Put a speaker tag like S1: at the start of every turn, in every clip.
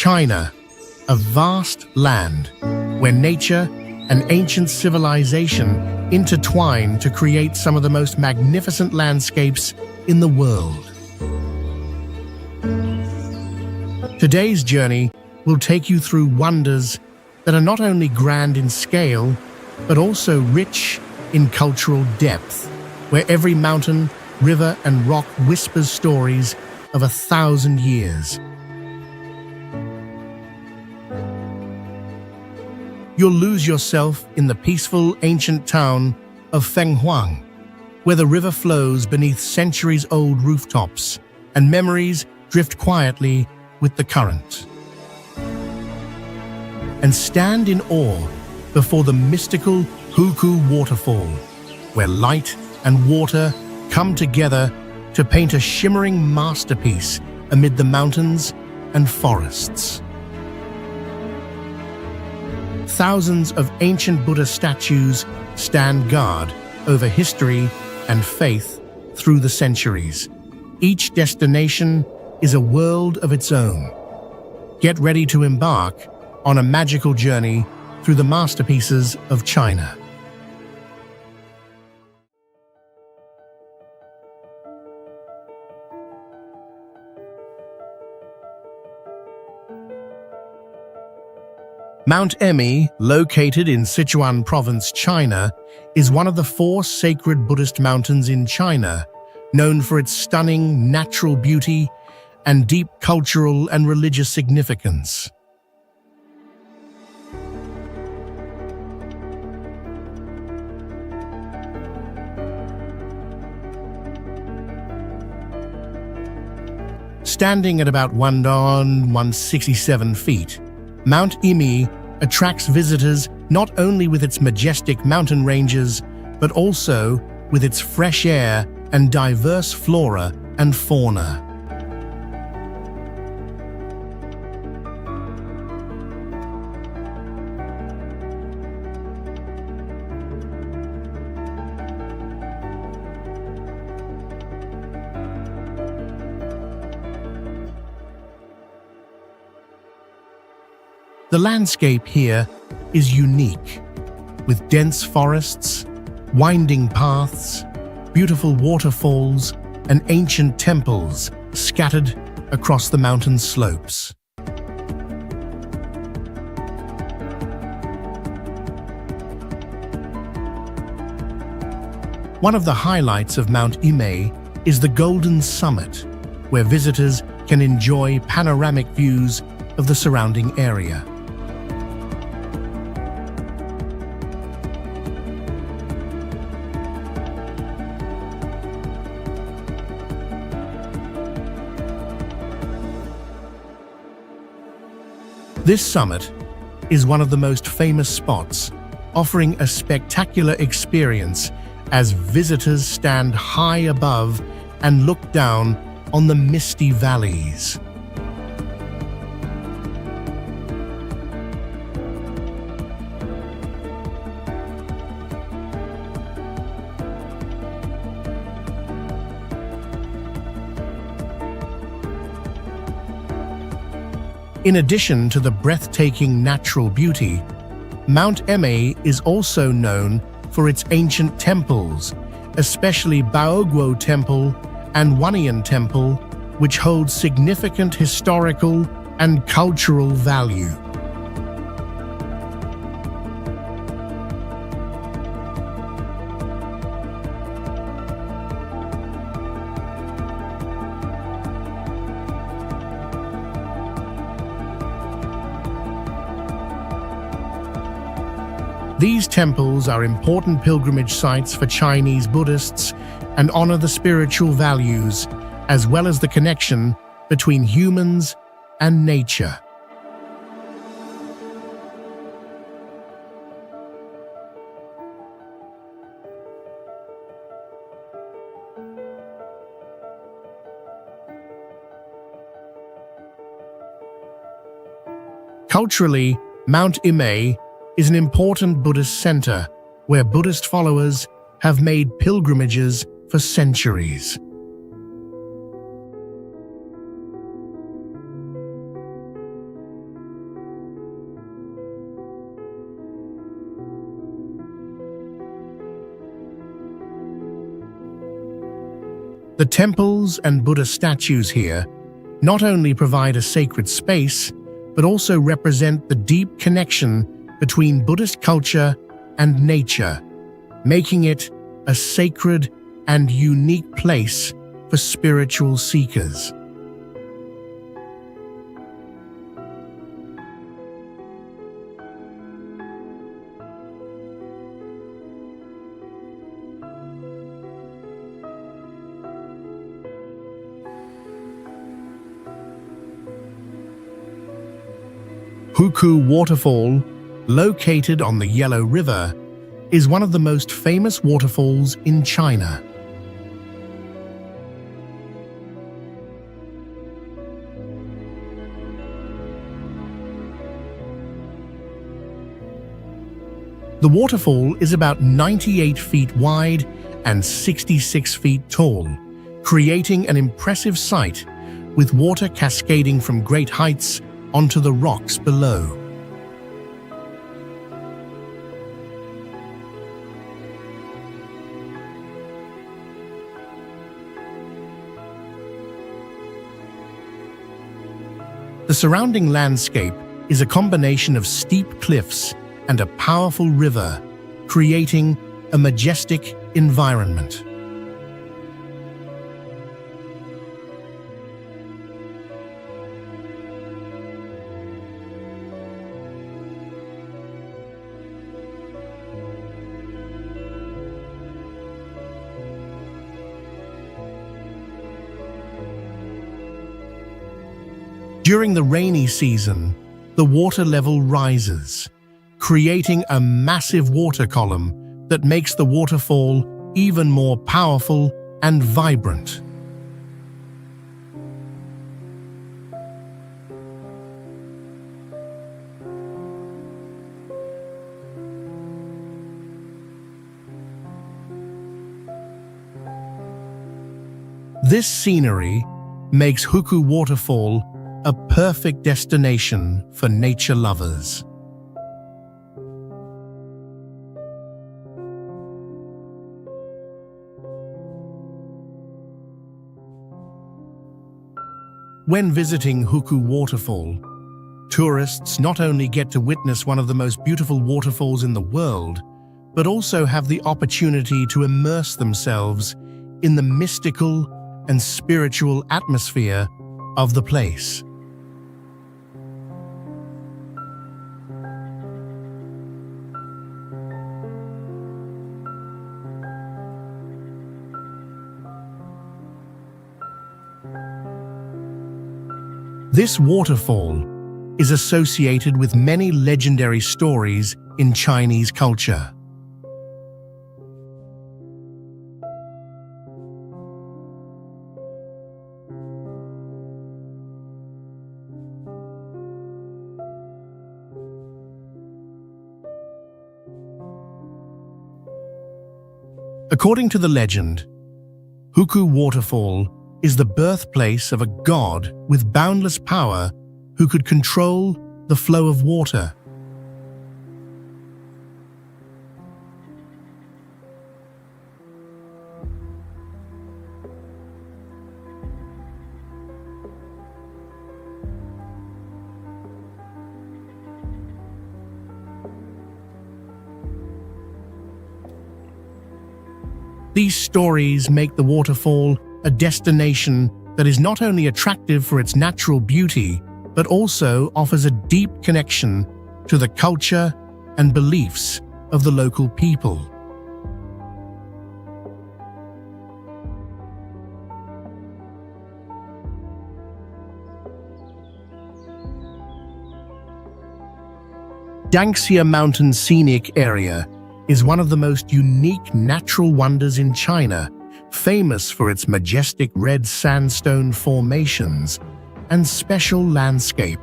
S1: China, a vast land where nature and ancient civilization intertwine to create some of the most magnificent landscapes in the world. Today's journey will take you through wonders that are not only grand in scale, but also rich in cultural depth, where every mountain, river, and rock whispers stories of 1,000 years. You'll lose yourself in the peaceful ancient town of Fenghuang, where the river flows beneath centuries-old rooftops and memories drift quietly with the current. And stand in awe before the mystical Hukou Waterfall, where light and water come together to paint a shimmering masterpiece amid the mountains and forests. Thousands of ancient Buddha statues stand guard over history and faith through the centuries. Each destination is a world of its own. Get ready to embark on a magical journey through the masterpieces of China. Mount Emi, located in Sichuan Province, China, is one of the 4 sacred Buddhist mountains in China, known for its stunning natural beauty and deep cultural and religious significance. Standing at about 167 feet, Mount Emi attracts visitors not only with its majestic mountain ranges, but also with its fresh air and diverse flora and fauna. The landscape here is unique, with dense forests, winding paths, beautiful waterfalls, and ancient temples scattered across the mountain slopes. One of the highlights of Mount Emi is the Golden Summit, where visitors can enjoy panoramic views of the surrounding area. This summit is one of the most famous spots, offering a spectacular experience as visitors stand high above and look down on the misty valleys. In addition to the breathtaking natural beauty, Mount Emi is also known for its ancient temples, especially Baoguo Temple and Wannian Temple, which hold significant historical and cultural value. These temples are important pilgrimage sites for Chinese Buddhists and honor the spiritual values, as well as the connection between humans and nature. Culturally, Mount Emi is an important Buddhist center where Buddhist followers have made pilgrimages for centuries. The temples and Buddha statues here not only provide a sacred space, but also represent the deep connection between Buddhist culture and nature, making it a sacred and unique place for spiritual seekers. Hukou Waterfall, located on the Yellow River, is one of the most famous waterfalls in China. The waterfall is about 98 feet wide and 66 feet tall, creating an impressive sight with water cascading from great heights onto the rocks below. The surrounding landscape is a combination of steep cliffs and a powerful river, creating a majestic environment. During the rainy season, the water level rises, creating a massive water column that makes the waterfall even more powerful and vibrant. This scenery makes Hukou Waterfall a perfect destination for nature lovers. When visiting Hukou Waterfall, tourists not only get to witness one of the most beautiful waterfalls in the world, but also have the opportunity to immerse themselves in the mystical and spiritual atmosphere of the place. This waterfall is associated with many legendary stories in Chinese culture. According to the legend, Hukou Waterfall is the birthplace of a god with boundless power who could control the flow of water. These stories make the waterfall a destination that is not only attractive for its natural beauty, but also offers a deep connection to the culture and beliefs of the local people. Dangxia Mountain Scenic Area is one of the most unique natural wonders in China, famous for its majestic red sandstone formations and special landscape.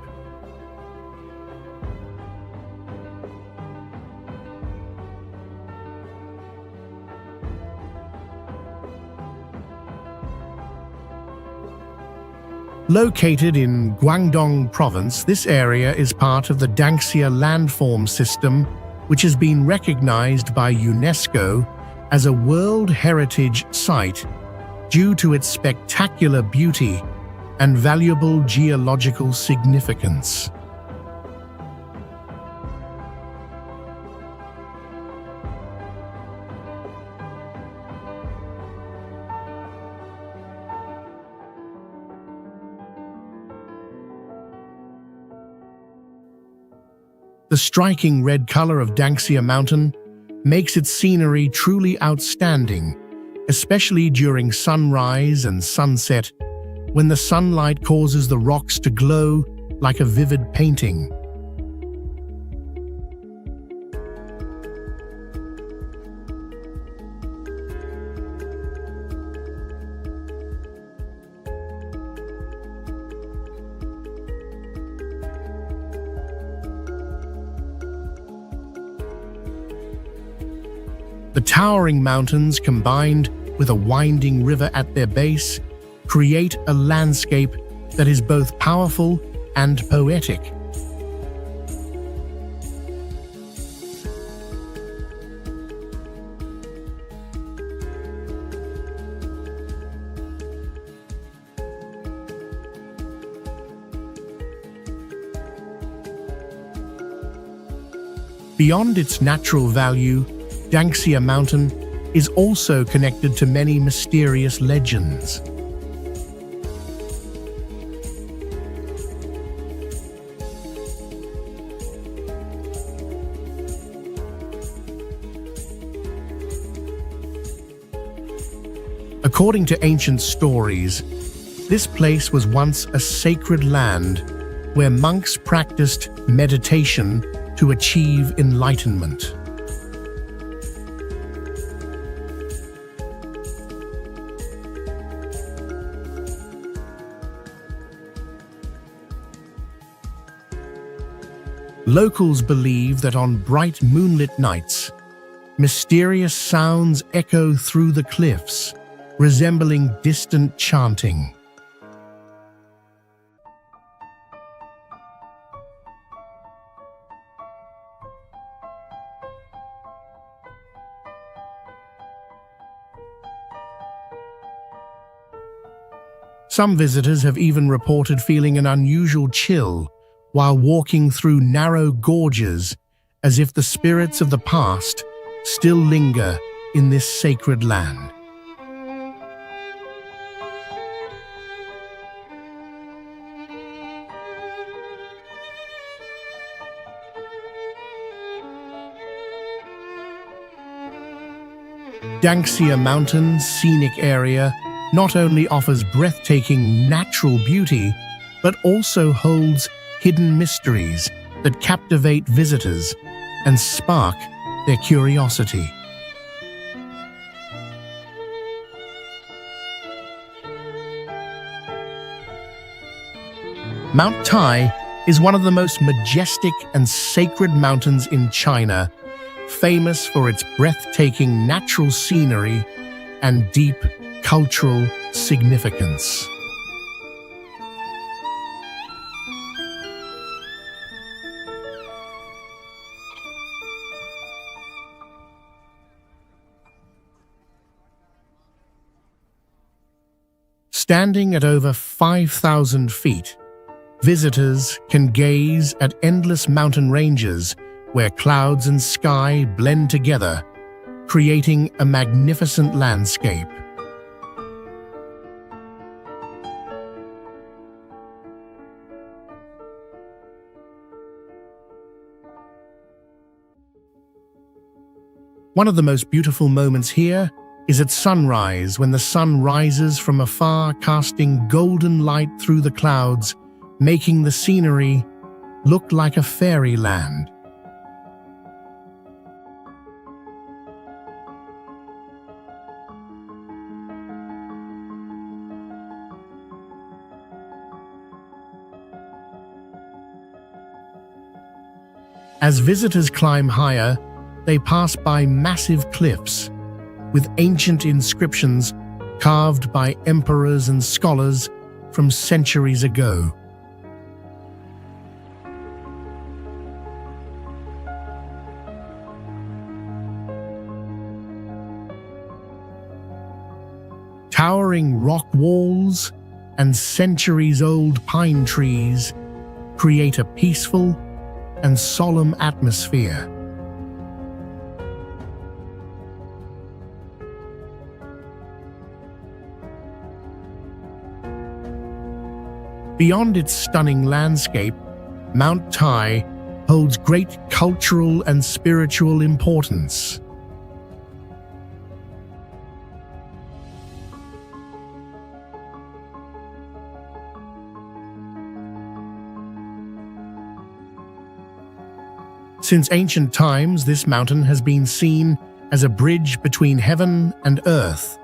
S1: Located in Guangdong Province, this area is part of the Dangxia Landform System, which has been recognized by UNESCO as a World Heritage Site due to its spectacular beauty and valuable geological significance. The striking red color of Dangxia Mountain makes its scenery truly outstanding, especially during sunrise and sunset, when the sunlight causes the rocks to glow like a vivid painting. The towering mountains, combined with a winding river at their base, create a landscape that is both powerful and poetic. Beyond its natural value, Dangxia Mountain is also connected to many mysterious legends. According to ancient stories, this place was once a sacred land where monks practiced meditation to achieve enlightenment. Locals believe that on bright moonlit nights, mysterious sounds echo through the cliffs, resembling distant chanting. Some visitors have even reported feeling an unusual chill while walking through narrow gorges, as if the spirits of the past still linger in this sacred land. Dangxia Mountain Scenic Area not only offers breathtaking natural beauty, but also holds hidden mysteries that captivate visitors and spark their curiosity. Mount Tai is one of the most majestic and sacred mountains in China, famous for its breathtaking natural scenery and deep cultural significance. Standing at over 5,000 feet, visitors can gaze at endless mountain ranges where clouds and sky blend together, creating a magnificent landscape. One of the most beautiful moments here is at sunrise, when the sun rises from afar, casting golden light through the clouds, making the scenery look like a fairyland. As visitors climb higher, they pass by massive cliffs with ancient inscriptions carved by emperors and scholars from centuries ago. towering rock walls and centuries-old pine trees create a peaceful and solemn atmosphere. Beyond its stunning landscape, Mount Tai holds great cultural and spiritual importance. Since ancient times, this mountain has been seen as a bridge between heaven and earth,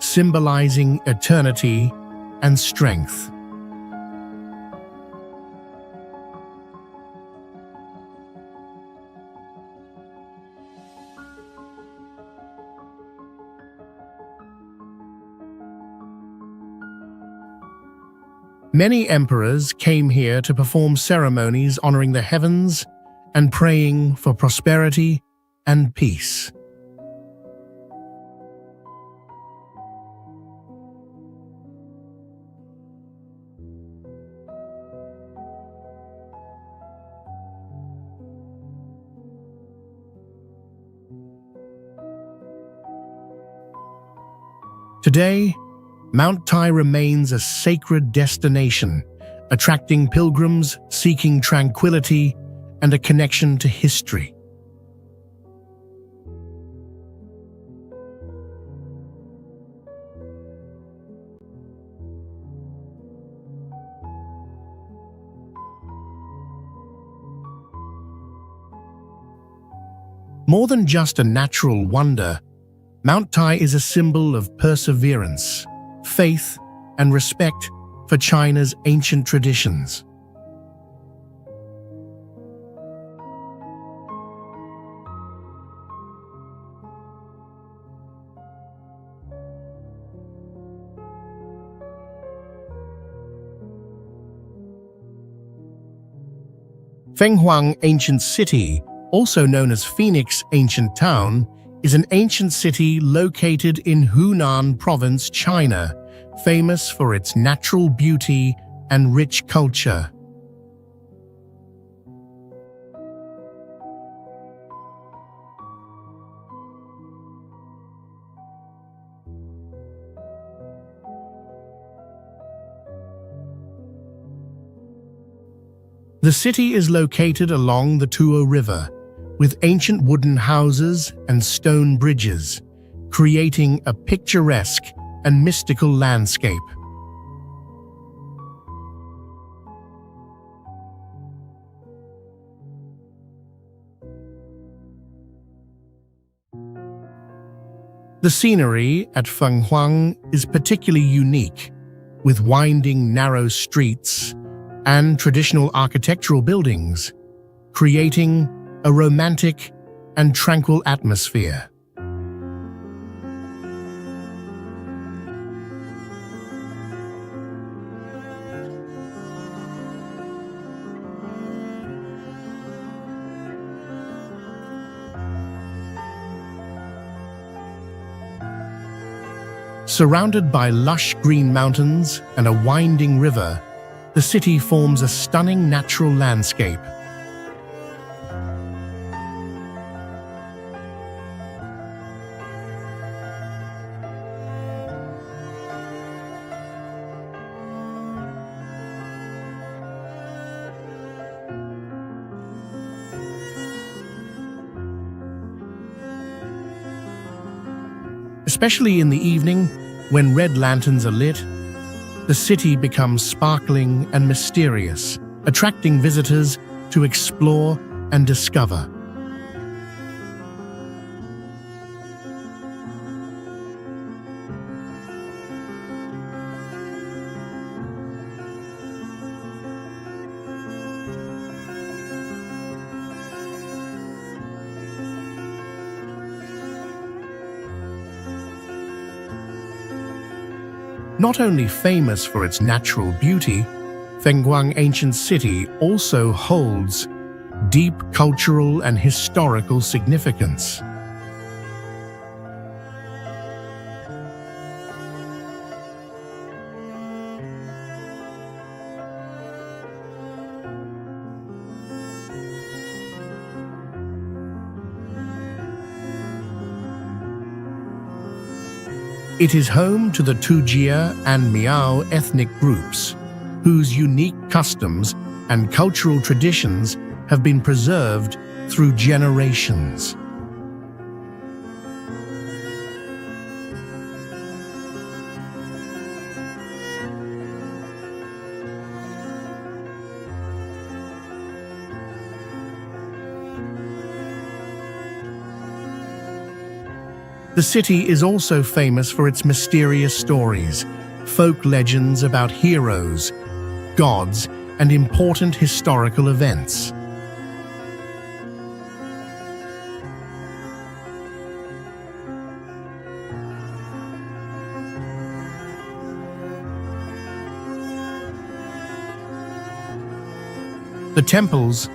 S1: symbolizing eternity and strength. Many emperors came here to perform ceremonies honoring the heavens and praying for prosperity and peace. Today, Mount Tai remains a sacred destination, attracting pilgrims seeking tranquility and a connection to history. More than just a natural wonder, Mount Tai is a symbol of perseverance, faith, and respect for China's ancient traditions. Fenghuang Ancient City, also known as Phoenix Ancient Town, is an ancient city located in Hunan Province, China, famous for its natural beauty and rich culture. The city is located along the Tuo River, with ancient wooden houses and stone bridges, creating a picturesque and mystical landscape. The scenery at Fenghuang is particularly unique, with winding, narrow streets and traditional architectural buildings, creating a romantic and tranquil atmosphere. Surrounded by lush green mountains and a winding river, the city forms a stunning natural landscape. Especially in the evening, when red lanterns are lit, the city becomes sparkling and mysterious, attracting visitors to explore and discover. Not only famous for its natural beauty, Fenghuang Ancient City also holds deep cultural and historical significance. It is home to the Tujia and Miao ethnic groups, whose unique customs and cultural traditions have been preserved through generations. The city is also famous for its mysterious stories, folk legends about heroes, gods, and important historical events. The temples,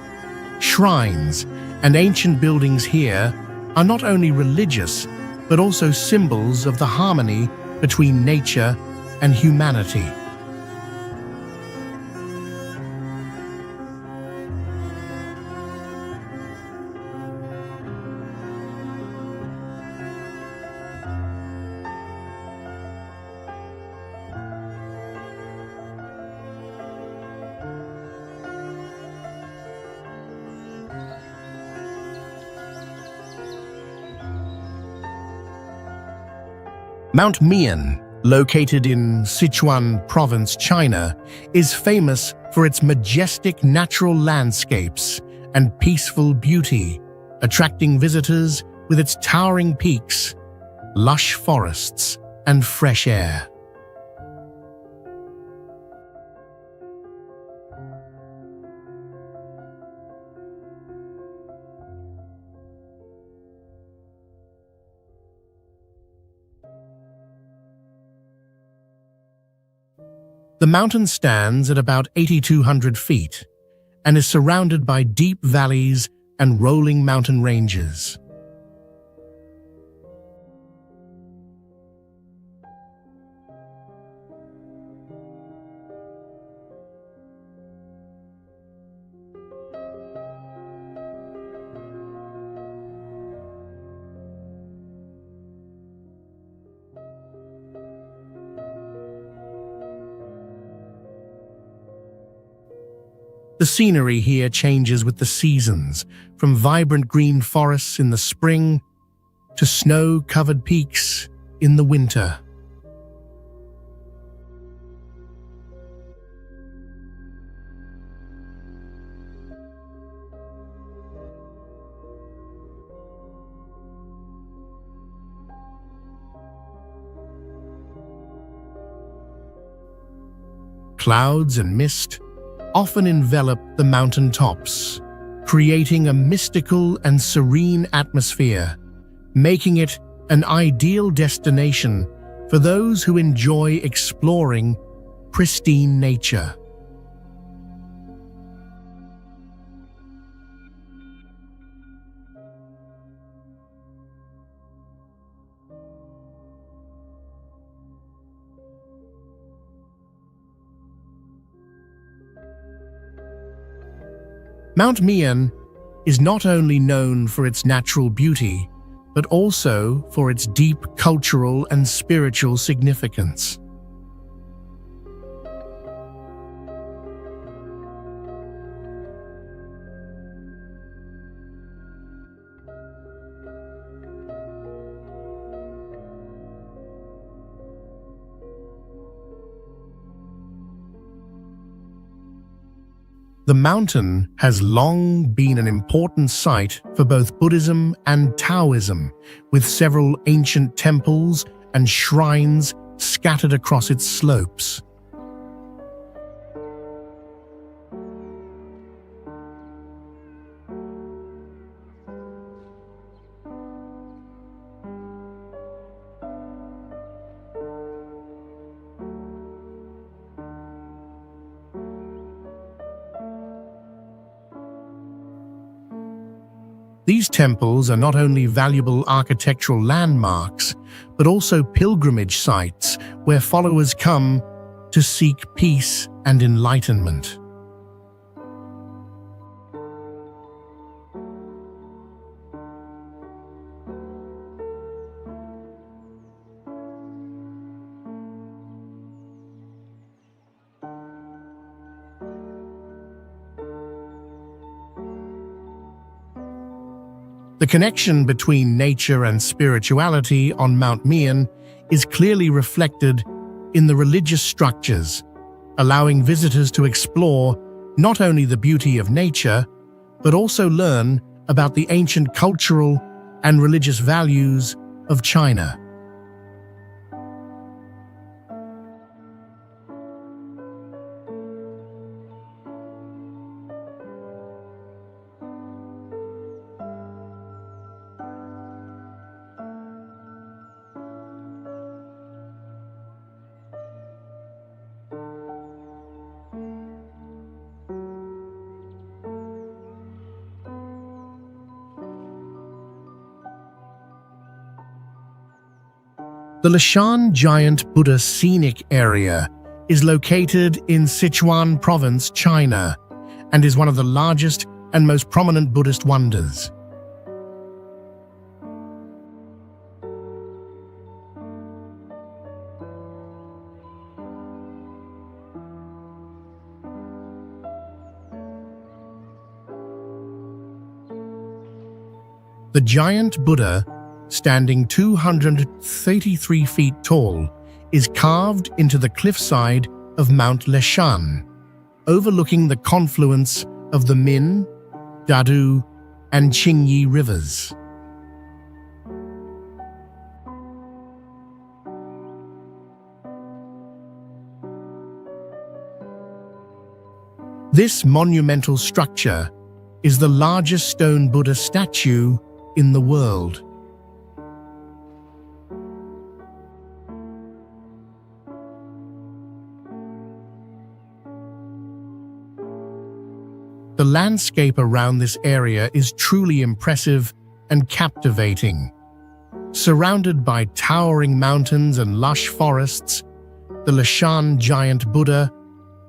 S1: shrines, and ancient buildings here are not only religious, but also symbols of the harmony between nature and humanity. Mount Mian, located in Sichuan Province, China, is famous for its majestic natural landscapes and peaceful beauty, attracting visitors with its towering peaks, lush forests, and fresh air. The mountain stands at about 8,200 feet and is surrounded by deep valleys and rolling mountain ranges. The scenery here changes with the seasons, from vibrant green forests in the spring to snow-covered peaks in the winter. Clouds and mist often envelop the mountain tops, creating a mystical and serene atmosphere, making it an ideal destination for those who enjoy exploring pristine nature. Mount Mian is not only known for its natural beauty, but also for its deep cultural and spiritual significance. The mountain has long been an important site for both Buddhism and Taoism, with several ancient temples and shrines scattered across its slopes. These temples are not only valuable architectural landmarks, but also pilgrimage sites where followers come to seek peace and enlightenment. The connection between nature and spirituality on Mount Mian is clearly reflected in the religious structures, allowing visitors to explore not only the beauty of nature, but also learn about the ancient cultural and religious values of China. The Leshan Giant Buddha Scenic Area is located in Sichuan Province, China, and is one of the largest and most prominent Buddhist wonders. The giant Buddha, standing 233 feet tall, is carved into the cliffside of Mount Leshan, overlooking the confluence of the Min, Dadu, and Qingyi rivers. This monumental structure is the largest stone Buddha statue in the world. The landscape around this area is truly impressive and captivating. Surrounded by towering mountains and lush forests, the Leshan Giant Buddha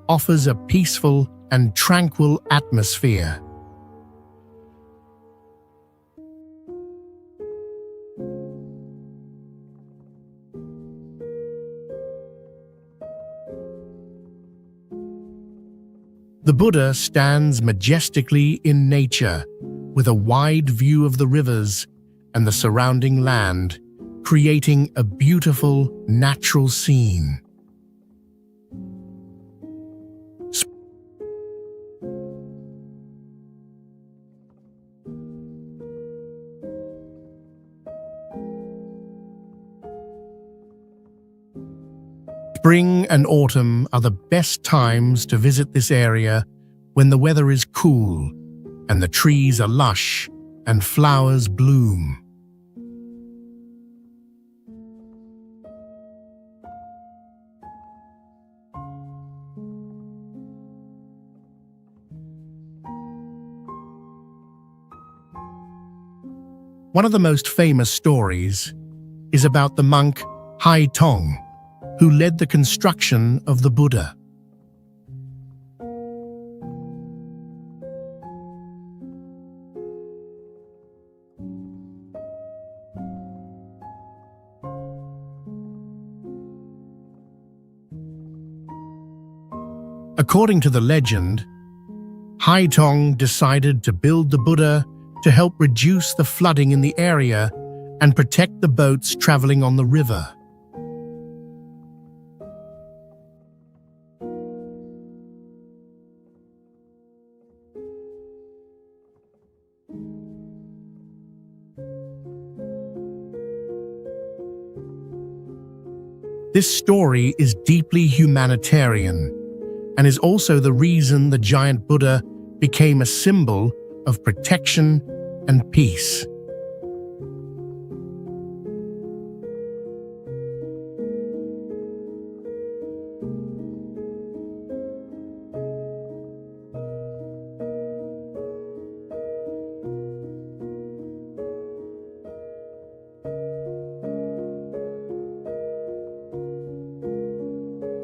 S1: offers a peaceful and tranquil atmosphere. The Buddha stands majestically in nature, with a wide view of the rivers and the surrounding land, creating a beautiful natural scene. Spring and autumn are the best times to visit this area, when the weather is cool and the trees are lush and flowers bloom. One of the most famous stories is about the monk Hai Tong, who led the construction of the Buddha. According to the legend, Hai Tong decided to build the Buddha to help reduce the flooding in the area and protect the boats traveling on the river. This story is deeply humanitarian and is also the reason the giant Buddha became a symbol of protection and peace.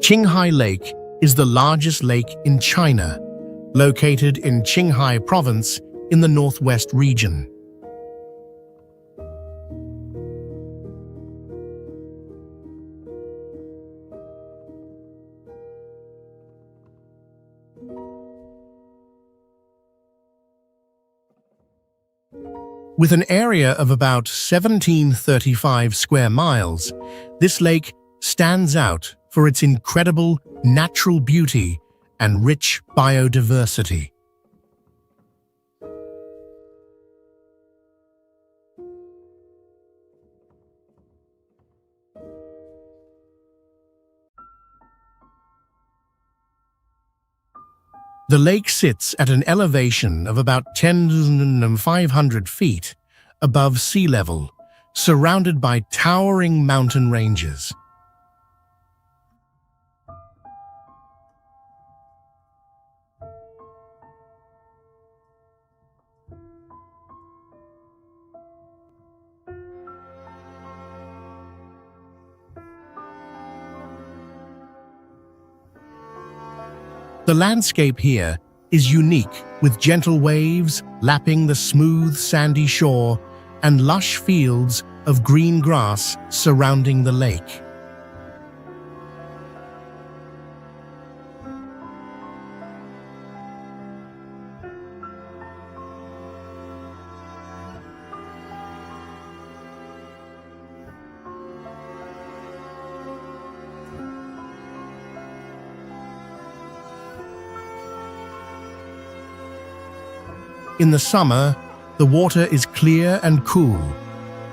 S1: Qinghai Lake is the largest lake in China, located in Qinghai Province in the northwest region. With an area of about 1735 square miles, this lake stands out for its incredible natural beauty and rich biodiversity. The lake sits at an elevation of about 10,500 feet above sea level, surrounded by towering mountain ranges. The landscape here is unique, with gentle waves lapping the smooth, sandy shore and lush fields of green grass surrounding the lake. In the summer, the water is clear and cool,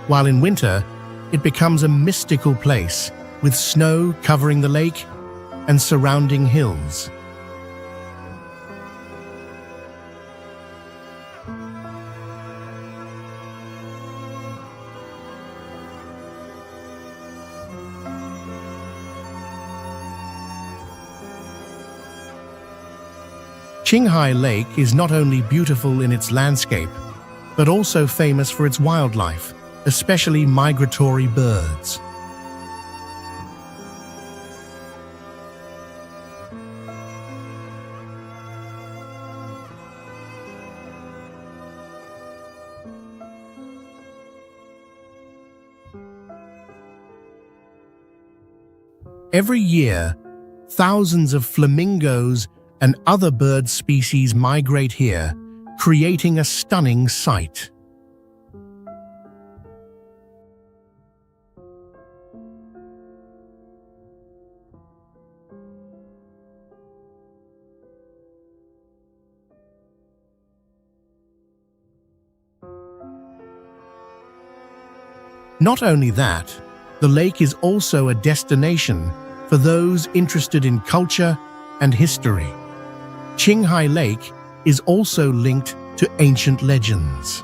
S1: while in winter, it becomes a mystical place with snow covering the lake and surrounding hills. Qinghai Lake is not only beautiful in its landscape, but also famous for its wildlife, especially migratory birds. Every year, thousands of flamingos and other bird species migrate here, creating a stunning sight. Not only that, the lake is also a destination for those interested in culture and history. Qinghai Lake is also linked to ancient legends.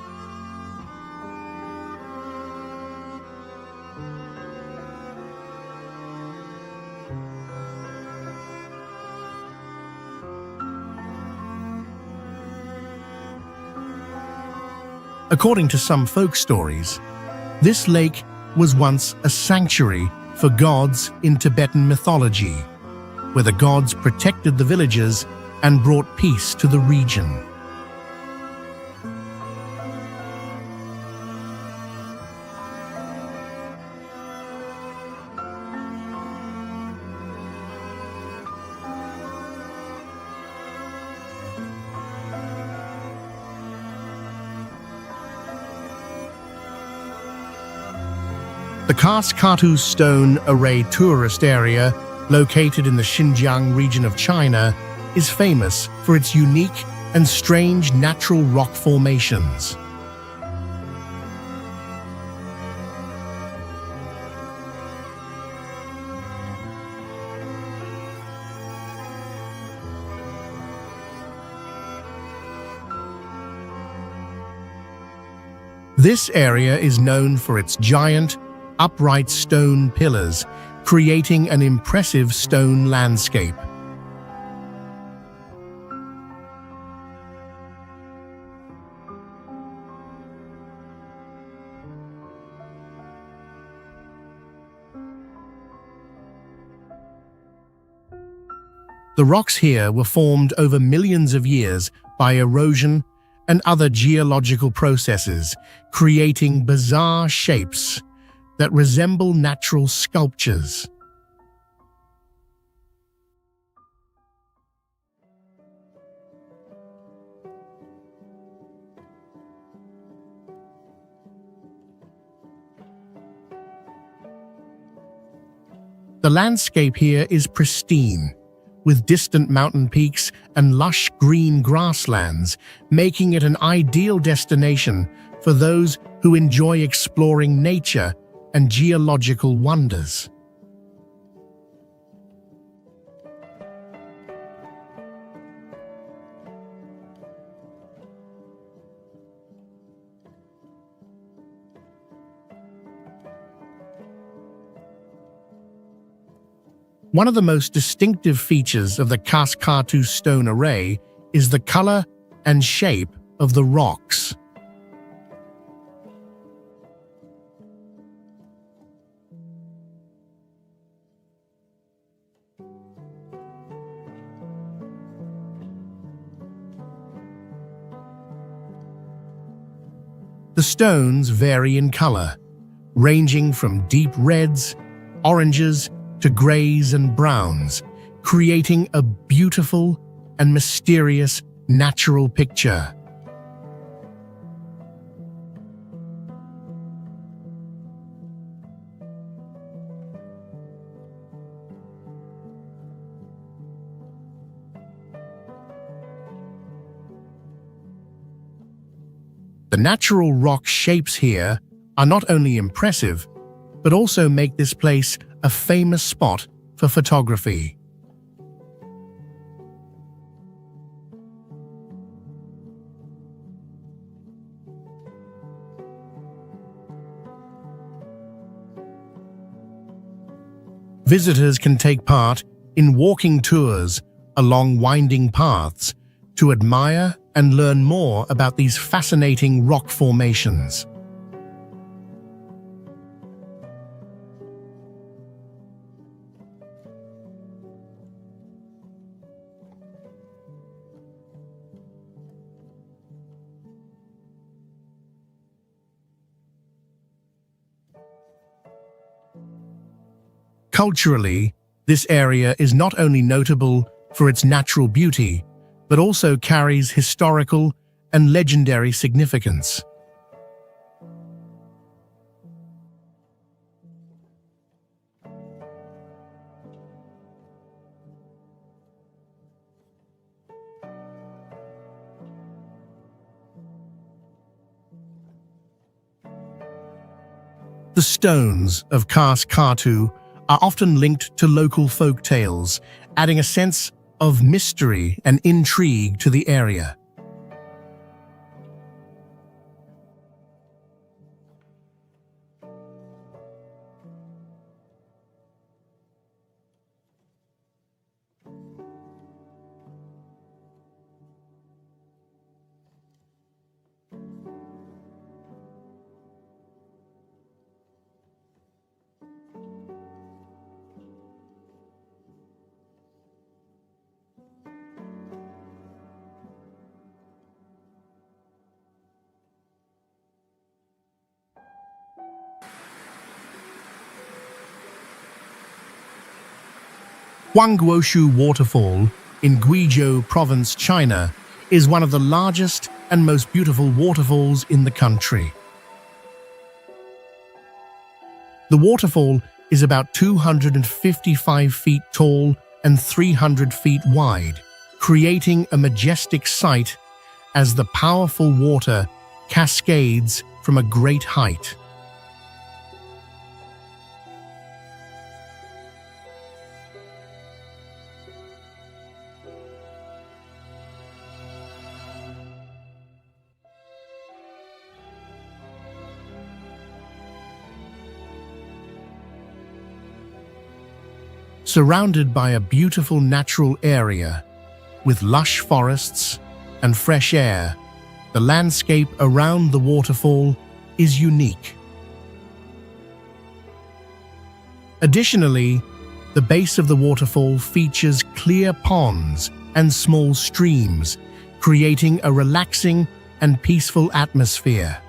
S1: According to some folk stories, this lake was once a sanctuary for gods in Tibetan mythology, where the gods protected the villagers and brought peace to the region. The Khas Khatu Stone Array tourist area, located in the Xinjiang region of China, is famous for its unique and strange natural rock formations. This area is known for its giant, upright stone pillars, creating an impressive stone landscape. The rocks here were formed over millions of years by erosion and other geological processes, creating bizarre shapes that resemble natural sculptures. The landscape here is pristine, with distant mountain peaks and lush green grasslands, making it an ideal destination for those who enjoy exploring nature and geological wonders. One of the most distinctive features of the Khas Khatu stone array is the color and shape of the rocks. The stones vary in color, ranging from deep reds, oranges, to grays and browns, creating a beautiful and mysterious natural picture. The natural rock shapes here are not only impressive, but also make this place a famous spot for photography. Visitors can take part in walking tours along winding paths to admire and learn more about these fascinating rock formations. Culturally, this area is not only notable for its natural beauty, but also carries historical and legendary significance. The stones of Khas Khatu are often linked to local folk tales, adding a sense of mystery and intrigue to the area. Huangguoshu Waterfall in Guizhou Province, China, is one of the largest and most beautiful waterfalls in the country. The waterfall is about 255 feet tall and 300 feet wide, creating a majestic sight as the powerful water cascades from a great height. Surrounded by a beautiful natural area with lush forests and fresh air, the landscape around the waterfall is unique. Additionally, the base of the waterfall features clear ponds and small streams, creating a relaxing and peaceful atmosphere.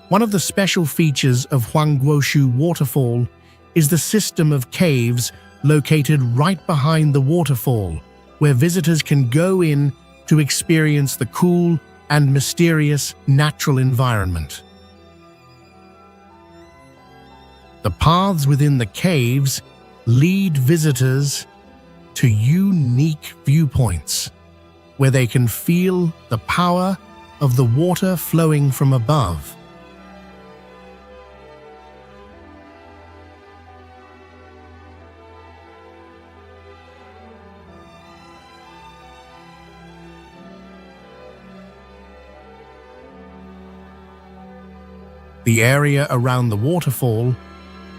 S1: One of the special features of Huangguoshu Waterfall is the system of caves located right behind the waterfall, where visitors can go in to experience the cool and mysterious natural environment. The paths within the caves lead visitors to unique viewpoints, where they can feel the power of the water flowing from above. The area around the waterfall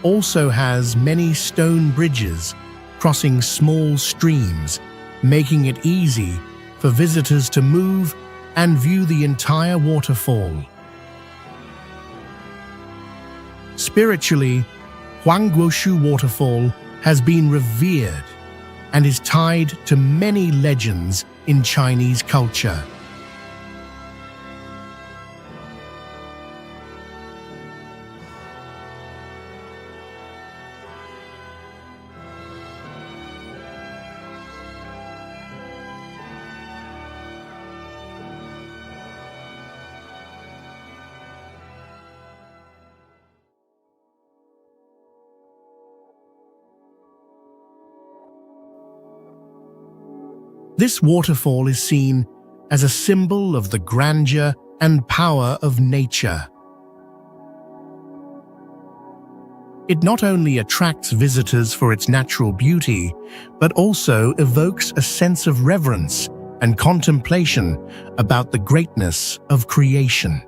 S1: also has many stone bridges crossing small streams, making it easy for visitors to move and view the entire waterfall. Spiritually, Huangguoshu Waterfall has been revered and is tied to many legends in Chinese culture. This waterfall is seen as a symbol of the grandeur and power of nature. It not only attracts visitors for its natural beauty, but also evokes a sense of reverence and contemplation about the greatness of creation.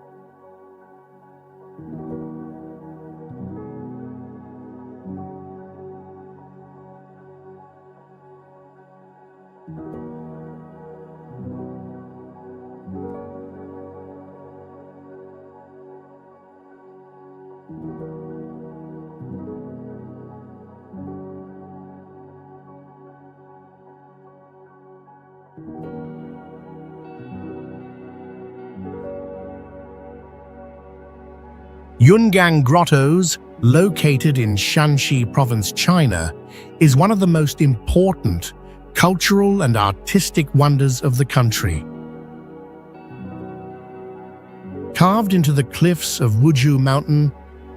S1: Yungang Grottoes, located in Shanxi Province, China, is one of the most important cultural and artistic wonders of the country. Carved into the cliffs of Wuzhou Mountain,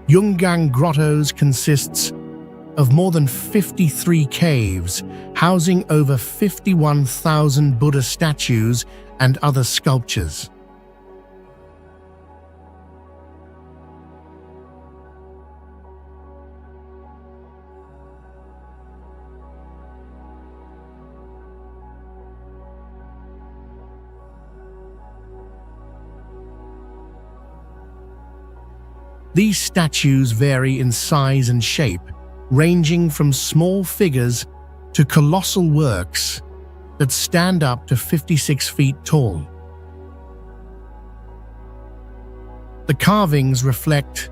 S1: Yungang Grottoes consists of more than 53 caves, housing over 51,000 Buddha statues and other sculptures. These statues vary in size and shape, ranging from small figures to colossal works that stand up to 56 feet tall. The carvings reflect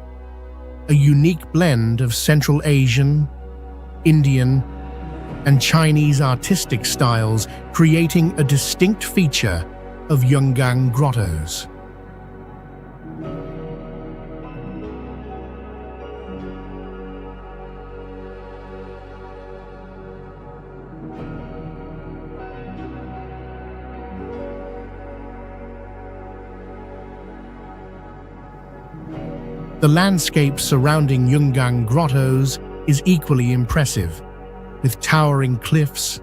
S1: a unique blend of Central Asian, Indian, and Chinese artistic styles, creating a distinct feature of Yungang Grottoes. The landscape surrounding Yungang Grottoes is equally impressive, with towering cliffs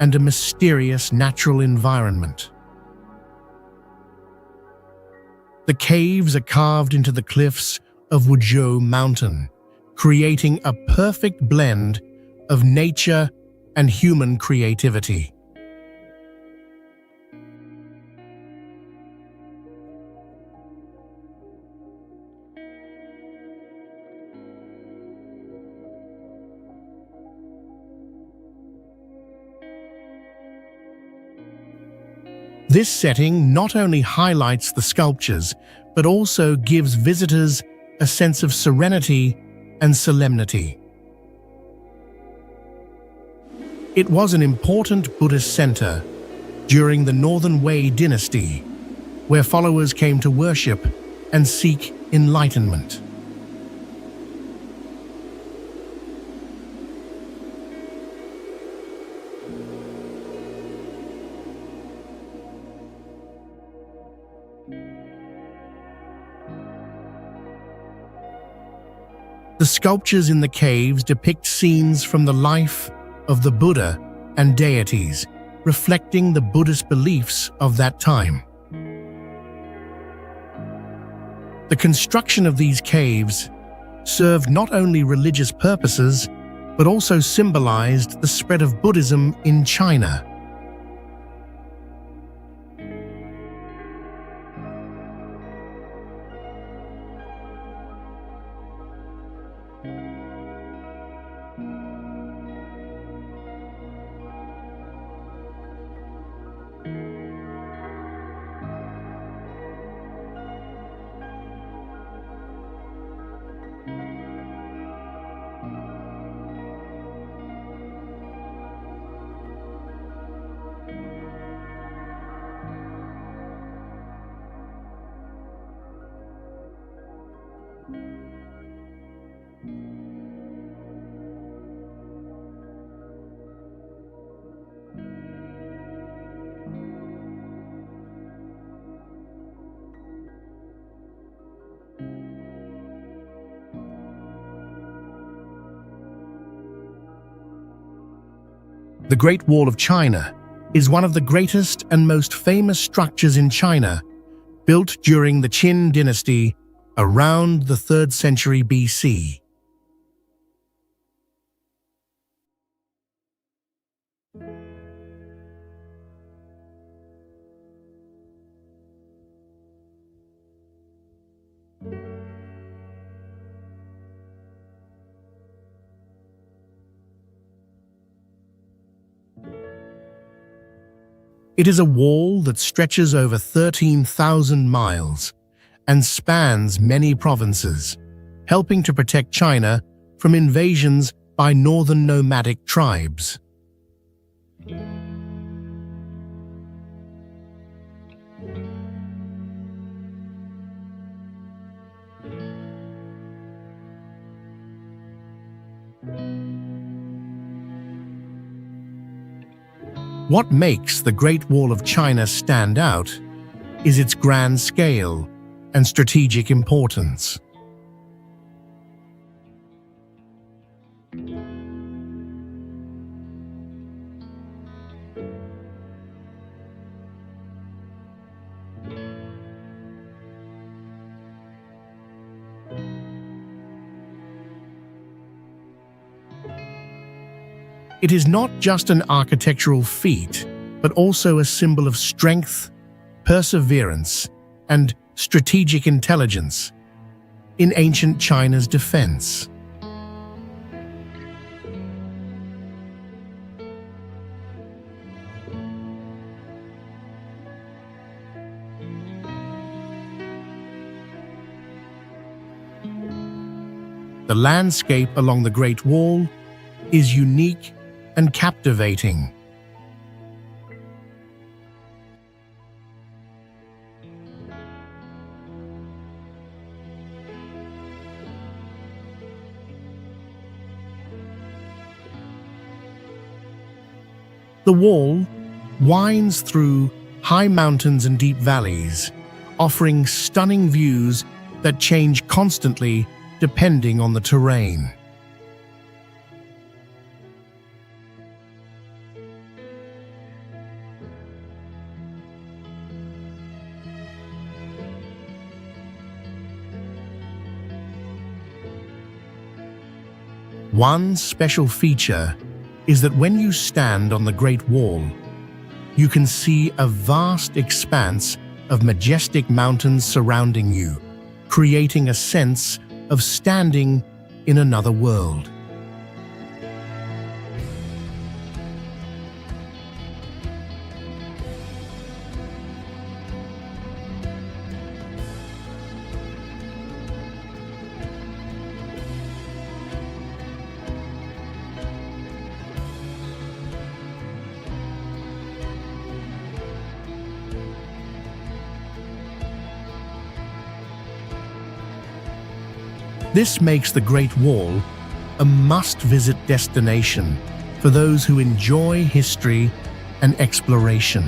S1: and a mysterious natural environment. The caves are carved into the cliffs of Wuzhou Mountain, creating a perfect blend of nature and human creativity. This setting not only highlights the sculptures, but also gives visitors a sense of serenity and solemnity. It was an important Buddhist center during the Northern Wei dynasty, where followers came to worship and seek enlightenment. The sculptures in the caves depict scenes from the life of the Buddha and deities, reflecting the Buddhist beliefs of that time. The construction of these caves served not only religious purposes, but also symbolized the spread of Buddhism in China. The Great Wall of China is one of the greatest and most famous structures in China, built during the Qin dynasty around the 3rd century BC. It is a wall that stretches over 13,000 miles and spans many provinces, helping to protect China from invasions by northern nomadic tribes. What makes the Great Wall of China stand out is its grand scale and strategic importance. It is not just an architectural feat, but also a symbol of strength, perseverance, and strategic intelligence in ancient China's defense. The landscape along the Great Wall is unique and captivating. The wall winds through high mountains and deep valleys, offering stunning views that change constantly depending on the terrain. One special feature is that when you stand on the Great Wall, you can see a vast expanse of majestic mountains surrounding you, creating a sense of standing in another world. This makes the Great Wall a must-visit destination for those who enjoy history and exploration.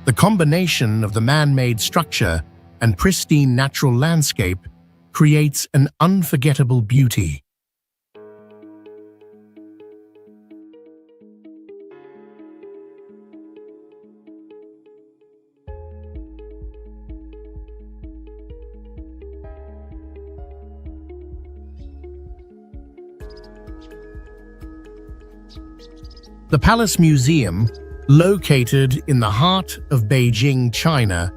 S1: The combination of the man-made structure and pristine natural landscape creates an unforgettable beauty. The Palace Museum, located in the heart of Beijing, China,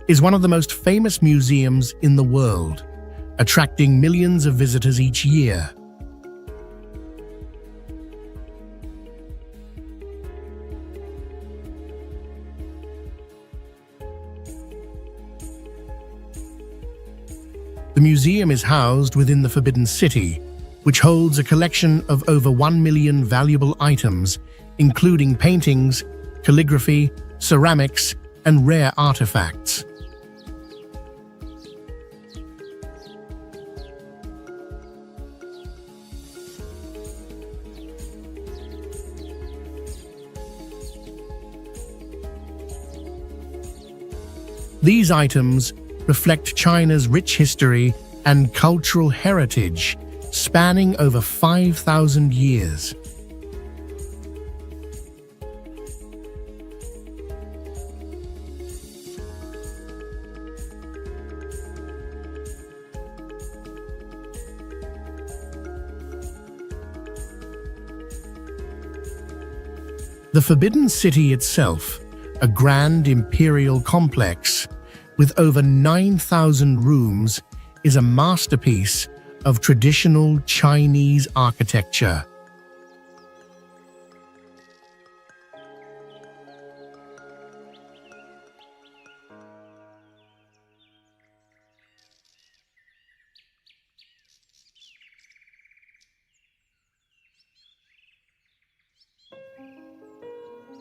S1: is one of the most famous museums in the world, attracting millions of visitors each year. The museum is housed within the Forbidden City, which holds a collection of over 1 million valuable items, including paintings, calligraphy, ceramics, and rare artifacts. These items reflect China's rich history and cultural heritage, spanning over 5,000 years. The Forbidden City itself, a grand imperial complex with over 9,000 rooms, is a masterpiece of traditional Chinese architecture.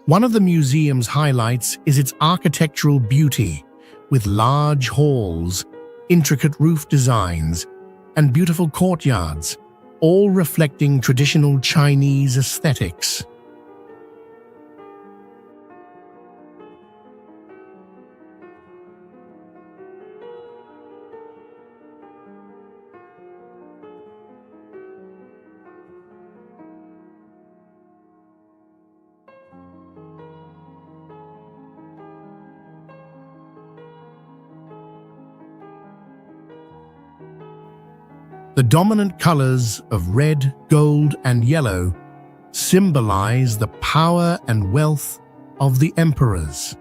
S1: One of the museum's highlights is its architectural beauty, with large halls, intricate roof designs, and beautiful courtyards, all reflecting traditional Chinese aesthetics. The dominant colors of red, gold, and yellow symbolize the power and wealth of the emperors.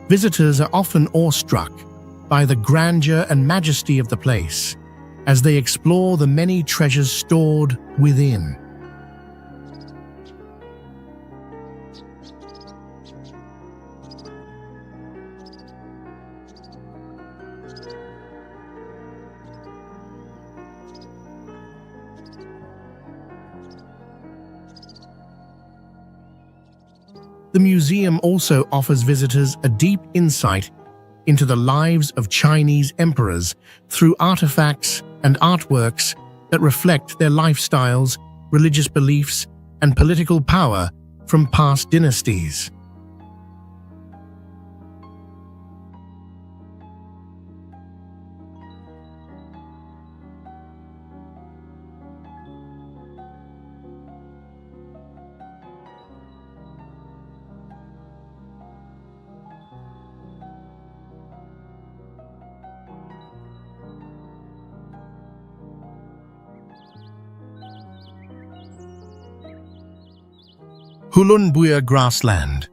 S1: Visitors are often awestruck by the grandeur and majesty of the place as they explore the many treasures stored within. The museum also offers visitors a deep insight into the lives of Chinese emperors through artifacts and artworks that reflect their lifestyles, religious beliefs, and political power from past dynasties. Hulunbuir grassland,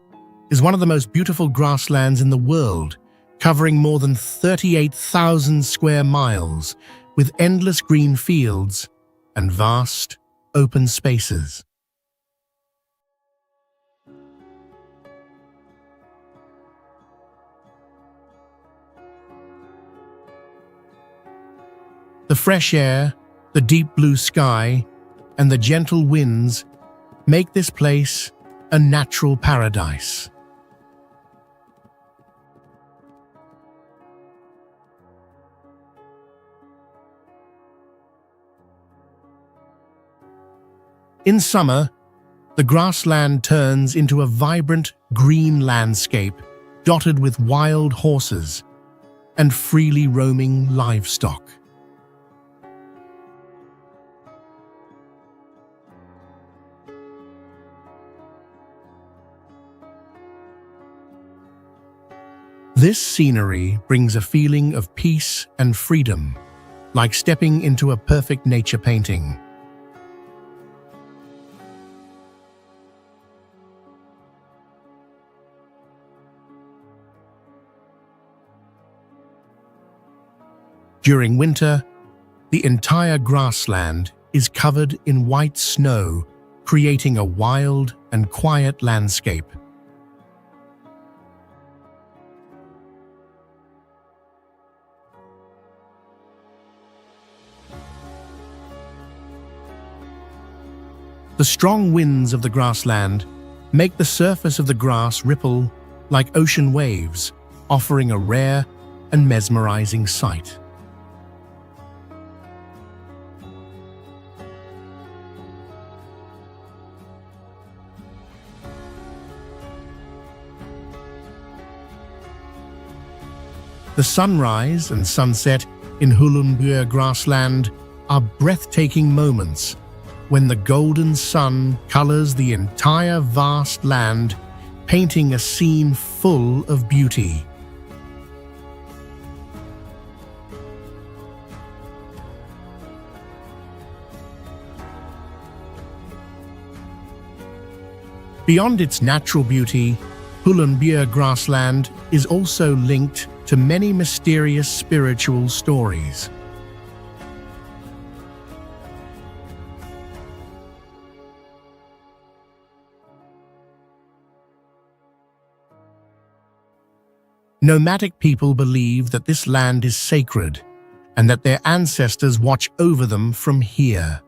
S1: is one of the most beautiful grasslands in the world, covering more than 38,000 square miles, with endless green fields and vast, open spaces. The fresh air, the deep blue sky, and the gentle winds make this place a natural paradise. In summer, the grassland turns into a vibrant green landscape dotted with wild horses and freely roaming livestock. This scenery brings a feeling of peace and freedom, like stepping into a perfect nature painting. During winter, the entire grassland is covered in white snow, creating a wild and quiet landscape. The strong winds of the grassland make the surface of the grass ripple like ocean waves, offering a rare and mesmerizing sight. The sunrise and sunset in Hulunbuir grassland are breathtaking moments when the golden sun colors the entire vast land, painting a scene full of beauty. Beyond its natural beauty, Hulunbuir grassland is also linked to many mysterious spiritual stories. Nomadic people believe that this land is sacred and that their ancestors watch over them from here.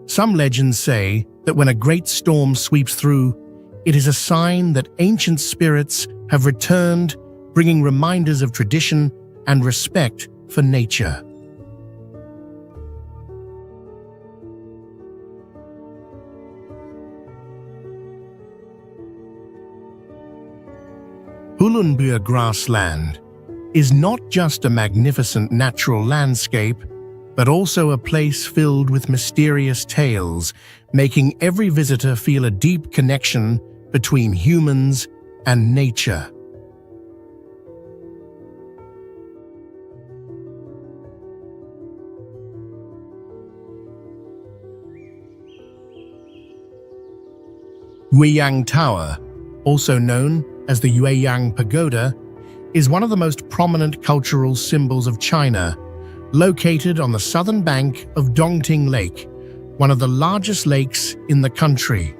S1: Some legends say that when a great storm sweeps through, it is a sign that ancient spirits have returned, bringing reminders of tradition and respect for nature. Hulunbuir grassland is not just a magnificent natural landscape, but also a place filled with mysterious tales, making every visitor feel a deep connection between humans and nature. Guiyang Tower, also known as the Yueyang Pagoda, is one of the most prominent cultural symbols of China, located on the southern bank of Dongting Lake, one of the largest lakes in the country.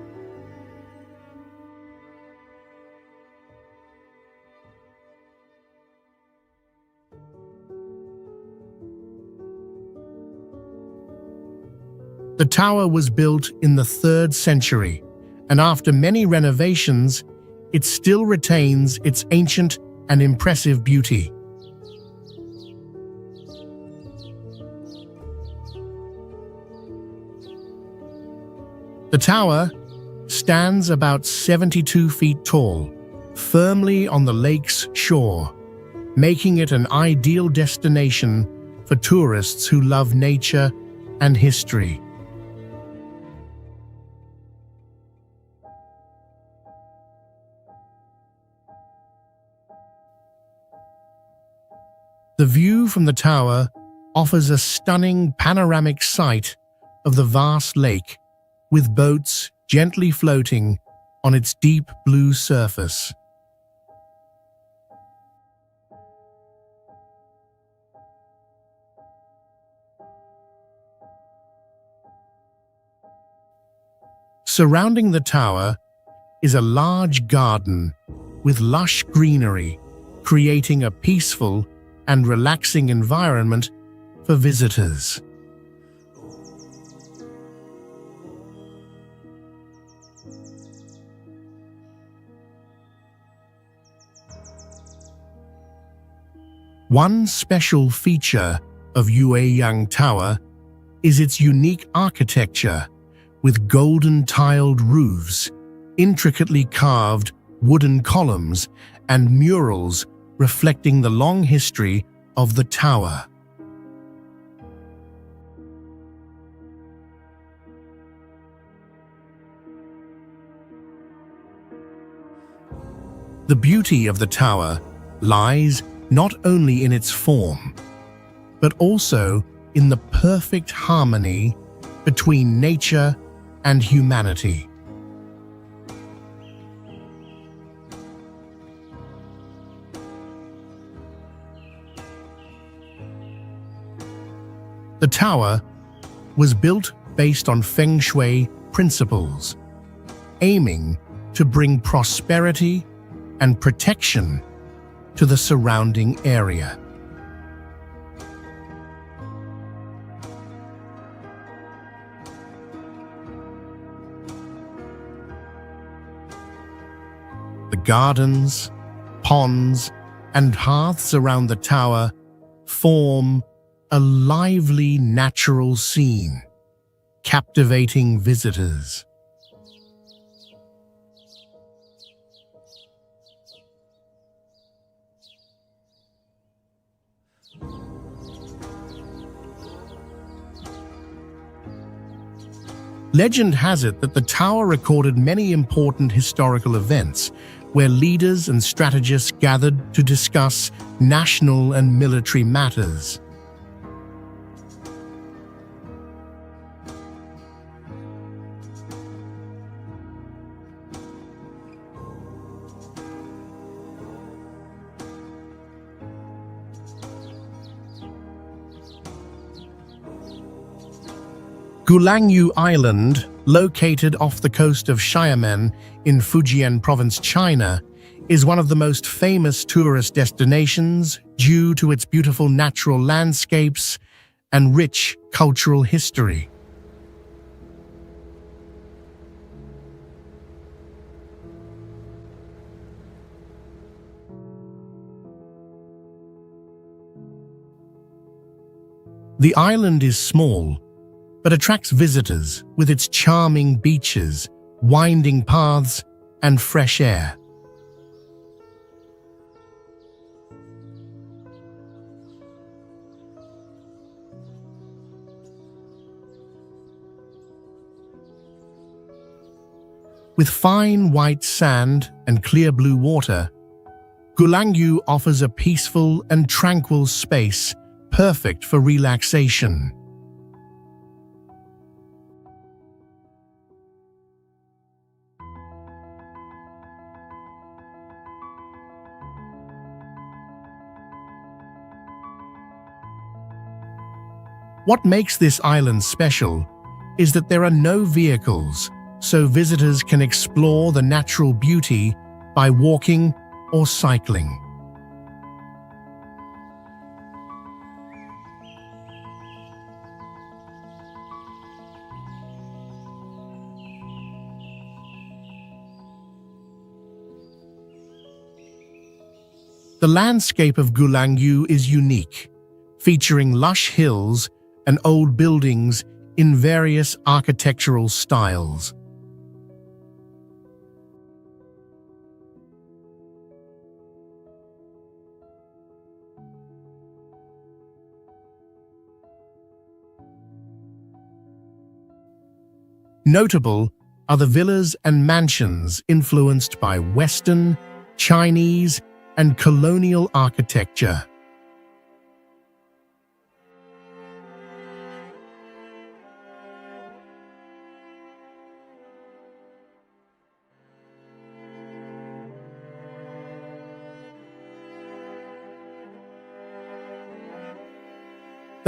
S1: The tower was built in the 3rd century, and after many renovations, it still retains its ancient and impressive beauty. The tower stands about 72 feet tall, firmly on the lake's shore, making it an ideal destination for tourists who love nature and history. The view from the tower offers a stunning panoramic sight of the vast lake, with boats gently floating on its deep blue surface. Surrounding the tower is a large garden with lush greenery, creating a peaceful and relaxing environment for visitors. One special feature of Yueyang Tower is its unique architecture, with golden tiled roofs, intricately carved wooden columns, and murals reflecting the long history of the tower. The beauty of the tower lies not only in its form, but also in the perfect harmony between nature and humanity. The tower was built based on Feng Shui principles, aiming to bring prosperity and protection to the surrounding area. The gardens, ponds, and hearths around the tower form a lively natural scene, captivating visitors. Legend has it that the tower recorded many important historical events, where leaders and strategists gathered to discuss national and military matters. Gulangyu Island, located off the coast of Xiamen in Fujian Province, China, is one of the most famous tourist destinations due to its beautiful natural landscapes and rich cultural history. The island is small, but attracts visitors with its charming beaches, winding paths, and fresh air. With fine white sand and clear blue water, Gulangyu offers a peaceful and tranquil space perfect for relaxation. What makes this island special is that there are no vehicles, so visitors can explore the natural beauty by walking or cycling. The landscape of Gulangyu is unique, featuring lush hills and old buildings in various architectural styles. Notable are the villas and mansions influenced by Western, Chinese, and colonial architecture.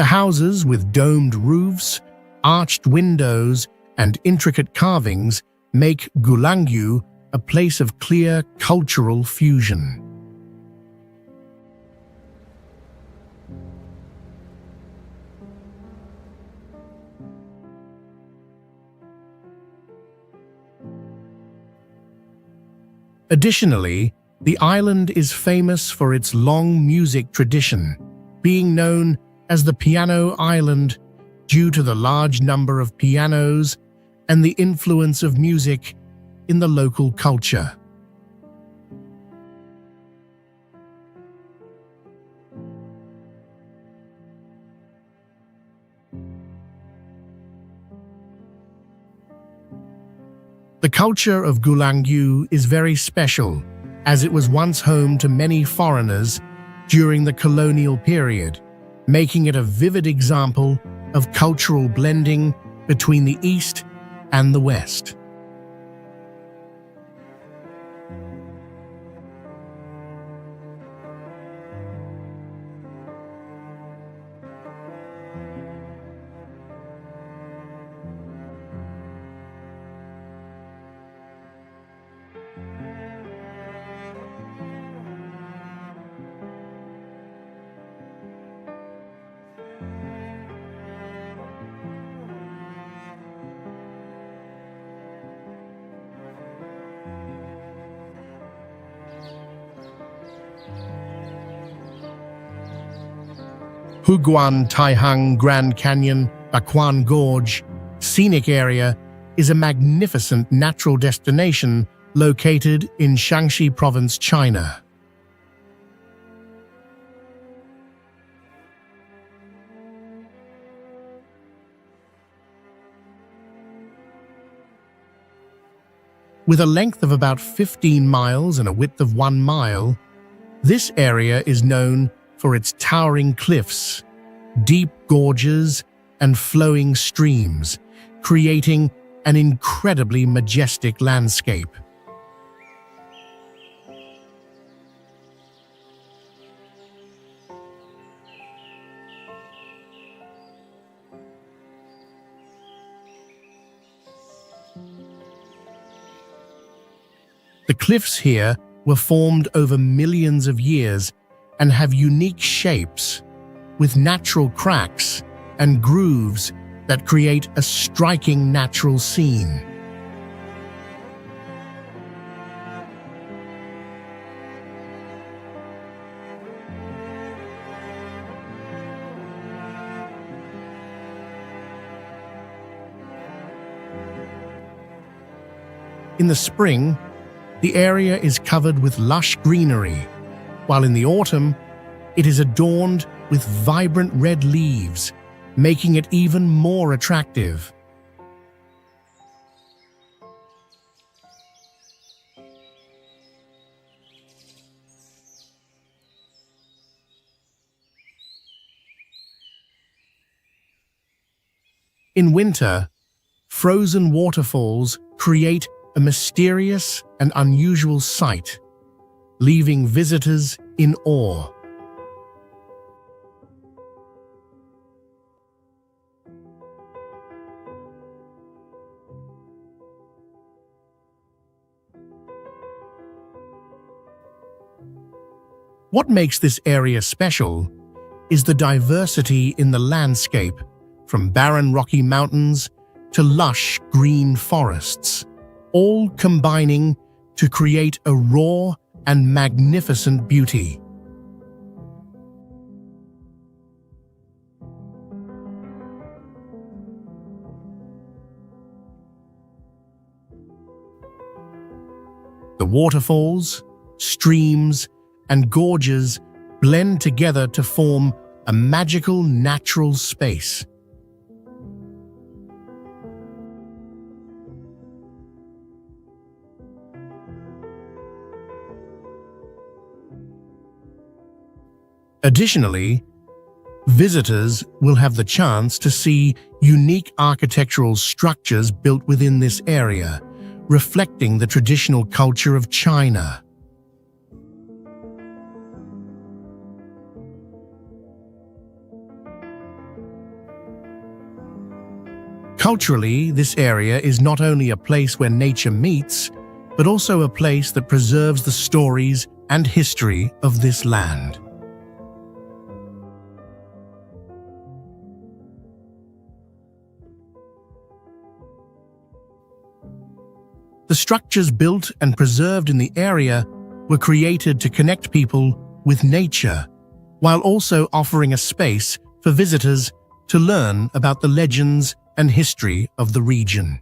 S1: The houses with domed roofs, arched windows, and intricate carvings make Gulangyu a place of clear cultural fusion. Additionally, the island is famous for its long music tradition, being known as the Piano Island due to the large number of pianos and the influence of music in the local culture. The culture of Gulangyu is very special, as it was once home to many foreigners during the colonial period, making it a vivid example of cultural blending between the East and the West. Huguan Taihang Grand Canyon, Baquan Gorge Scenic Area is a magnificent natural destination located in Shaanxi Province, China. With a length of about 15 miles and a width of 1 mile, this area is known for its towering cliffs, deep gorges, and flowing streams, creating an incredibly majestic landscape. The cliffs here were formed over millions of years and have unique shapes, with natural cracks and grooves that create a striking natural scene. In the spring, the area is covered with lush greenery, while in the autumn, it is adorned with vibrant red leaves, making it even more attractive. In winter, frozen waterfalls create a mysterious and unusual sight, leaving visitors in awe. What makes this area special is the diversity in the landscape, from barren rocky mountains to lush green forests, all combining to create a raw and magnificent beauty. The waterfalls, streams, and gorges blend together to form a magical natural space. Additionally, visitors will have the chance to see unique architectural structures built within this area, reflecting the traditional culture of China. Culturally, this area is not only a place where nature meets, but also a place that preserves the stories and history of this land. The structures built and preserved in the area were created to connect people with nature, while also offering a space for visitors to learn about the legends and history of the region.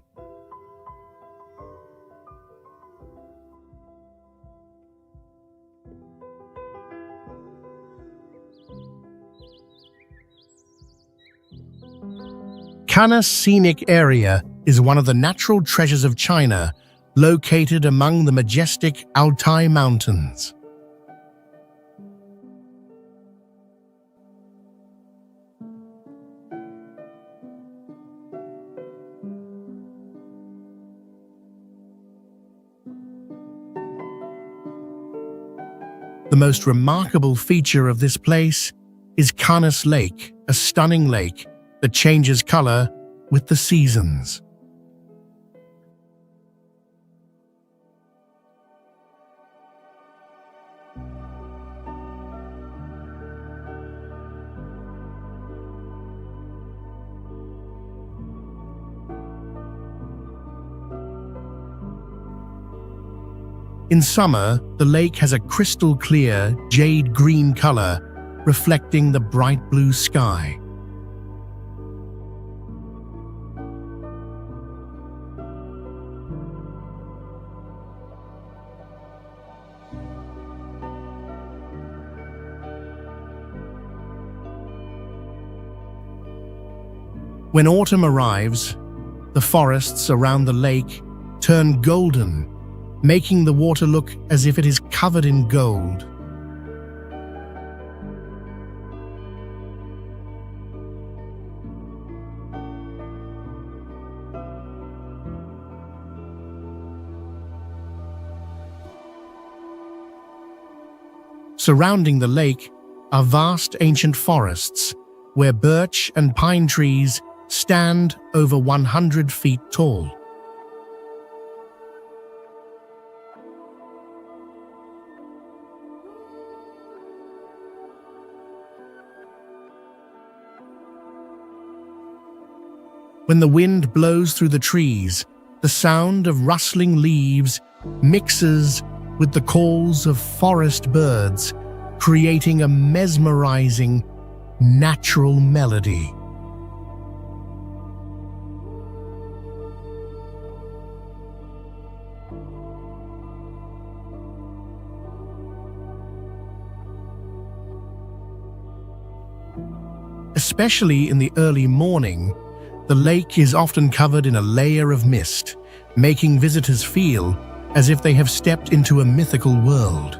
S1: Kanes Scenic Area is one of the natural treasures of China, located among the majestic Altai Mountains. The most remarkable feature of this place is Kanes Lake, a stunning lake that changes color with the seasons. In summer, the lake has a crystal-clear, jade-green color, reflecting the bright blue sky. When autumn arrives, the forests around the lake turn golden, making the water look as if it is covered in gold. Surrounding the lake are vast ancient forests, where birch and pine trees stand over 100 feet tall. When the wind blows through the trees, the sound of rustling leaves mixes with the calls of forest birds, creating a mesmerizing, natural melody. Especially in the early morning, the lake is often covered in a layer of mist, making visitors feel as if they have stepped into a mythical world.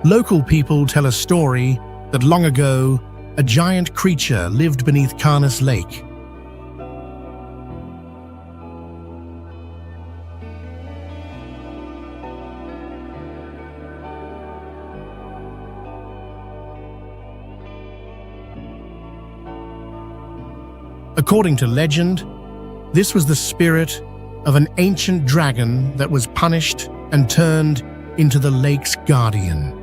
S1: Local people tell a story that long ago, a giant creature lived beneath Kanes Lake. According to legend, this was the spirit of an ancient dragon that was punished and turned into the lake's guardian.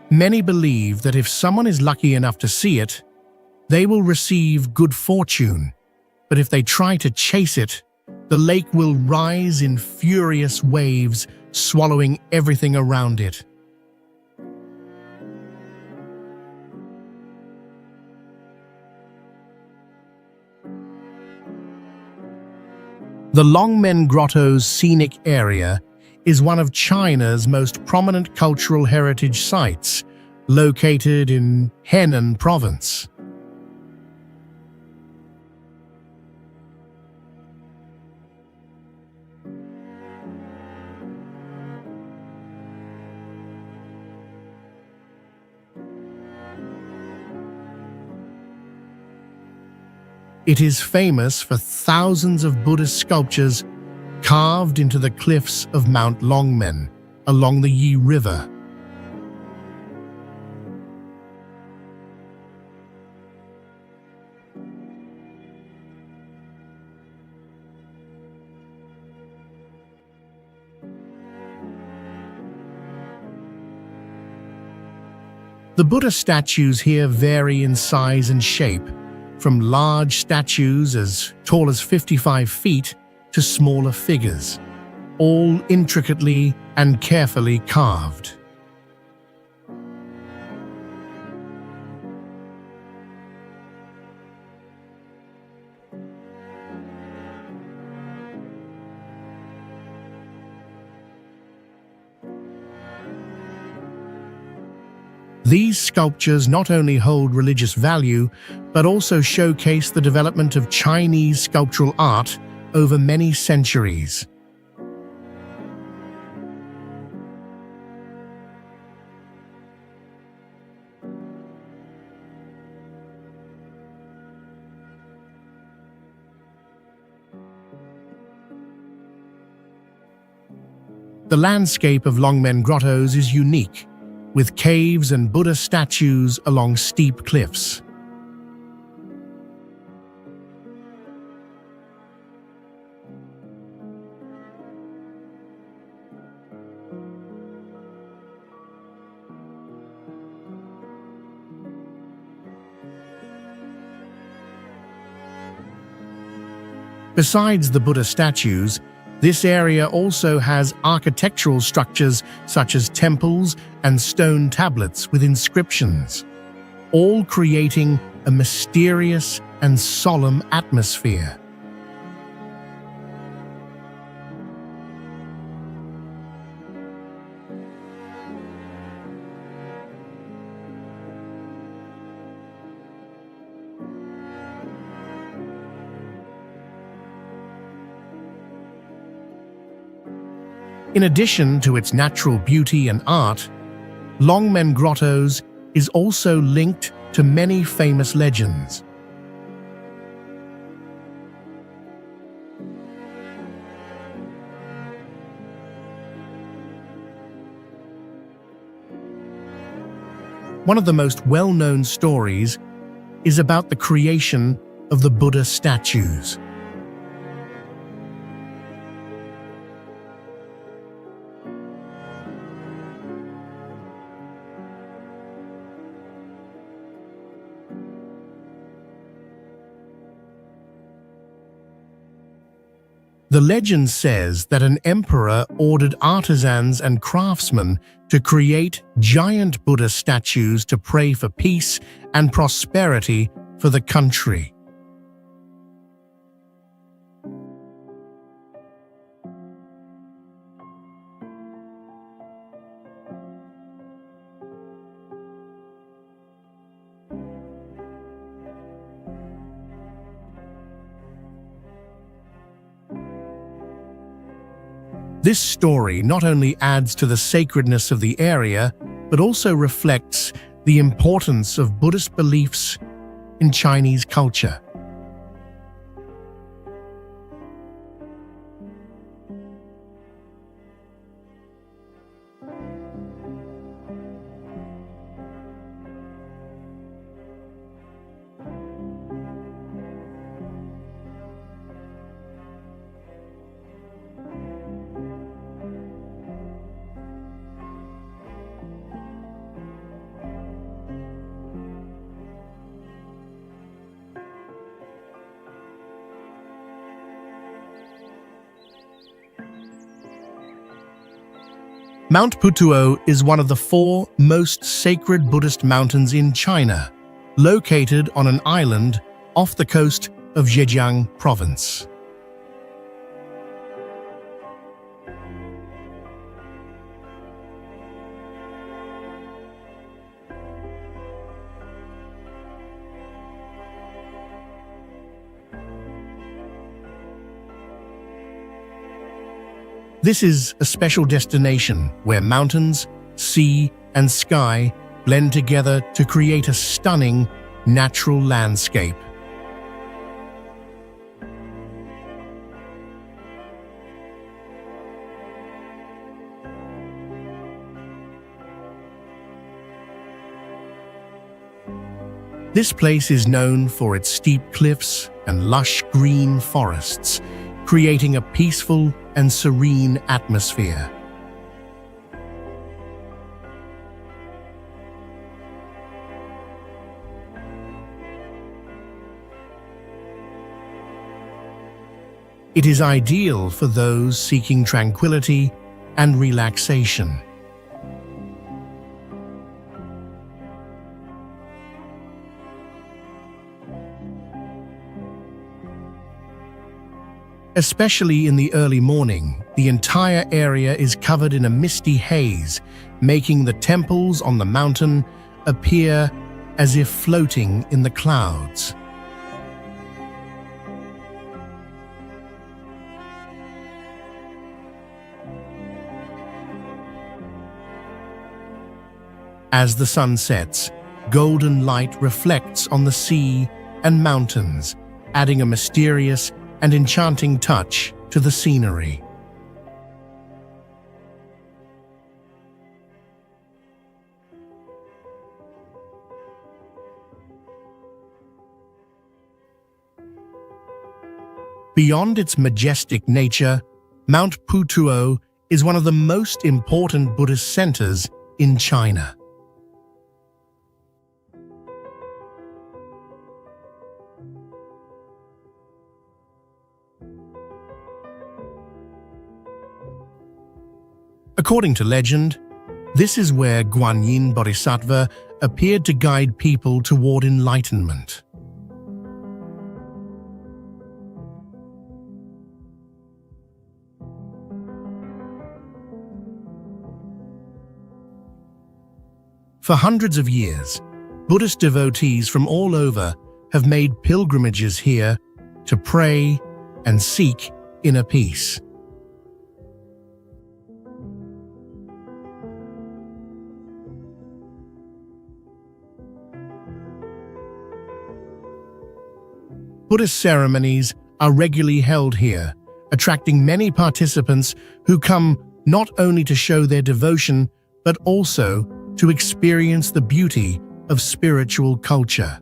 S1: Many believe that if someone is lucky enough to see it, they will receive good fortune, but if they try to chase it, the lake will rise in furious waves, swallowing everything around it. The Longmen Grotto's scenic area is one of China's most prominent cultural heritage sites, located in Henan Province. It is famous for thousands of Buddhist sculptures carved into the cliffs of Mount Longmen along the Yi River. The Buddha statues here vary in size and shape, from large statues as tall as 55 feet to smaller figures, all intricately and carefully carved. These sculptures not only hold religious value, but also showcase the development of Chinese sculptural art over many centuries. The landscape of Longmen Grottoes is unique, with caves and Buddha statues along steep cliffs. Besides the Buddha statues, this area also has architectural structures such as temples and stone tablets with inscriptions, all creating a mysterious and solemn atmosphere. In addition to its natural beauty and art, Longmen Grottoes is also linked to many famous legends. One of the most well-known stories is about the creation of the Buddha statues. The legend says that an emperor ordered artisans and craftsmen to create giant Buddha statues to pray for peace and prosperity for the country. This story not only adds to the sacredness of the area, but also reflects the importance of Buddhist beliefs in Chinese culture. Mount Putuo is one of the 4 most sacred Buddhist mountains in China, located on an island off the coast of Zhejiang province. This is a special destination where mountains, sea, and sky blend together to create a stunning natural landscape. This place is known for its steep cliffs and lush green forests, creating a peaceful and serene atmosphere. It is ideal for those seeking tranquility and relaxation. Especially in the early morning, the entire area is covered in a misty haze, making the temples on the mountain appear as if floating in the clouds. As the sun sets, golden light reflects on the sea and mountains, adding a mysterious and enchanting touch to the scenery. Beyond its majestic nature, Mount Putuo is one of the most important Buddhist centers in China. According to legend, this is where Guanyin Bodhisattva appeared to guide people toward enlightenment. For hundreds of years, Buddhist devotees from all over have made pilgrimages here to pray and seek inner peace. Buddhist ceremonies are regularly held here, attracting many participants who come not only to show their devotion, but also to experience the beauty of spiritual culture.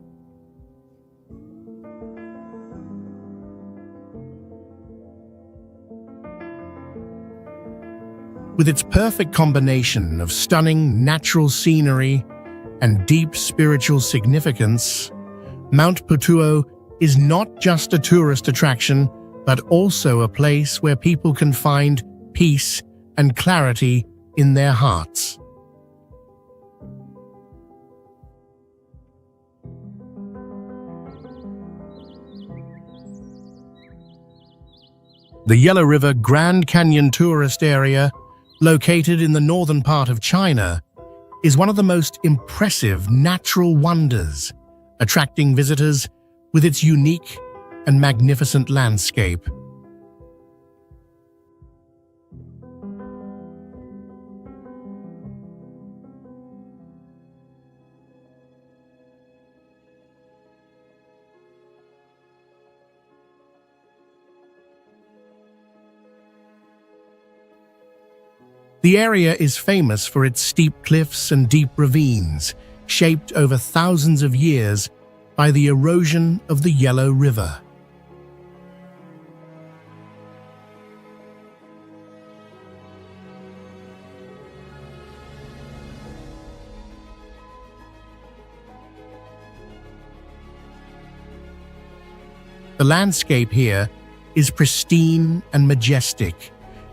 S1: With its perfect combination of stunning natural scenery and deep spiritual significance, Mount Putuo is not just a tourist attraction, but also a place where people can find peace and clarity in their hearts. The Yellow River Grand Canyon tourist area, located in the northern part of China, is one of the most impressive natural wonders, attracting visitors with its unique and magnificent landscape. The area is famous for its steep cliffs and deep ravines, shaped over thousands of years by the erosion of the Yellow River. The landscape here is pristine and majestic,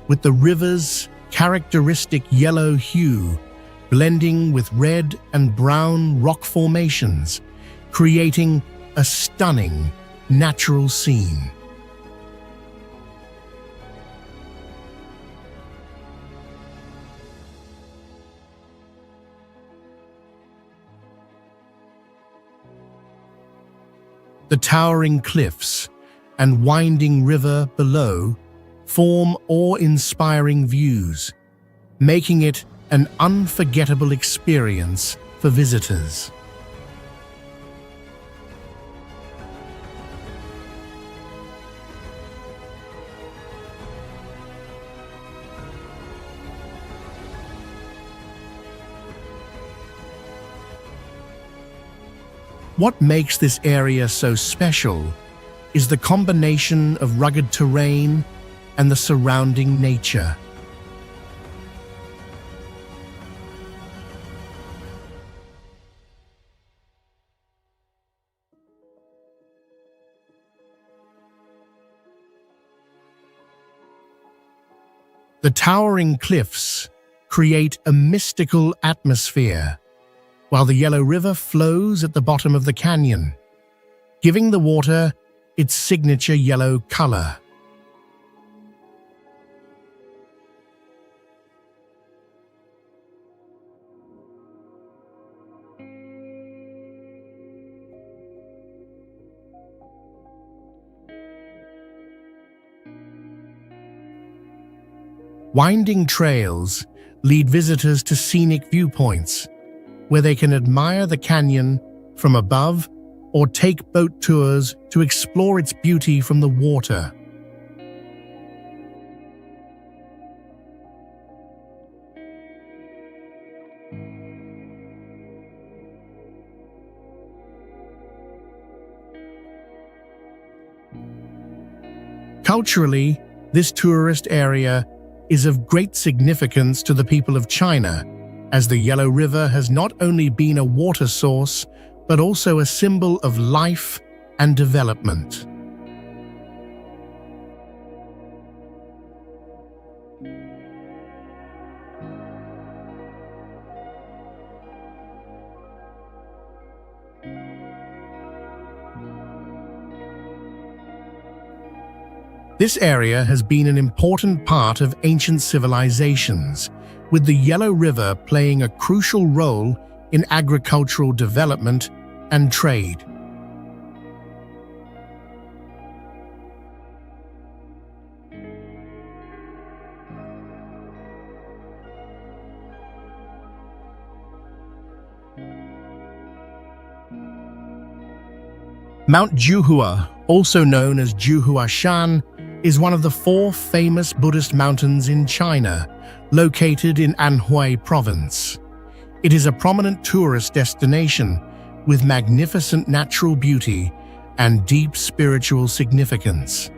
S1: with the river's characteristic yellow hue blending with red and brown rock formations, creating a stunning natural scene. The towering cliffs and winding river below form awe-inspiring views, making it an unforgettable experience for visitors. What makes this area so special is the combination of rugged terrain and the surrounding nature. The towering cliffs create a mystical atmosphere, while the Yellow River flows at the bottom of the canyon, giving the water its signature yellow color. Winding trails lead visitors to scenic viewpoints, where they can admire the canyon from above or take boat tours to explore its beauty from the water. Culturally, this tourist area is of great significance to the people of China, as the Yellow River has not only been a water source, but also a symbol of life and development. This area has been an important part of ancient civilizations, with the Yellow River playing a crucial role in agricultural development and trade. Mount Zhuhua, also known as Zhuhuashan, is one of the 4 famous Buddhist mountains in China, located in Anhui Province. It is a prominent tourist destination with magnificent natural beauty and deep spiritual significance.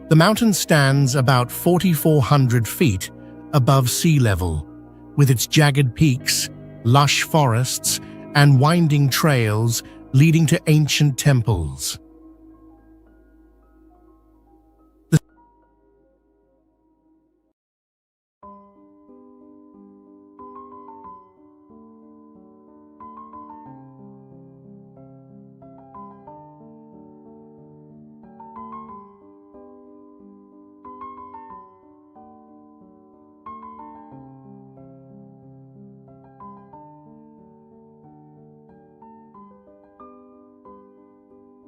S1: The mountain stands about 4,400 feet above sea level, with its jagged peaks, lush forests, and winding trails leading to ancient temples.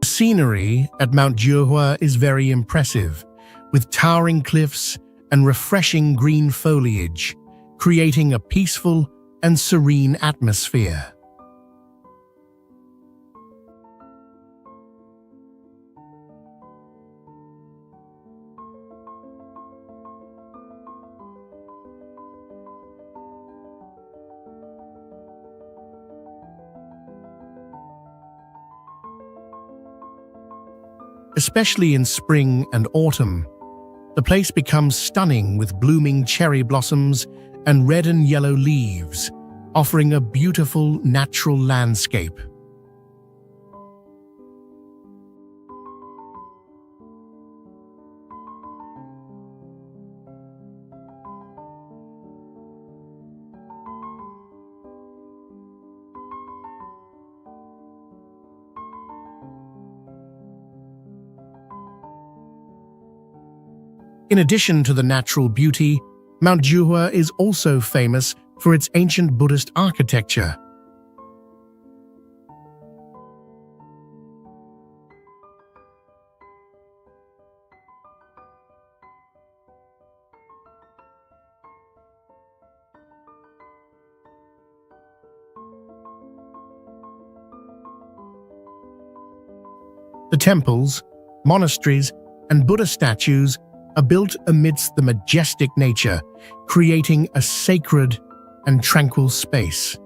S1: The scenery at Mount Zhuhua is very impressive, with towering cliffs and refreshing green foliage, creating a peaceful and serene atmosphere. Especially in spring and autumn, the place becomes stunning with blooming cherry blossoms and red and yellow leaves, offering a beautiful natural landscape. In addition to the natural beauty, Mount Zhuhua is also famous for its ancient Buddhist architecture. The temples, monasteries, and Buddha statues are built amidst the majestic nature, creating a sacred and tranquil space.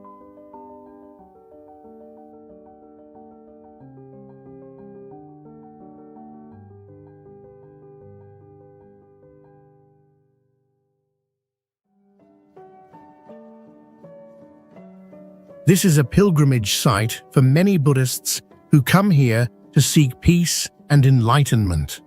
S1: This is a pilgrimage site for many Buddhists who come here to seek peace and enlightenment.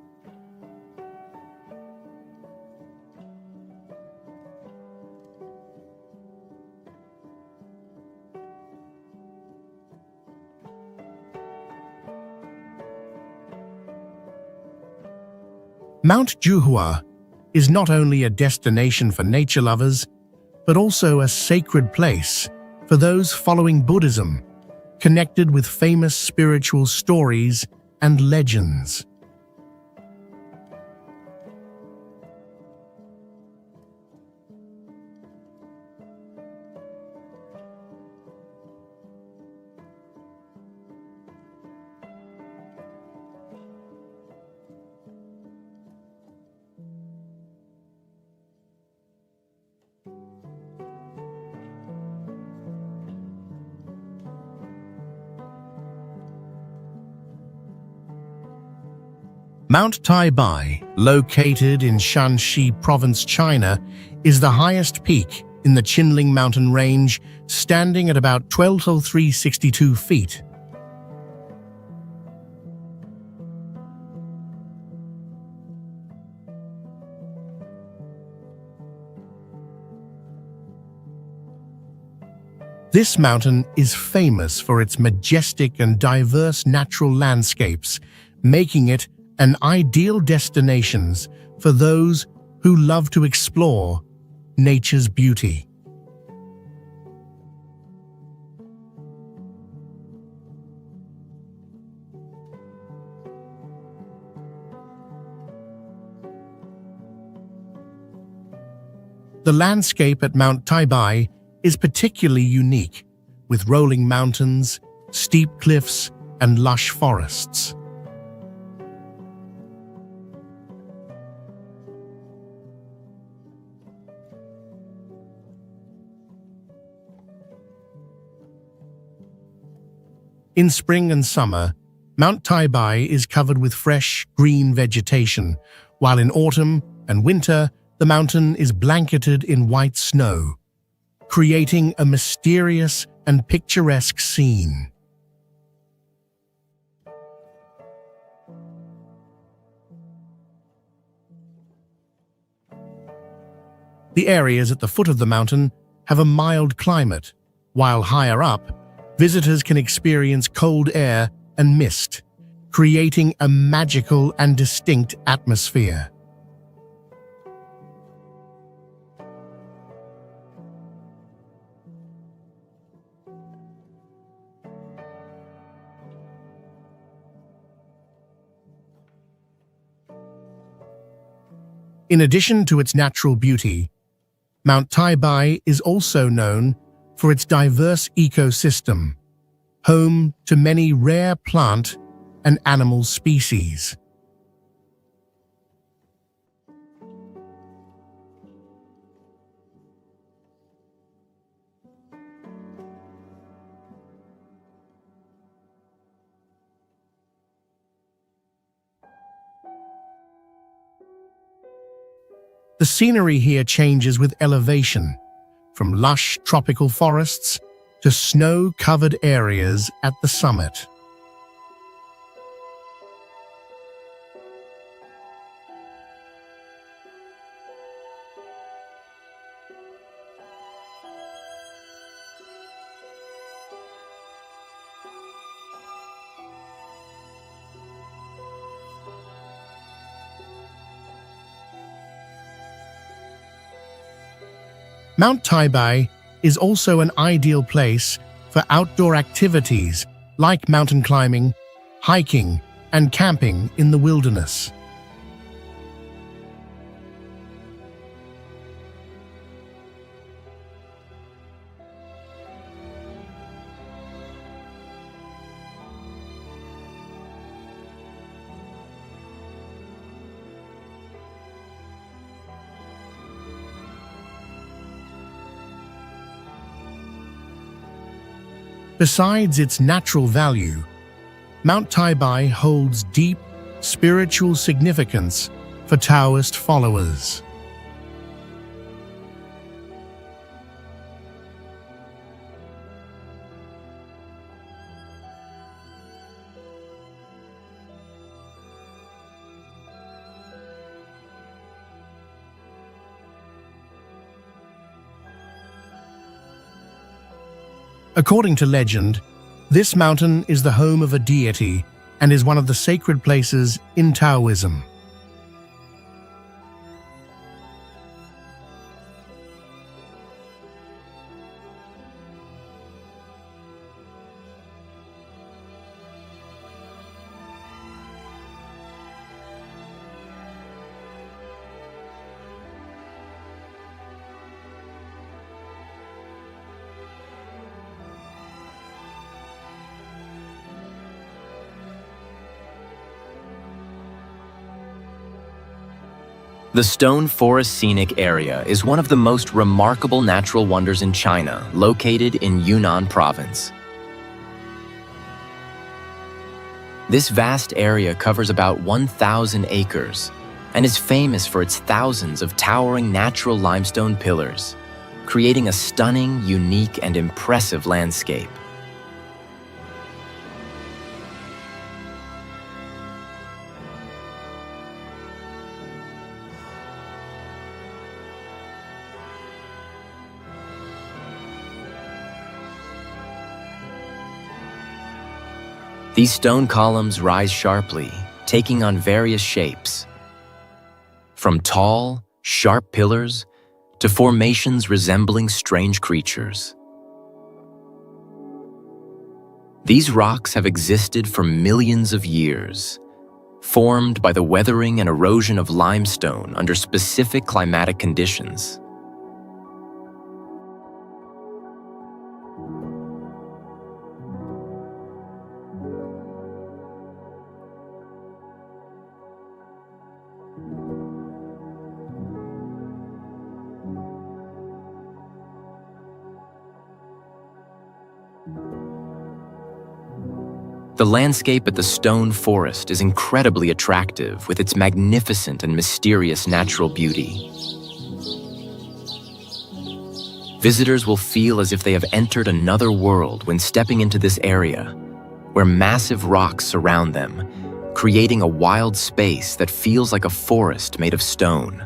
S1: Mount Juhua is not only a destination for nature lovers, but also a sacred place for those following Buddhism, connected with famous spiritual stories and legends. Mount Taibai, located in Shanxi Province, China, is the highest peak in the Qinling mountain range, standing at about 12,362 feet. This mountain is famous for its majestic and diverse natural landscapes, making it an ideal destination for those who love to explore nature's beauty. The landscape at Mount Taibai is particularly unique, with rolling mountains, steep cliffs, and lush forests. In spring and summer, Mount Taibai is covered with fresh, green vegetation, while in autumn and winter, the mountain is blanketed in white snow, creating a mysterious and picturesque scene. The areas at the foot of the mountain have a mild climate, while higher up, visitors can experience cold air and mist, creating a magical and distinct atmosphere. In addition to its natural beauty, Mount Taibai is also known for its diverse ecosystem, home to many rare plant and animal species. The scenery here changes with elevation, from lush tropical forests to snow-covered areas at the summit. Mount Taibai is also an ideal place for outdoor activities like mountain climbing, hiking, and camping in the wilderness. Besides its natural value, Mount Taibai holds deep spiritual significance for Taoist followers. According to legend, this mountain is the home of a deity and is one of the sacred places in Taoism.
S2: The Stone Forest Scenic Area is one of the most remarkable natural wonders in China, located in Yunnan Province. This vast area covers about 1,000 acres and is famous for its thousands of towering natural limestone pillars, creating a stunning, unique, and impressive landscape. These stone columns rise sharply, taking on various shapes, from tall, sharp pillars to formations resembling strange creatures. These rocks have existed for millions of years, formed by the weathering and erosion of limestone under specific climatic conditions. The landscape at the Stone Forest is incredibly attractive with its magnificent and mysterious natural beauty. Visitors will feel as if they have entered another world when stepping into this area, where massive rocks surround them, creating a wild space that feels like a forest made of stone.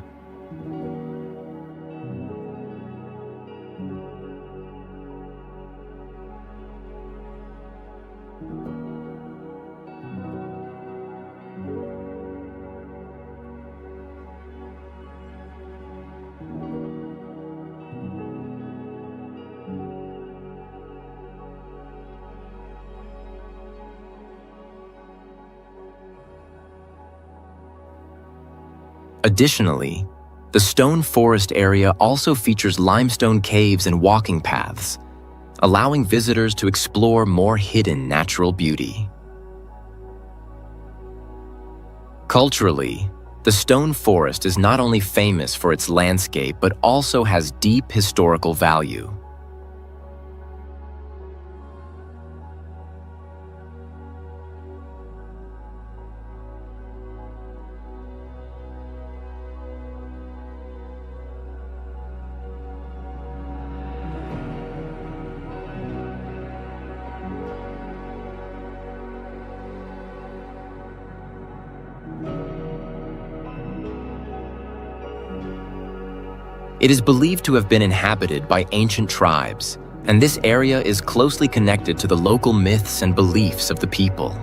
S2: Additionally, the Stone Forest area also features limestone caves and walking paths, allowing visitors to explore more hidden natural beauty. Culturally, the Stone Forest is not only famous for its landscape but also has deep historical value. It is believed to have been inhabited by ancient tribes, and this area is closely connected to the local myths and beliefs of the people.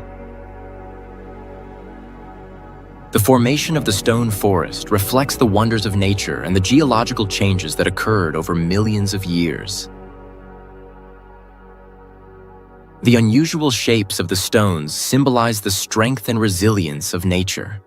S2: The formation of the Stone Forest reflects the wonders of nature and the geological changes that occurred over millions of years. The unusual shapes of the stones symbolize the strength and resilience of nature.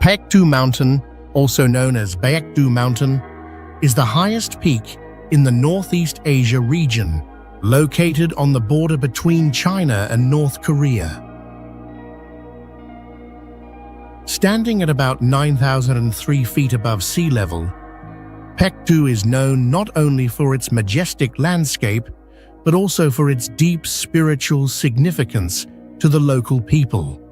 S1: Paektu Mountain, also known as Baekdu Mountain, is the highest peak in the Northeast Asia region, located on the border between China and North Korea. Standing at about 9,003 feet above sea level, Paektu is known not only for its majestic landscape, but also for its deep spiritual significance to the local people.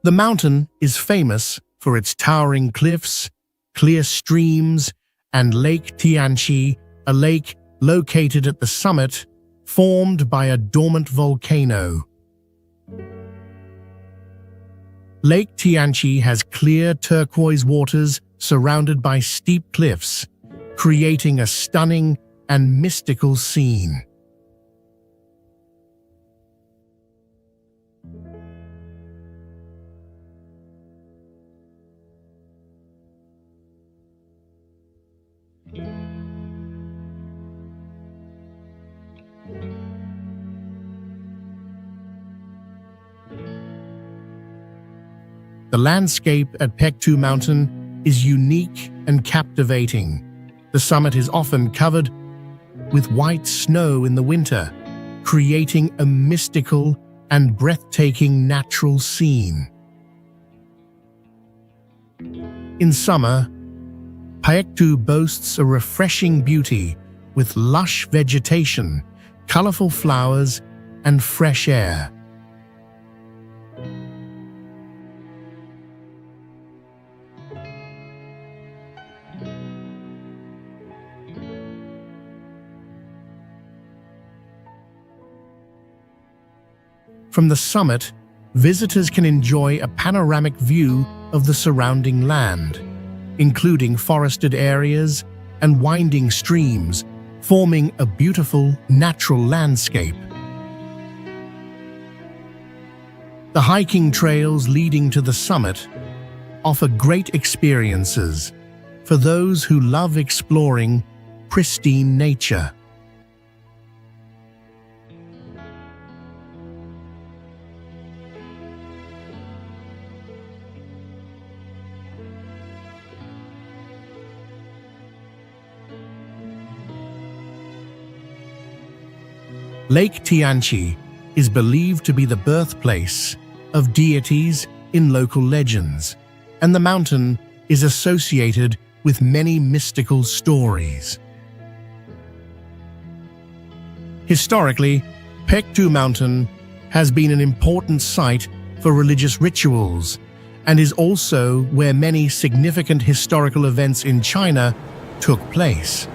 S1: The mountain is famous for its towering cliffs, clear streams, and Lake Tianqi, a lake located at the summit, formed by a dormant volcano. Lake Tianqi has clear turquoise waters surrounded by steep cliffs, creating a stunning and mystical scene. The landscape at Paektu Mountain is unique and captivating. The summit is often covered with white snow in the winter, creating a mystical and breathtaking natural scene. In summer, Paektu boasts a refreshing beauty with lush vegetation, colorful flowers, and fresh air. From the summit, visitors can enjoy a panoramic view of the surrounding land, including forested areas and winding streams, forming a beautiful natural landscape. The hiking trails leading to the summit offer great experiences for those who love exploring pristine nature. Lake Tianqi is believed to be the birthplace of deities in local legends, and the mountain is associated with many mystical stories. Historically, Paektu Mountain has been an important site for religious rituals and is also where many significant historical events in China took place.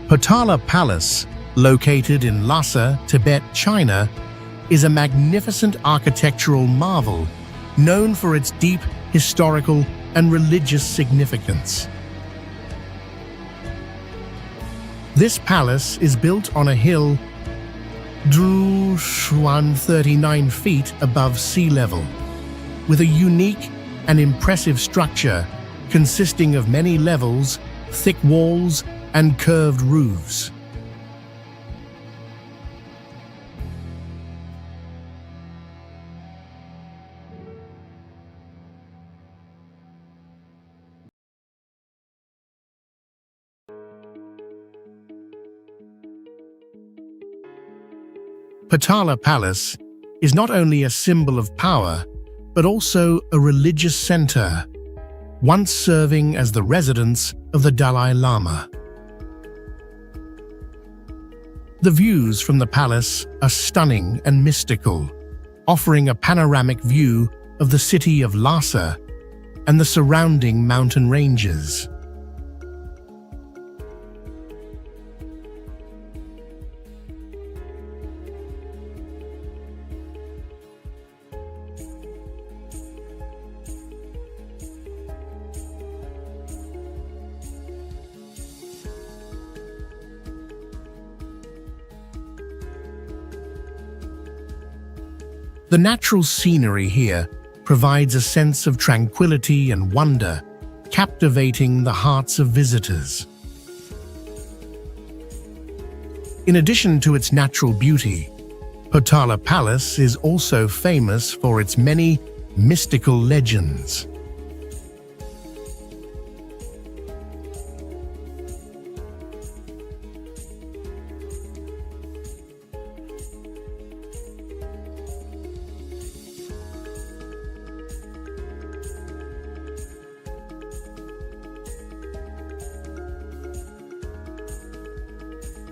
S1: Potala Palace, located in Lhasa, Tibet, China, is a magnificent architectural marvel known for its deep historical and religious significance. This palace is built on a hill 139 feet above sea level, with a unique and impressive structure consisting of many levels, thick walls, and curved roofs. Potala Palace is not only a symbol of power, but also a religious center, once serving as the residence of the Dalai Lama. The views from the palace are stunning and mystical, offering a panoramic view of the city of Lhasa and the surrounding mountain ranges. The natural scenery here provides a sense of tranquility and wonder, captivating the hearts of visitors. In addition to its natural beauty, Potala Palace is also famous for its many mystical legends.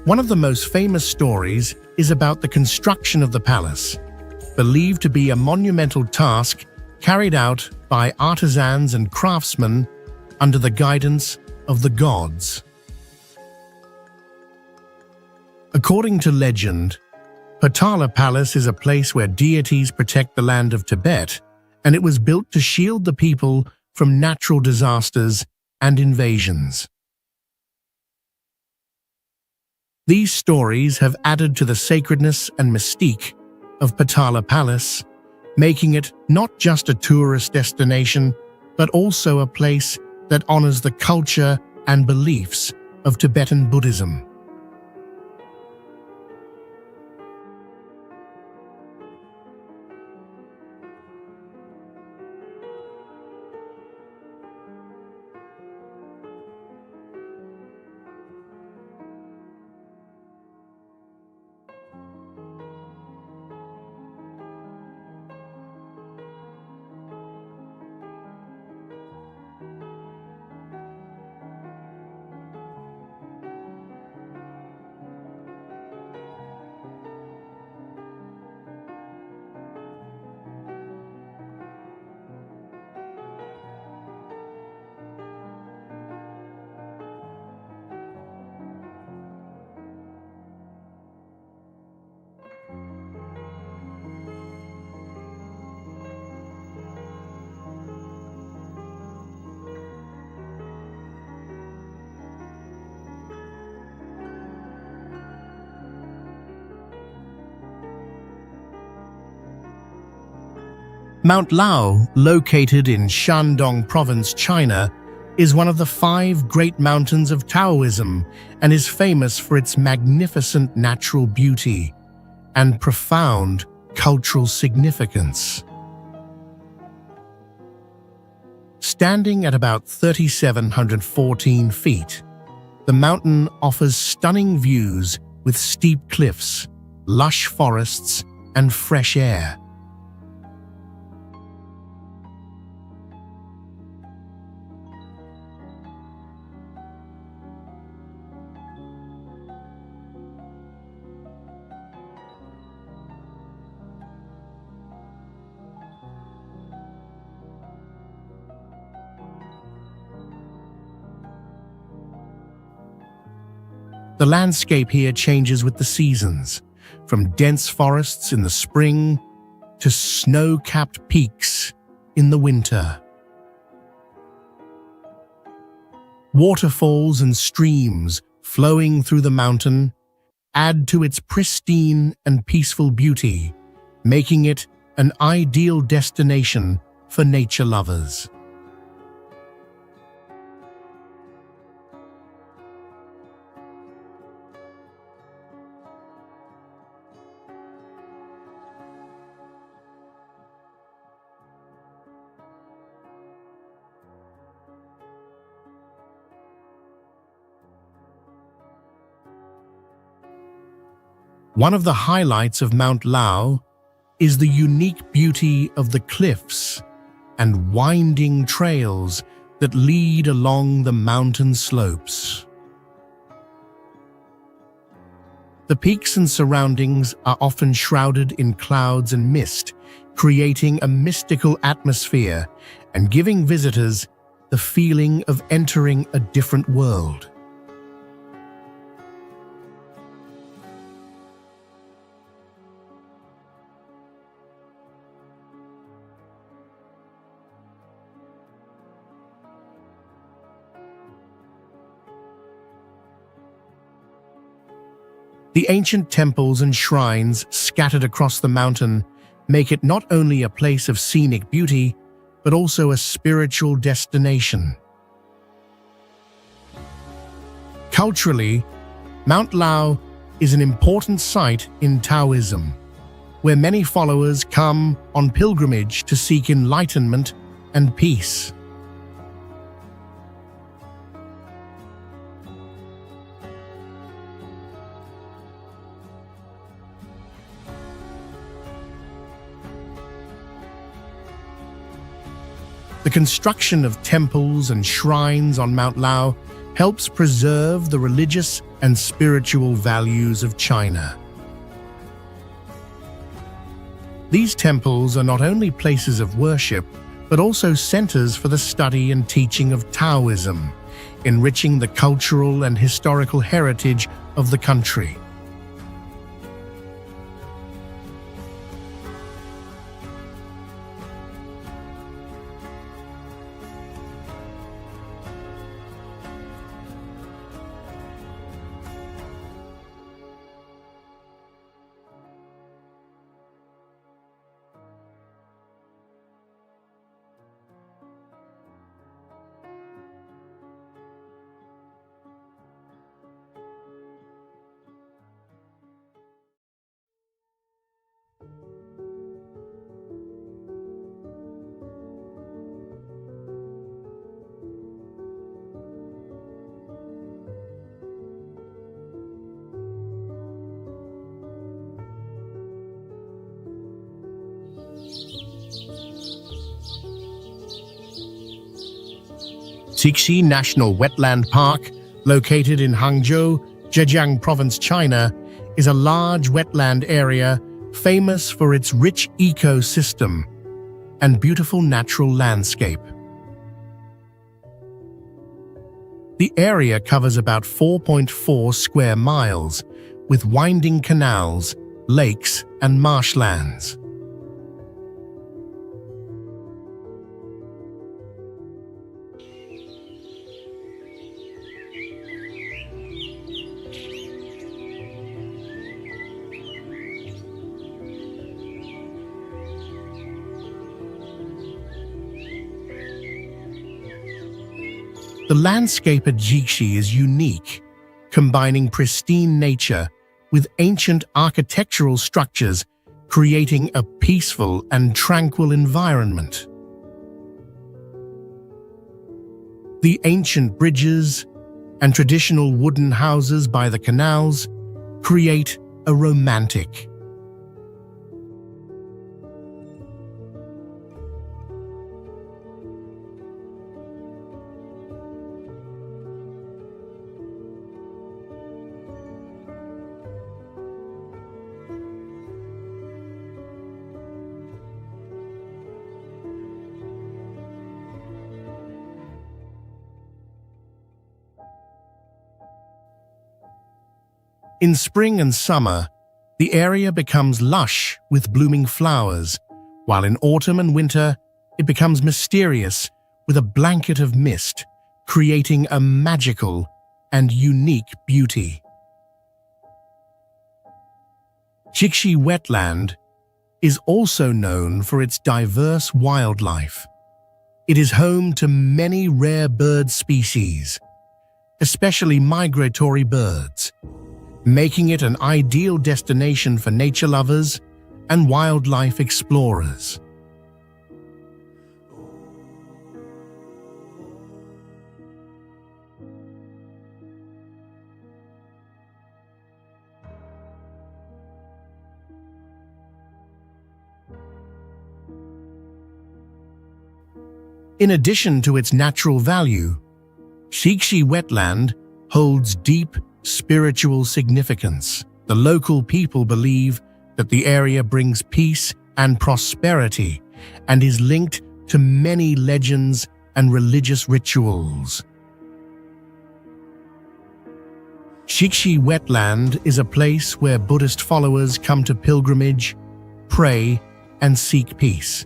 S1: One of the most famous stories is about the construction of the palace, believed to be a monumental task carried out by artisans and craftsmen under the guidance of the gods. According to legend, Potala Palace is a place where deities protect the land of Tibet, and it was built to shield the people from natural disasters and invasions. These stories have added to the sacredness and mystique of Potala Palace, making it not just a tourist destination, but also a place that honors the culture and beliefs of Tibetan Buddhism. Mount Lao, located in Shandong Province, China, is one of the 5 great mountains of Taoism and is famous for its magnificent natural beauty and profound cultural significance. Standing at about 3,714 feet, the mountain offers stunning views with steep cliffs, lush forests, and fresh air. The landscape here changes with the seasons, from dense forests in the spring to snow-capped peaks in the winter. Waterfalls and streams flowing through the mountain add to its pristine and peaceful beauty, making it an ideal destination for nature lovers. One of the highlights of Mount Lao is the unique beauty of the cliffs and winding trails that lead along the mountain slopes. The peaks and surroundings are often shrouded in clouds and mist, creating a mystical atmosphere and giving visitors the feeling of entering a different world. The ancient temples and shrines scattered across the mountain make it not only a place of scenic beauty, but also a spiritual destination. Culturally, Mount Lao is an important site in Taoism, where many followers come on pilgrimage to seek enlightenment and peace. The construction of temples and shrines on Mount Lao helps preserve the religious and spiritual values of China. These temples are not only places of worship, but also centers for the study and teaching of Taoism, enriching the cultural and historical heritage of the country. Jixi National Wetland Park, located in Hangzhou, Zhejiang Province, China, is a large wetland area famous for its rich ecosystem and beautiful natural landscape. The area covers about 4.4 square miles, with winding canals, lakes, and marshlands. The landscape at Jixi is unique, combining pristine nature with ancient architectural structures, creating a peaceful and tranquil environment. The ancient bridges and traditional wooden houses by the canals create a romantic, in spring and summer, the area becomes lush with blooming flowers, while in autumn and winter, it becomes mysterious with a blanket of mist, creating a magical and unique beauty. Jixi Wetland is also known for its diverse wildlife. It is home to many rare bird species, especially migratory birds, making it an ideal destination for nature lovers and wildlife explorers. In addition to its natural value, Shixi wetland holds deep spiritual significance. The local people believe that the area brings peace and prosperity and is linked to many legends and religious rituals. Shixi wetland is a place where Buddhist followers come to pilgrimage, pray, and seek peace.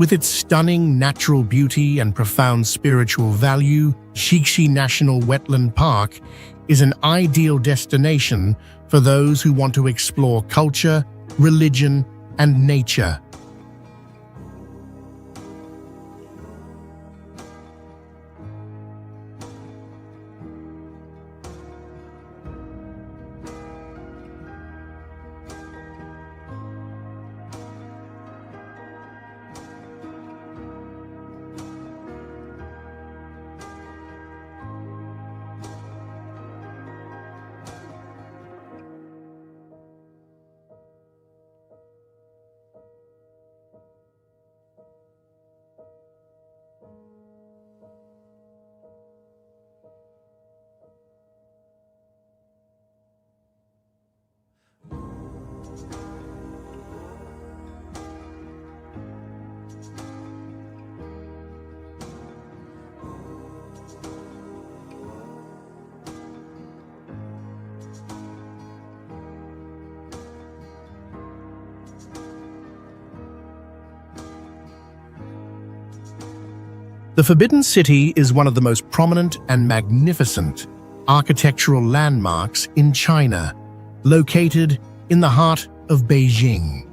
S1: With its stunning natural beauty and profound spiritual value, Shixi National Wetland Park is an ideal destination for those who want to explore culture, religion, and nature. The Forbidden City is one of the most prominent and magnificent architectural landmarks in China, located in the heart of Beijing.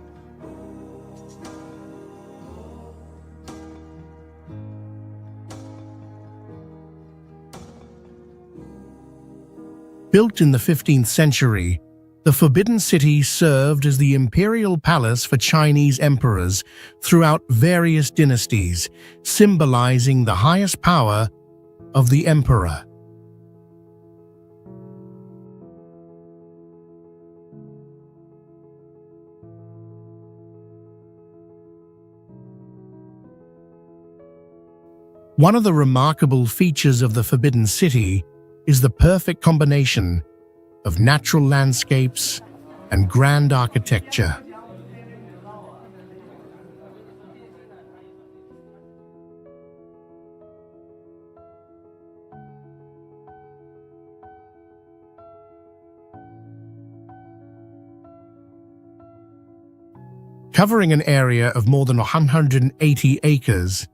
S1: Built in the 15th century, the Forbidden City served as the imperial palace for Chinese emperors throughout various dynasties, symbolizing the highest power of the emperor. One of the remarkable features of the Forbidden City is the perfect combination of natural landscapes and grand architecture. Covering an area of more than 180 acres,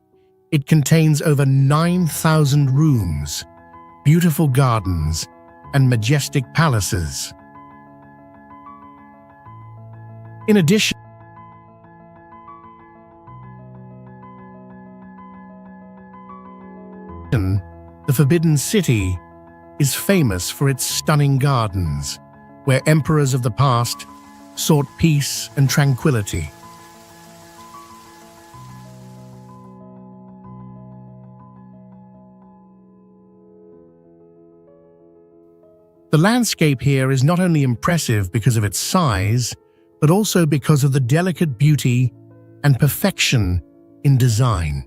S1: it contains over 9,000 rooms, beautiful gardens, and majestic palaces. In addition, the Forbidden City is famous for its stunning gardens, where emperors of the past sought peace and tranquility. The landscape here is not only impressive because of its size, but also because of the delicate beauty and perfection in design.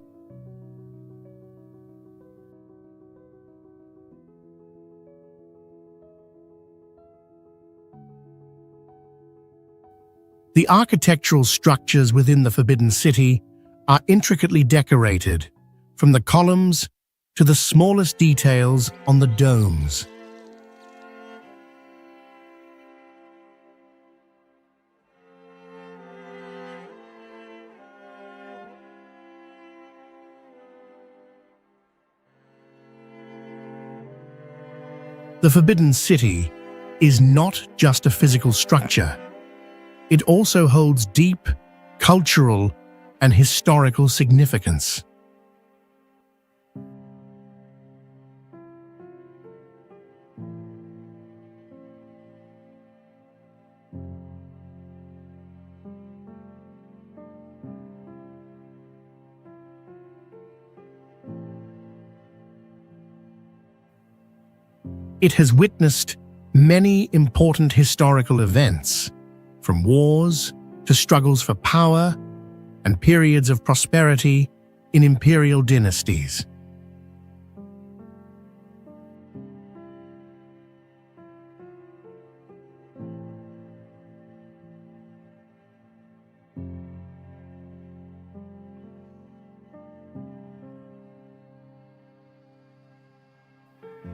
S1: The architectural structures within the Forbidden City are intricately decorated, from the columns to the smallest details on the domes. The Forbidden City is not just a physical structure. It also holds deep cultural and historical significance. It has witnessed many important historical events, from wars to struggles for power and periods of prosperity in imperial dynasties.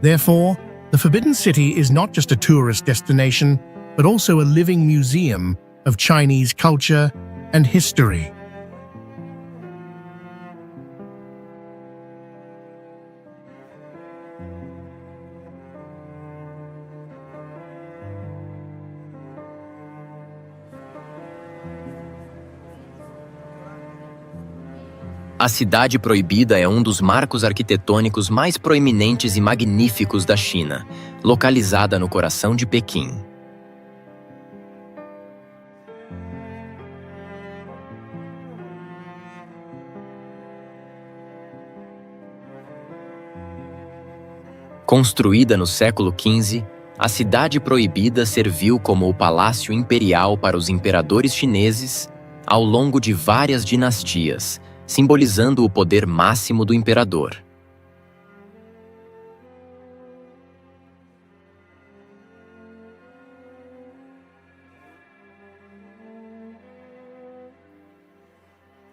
S1: Therefore, the Forbidden City is not just a tourist destination, but also a living museum of Chinese culture and history.
S2: A Cidade Proibida é um dos marcos arquitetônicos mais proeminentes e magníficos da China, localizada no coração de Pequim. Construída no século XV, a Cidade Proibida serviu como o palácio imperial para os imperadores chineses ao longo de várias dinastias, simbolizando o poder máximo do imperador.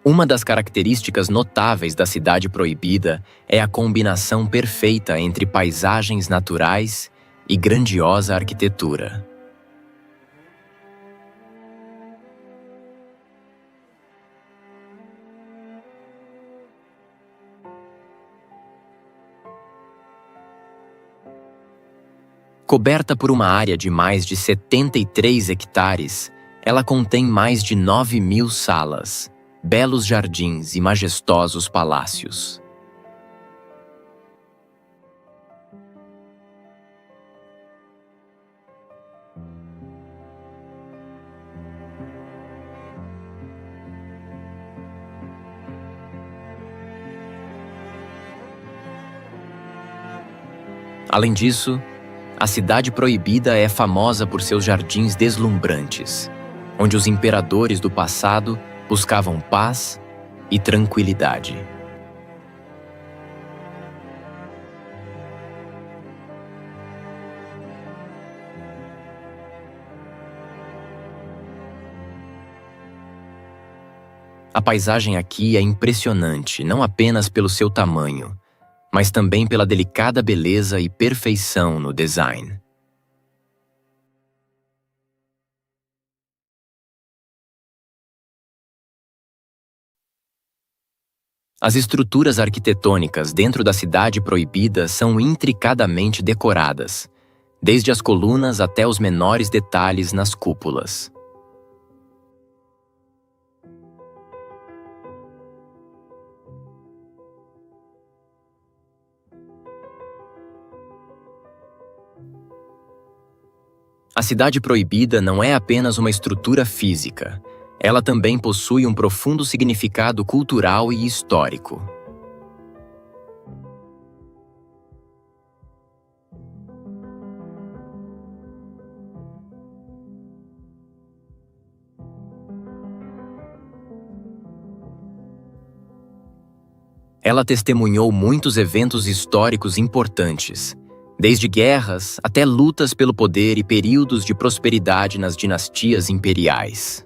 S2: Uma das características notáveis da Cidade Proibida é a combinação perfeita entre paisagens naturais e grandiosa arquitetura. Coberta por uma área de mais de 73 hectares, ela contém mais de 9.000 salas, belos jardins e majestosos palácios. Além disso, a Cidade Proibida é famosa por seus jardins deslumbrantes, onde os imperadores do passado buscavam paz e tranquilidade. A paisagem aqui é impressionante, não apenas pelo seu tamanho, mas também pela delicada beleza e perfeição no design. As estruturas arquitetônicas dentro da Cidade Proibida são intricadamente decoradas, desde as colunas até os menores detalhes nas cúpulas. A Cidade Proibida não é apenas uma estrutura física. Ela também possui um profundo significado cultural e histórico. Ela testemunhou muitos eventos históricos importantes, desde guerras até lutas pelo poder e períodos de prosperidade nas dinastias imperiais.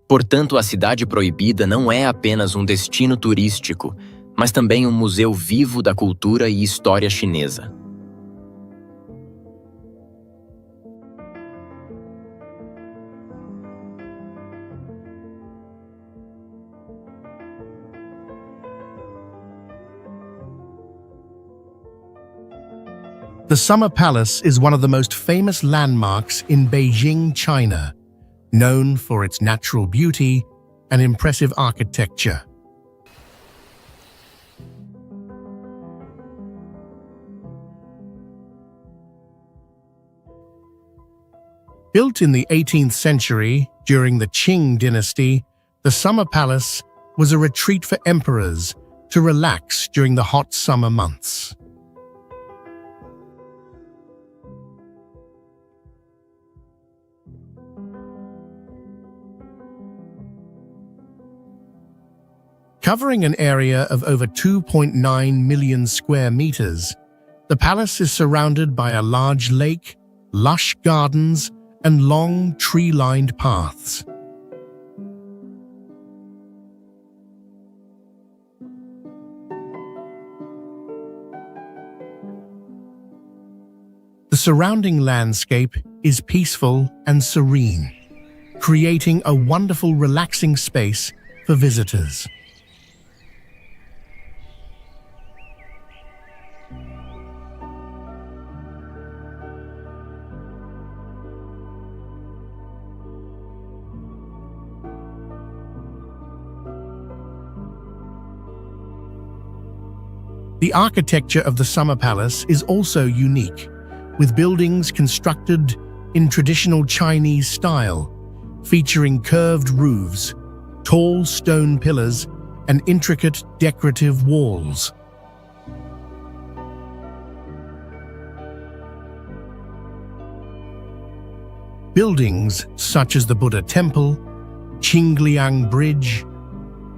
S2: Portanto, a Cidade Proibida não é apenas um destino turístico, mas também um museu vivo da cultura e história chinesa.
S1: The Summer Palace is one of the most famous landmarks in Beijing, China, known for its natural beauty and impressive architecture. Built in the 18th century during the Qing dynasty, the Summer Palace was a retreat for emperors to relax during the hot summer months. Covering an area of over 2.9 million square meters, the palace is surrounded by a large lake, lush gardens, and long tree-lined paths. The surrounding landscape is peaceful and serene, creating a wonderful relaxing space for visitors. The architecture of the Summer Palace is also unique, with buildings constructed in traditional Chinese style, featuring curved roofs, tall stone pillars, and intricate decorative walls. Buildings such as the Buddha Temple, Qingliang Bridge,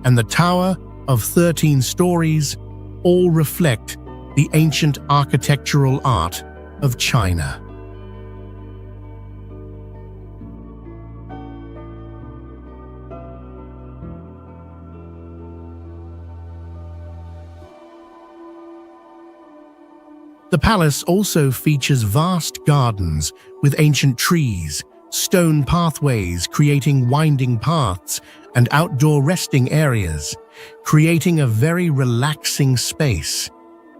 S1: and the Tower of 13 Stories all reflect the ancient architectural art of China. The palace also features vast gardens with ancient trees, stone pathways creating winding paths, and outdoor resting areas, creating a very relaxing space,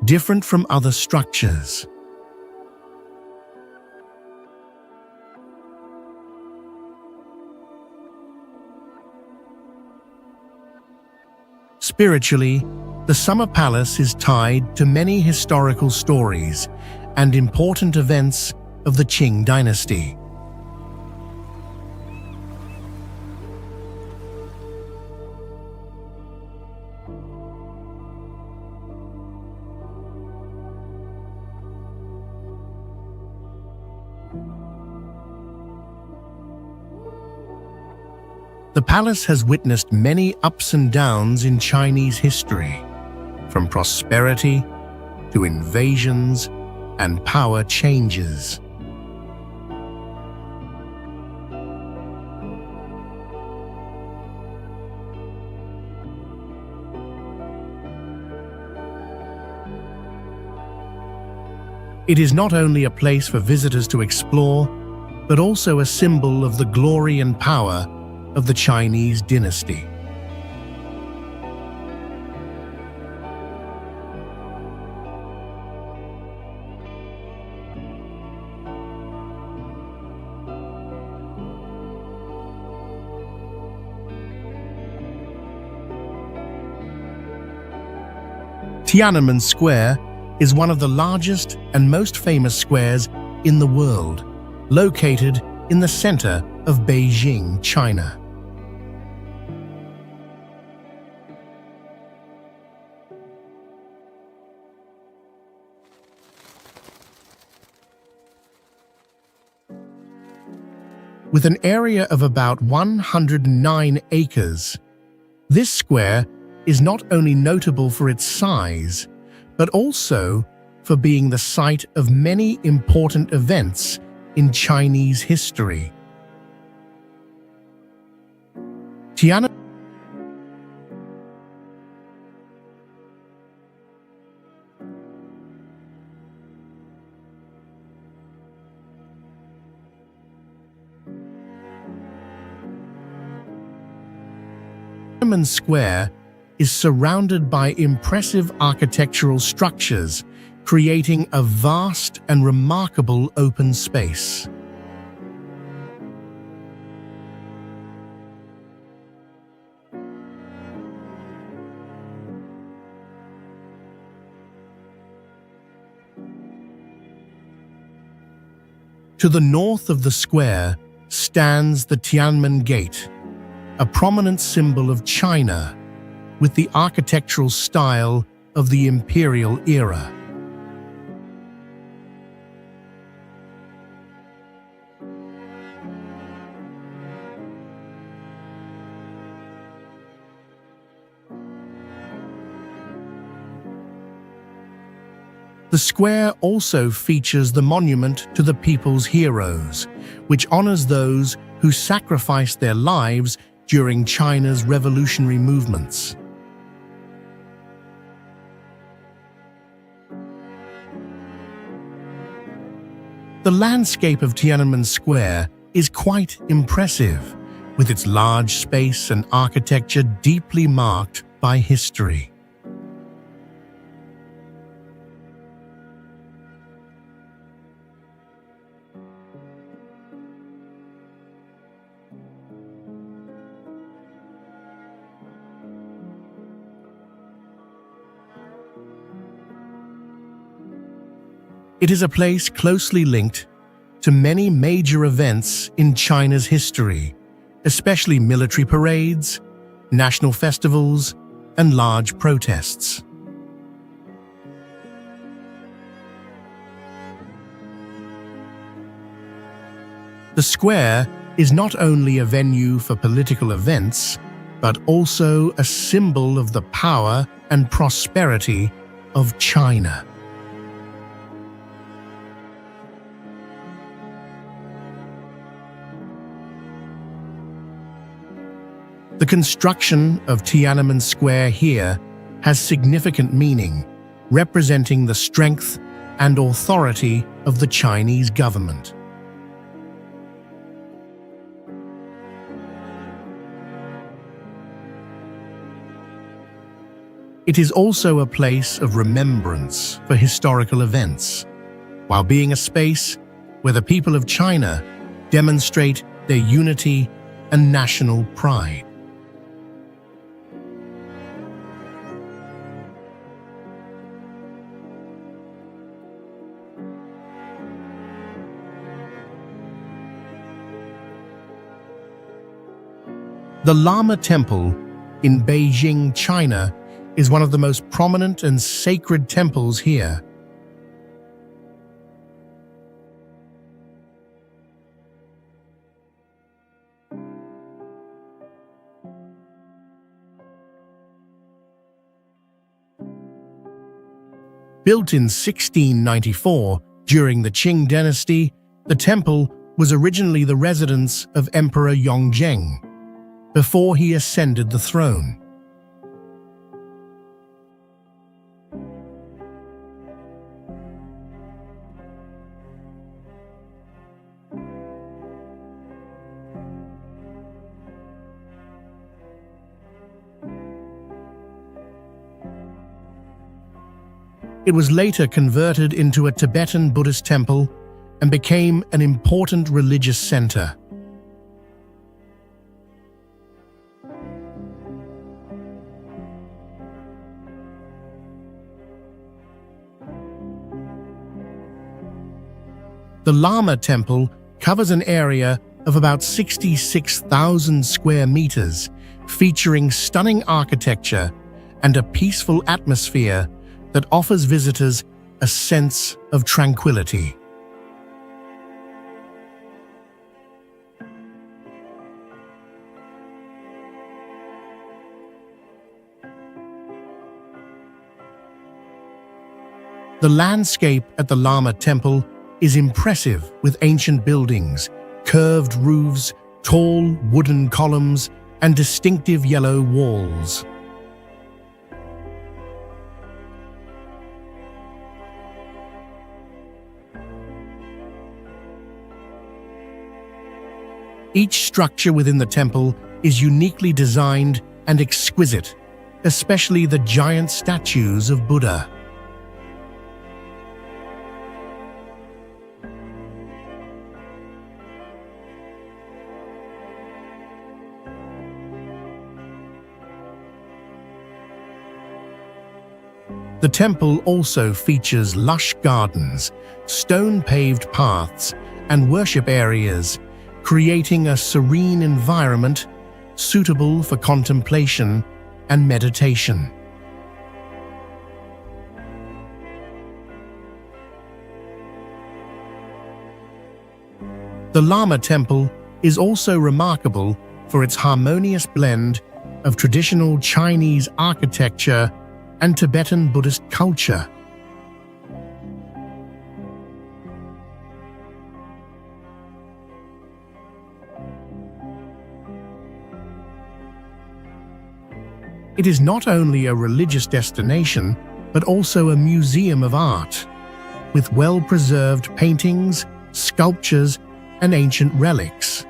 S1: different from other structures. Spiritually, the Summer Palace is tied to many historical stories and important events of the Qing dynasty. The palace has witnessed many ups and downs in Chinese history, from prosperity to invasions and power changes. It is not only a place for visitors to explore, but also a symbol of the glory and power of the Chinese dynasty. Tiananmen Square is one of the largest and most famous squares in the world, located in the center of Beijing, China. With an area of about 109 acres, this square is not only notable for its size, but also for being the site of many important events in Chinese history. Tiananmen Square is surrounded by impressive architectural structures, creating a vast and remarkable open space. To the north of the square stands the Tiananmen Gate, a prominent symbol of China with the architectural style of the imperial era. The square also features the monument to the people's heroes, which honors those who sacrificed their lives during China's revolutionary movements. The landscape of Tiananmen Square is quite impressive, with its large space and architecture deeply marked by history. It is a place closely linked to many major events in China's history, especially military parades, national festivals, and large protests. The square is not only a venue for political events, but also a symbol of the power and prosperity of China. The construction of Tiananmen Square here has significant meaning, representing the strength and authority of the Chinese government. It is also a place of remembrance for historical events, while being a space where the people of China demonstrate their unity and national pride. The Lama Temple in Beijing, China, is one of the most prominent and sacred temples here. Built in 1694 during the Qing dynasty, the temple was originally the residence of Emperor Yongzheng before he ascended the throne. It was later converted into a Tibetan Buddhist temple and became an important religious center. The Lama Temple covers an area of about 66,000 square meters, featuring stunning architecture and a peaceful atmosphere that offers visitors a sense of tranquility. The landscape at the Lama Temple is impressive, with ancient buildings, curved roofs, tall wooden columns, and distinctive yellow walls. Each structure within the temple is uniquely designed and exquisite, especially the giant statues of Buddha. The temple also features lush gardens, stone-paved paths, and worship areas, creating a serene environment suitable for contemplation and meditation. The Lama Temple is also remarkable for its harmonious blend of traditional Chinese architecture and Tibetan Buddhist culture. It is not only a religious destination, but also a museum of art, with well-preserved paintings, sculptures, and ancient relics.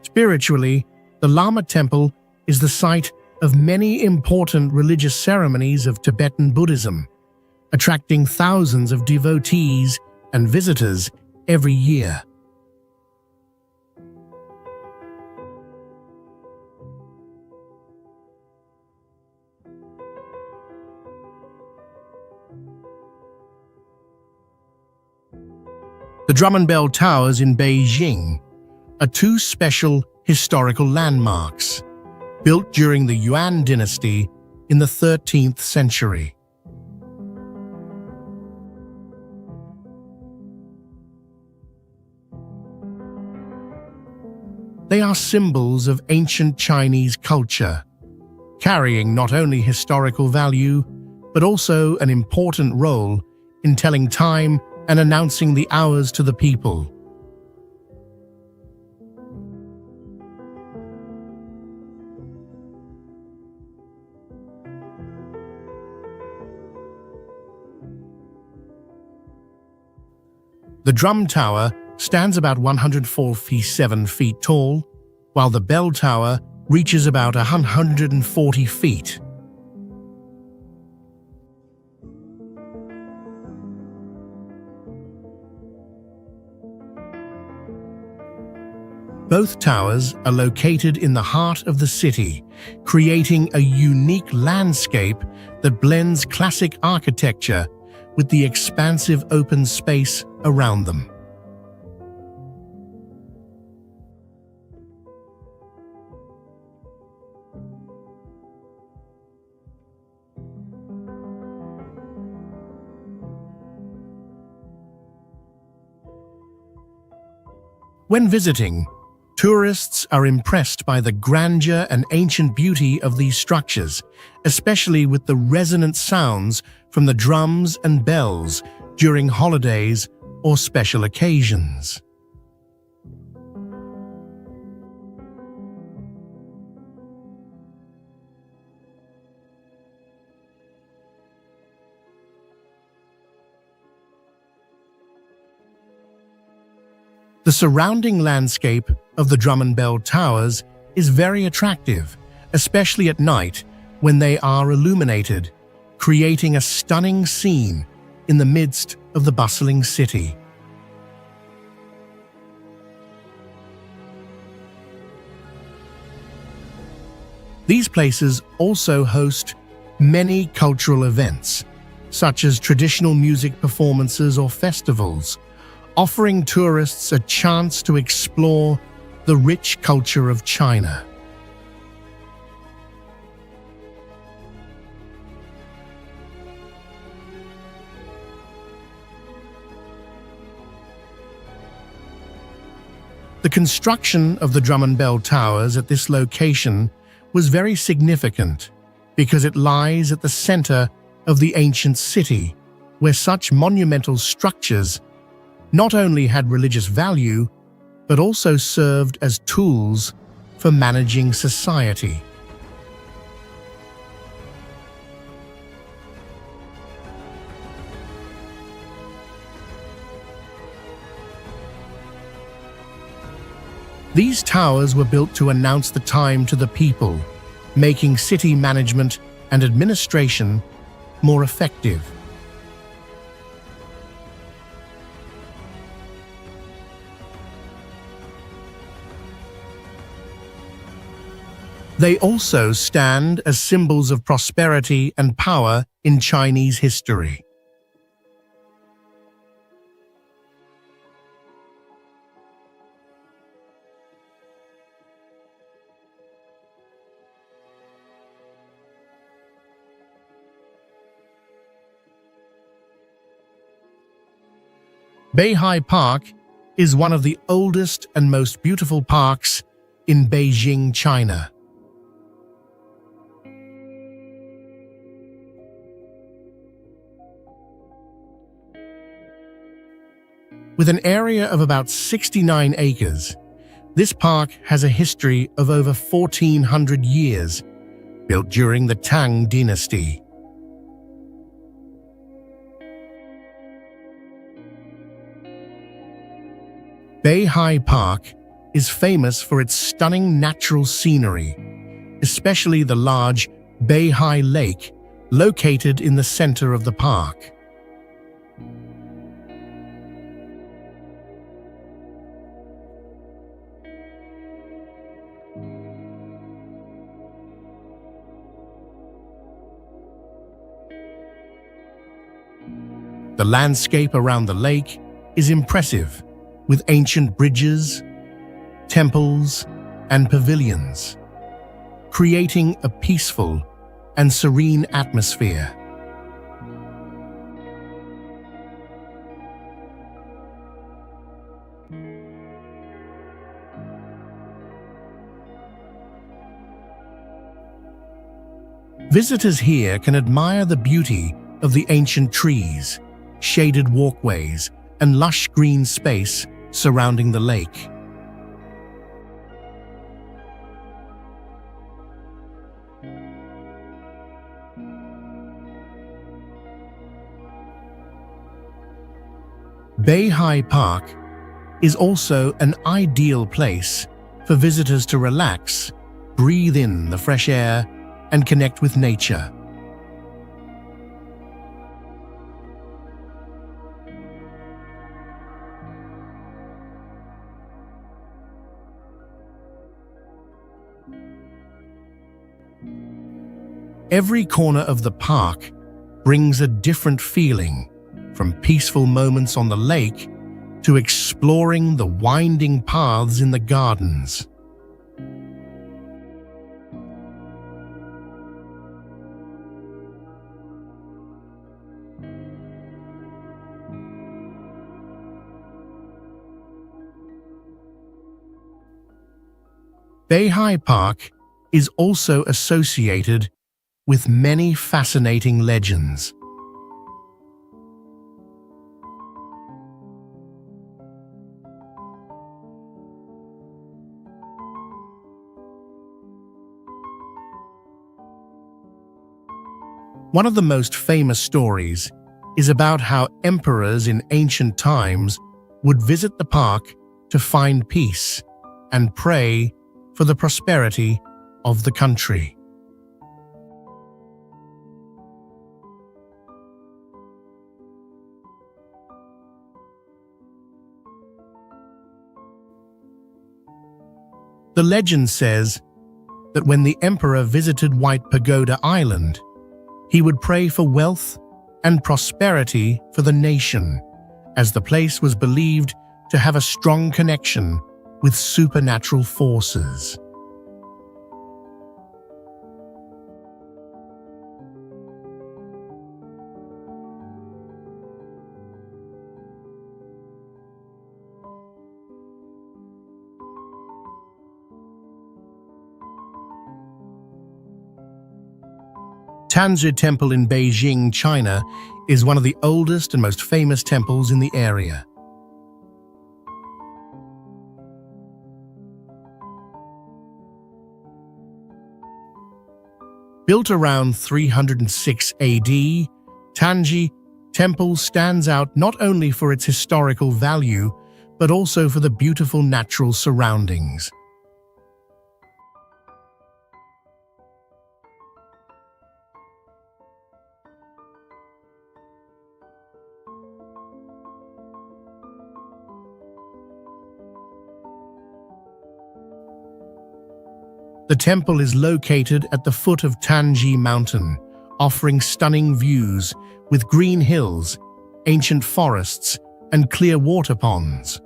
S1: Spiritually, the Lama Temple is the site of many important religious ceremonies of Tibetan Buddhism, attracting thousands of devotees and visitors every year. The Drum and Bell Towers in Beijing are two special historical landmarks built during the Yuan dynasty in the 13th century. They are symbols of ancient Chinese culture, carrying not only historical value, but also an important role in telling time and announcing the hours to the people. The Drum Tower stands about 147 feet tall, while the Bell Tower reaches about 140 feet. Both towers are located in the heart of the city, creating a unique landscape that blends classic architecture with the expansive open space around them. When visiting, tourists are impressed by the grandeur and ancient beauty of these structures, especially with the resonant sounds from the drums and bells during holidays or special occasions. The surrounding landscape of the Drum and Bell Towers is very attractive, especially at night when they are illuminated, creating a stunning scene in the midst of the bustling city. These places also host many cultural events, such as traditional music performances or festivals, offering tourists a chance to explore the rich culture of China. The construction of the Drum and Bell Towers at this location was very significant because it lies at the center of the ancient city, where such monumental structures not only had religious value, but also served as tools for managing society. These towers were built to announce the time to the people, making city management and administration more effective. They also stand as symbols of prosperity and power in Chinese history. Beihai Park is one of the oldest and most beautiful parks in Beijing, China. With an area of about 69 acres, this park has a history of over 1,400 years, built during the Tang Dynasty. Beihai Park is famous for its stunning natural scenery, especially the large Beihai Lake located in the center of the park. The landscape around the lake is impressive, with ancient bridges, temples, and pavilions, creating a peaceful and serene atmosphere. Visitors here can admire the beauty of the ancient trees, shaded walkways, and lush green space surrounding the lake. Beihai Park is also an ideal place for visitors to relax, breathe in the fresh air, and connect with nature. Every corner of the park brings a different feeling, from peaceful moments on the lake to exploring the winding paths in the gardens. Beihai Park is also associated with many fascinating legends. One of the most famous stories is about how emperors in ancient times would visit the park to find peace and pray for the prosperity of the country. The legend says that when the emperor visited White Pagoda Island, he would pray for wealth and prosperity for the nation, as the place was believed to have a strong connection with supernatural forces. Tanzhi Temple in Beijing, China, is one of the oldest and most famous temples in the area. Built around 306 AD, Tanzhi Temple stands out not only for its historical value, but also for the beautiful natural surroundings. The temple is located at the foot of Tanji Mountain, offering stunning views with green hills, ancient forests, and clear water ponds.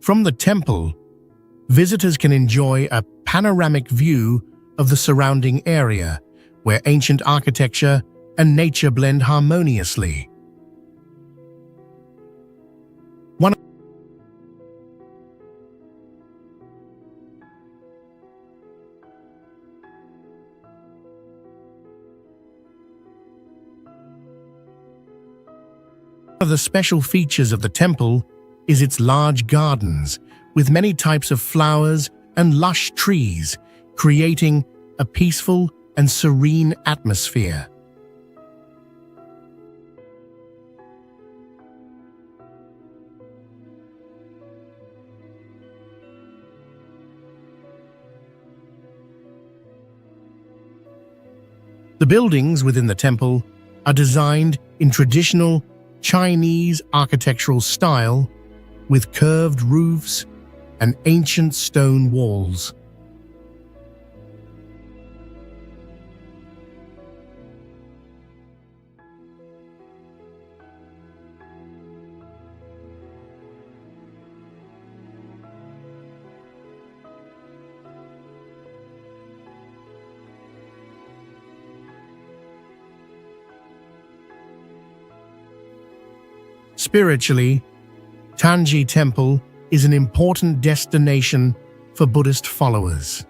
S1: From the temple, visitors can enjoy a panoramic view of the surrounding area, where ancient architecture and nature blend harmoniously. One of the special features of the temple is its large gardens, with many types of flowers and lush trees, creating a peaceful and serene atmosphere. The buildings within the temple are designed in traditional Chinese architectural style, with curved roofs and ancient stone walls. Spiritually, Tanji Temple is an important destination for Buddhist followers.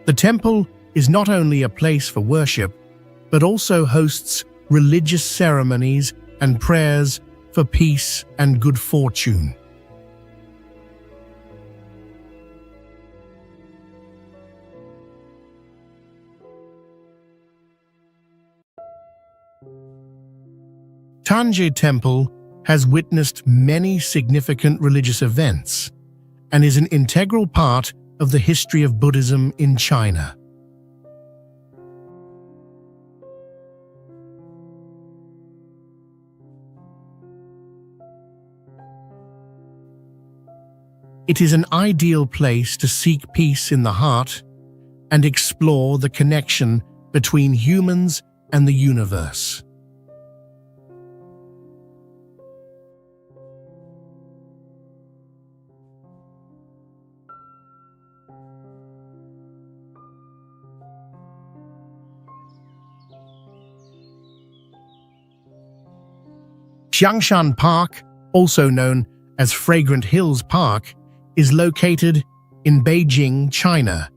S1: The temple is not only a place for worship, but also hosts religious ceremonies and prayers for peace and good fortune. Tanji Temple has witnessed many significant religious events and is an integral part of the history of Buddhism in China. It is an ideal place to seek peace in the heart and explore the connection between humans and the universe. Xiangshan Park, also known as Fragrant Hills Park, is located in Beijing, China,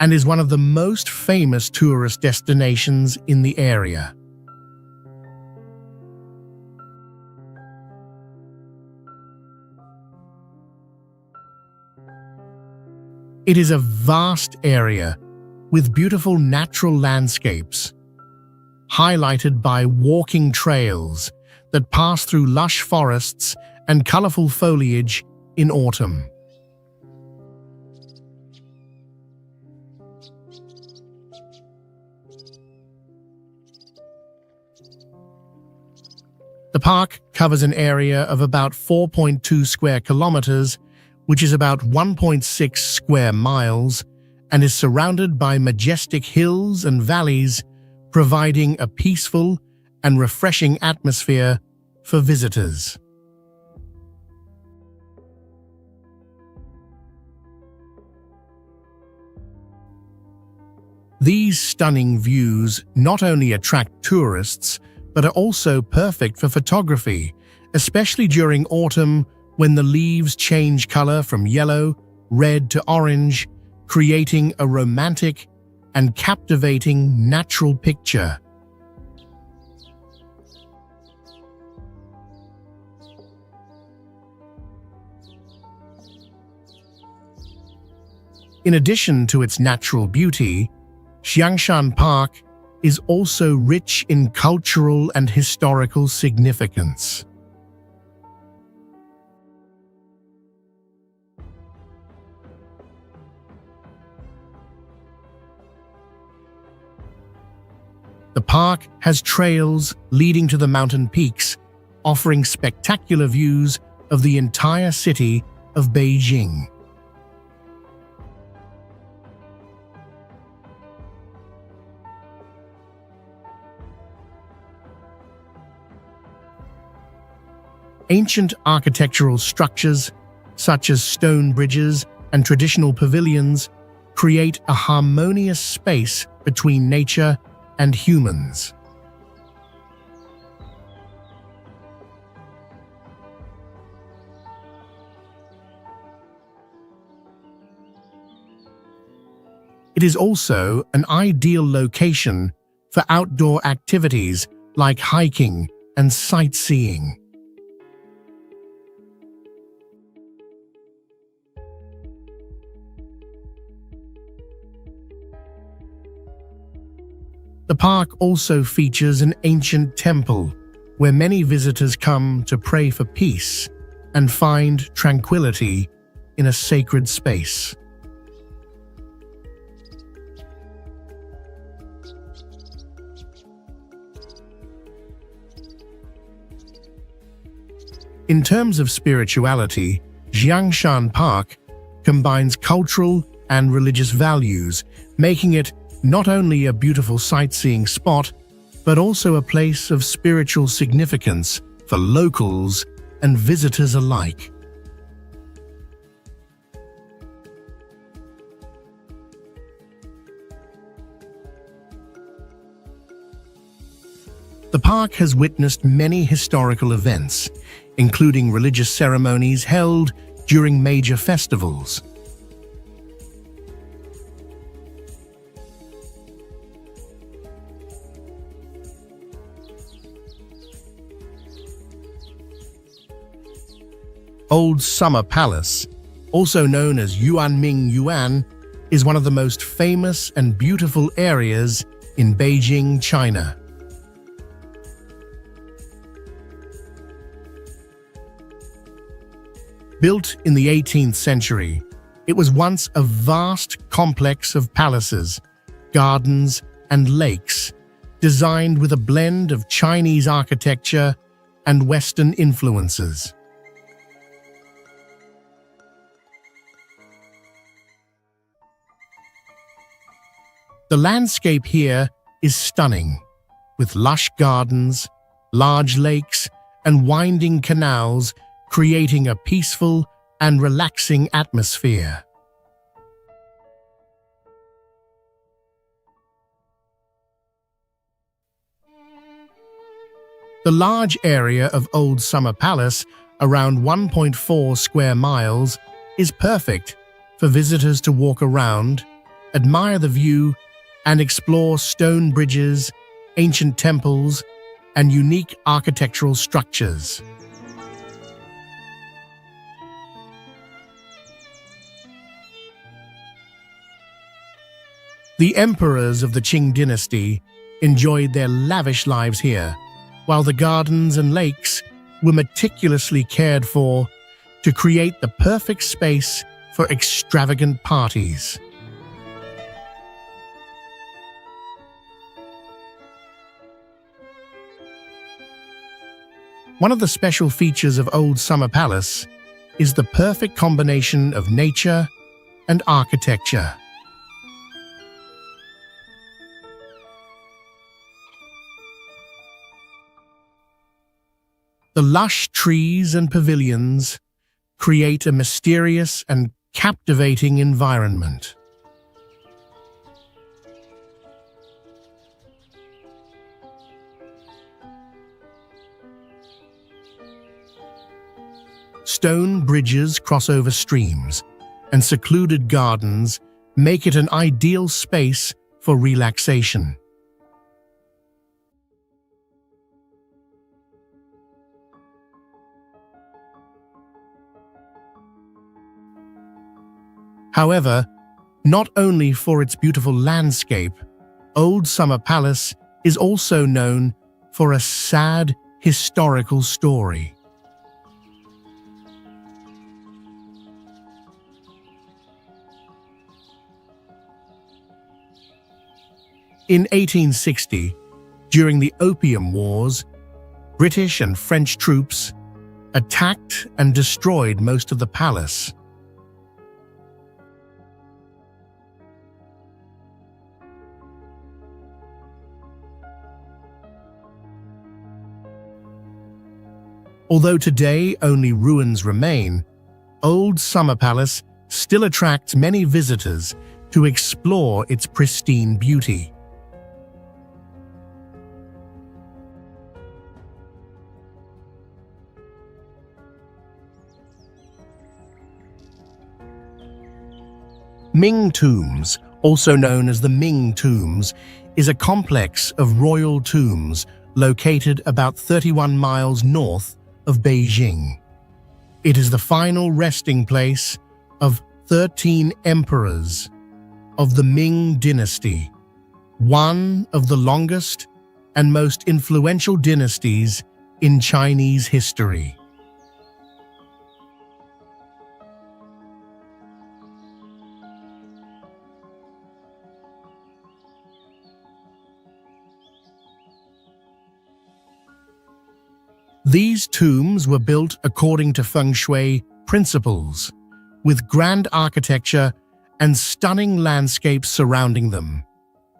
S1: and is one of the most famous tourist destinations in the area. It is a vast area with beautiful natural landscapes, highlighted by walking trails that pass through lush forests and colorful foliage in autumn. The park covers an area of about 4.2 square kilometers, which is about 1.6 square miles, and is surrounded by majestic hills and valleys, providing a peaceful and refreshing atmosphere for visitors. These stunning views not only attract tourists, but are also perfect for photography, especially during autumn when the leaves change color from yellow, red to orange, creating a romantic and captivating natural picture. In addition to its natural beauty, Xiangshan Park is also rich in cultural and historical significance. The park has trails leading to the mountain peaks, offering spectacular views of the entire city of Beijing. Ancient architectural structures, such as stone bridges and traditional pavilions, create a harmonious space between nature and humans. It is also an ideal location for outdoor activities like hiking and sightseeing. The park also features an ancient temple where many visitors come to pray for peace and find tranquility in a sacred space. In terms of spirituality, Jiangshan Park combines cultural and religious values, making it not only a beautiful sightseeing spot, but also a place of spiritual significance for locals and visitors alike. The park has witnessed many historical events, including religious ceremonies held during major festivals. Old Summer Palace, also known as Yuanming Yuan, is one of the most famous and beautiful areas in Beijing, China. Built in the 18th century, it was once a vast complex of palaces, gardens, and lakes, designed with a blend of Chinese architecture and Western influences. The landscape here is stunning, with lush gardens, large lakes, and winding canals creating a peaceful and relaxing atmosphere. The large area of Old Summer Palace, around 1.4 square miles, is perfect for visitors to walk around, admire the view, and explore stone bridges, ancient temples, and unique architectural structures. The emperors of the Qing dynasty enjoyed their lavish lives here, while the gardens and lakes were meticulously cared for to create the perfect space for extravagant parties. One of the special features of Old Summer Palace is the perfect combination of nature and architecture. The lush trees and pavilions create a mysterious and captivating environment. Stone bridges cross over streams, and secluded gardens make it an ideal space for relaxation. However, not only for its beautiful landscape, Old Summer Palace is also known for a sad historical story. In 1860, during the Opium Wars, British and French troops attacked and destroyed most of the palace. Although today only ruins remain, Old Summer Palace still attracts many visitors to explore its pristine beauty. Ming Tombs, also known as the Ming Tombs, is a complex of royal tombs located about 31 miles north of Beijing. It is the final resting place of 13 emperors of the Ming dynasty, one of the longest and most influential dynasties in Chinese history. These tombs were built according to feng shui principles, with grand architecture and stunning landscapes surrounding them,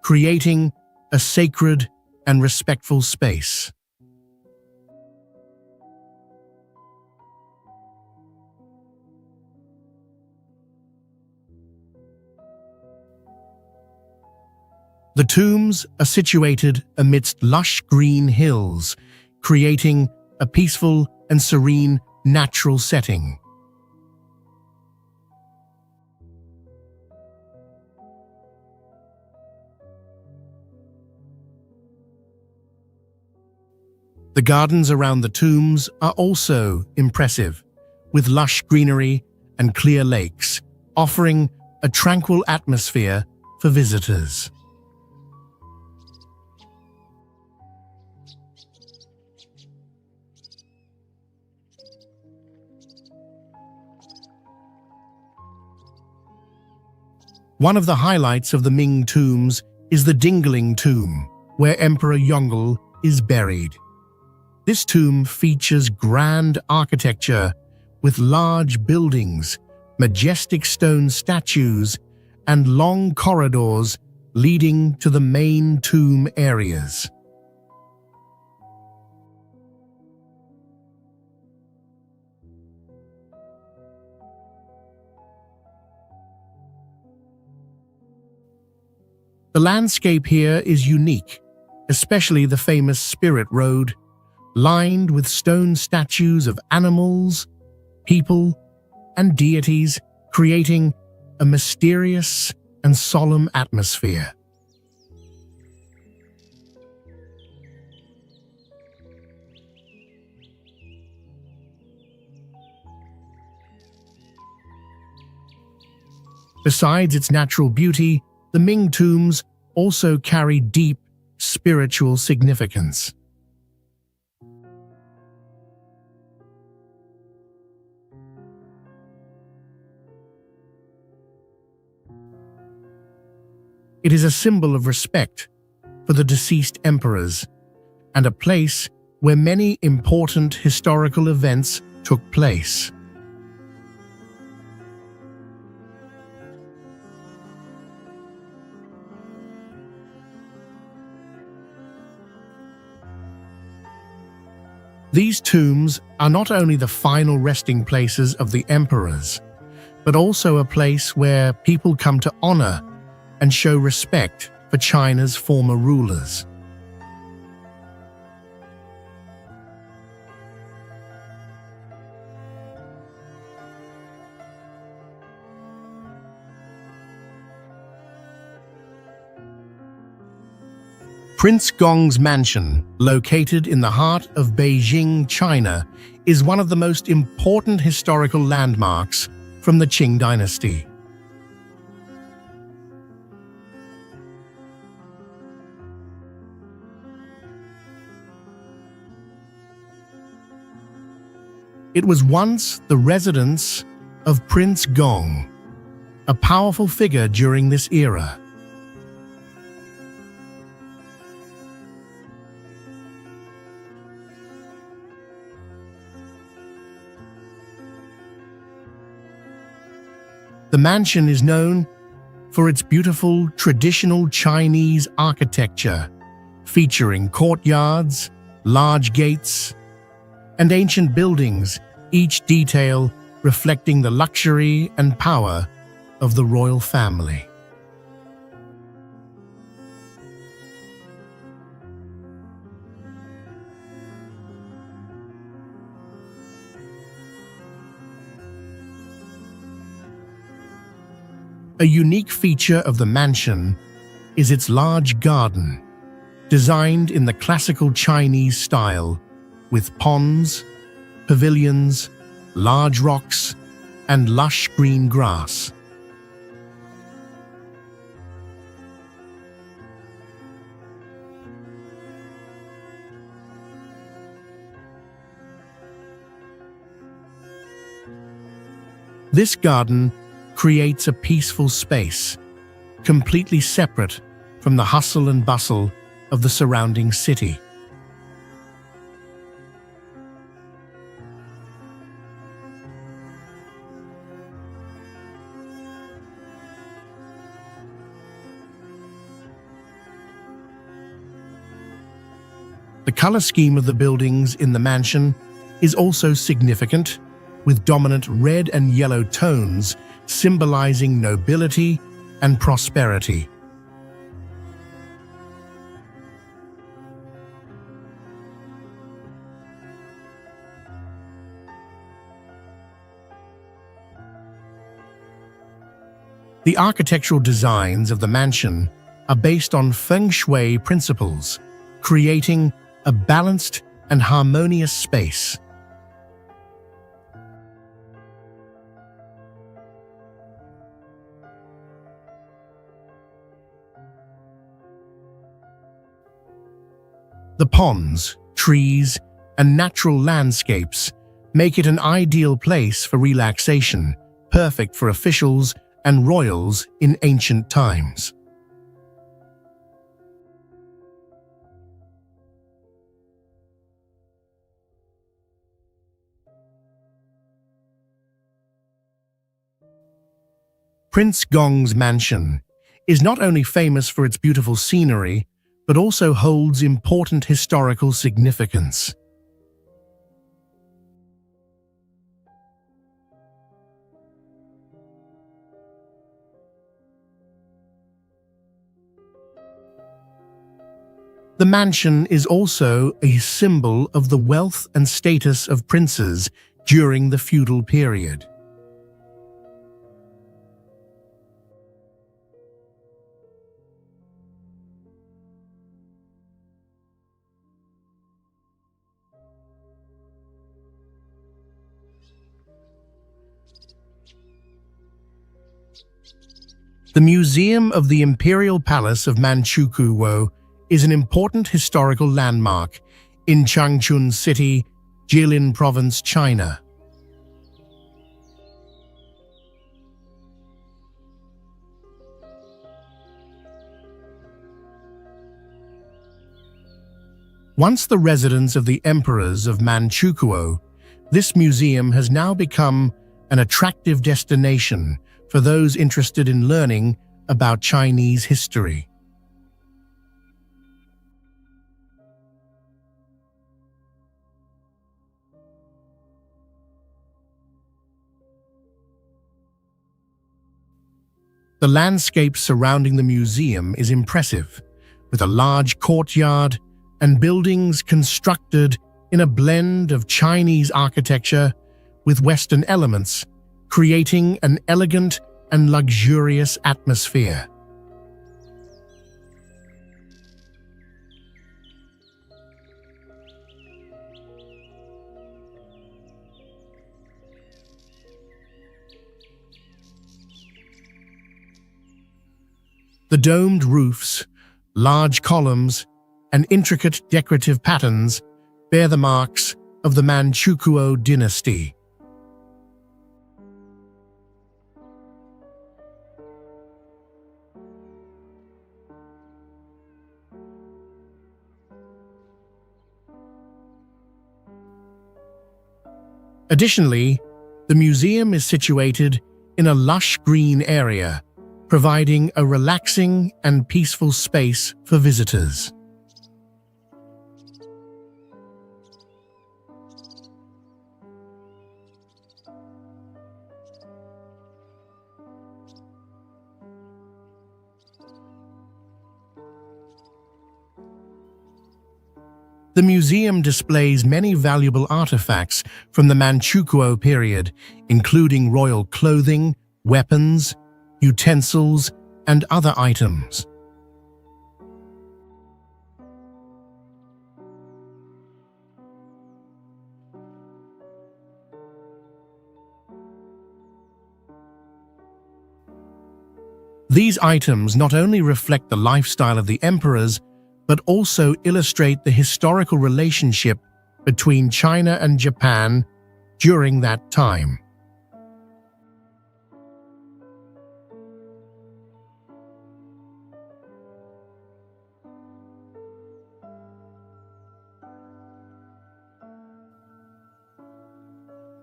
S1: creating a sacred and respectful space. The tombs are situated amidst lush green hills, creating a peaceful and serene natural setting. The gardens around the tombs are also impressive, with lush greenery and clear lakes, offering a tranquil atmosphere for visitors. One of the highlights of the Ming tombs is the Dingling Tomb, where Emperor Yongle is buried. This tomb features grand architecture with large buildings, majestic stone statues, and long corridors leading to the main tomb areas. The landscape here is unique, especially the famous Spirit Road, lined with stone statues of animals, people, and deities, creating a mysterious and solemn atmosphere. Besides its natural beauty, the Ming tombs also carry deep spiritual significance. It is a symbol of respect for the deceased emperors and a place where many important historical events took place. These tombs are not only the final resting places of the emperors, but also a place where people come to honor and show respect for China's former rulers. Prince Gong's mansion, located in the heart of Beijing, China, is one of the most important historical landmarks from the Qing dynasty. It was once the residence of Prince Gong, a powerful figure during this era. The mansion is known for its beautiful traditional Chinese architecture, featuring courtyards, large gates, and ancient buildings, each detail reflecting the luxury and power of the royal family. A unique feature of the mansion is its large garden, designed in the classical Chinese style, with ponds, pavilions, large rocks, and lush green grass. This garden creates a peaceful space, completely separate from the hustle and bustle of the surrounding city. The color scheme of the buildings in the mansion is also significant, with dominant red and yellow tones symbolizing nobility and prosperity. The architectural designs of the mansion are based on feng shui principles, creating a balanced and harmonious space. The ponds, trees, and natural landscapes make it an ideal place for relaxation, perfect for officials and royals in ancient times. Prince Gong's mansion is not only famous for its beautiful scenery, but also holds important historical significance. The mansion is also a symbol of the wealth and status of princes during the feudal period. The Museum of the Imperial Palace of Manchukuo is an important historical landmark in Changchun City, Jilin Province, China. Once the residence of the emperors of Manchukuo, this museum has now become an attractive destination for those interested in learning about Chinese history. The landscape surrounding the museum is impressive, with a large courtyard and buildings constructed in a blend of Chinese architecture with Western elements, creating an elegant and luxurious atmosphere. The domed roofs, large columns, and intricate decorative patterns bear the marks of the Manchukuo dynasty. Additionally, the museum is situated in a lush green area, providing a relaxing and peaceful space for visitors. The museum displays many valuable artifacts from the Manchukuo period, including royal clothing, weapons, utensils, and other items. These items not only reflect the lifestyle of the emperors, but also illustrate the historical relationship between China and Japan during that time.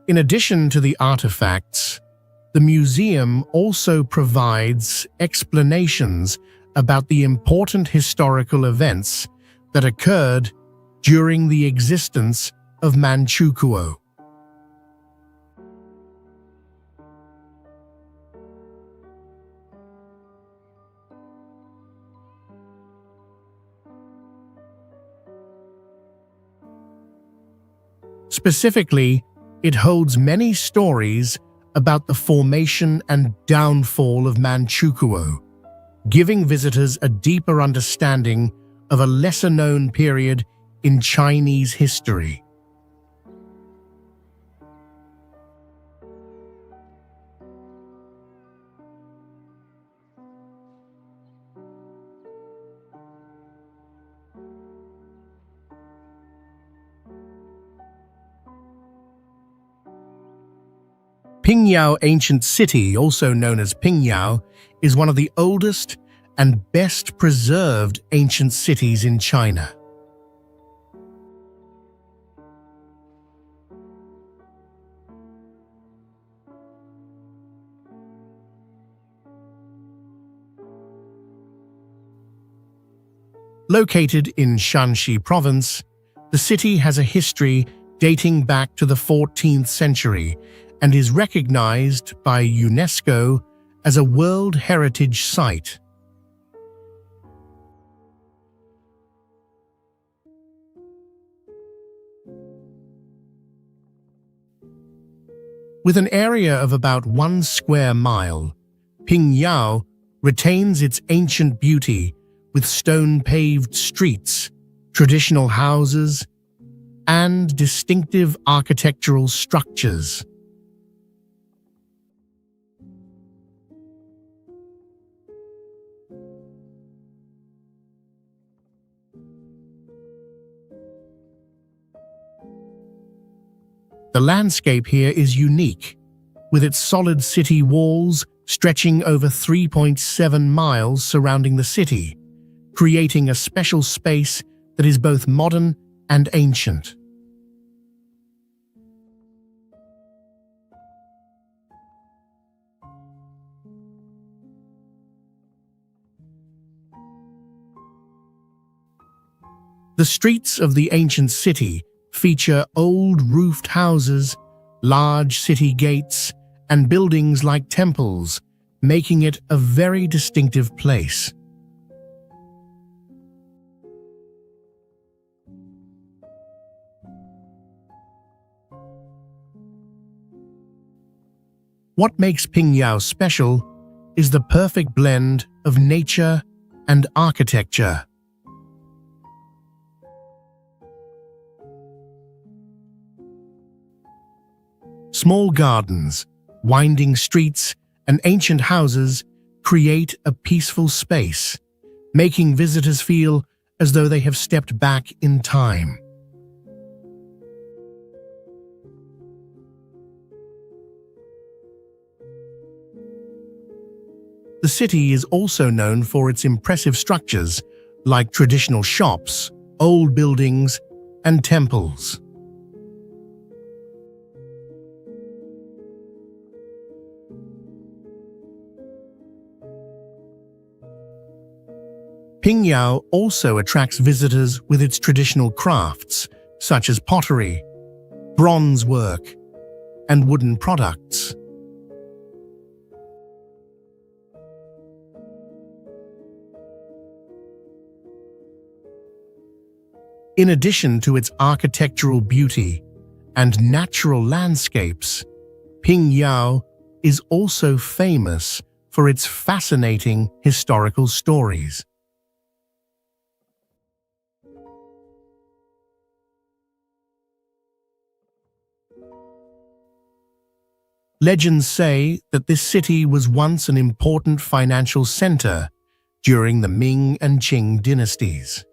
S1: In addition to the artifacts, the museum also provides explanations about the important historical events that occurred during the existence of Manchukuo. Specifically, it holds many stories about the formation and downfall of Manchukuo, giving visitors a deeper understanding of a lesser-known period in Chinese history. Pingyao Ancient City, also known as Pingyao, is one of the oldest and best preserved ancient cities in China. Located in Shanxi Province, the city has a history dating back to the 14th century and is recognized by UNESCO as a World Heritage Site. With an area of about 1 square mile, Pingyao retains its ancient beauty with stone-paved streets, traditional houses, and distinctive architectural structures. The landscape here is unique, with its solid city walls stretching over 3.7 miles surrounding the city, creating a special space that is both modern and ancient. The streets of the ancient city feature old roofed houses, large city gates, and buildings like temples, making it a very distinctive place. What makes Pingyao special is the perfect blend of nature and architecture. Small gardens, winding streets, and ancient houses create a peaceful space, making visitors feel as though they have stepped back in time. The city is also known for its impressive structures, like traditional shops, old buildings, and temples. Pingyao also attracts visitors with its traditional crafts, such as pottery, bronze work, and wooden products. In addition to its architectural beauty and natural landscapes, Pingyao is also famous for its fascinating historical stories. Legends say that this city was once an important financial center during the Ming and Qing dynasties.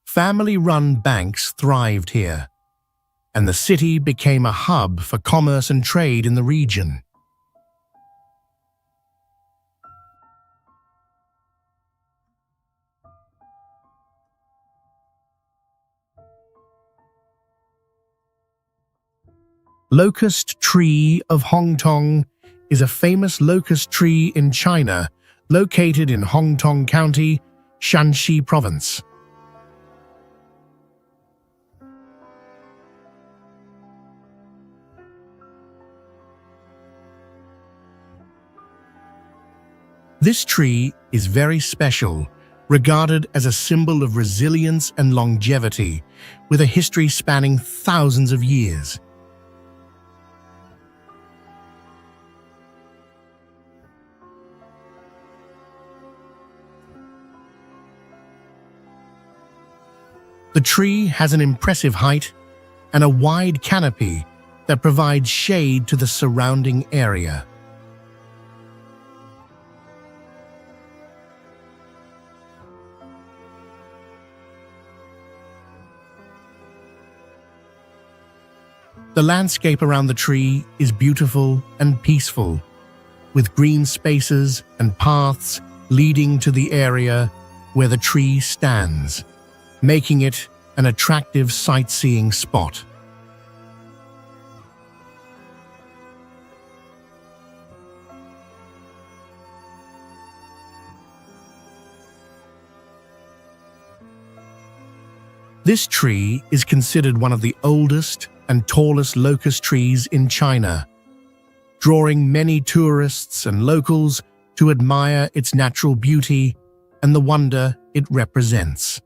S1: Family-run banks thrived here, and the city became a hub for commerce and trade in the region. Locust Tree of Hongtong is a famous locust tree in China, located in Hongtong County, Shanxi Province. This tree is very special, regarded as a symbol of resilience and longevity, with a history spanning thousands of years. The tree has an impressive height and a wide canopy that provides shade to the surrounding area. The landscape around the tree is beautiful and peaceful, with green spaces and paths leading to the area where the tree stands, making it an attractive sightseeing spot. This tree is considered one of the oldest and tallest locust trees in China, drawing many tourists and locals to admire its natural beauty and the wonder it represents.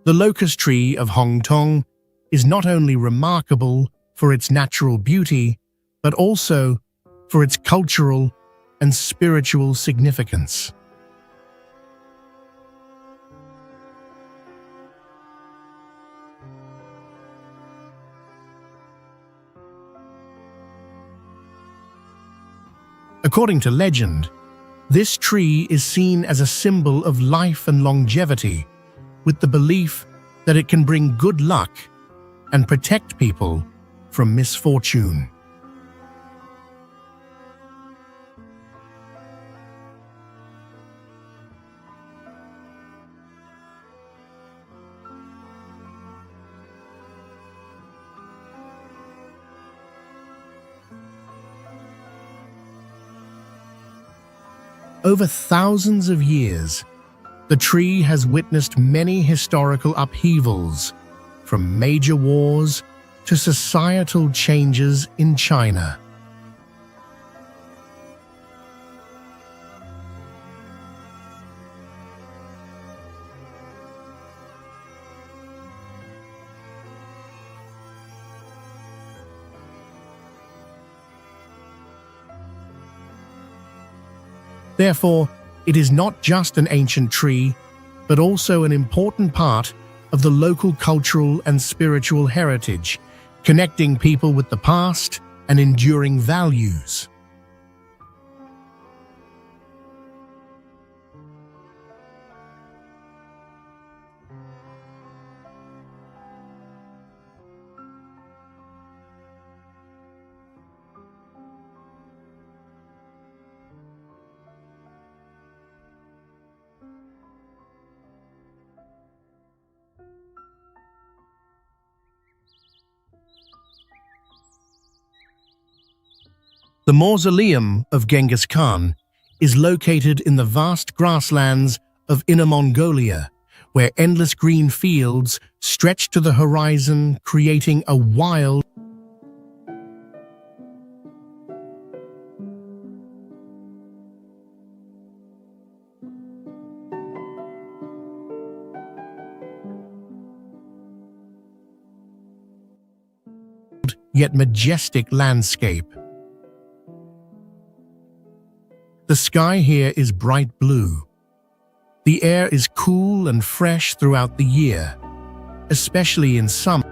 S1: The locust tree of Hongtong is not only remarkable for its natural beauty, but also for its cultural and spiritual significance. According to legend, this tree is seen as a symbol of life and longevity, with the belief that it can bring good luck and protect people from misfortune. Over thousands of years, the tree has witnessed many historical upheavals, from major wars to societal changes in China. Therefore, it is not just an ancient tree, but also an important part of the local cultural and spiritual heritage, connecting people with the past and enduring values. The mausoleum of Genghis Khan is located in the vast grasslands of Inner Mongolia, where endless green fields stretch to the horizon, creating a wild yet majestic landscape. The sky here is bright blue. The air is cool and fresh throughout the year, especially in summer.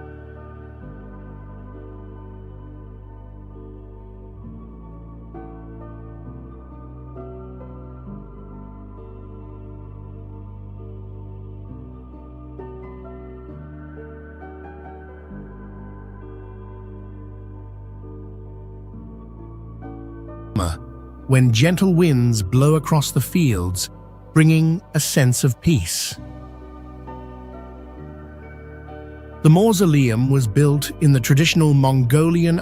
S1: When gentle winds blow across the fields, bringing a sense of peace. The mausoleum was built in the traditional Mongolian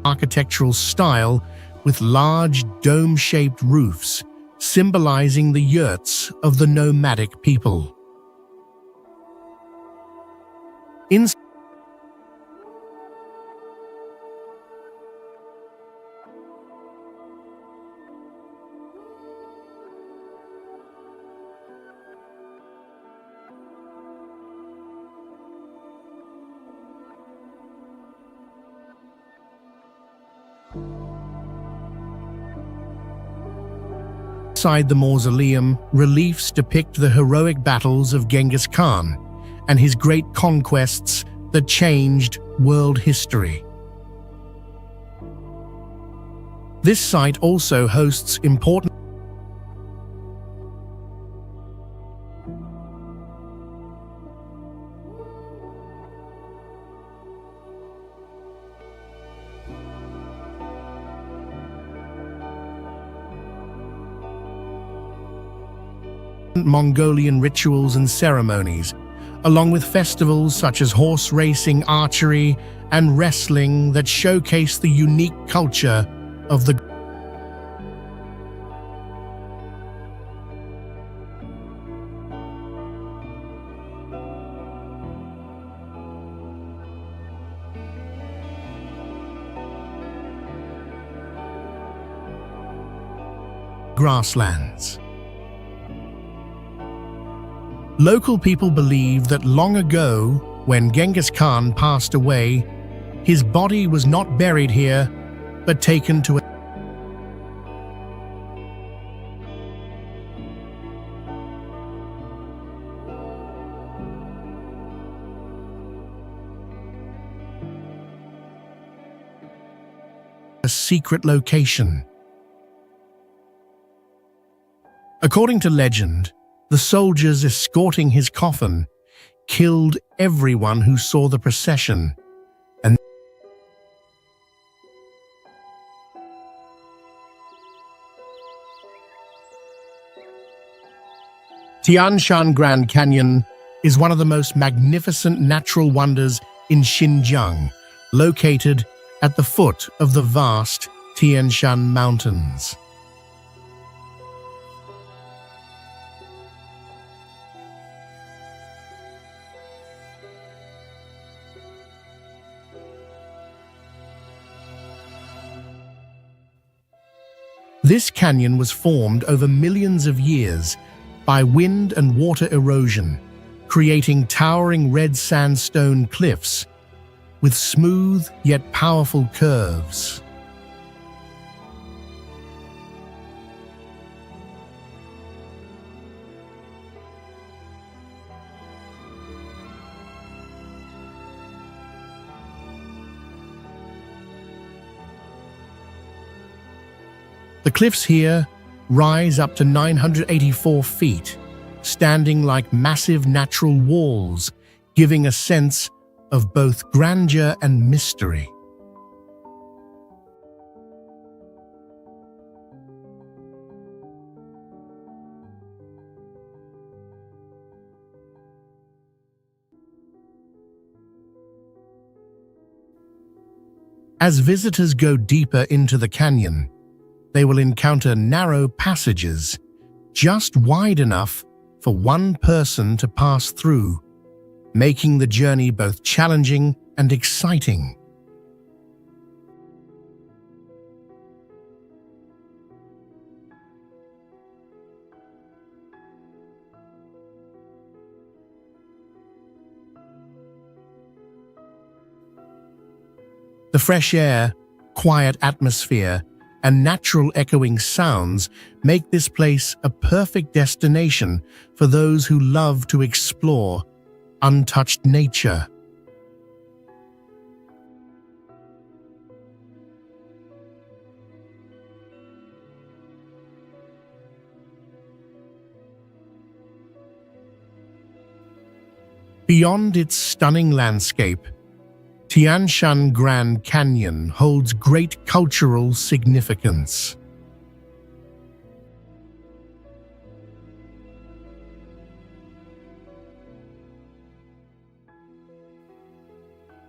S1: architectural style with large dome-shaped roofs, symbolizing the yurts of the nomadic people. Inside the mausoleum, reliefs depict the heroic battles of Genghis Khan and his great conquests that changed world history. This site also hosts important Mongolian rituals and ceremonies, along with festivals such as horse racing, archery, and wrestling that showcase the unique culture of the grasslands. Local people believe that long ago, when Genghis Khan passed away, his body was not buried here, but taken to a secret location. According to legend, the soldiers escorting his coffin killed everyone who saw the procession, and Tian Shan Grand Canyon is one of the most magnificent natural wonders in Xinjiang, located at the foot of the vast Tian Shan Mountains. This canyon was formed over millions of years by wind and water erosion, creating towering red sandstone cliffs with smooth yet powerful curves. The cliffs here rise up to 984 feet, standing like massive natural walls, giving a sense of both grandeur and mystery. As visitors go deeper into the canyon, they will encounter narrow passages, just wide enough for one person to pass through, making the journey both challenging and exciting. The fresh air, quiet atmosphere, and natural echoing sounds make this place a perfect destination for those who love to explore untouched nature. Beyond its stunning landscape, Tian Shan Grand Canyon holds great cultural significance.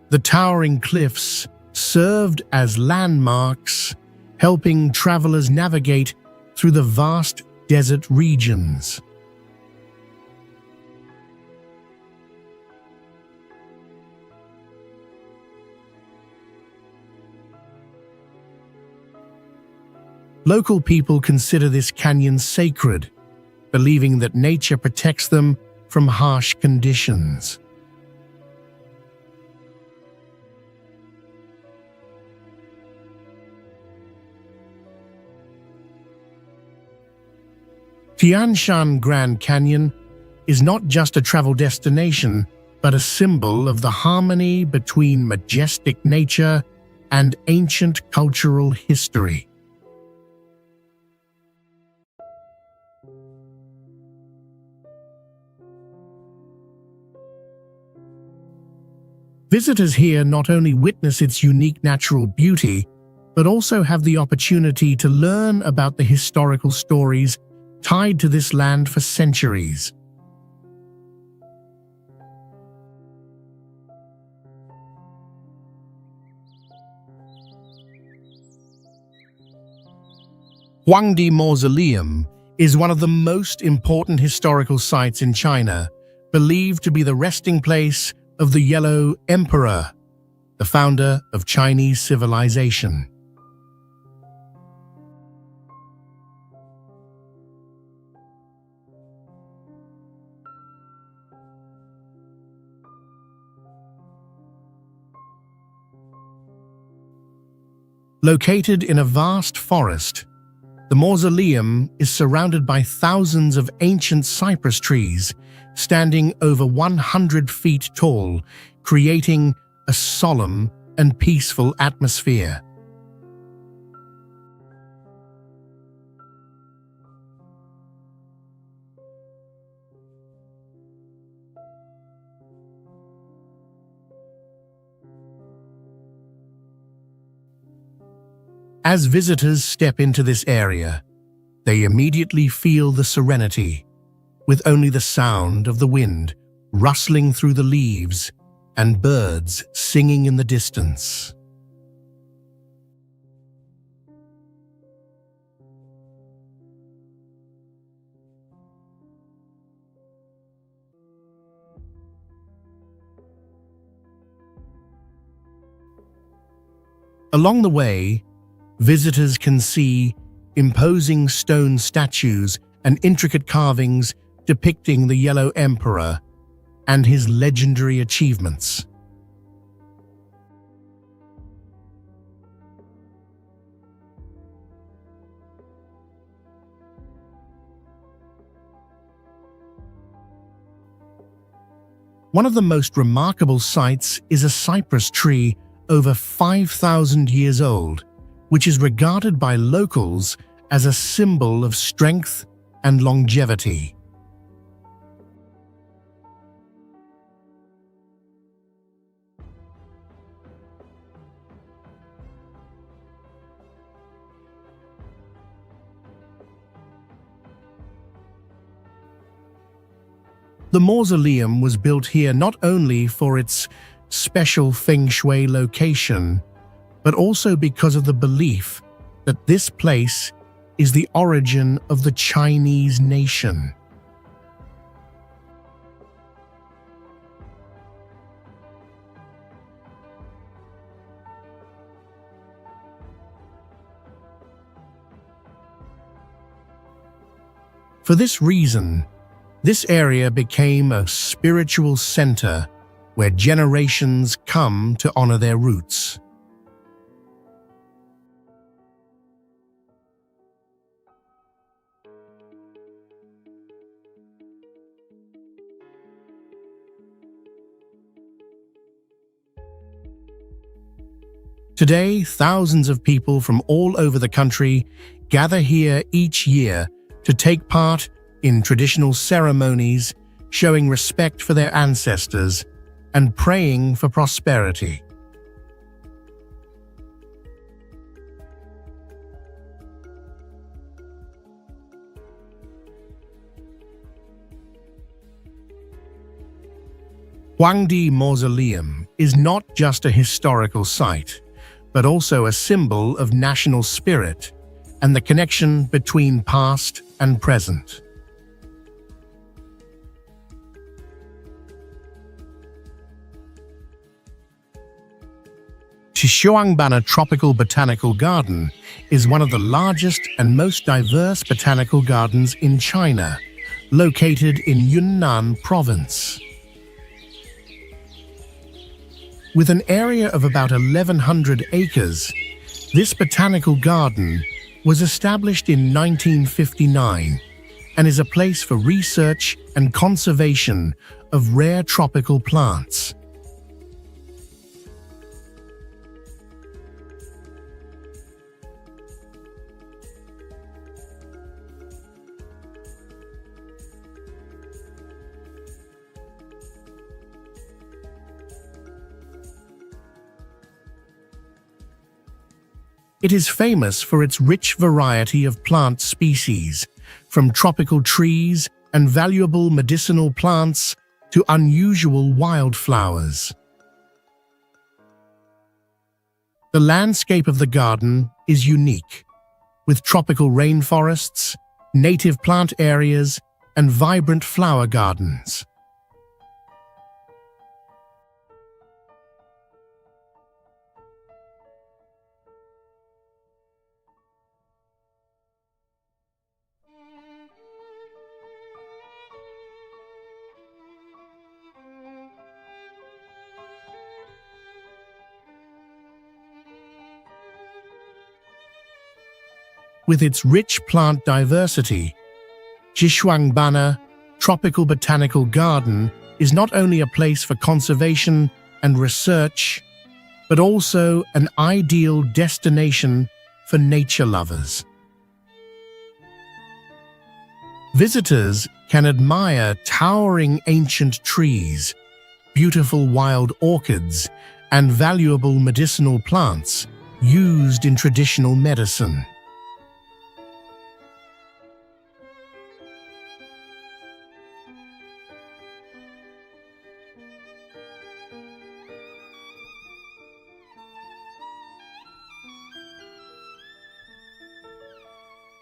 S1: The towering cliffs served as landmarks, helping travelers navigate through the vast desert regions. Local people consider this canyon sacred, believing that nature protects them from harsh conditions. Tian Shan Grand Canyon is not just a travel destination, but a symbol of the harmony between majestic nature and ancient cultural history. Visitors here not only witness its unique natural beauty, but also have the opportunity to learn about the historical stories tied to this land for centuries. Huangdi Mausoleum is one of the most important historical sites in China, believed to be the resting place of the Yellow Emperor, the founder of Chinese civilization. Located in a vast forest, the mausoleum is surrounded by thousands of ancient cypress trees standing over 100 feet tall, creating a solemn and peaceful atmosphere. As visitors step into this area, they immediately feel the serenity, with only the sound of the wind rustling through the leaves and birds singing in the distance. Along the way, visitors can see imposing stone statues and intricate carvings depicting the Yellow Emperor and his legendary achievements. One of the most remarkable sights is a cypress tree over 5,000 years old, which is regarded by locals as a symbol of strength and longevity. The mausoleum was built here not only for its special feng shui location, but also because of the belief that this place is the origin of the Chinese nation. For this reason, this area became a spiritual center where generations come to honor their roots. Today, thousands of people from all over the country gather here each year to take part in traditional ceremonies, showing respect for their ancestors and praying for prosperity. Huangdi Mausoleum is not just a historical site, but also a symbol of national spirit and the connection between past and present. Xishuangbanna Tropical Botanical Garden is one of the largest and most diverse botanical gardens in China, located in Yunnan Province. With an area of about 1,100 acres, this botanical garden was established in 1959 and is a place for research and conservation of rare tropical plants. It is famous for its rich variety of plant species, from tropical trees and valuable medicinal plants to unusual wildflowers. The landscape of the garden is unique, with tropical rainforests, native plant areas, and vibrant flower gardens. With its rich plant diversity, Xishuangbanna Tropical Botanical Garden is not only a place for conservation and research, but also an ideal destination for nature lovers. Visitors can admire towering ancient trees, beautiful wild orchids, and valuable medicinal plants used in traditional medicine.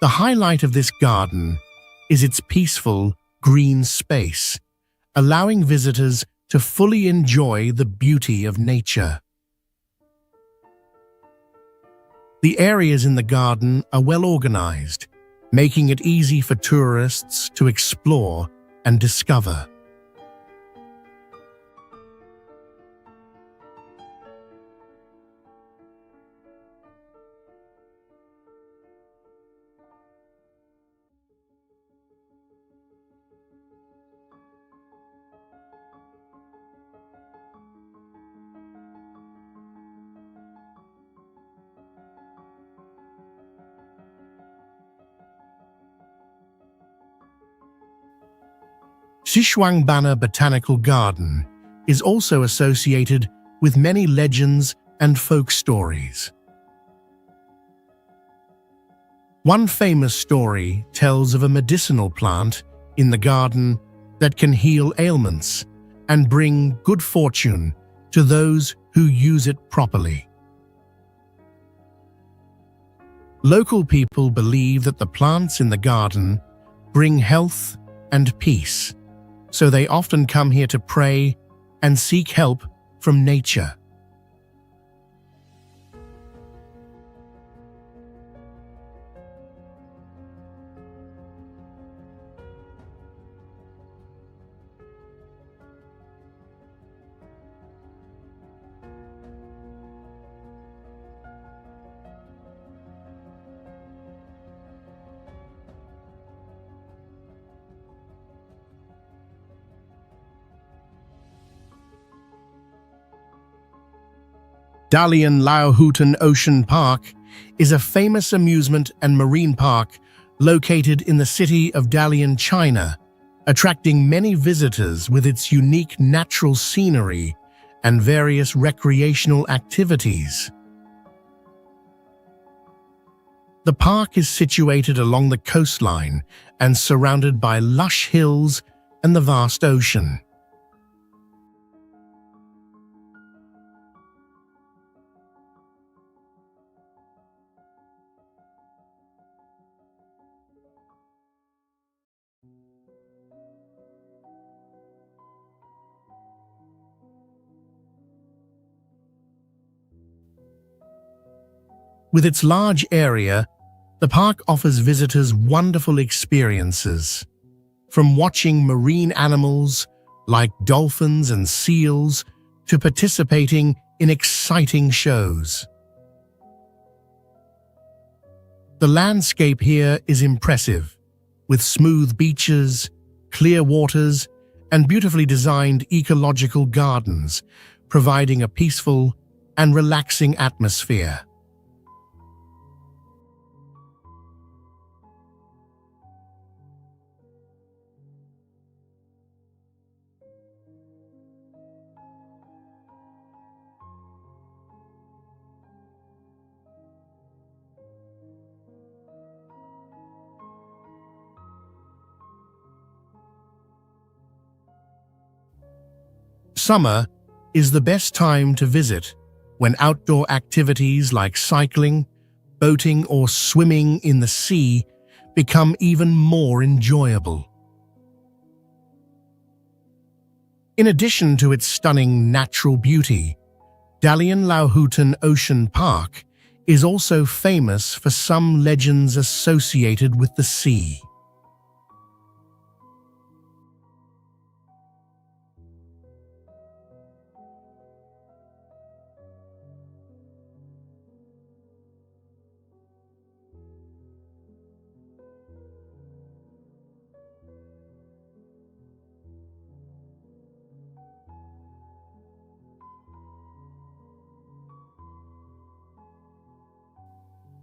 S1: The highlight of this garden is its peaceful, green space, allowing visitors to fully enjoy the beauty of nature. The areas in the garden are well organized, making it easy for tourists to explore and discover. Xishuangbanna Botanical Garden is also associated with many legends and folk stories. One famous story tells of a medicinal plant in the garden that can heal ailments and bring good fortune to those who use it properly. Local people believe that the plants in the garden bring health and peace, so they often come here to pray and seek help from nature. Dalian Laohutan Ocean Park is a famous amusement and marine park located in the city of Dalian, China, attracting many visitors with its unique natural scenery and various recreational activities. The park is situated along the coastline and surrounded by lush hills and the vast ocean. With its large area, the park offers visitors wonderful experiences, from watching marine animals like dolphins and seals to participating in exciting shows. The landscape here is impressive, with smooth beaches, clear waters, and beautifully designed ecological gardens, providing a peaceful and relaxing atmosphere. Summer is the best time to visit, when outdoor activities like cycling, boating, or swimming in the sea become even more enjoyable. In addition to its stunning natural beauty, Dalian Laohutan Ocean Park is also famous for some legends associated with the sea.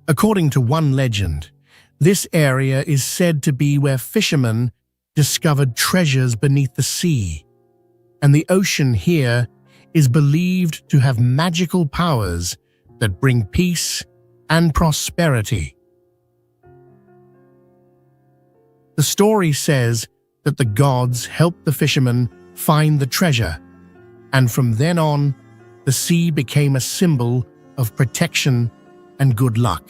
S1: According to one legend, this area is said to be where fishermen discovered treasures beneath the sea, and the ocean here is believed to have magical powers that bring peace and prosperity. The story says that the gods helped the fishermen find the treasure, and from then on, the sea became a symbol of protection and good luck.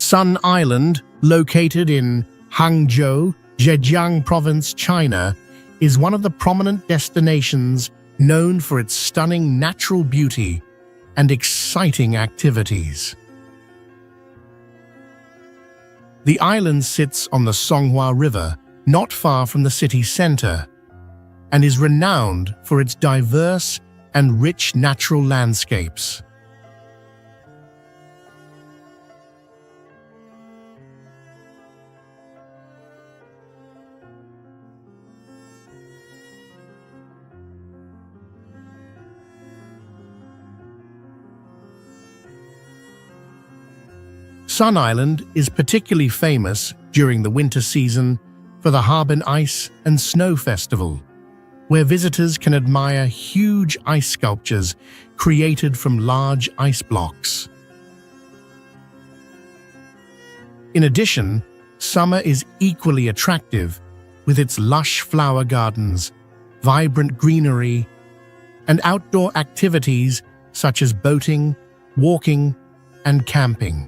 S1: Sun Island, located in Hangzhou, Zhejiang Province, China, is one of the prominent destinations known for its stunning natural beauty and exciting activities. The island sits on the Songhua River, not far from the city center, and is renowned for its diverse and rich natural landscapes. Sun Island is particularly famous during the winter season for the Harbin Ice and Snow Festival, where visitors can admire huge ice sculptures created from large ice blocks. In addition, summer is equally attractive with its lush flower gardens, vibrant greenery, and outdoor activities such as boating, walking, and camping.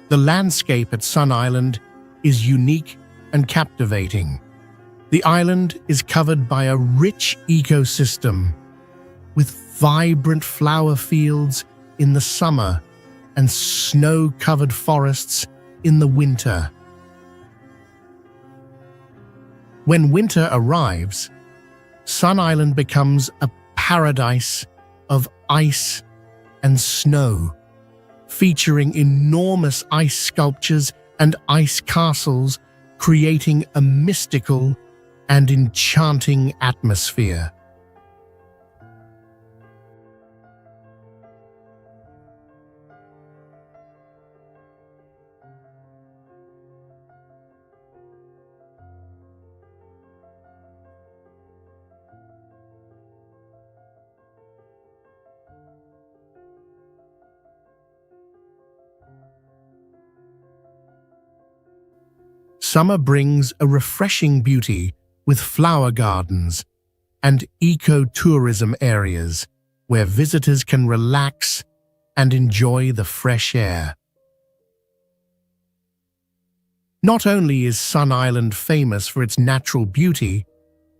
S1: The landscape at Sun Island is unique and captivating. The island is covered by a rich ecosystem, with vibrant flower fields in the summer and snow-covered forests in the winter. When winter arrives, Sun Island becomes a paradise of ice and snow, featuring enormous ice sculptures and ice castles, creating a mystical and enchanting atmosphere. Summer brings a refreshing beauty with flower gardens and eco-tourism areas where visitors can relax and enjoy the fresh air. Not only is Sun Island famous for its natural beauty,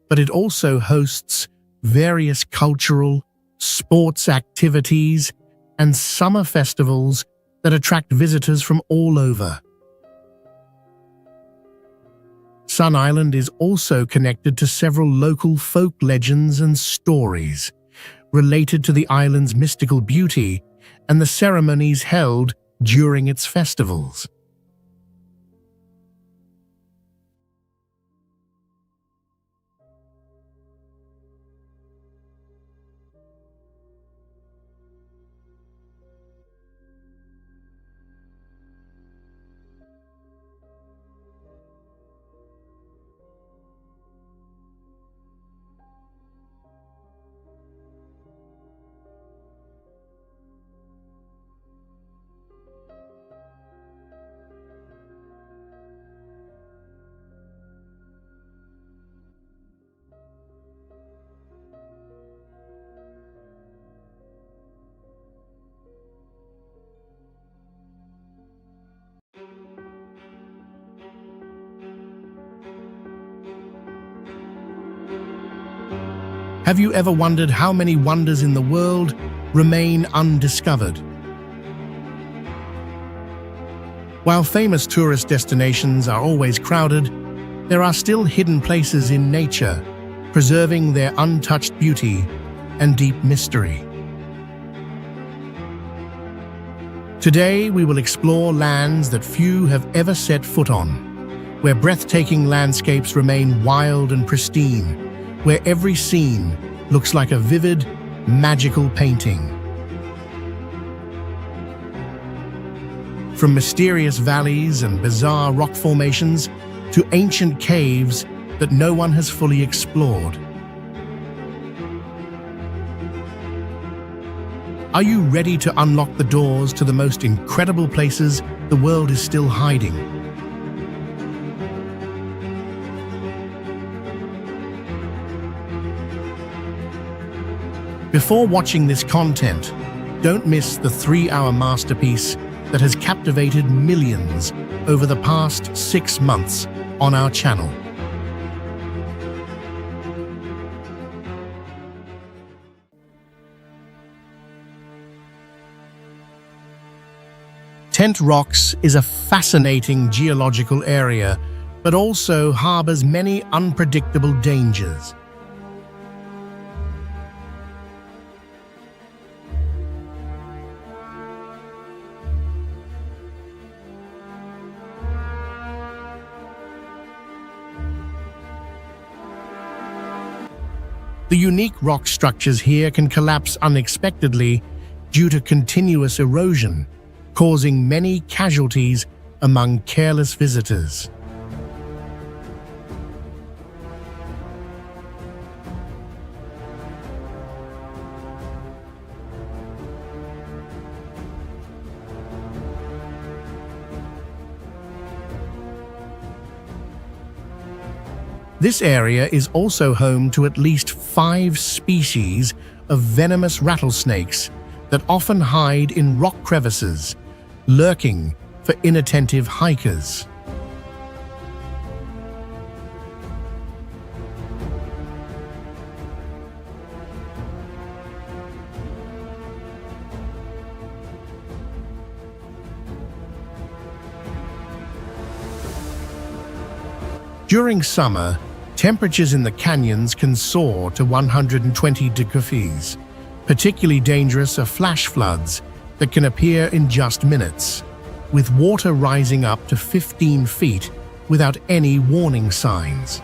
S1: but it also hosts various cultural, sports activities, and summer festivals that attract visitors from all over. Sun Island is also connected to several local folk legends and stories related to the island's mystical beauty and the ceremonies held during its festivals. Have you ever wondered how many wonders in the world remain undiscovered? While famous tourist destinations are always crowded, there are still hidden places in nature, preserving their untouched beauty and deep mystery. Today, we will explore lands that few have ever set foot on, where breathtaking landscapes remain wild and pristine, where every scene looks like a vivid, magical painting. From mysterious valleys and bizarre rock formations to ancient caves that no one has fully explored. Are you ready to unlock the doors to the most incredible places the world is still hiding? Before watching this content, don't miss the 3-hour masterpiece that has captivated millions over the past 6 months on our channel. Tent Rocks is a fascinating geological area, but also harbors many unpredictable dangers. The unique rock structures here can collapse unexpectedly due to continuous erosion, causing many casualties among careless visitors. This area is also home to at least 5 species of venomous rattlesnakes that often hide in rock crevices, lurking for inattentive hikers. During summer, temperatures in the canyons can soar to 120 degrees. Particularly dangerous are flash floods that can appear in just minutes, with water rising up to 15 feet without any warning signs.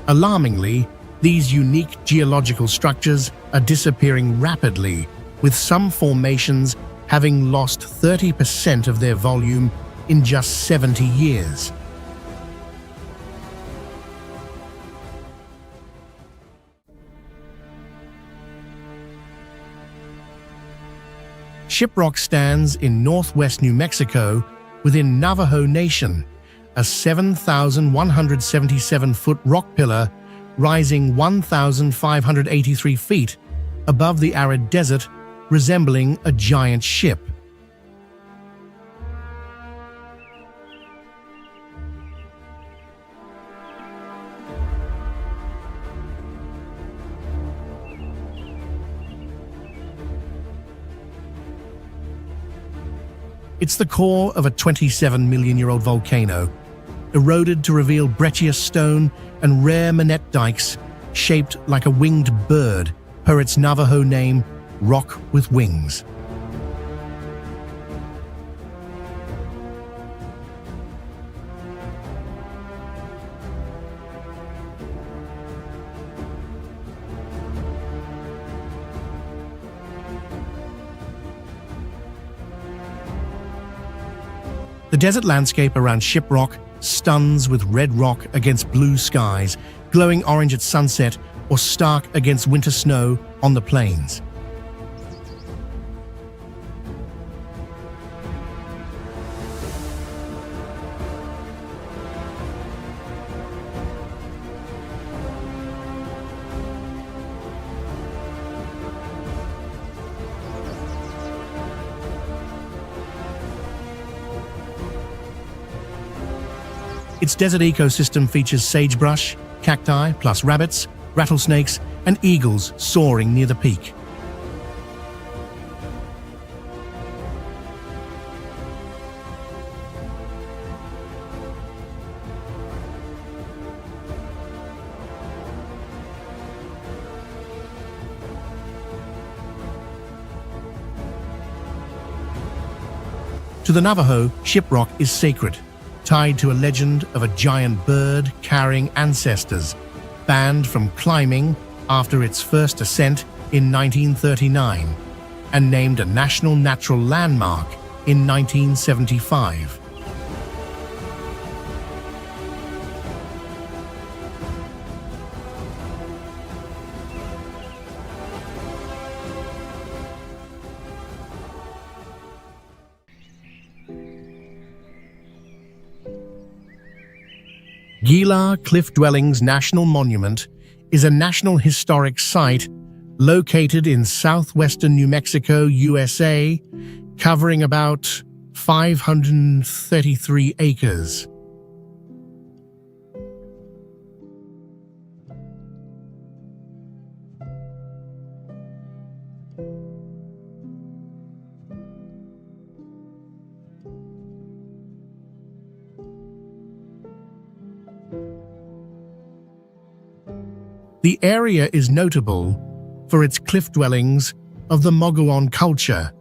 S1: Alarmingly, these unique geological structures are disappearing rapidly, with some formations having lost 30% of their volume in just 70 years. Shiprock stands in northwest New Mexico within Navajo Nation, a 7,177-foot rock pillar rising 1,583 feet above the arid desert, resembling a giant ship. It's the core of a 27-million-year-old volcano, eroded to reveal breccious stone and rare monette dikes shaped like a winged bird, per its Navajo name, Rock with Wings. The desert landscape around Shiprock stuns with red rock against blue skies, glowing orange at sunset, or stark against winter snow on the plains. Its desert ecosystem features sagebrush, cacti, plus rabbits, rattlesnakes, and eagles soaring near the peak. To the Navajo, Shiprock is sacred, tied to a legend of a giant bird carrying ancestors, banned from climbing after its first ascent in 1939. and named a National Natural Landmark in 1975. Gila Cliff Dwellings National Monument is a National Historic Site located in southwestern New Mexico, USA, covering about 533 acres. The area is notable for its cliff dwellings of the Mogollon culture,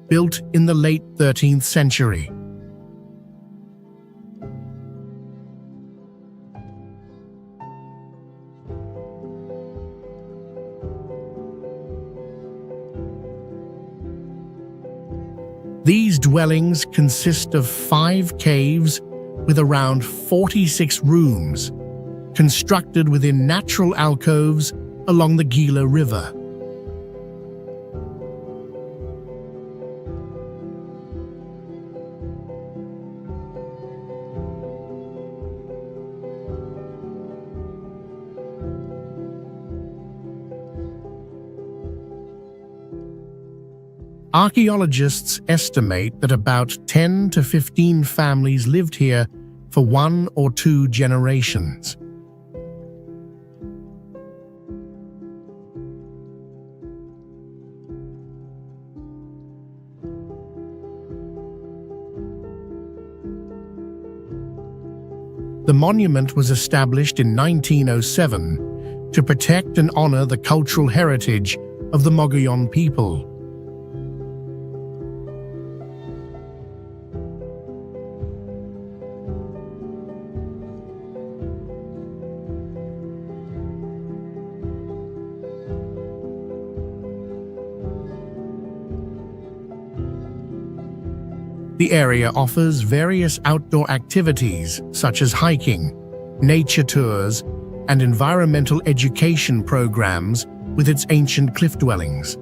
S1: built in the late 13th century. These dwellings consist of 5 caves with around 46 rooms, constructed within natural alcoves along the Gila River. Archaeologists estimate that about 10 to 15 families lived here for 1 or 2 generations. The monument was established in 1907 to protect and honor the cultural heritage of the Mogollon people. The area offers various outdoor activities such as hiking, nature tours, and environmental education programs with its ancient cliff dwellings.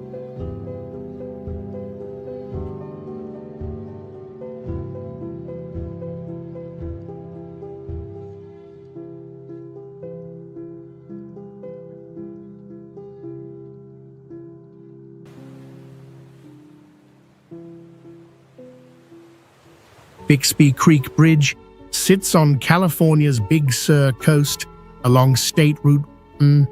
S1: Bixby Creek Bridge sits on California's Big Sur coast along State Route 1,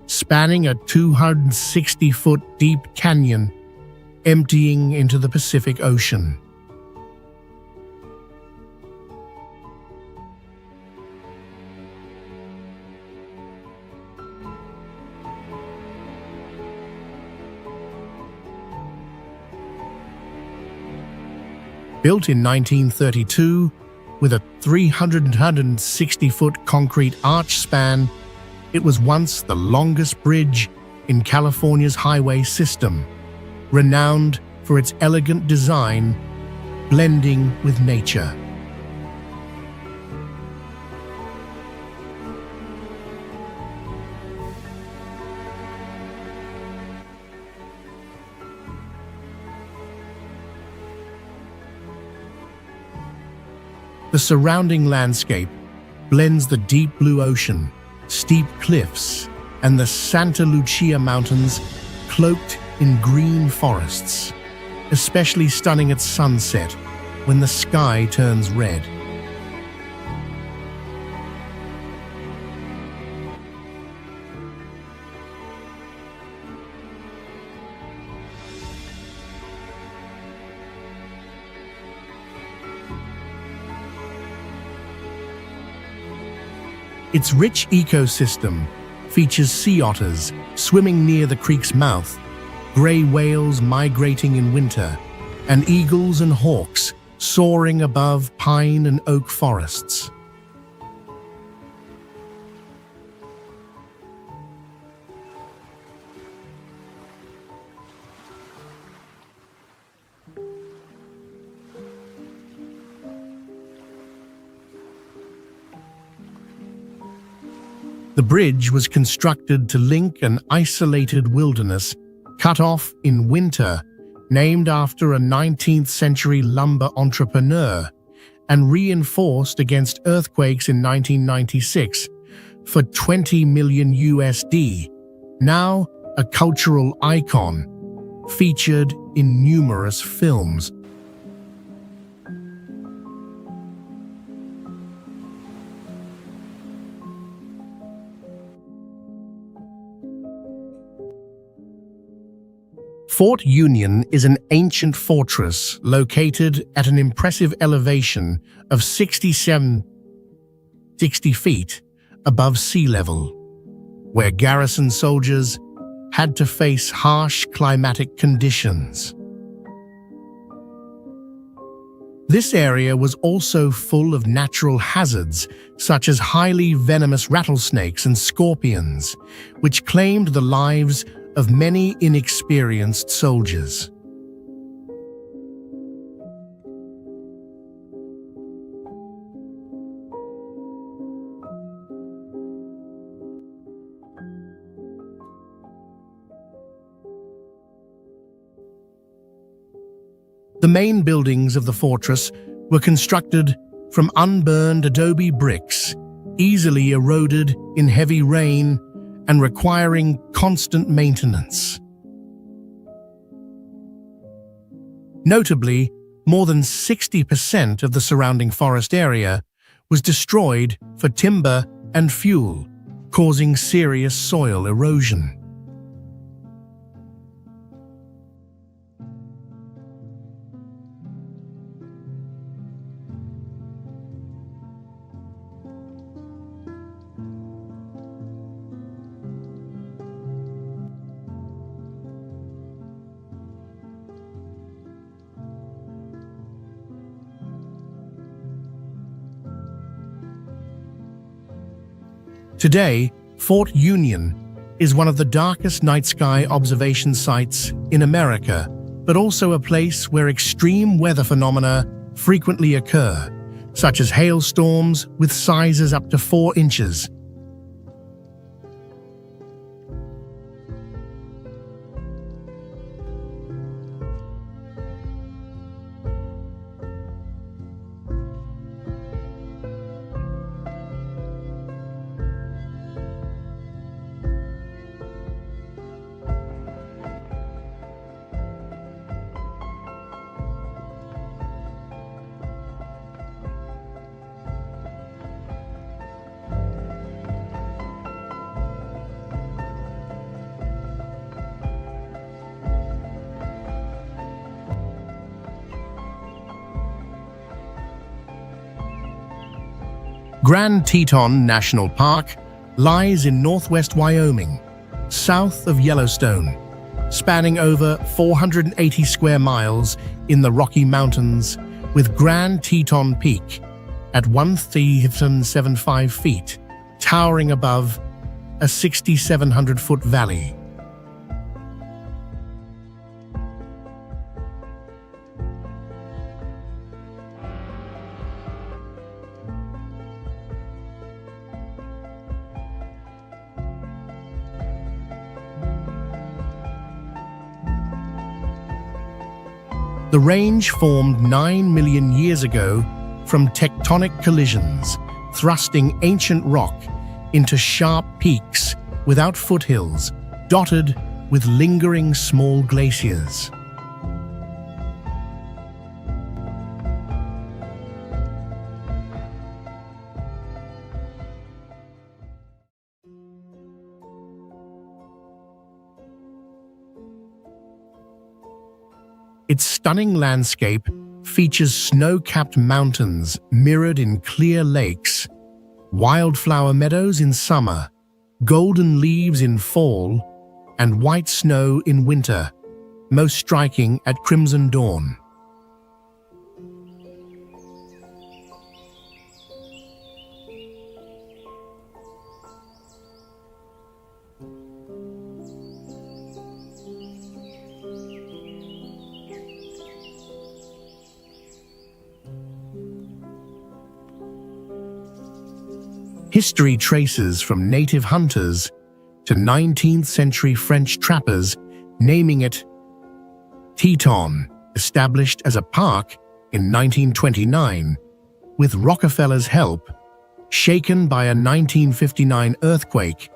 S1: spanning a 260-foot deep canyon emptying into the Pacific Ocean. Built in 1932 with a 360-foot concrete arch span, it was once the longest bridge in California's highway system, renowned for its elegant design, blending with nature. The surrounding landscape blends the deep blue ocean, steep cliffs, and the Santa Lucia Mountains cloaked in green forests, especially stunning at sunset when the sky turns red. Its rich ecosystem features sea otters swimming near the creek's mouth, gray whales migrating in winter, and eagles and hawks soaring above pine and oak forests. The bridge was constructed to link an isolated wilderness cut off in winter, named after a 19th-century lumber entrepreneur, and reinforced against earthquakes in 1996 for $20 million USD, now a cultural icon featured in numerous films. Fort Union is an ancient fortress located at an impressive elevation of 60 feet above sea level, where garrison soldiers had to face harsh climatic conditions. This area was also full of natural hazards, such as highly venomous rattlesnakes and scorpions, which claimed the lives of many inexperienced soldiers. The main buildings of the fortress were constructed from unburned adobe bricks, easily eroded in heavy rain and requiring constant maintenance. Notably, more than 60% of the surrounding forest area was destroyed for timber and fuel, causing serious soil erosion. Today, Fort Union is one of the darkest night sky observation sites in America, but also a place where extreme weather phenomena frequently occur, such as hailstorms with sizes up to 4 inches. Grand Teton National Park lies in northwest Wyoming, south of Yellowstone, spanning over 480 square miles in the Rocky Mountains, with Grand Teton Peak at 1,375 feet, towering above a 6,700-foot valley. The range formed 9 million years ago from tectonic collisions, thrusting ancient rock into sharp peaks without foothills, dotted with lingering small glaciers. Its stunning landscape features snow-capped mountains mirrored in clear lakes, wildflower meadows in summer, golden leaves in fall, and white snow in winter, most striking at crimson dawn. History traces from native hunters to 19th century French trappers, naming it Teton, established as a park in 1929, with Rockefeller's help, shaken by a 1959 earthquake,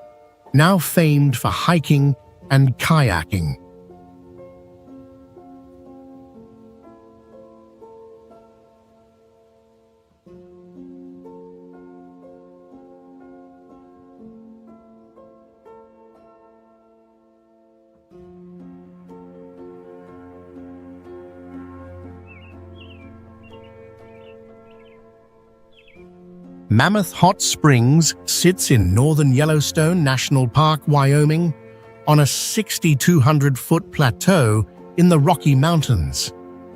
S1: now famed for hiking and kayaking. Mammoth Hot Springs sits in northern Yellowstone National Park, Wyoming, on a 6,200-foot plateau in the Rocky Mountains,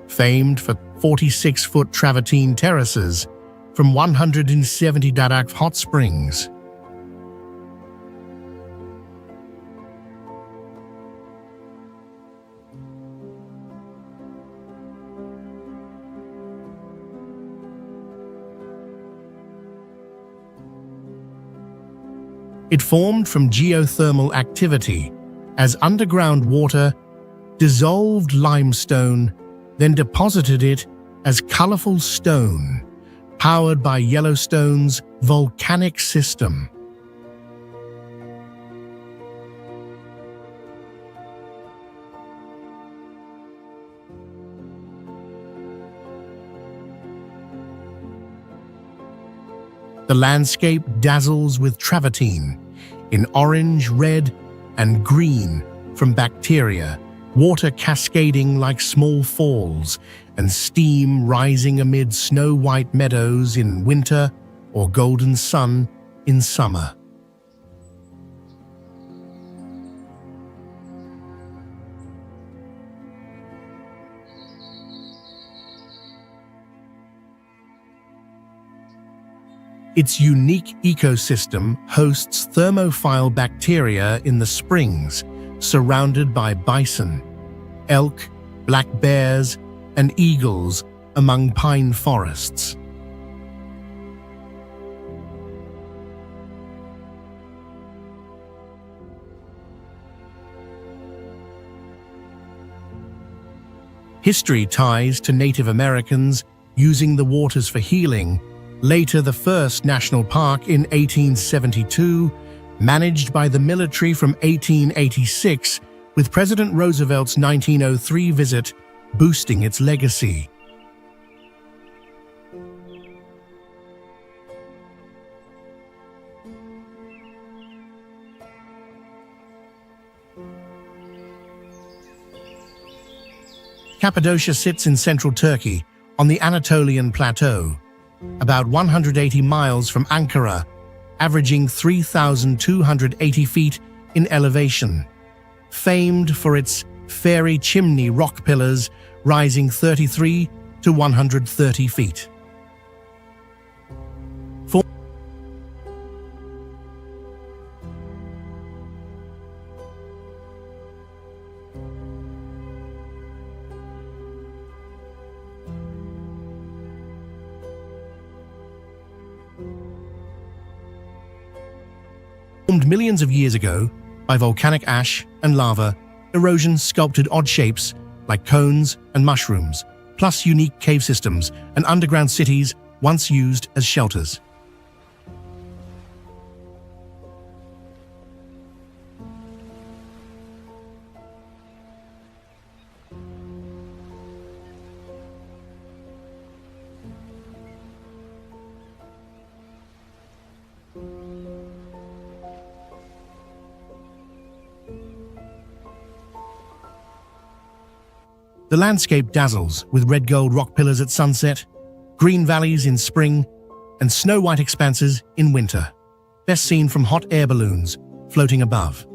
S1: famed for 46-foot travertine terraces from 170 direct hot springs. It formed from geothermal activity as underground water dissolved limestone, then deposited it as colorful stone, powered by Yellowstone's volcanic system. The landscape dazzles with travertine in orange, red, and green from bacteria, water cascading like small falls, and steam rising amid snow-white meadows in winter or golden sun in summer. Its unique ecosystem hosts thermophile bacteria in the springs, surrounded by bison, elk, black bears, and eagles among pine forests. History ties to Native Americans using the waters for healing. Later, the first national park in 1872, managed by the military from 1886, with President Roosevelt's 1903 visit boosting its legacy. Cappadocia sits in central Turkey on the Anatolian Plateau, about 180 miles from Ankara, averaging 3,280 feet in elevation, famed for its fairy chimney rock pillars rising 33 to 130 feet. Formed millions of years ago by volcanic ash and lava, erosion sculpted odd shapes like cones and mushrooms, plus unique cave systems and underground cities once used as shelters. The landscape dazzles with red gold rock pillars at sunset, green valleys in spring, and snow-white expanses in winter, best seen from hot air balloons floating above.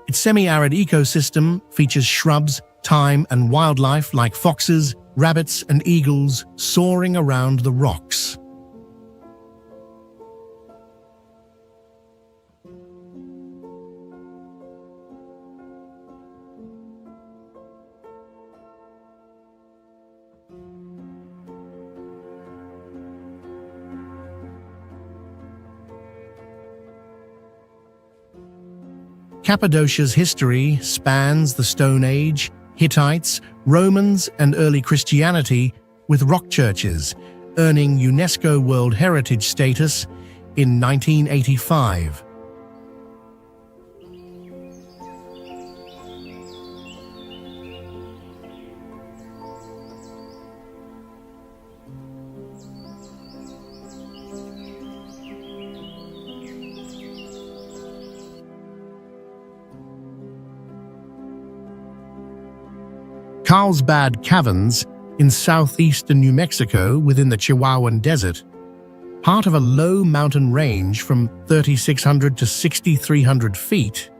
S1: Its semi-arid ecosystem features shrubs time and wildlife like foxes, rabbits, and eagles soaring around the rocks. Cappadocia's history spans the Stone Age, Hittites, Romans, and early Christianity, with rock churches earning UNESCO World Heritage status in 1985. Carlsbad Caverns in southeastern New Mexico within the Chihuahuan Desert, part of a low mountain range from 3,600 to 6,300 feet,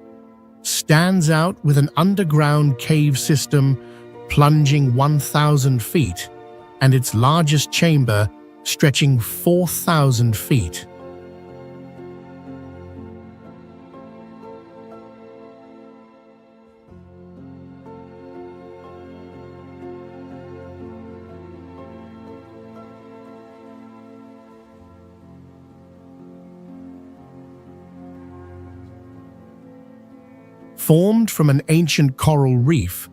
S1: stands out with an underground cave system plunging 1,000 feet and its largest chamber stretching 4,000 feet. Formed from an ancient coral reef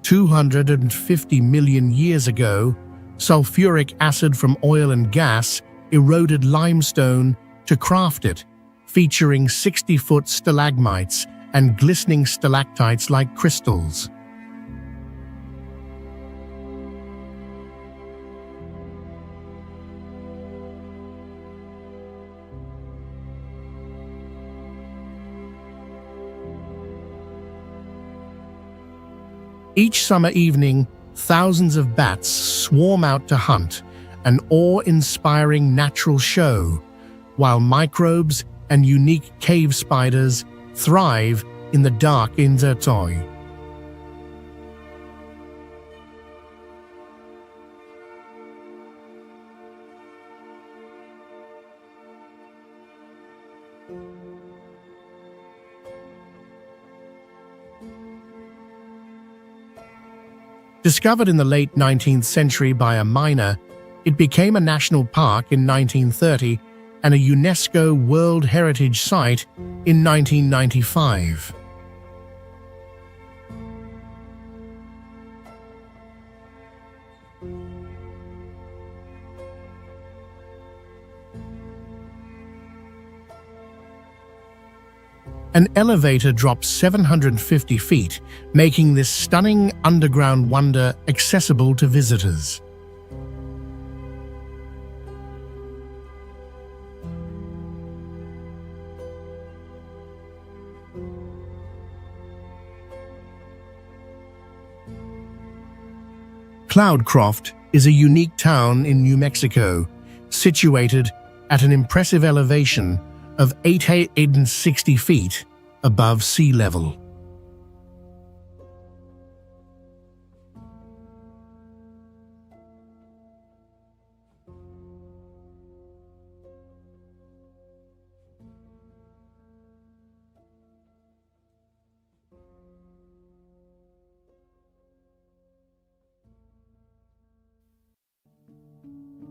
S1: 250 million years ago, sulfuric acid from oil and gas eroded limestone to craft it, featuring 60-foot stalagmites and glistening stalactites like crystals. Each summer evening, thousands of bats swarm out to hunt, an awe-inspiring natural show, while microbes and unique cave spiders thrive in the dark Inzertoy. Discovered in the late 19th century by a miner, it became a national park in 1930 and a UNESCO World Heritage Site in 1995. An elevator drops 750 feet, making this stunning underground wonder accessible to visitors. Cloudcroft is a unique town in New Mexico, situated at an impressive elevation of 860 feet above sea level.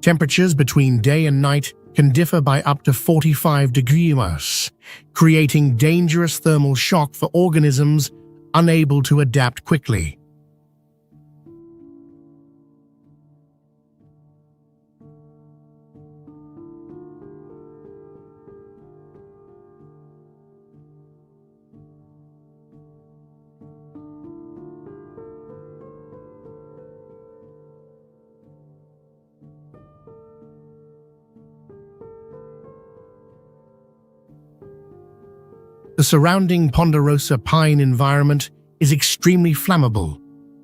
S1: Temperatures between day and night can differ by up to 45 degrees, creating dangerous thermal shock for organisms unable to adapt quickly. The surrounding ponderosa pine environment is extremely flammable,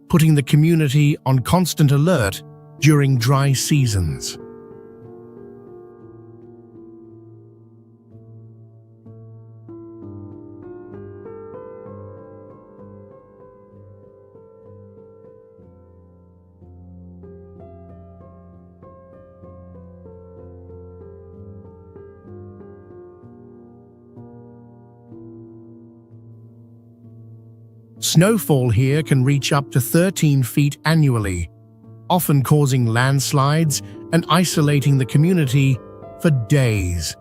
S1: putting the community on constant alert during dry seasons. Snowfall here can reach up to 13 feet annually, often causing landslides and isolating the community for days.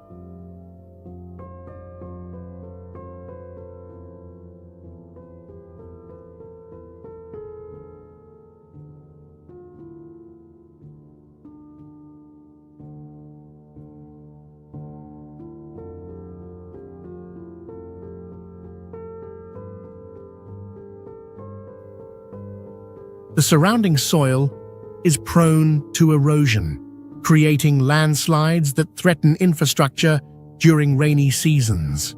S1: The surrounding soil is prone to erosion, creating landslides that threaten infrastructure during rainy seasons.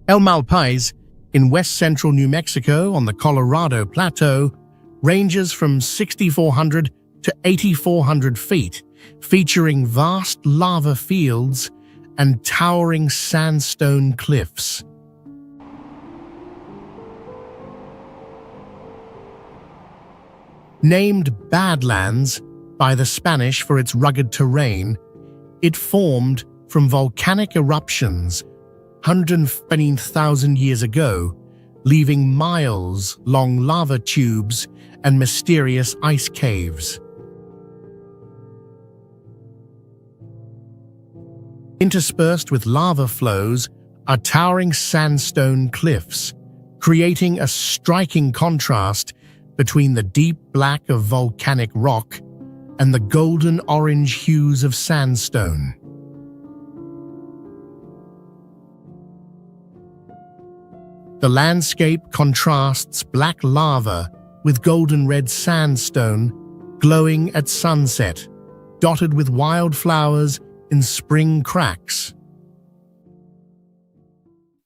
S1: El Malpais, in west-central New Mexico on the Colorado Plateau, ranges from 6,400 to 8,400 feet, featuring vast lava fields and towering sandstone cliffs. Named Badlands by the Spanish for its rugged terrain, it formed from volcanic eruptions 115,000 years ago, leaving miles-long lava tubes and mysterious ice caves. Interspersed with lava flows are towering sandstone cliffs, creating a striking contrast between the deep black of volcanic rock and the golden orange hues of sandstone. The landscape contrasts black lava with golden red sandstone glowing at sunset, dotted with wildflowers in spring cracks.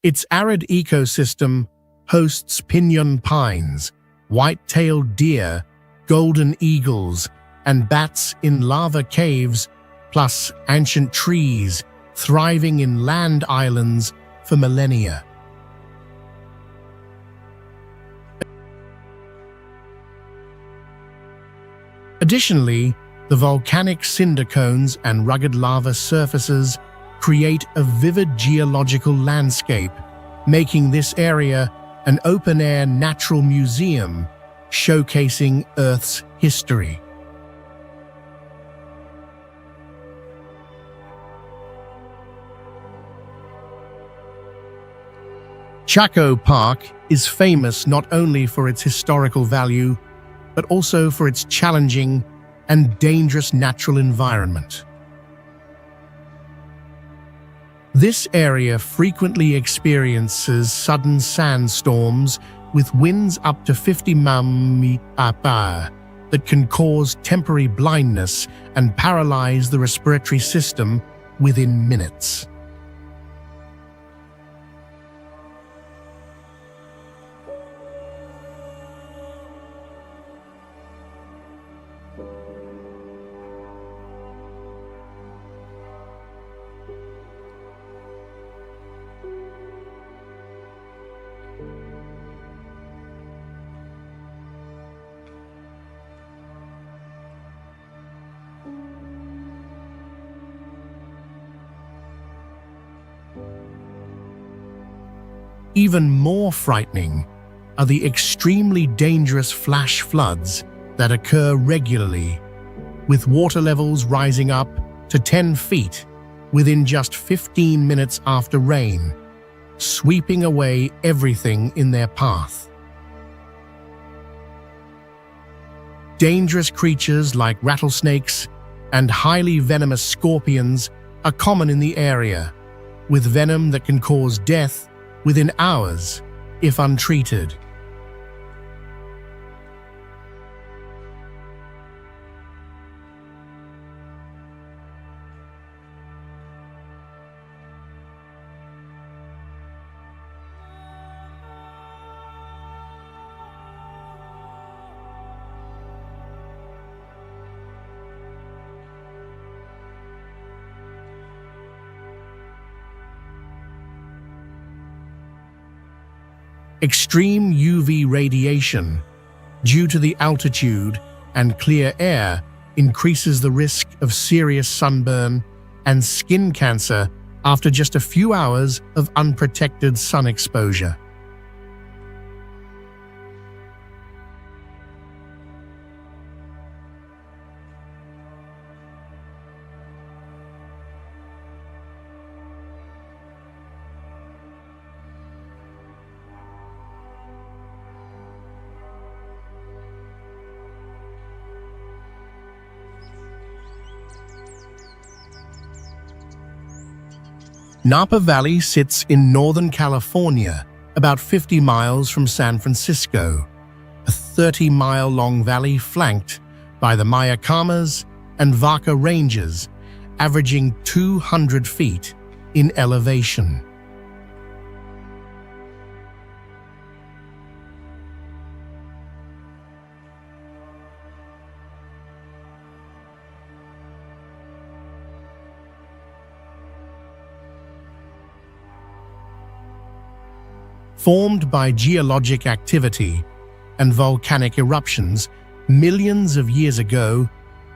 S1: Its arid ecosystem hosts pinyon pines, white-tailed deer, golden eagles, and bats in lava caves, plus ancient trees thriving in land islands for millennia. Additionally, the volcanic cinder cones and rugged lava surfaces create a vivid geological landscape, making this area an open-air natural museum showcasing Earth's history. Chaco Park is famous not only for its historical value, but also for its challenging and dangerous natural environment. This area frequently experiences sudden sandstorms with winds up to 50 mph that can cause temporary blindness and paralyze the respiratory system within minutes. Even more frightening are the extremely dangerous flash floods that occur regularly, with water levels rising up to 10 feet within just 15 minutes after rain, sweeping away everything in their path. Dangerous creatures like rattlesnakes and highly venomous scorpions are common in the area, with venom that can cause death within hours if untreated. Extreme UV radiation due to the altitude and clear air, increases the risk of serious sunburn and skin cancer after just a few hours of unprotected sun exposure. Napa Valley sits in Northern California, about 50 miles from San Francisco, a 30-mile-long valley flanked by the Mayacamas and Vaca Ranges, averaging 200 feet in elevation. Formed by geologic activity and volcanic eruptions millions of years ago,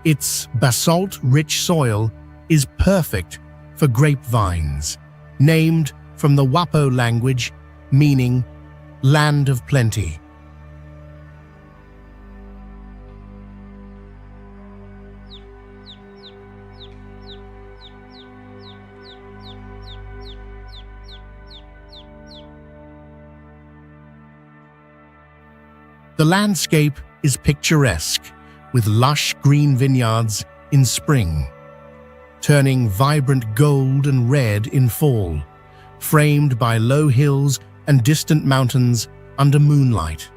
S1: its basalt-rich soil is perfect for grapevines, named from the Wapo language meaning land of plenty. The landscape is picturesque, with lush green vineyards in spring, turning vibrant gold and red in fall, framed by low hills and distant mountains under moonlight.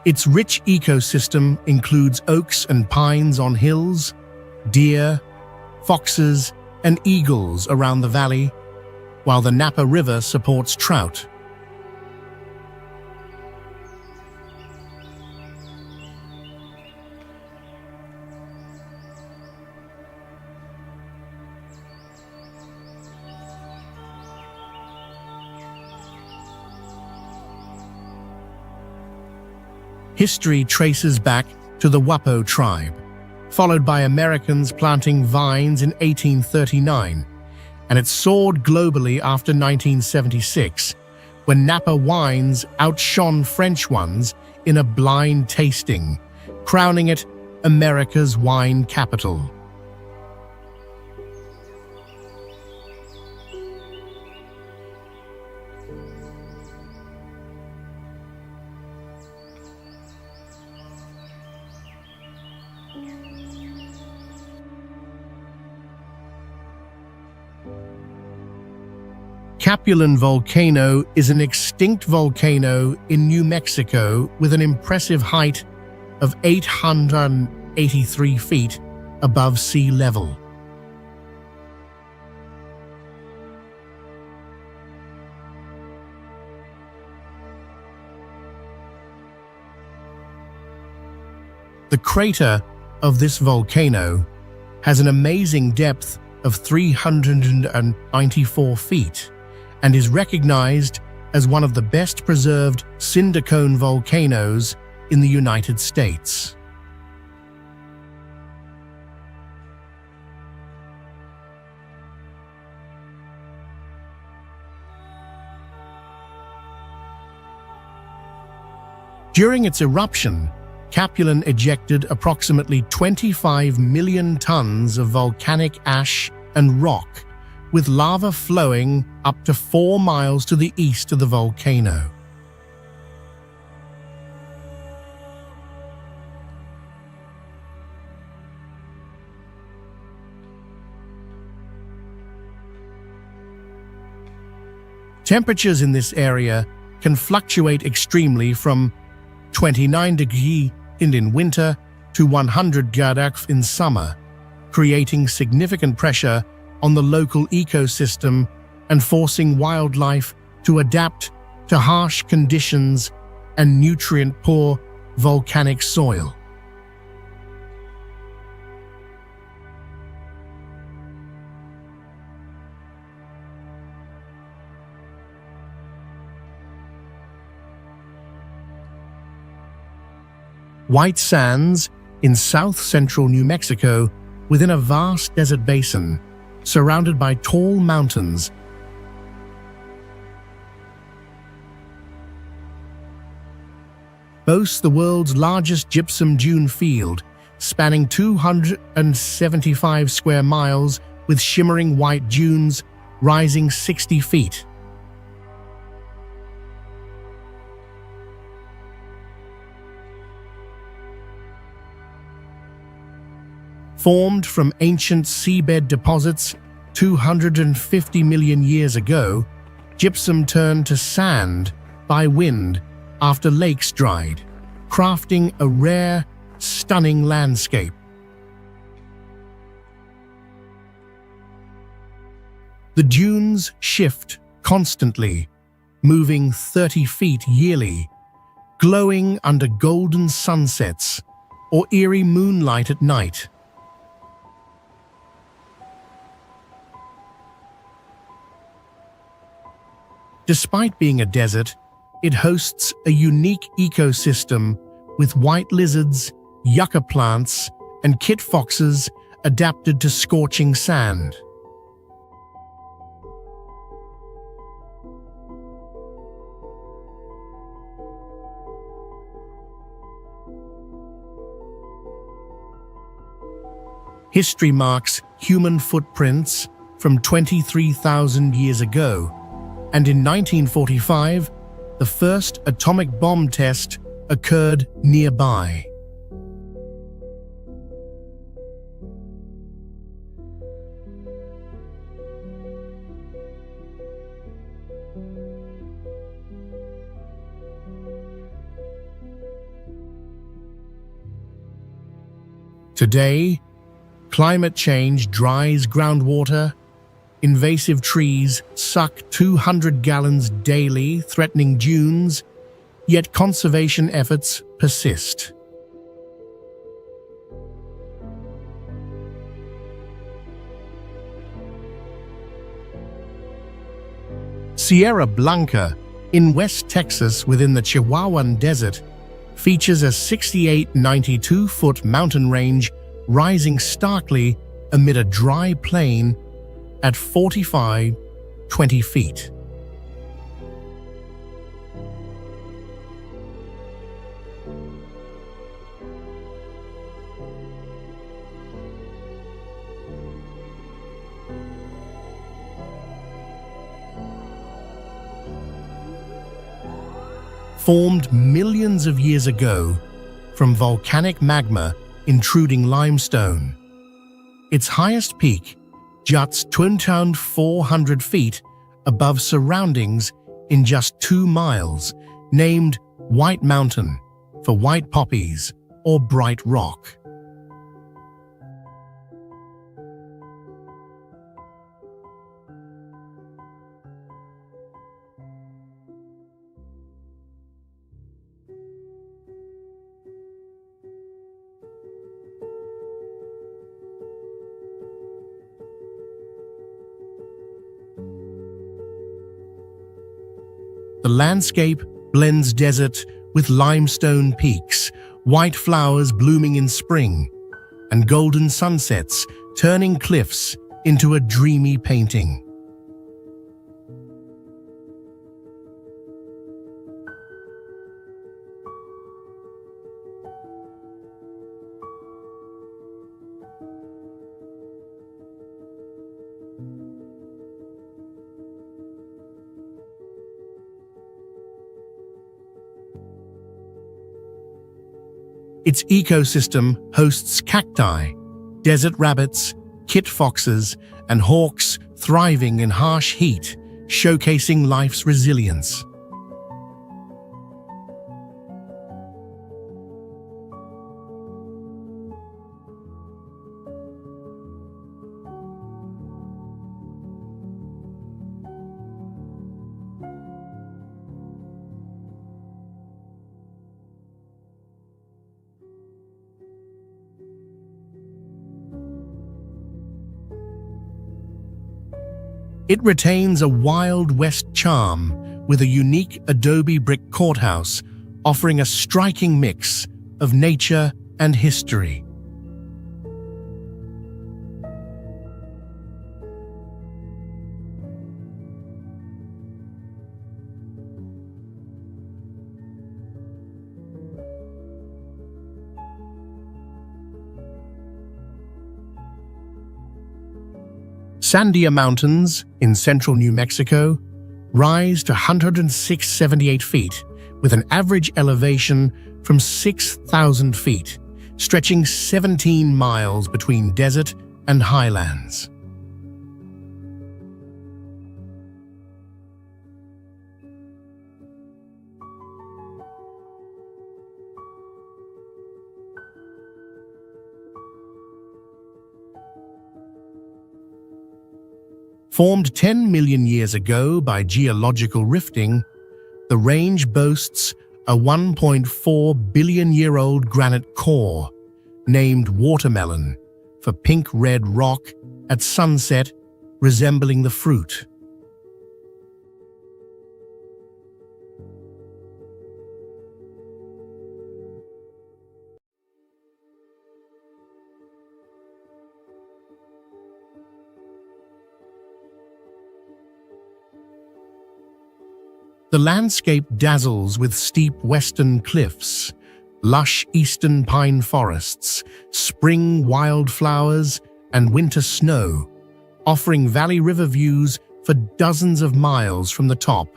S1: Its rich ecosystem includes oaks and pines on hills, deer, foxes, and eagles around the valley, while the Napa River supports trout. History traces back to the Wapo tribe, followed by Americans planting vines in 1839, and it soared globally after 1976, when Napa wines outshone French ones in a blind tasting, crowning it America's wine capital. Capulin Volcano is an extinct volcano in New Mexico with an impressive height of 883 feet above sea level. The crater of this volcano has an amazing depth of 394 feet and is recognized as one of the best preserved cinder cone volcanoes in the United States. During its eruption, Capulin ejected approximately 25 million tons of volcanic ash and rock, with lava flowing up to 4 miles to the east of the volcano. Temperatures in this area can fluctuate extremely from 29 degrees in winter to 100 degrees in summer, creating significant pressure on the local ecosystem and forcing wildlife to adapt to harsh conditions and nutrient-poor volcanic soil. White sands in south-central New Mexico within a vast desert basin, surrounded by tall mountains. Boasts the world's largest gypsum dune field, spanning 275 square miles with shimmering white dunes rising 60 feet. Formed from ancient seabed deposits 250 million years ago, gypsum turned to sand by wind after lakes dried, crafting a rare, stunning landscape. The dunes shift constantly, moving 30 feet yearly, glowing under golden sunsets or eerie moonlight at night. Despite being a desert, it hosts a unique ecosystem with white lizards, yucca plants, and kit foxes adapted to scorching sand. History marks human footprints from 23,000 years ago, and in 1945, the first atomic bomb test occurred nearby. Today, climate change dries groundwater. Invasive trees suck 200 gallons daily, threatening dunes, yet conservation efforts persist. Sierra Blanca, in West Texas within the Chihuahuan Desert, features a 6892-foot mountain range rising starkly amid a dry plain at 20 feet. Formed millions of years ago from volcanic magma intruding limestone. Its highest peak juts 2,400 feet above surroundings in just 2 miles, named White Mountain for white poppies or bright rock. The landscape blends desert with limestone peaks, white flowers blooming in spring, and golden sunsets turning cliffs into a dreamy painting. Its ecosystem hosts cacti, desert rabbits, kit foxes, and hawks thriving in harsh heat, showcasing life's resilience. It retains a Wild West charm with a unique adobe brick courthouse offering a striking mix of nature and history. Sandia Mountains in central New Mexico rise to 106.78 feet with an average elevation from 6,000 feet, stretching 17 miles between desert and highlands. Formed 10 million years ago by geological rifting, the range boasts a 1.4 billion-year-old granite core, named Watermelon, for pink-red rock at sunset resembling the fruit. The landscape dazzles with steep western cliffs, lush eastern pine forests, spring wildflowers, and winter snow, offering valley river views for dozens of miles from the top.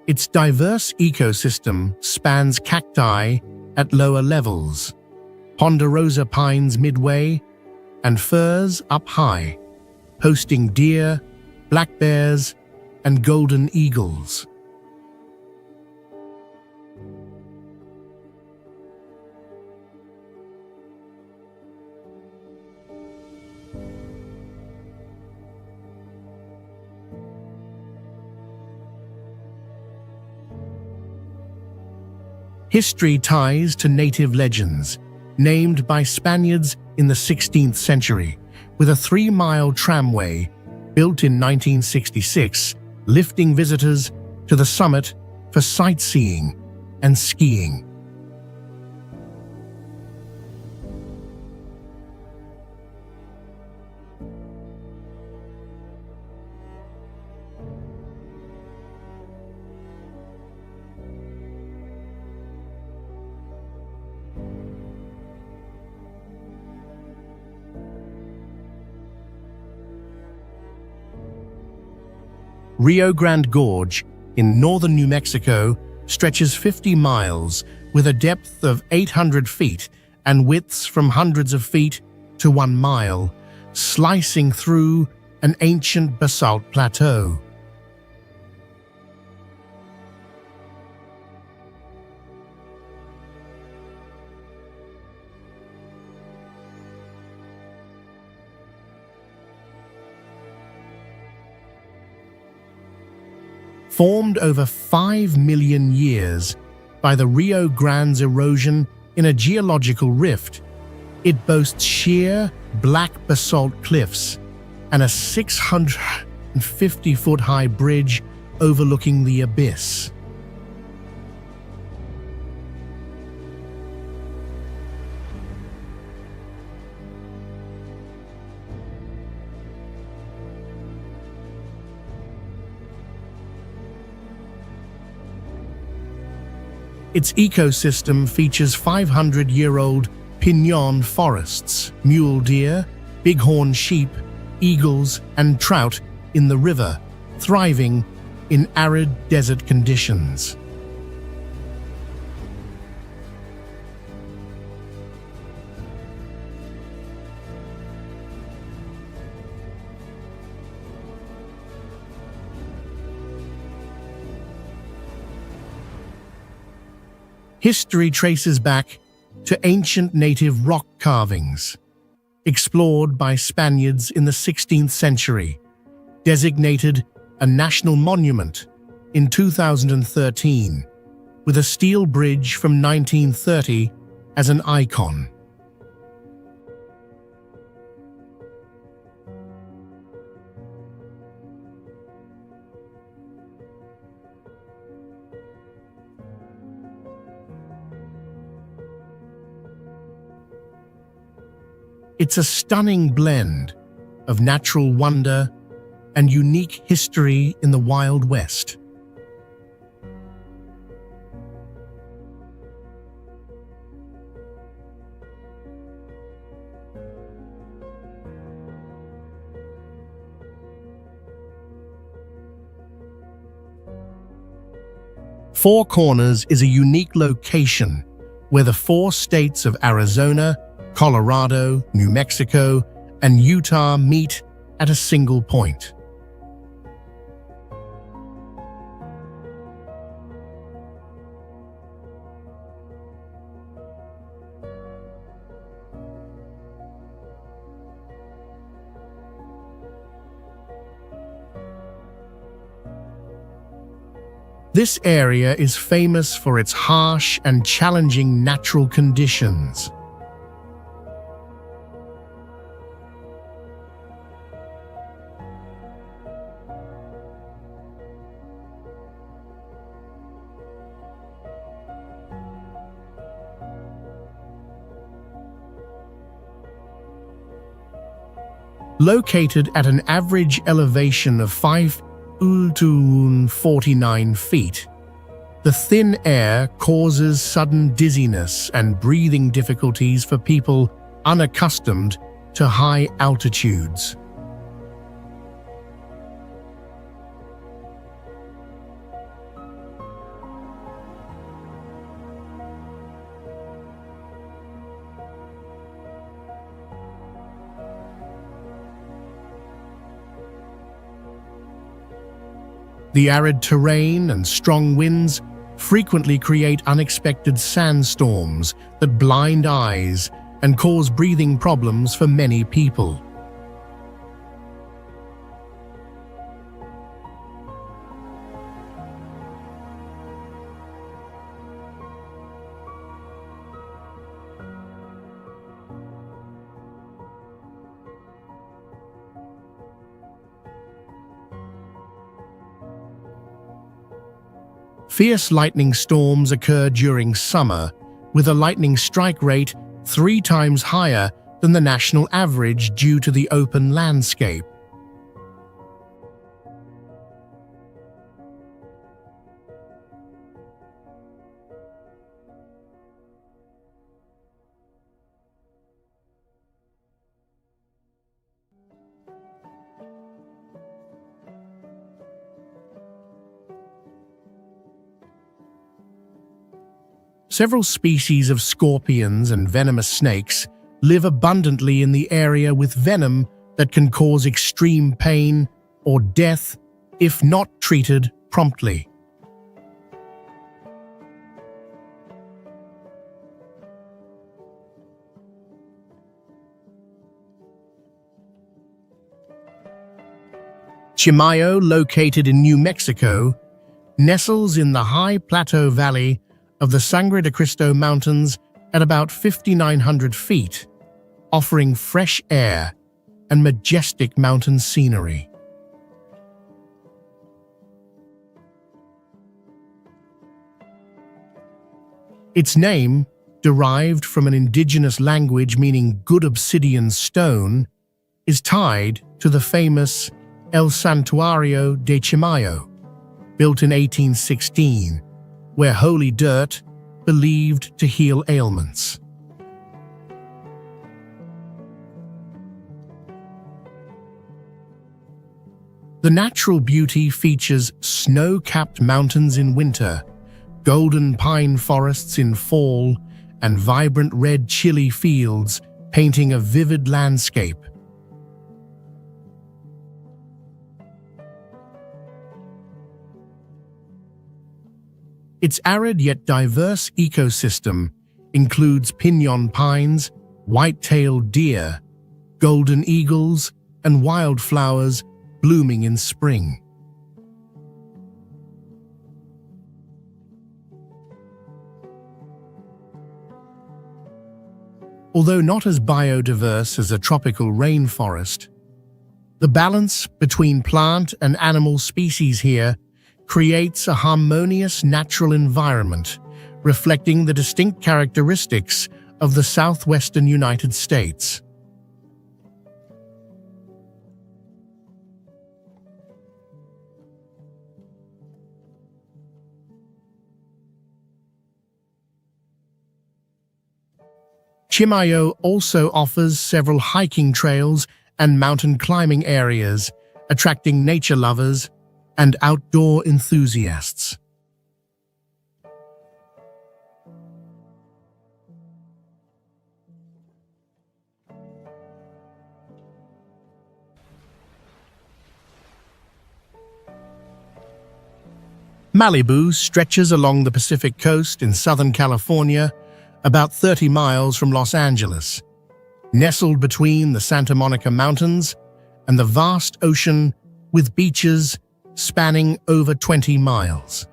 S1: Its diverse ecosystem spans cacti at lower levels, ponderosa pines midway, and firs up high, hosting deer, black bears, and golden eagles. History ties to native legends, named by Spaniards in the 16th century, with a 3-mile tramway built in 1966, lifting visitors to the summit for sightseeing and skiing. Rio Grande Gorge in northern New Mexico stretches 50 miles with a depth of 800 feet and widths from hundreds of feet to 1 mile, slicing through an ancient basalt plateau. Formed over 5 million years by the Rio Grande's erosion in a geological rift, it boasts sheer, black basalt cliffs and a 650-foot-high bridge overlooking the abyss. Its ecosystem features 500-year-old pinon forests, mule deer, bighorn sheep, eagles, and trout in the river, thriving in arid desert conditions. History traces back to ancient native rock carvings, explored by Spaniards in the 16th century, designated a national monument in 2013, with a steel bridge from 1930 as an icon. It's a stunning blend of natural wonder and unique history in the Wild West. Four Corners is a unique location where the four states of Arizona, Colorado, New Mexico, and Utah meet at a single point. This area is famous for its harsh and challenging natural conditions. Located at an average elevation of 5 to 49 feet, the thin air causes sudden dizziness and breathing difficulties for people unaccustomed to high altitudes. The arid terrain and strong winds frequently create unexpected sandstorms that blind eyes and cause breathing problems for many people. Fierce lightning storms occur during summer, with a lightning strike rate 3 times higher than the national average due to the open landscape. Several species of scorpions and venomous snakes live abundantly in the area, with venom that can cause extreme pain or death if not treated promptly. Chimayo, located in New Mexico, nestles in the high plateau valley of the Sangre de Cristo Mountains at about 5,900 feet, offering fresh air and majestic mountain scenery. Its name, derived from an indigenous language meaning good obsidian stone, is tied to the famous El Santuario de Chimayo, built in 1816, where holy dirt believed to heal ailments. The natural beauty features snow-capped mountains in winter, golden pine forests in fall, and vibrant red chili fields painting a vivid landscape. Its arid yet diverse ecosystem includes piñon pines, white-tailed deer, golden eagles, and wildflowers blooming in spring. Although not as biodiverse as a tropical rainforest, the balance between plant and animal species here creates a harmonious natural environment, reflecting the distinct characteristics of the southwestern United States. Chimayo also offers several hiking trails and mountain climbing areas, attracting nature lovers and outdoor enthusiasts. Malibu stretches along the Pacific coast in Southern California, about 30 miles from Los Angeles, nestled between the Santa Monica Mountains and the vast ocean with beaches spanning over 20 miles.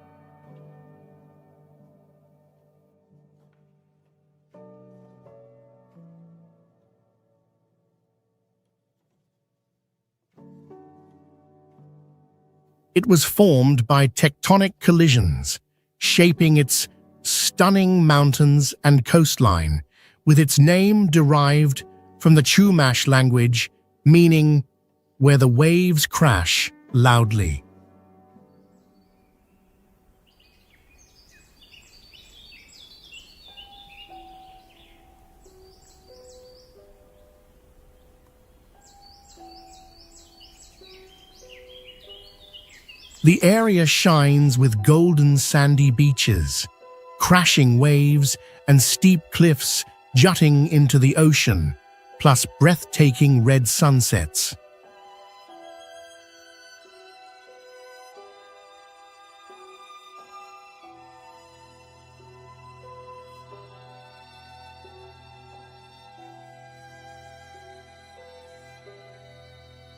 S1: It was formed by tectonic collisions, shaping its stunning mountains and coastline, with its name derived from the Chumash language, meaning where the waves crash loudly. The area shines with golden sandy beaches, crashing waves and steep cliffs jutting into the ocean, plus breathtaking red sunsets.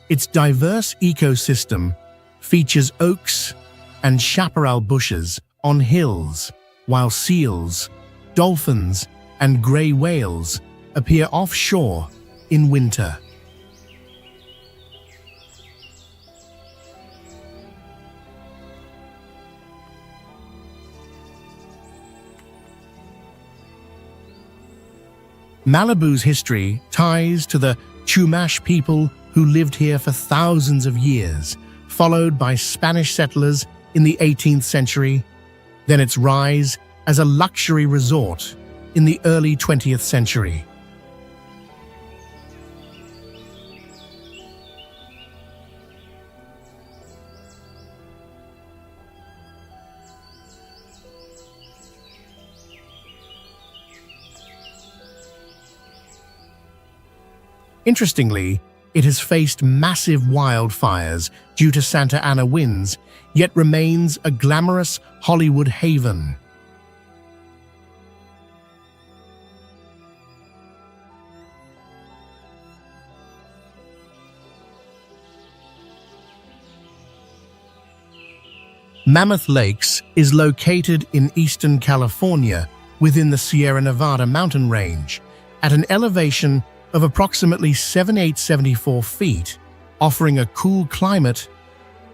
S1: Its diverse ecosystem features oaks and chaparral bushes on hills, while seals, dolphins, and gray whales appear offshore in winter. Malibu's history ties to the Chumash people who lived here for thousands of years, followed by Spanish settlers in the 18th century, then its rise as a luxury resort in the early 20th century. Interestingly, it has faced massive wildfires due to Santa Ana winds, yet remains a glamorous Hollywood haven. Mammoth Lakes is located in eastern California within the Sierra Nevada mountain range at an elevation of approximately 7,874 feet, offering a cool climate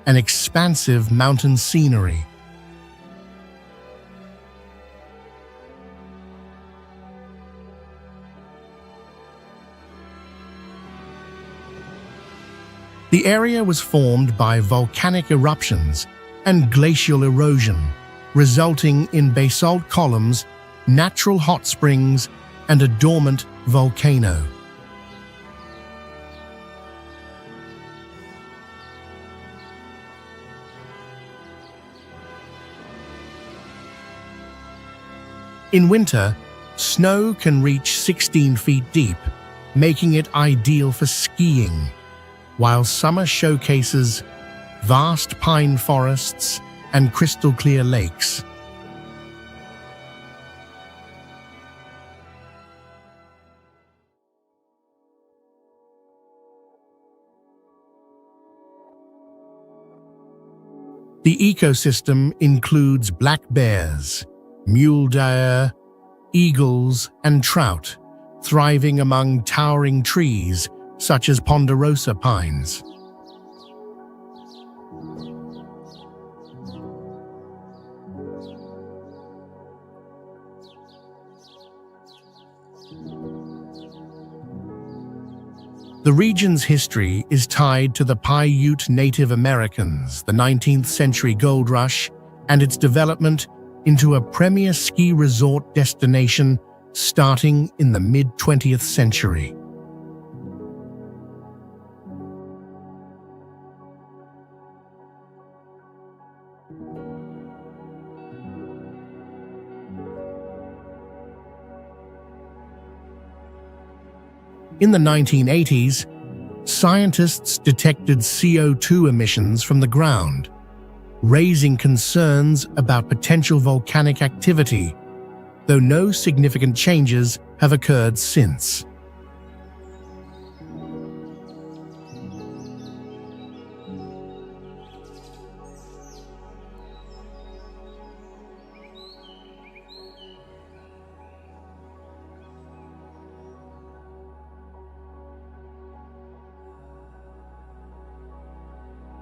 S1: and expansive mountain scenery. The area was formed by volcanic eruptions and glacial erosion, resulting in basalt columns, natural hot springs, and a dormant volcano. In winter, snow can reach 16 feet deep, making it ideal for skiing, while summer showcases vast pine forests and crystal-clear lakes. The ecosystem includes black bears, mule deer, eagles, and trout, thriving among towering trees such as ponderosa pines. The region's history is tied to the Paiute Native Americans, the 19th century gold rush, and its development into a premier ski resort destination starting in the mid-20th century. In the 1980s, scientists detected CO2 emissions from the ground, raising concerns about potential volcanic activity, though no significant changes have occurred since.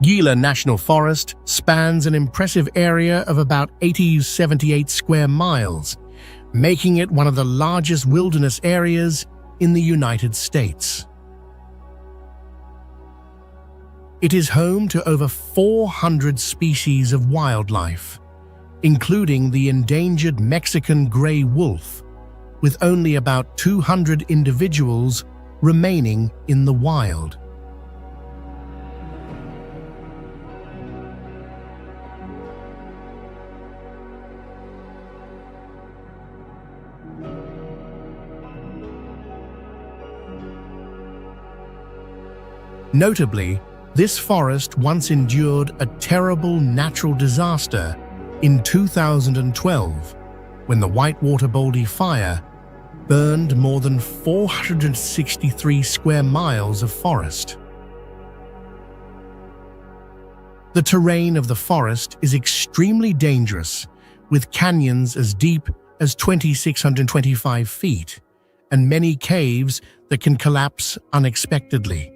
S1: Gila National Forest spans an impressive area of about 78 square miles, making it one of the largest wilderness areas in the United States. It is home to over 400 species of wildlife, including the endangered Mexican gray wolf, with only about 200 individuals remaining in the wild. Notably, this forest once endured a terrible natural disaster in 2012 when the Whitewater Baldy Fire burned more than 463 square miles of forest. The terrain of the forest is extremely dangerous, with canyons as deep as 2,625 feet and many caves that can collapse unexpectedly.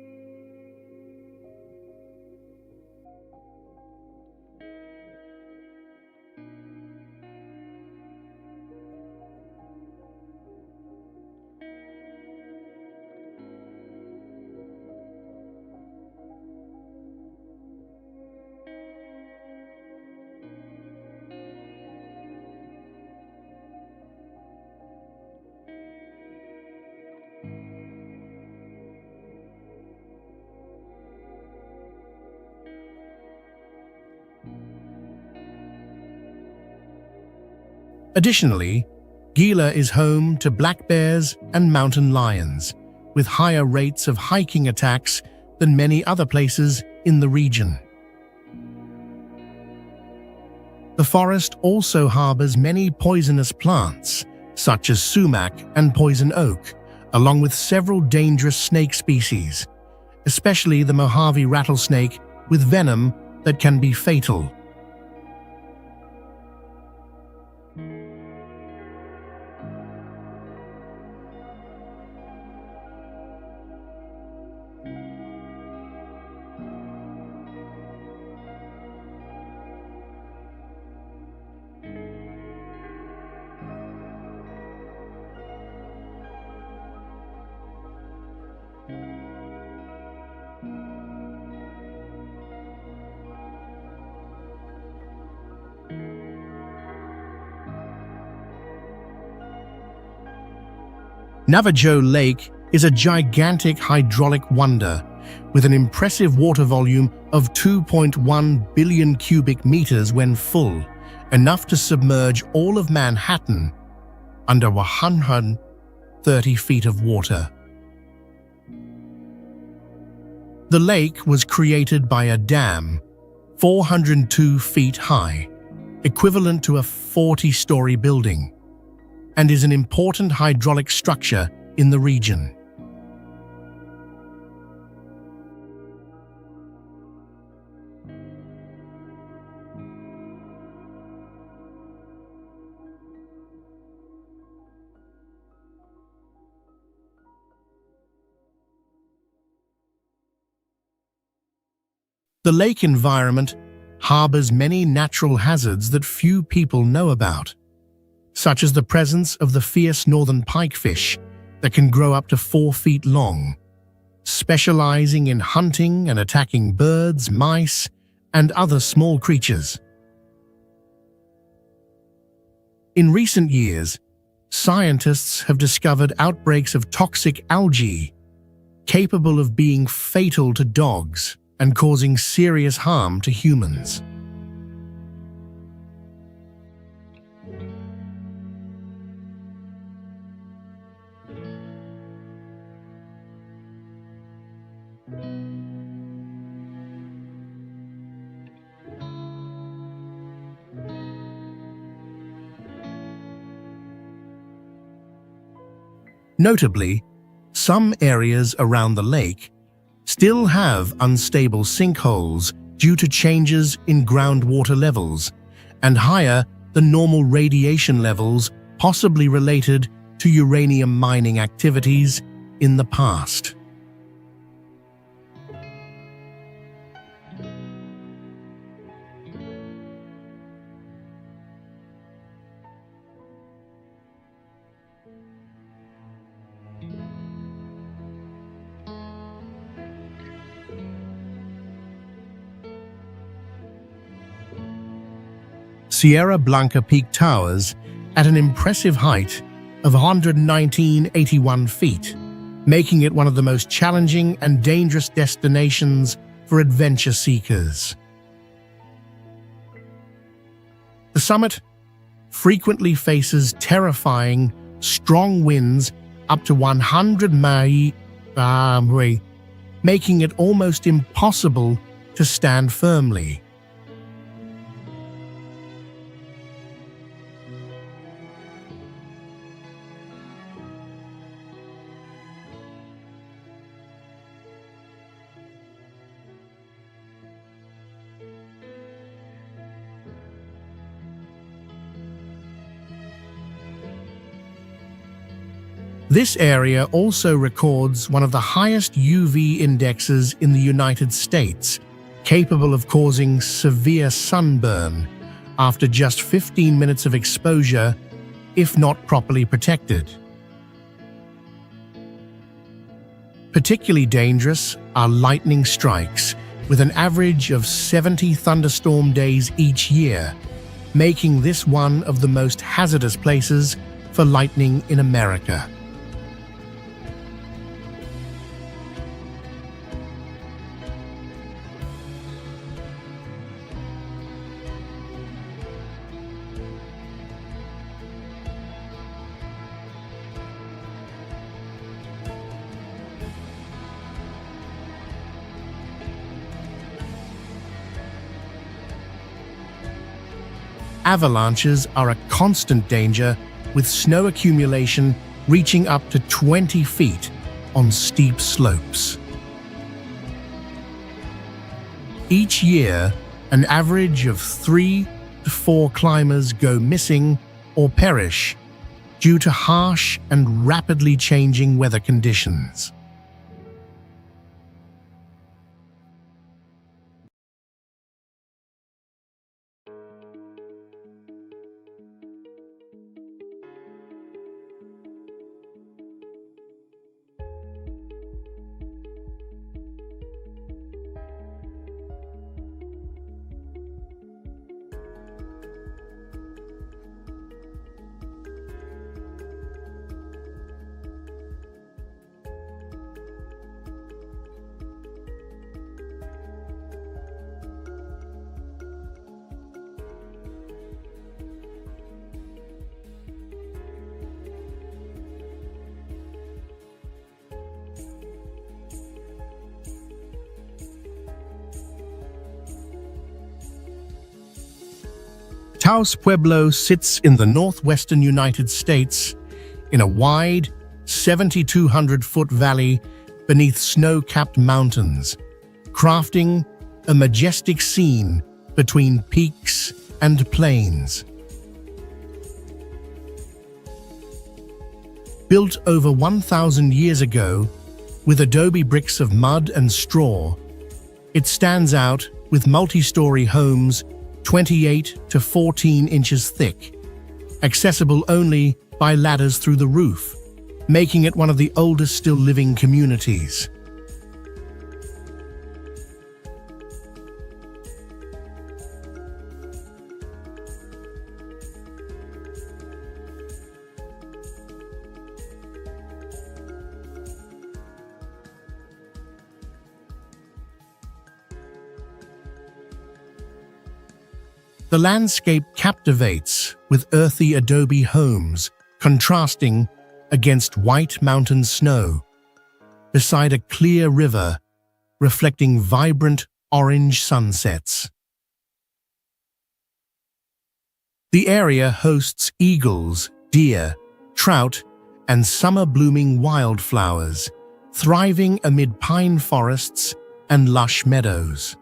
S1: Additionally, Gila is home to black bears and mountain lions, with higher rates of hiking attacks than many other places in the region. The forest also harbors many poisonous plants, such as sumac and poison oak, along with several dangerous snake species, especially the Mojave rattlesnake with venom that can be fatal. Navajo Lake is a gigantic hydraulic wonder with an impressive water volume of 2.1 billion cubic meters when full, enough to submerge all of Manhattan under 130 feet of water. The lake was created by a dam 402 feet high, equivalent to a 40-story building, and is an important hydraulic structure in the region. The lake environment harbors many natural hazards that few people know about, such as the presence of the fierce northern pikefish that can grow up to 4 feet long, specializing in hunting and attacking birds, mice, and other small creatures. In recent years, scientists have discovered outbreaks of toxic algae capable of being fatal to dogs and causing serious harm to humans. Notably, some areas around the lake still have unstable sinkholes due to changes in groundwater levels and higher than normal radiation levels, possibly related to uranium mining activities in the past. Sierra Blanca Peak towers at an impressive height of 119.81 feet, making it one of the most challenging and dangerous destinations for adventure seekers. The summit frequently faces terrifying, strong winds up to 100 miles, making it almost impossible to stand firmly. This area also records one of the highest UV indexes in the United States, capable of causing severe sunburn after just 15 minutes of exposure if not properly protected. Particularly dangerous are lightning strikes, with an average of 70 thunderstorm days each year, making this one of the most hazardous places for lightning in America. Avalanches are a constant danger, with snow accumulation reaching up to 20 feet on steep slopes. Each year, an average of 3 to 4 climbers go missing or perish due to harsh and rapidly changing weather conditions. Taos Pueblo sits in the northwestern United States in a wide, 7,200-foot valley beneath snow-capped mountains, crafting a majestic scene between peaks and plains. Built over 1,000 years ago with adobe bricks of mud and straw, it stands out with multi-story homes 28 to 14 inches thick, accessible only by ladders through the roof, making it one of the oldest still living communities. The landscape captivates with earthy adobe homes contrasting against white mountain snow, beside a clear river reflecting vibrant orange sunsets. The area hosts eagles, deer, trout, and summer-blooming wildflowers, thriving amid pine forests and lush meadows.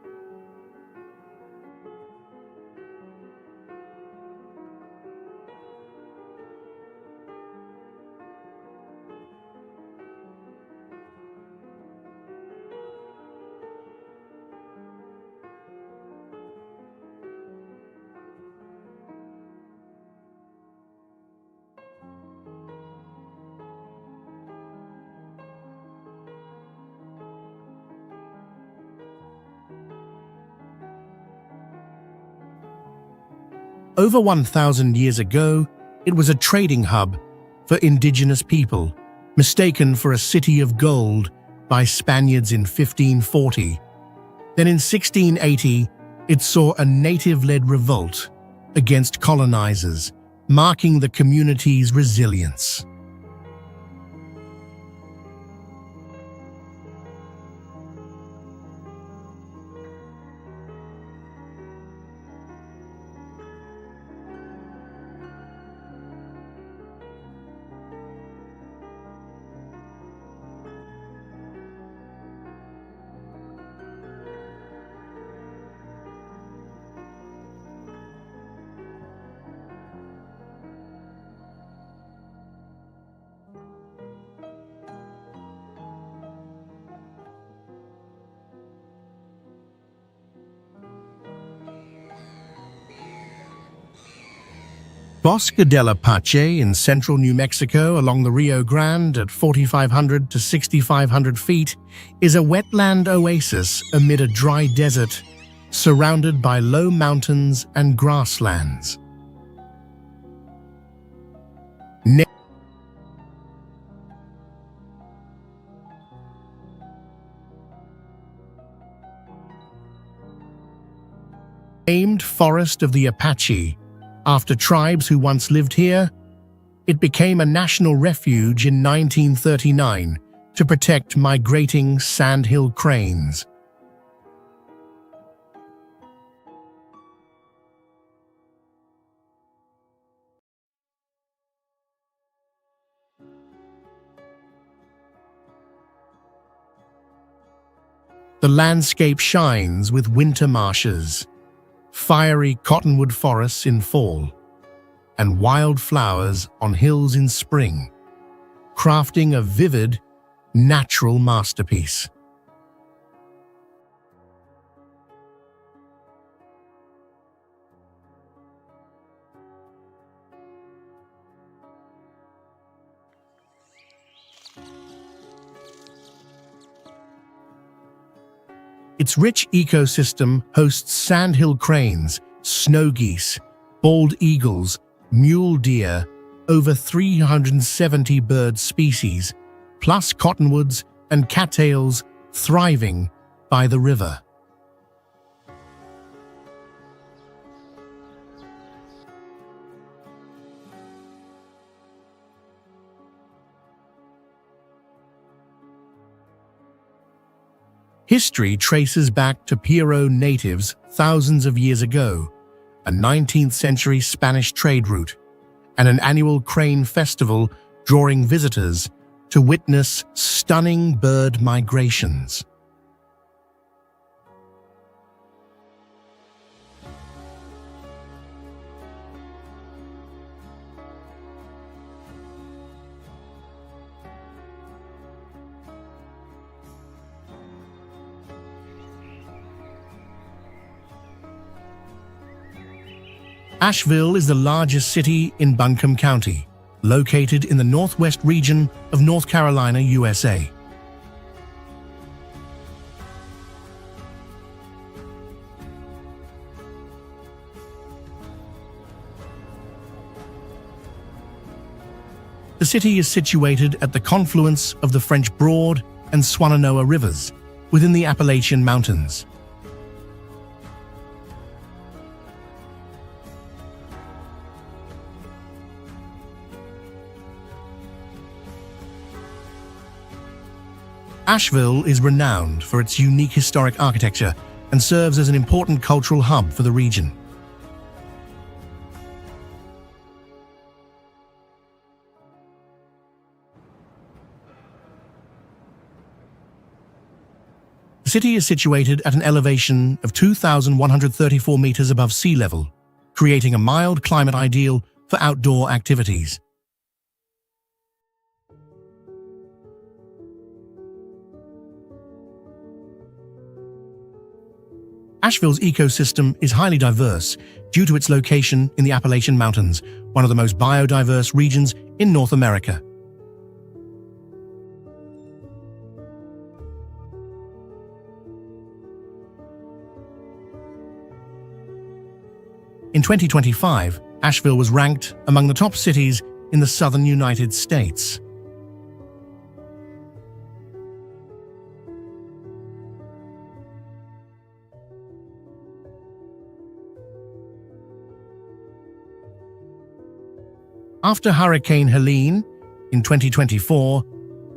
S1: Over 1,000 years ago, it was a trading hub for indigenous people, mistaken for a city of gold by Spaniards in 1540. Then in 1680, it saw a native-led revolt against colonizers, marking the community's resilience. Bosque del Apache in central New Mexico along the Rio Grande at 4,500 to 6,500 feet is a wetland oasis amid a dry desert surrounded by low mountains and grasslands. Named Forest of the Apache, after tribes who once lived here, it became a national refuge in 1939 to protect migrating sandhill cranes. The landscape shines with winter marshes, fiery cottonwood forests in fall, and wild flowers on hills in spring, crafting a vivid, natural masterpiece. Its rich ecosystem hosts sandhill cranes, snow geese, bald eagles, mule deer, over 370 bird species, plus cottonwoods and cattails thriving by the river. History traces back to Piuro natives thousands of years ago, a 19th century Spanish trade route, and an annual crane festival drawing visitors to witness stunning bird migrations. Asheville is the largest city in Buncombe County, located in the northwest region of North Carolina, USA. The city is situated at the confluence of the French Broad and Swannanoa rivers within the Appalachian Mountains. Asheville is renowned for its unique historic architecture and serves as an important cultural hub for the region. The city is situated at an elevation of 2,134 meters above sea level, creating a mild climate ideal for outdoor activities. Asheville's ecosystem is highly diverse due to its location in the Appalachian Mountains, one of the most biodiverse regions in North America. In 2025, Asheville was ranked among the top cities in the southern United States. After Hurricane Helene in 2024,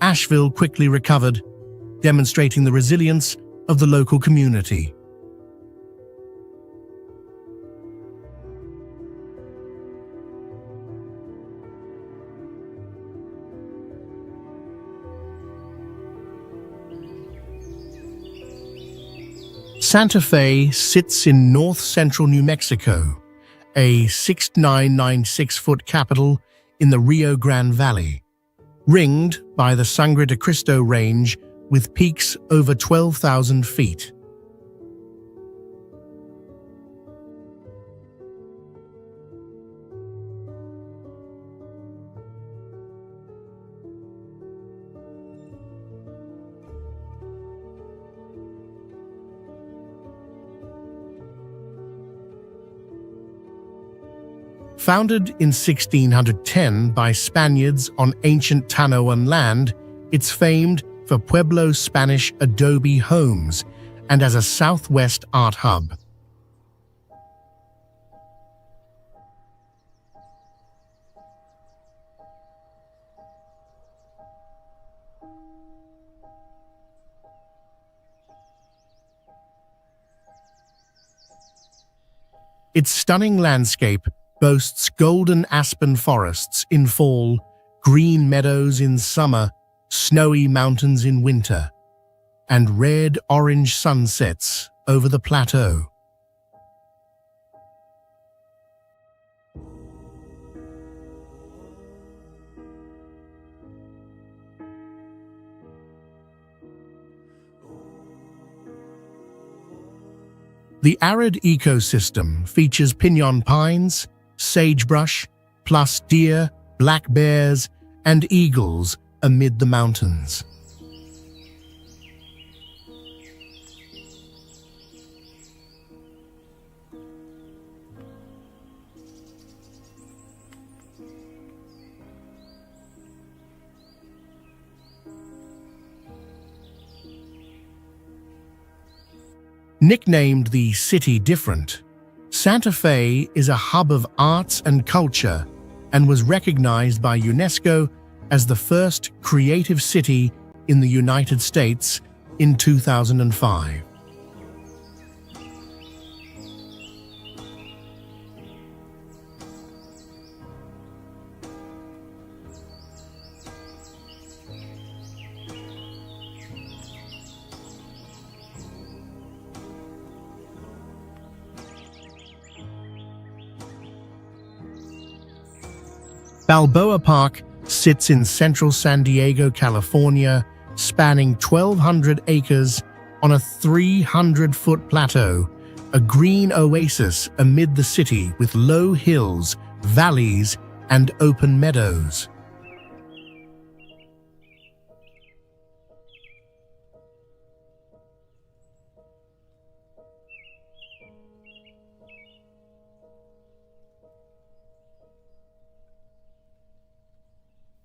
S1: Asheville quickly recovered, demonstrating the resilience of the local community. Santa Fe sits in north-central New Mexico, a 6,996-foot capital in the Rio Grande Valley, ringed by the Sangre de Cristo Range with peaks over 12,000 feet. Founded in 1610 by Spaniards on ancient Tanoan land, it's famed for Pueblo Spanish adobe homes and as a Southwest art hub. Its stunning landscape boasts golden aspen forests in fall, green meadows in summer, snowy mountains in winter, and red-orange sunsets over the plateau. The arid ecosystem features pinyon pines, sagebrush, plus deer, black bears, and eagles amid the mountains. Nicknamed the City Different, Santa Fe is a hub of arts and culture and was recognized by UNESCO as the first creative city in the United States in 2005. Balboa Park sits in central San Diego, California, spanning 1,200 acres on a 300-foot plateau a green oasis amid the city with low hills, valleys, and open meadows.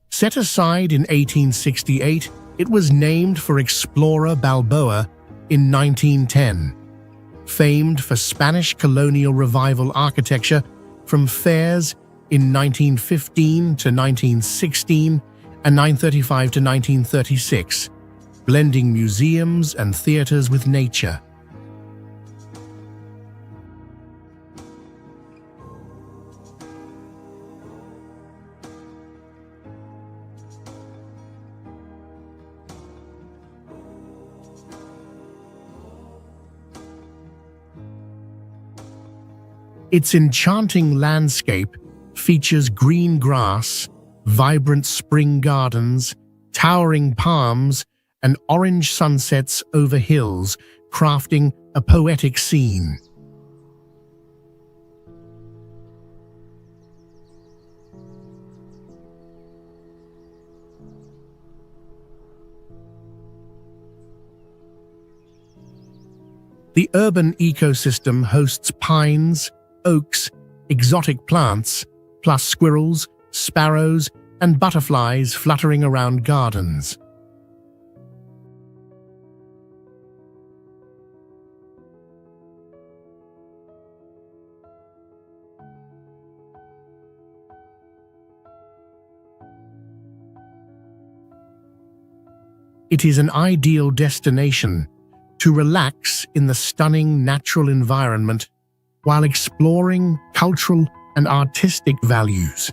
S1: Set aside in 1868, it was named for explorer Balboa in 1910. Famed for Spanish colonial revival architecture from fairs in 1915 to 1916 and 1935 to 1936, blending museums and theaters with nature. Its enchanting landscape features green grass, vibrant spring gardens, towering palms, and orange sunsets over hills, crafting a poetic scene. The urban ecosystem hosts pines, oaks, exotic plants, plus squirrels, sparrows, and butterflies fluttering around gardens. It is an ideal destination to relax in the stunning natural environment while exploring cultural and artistic values.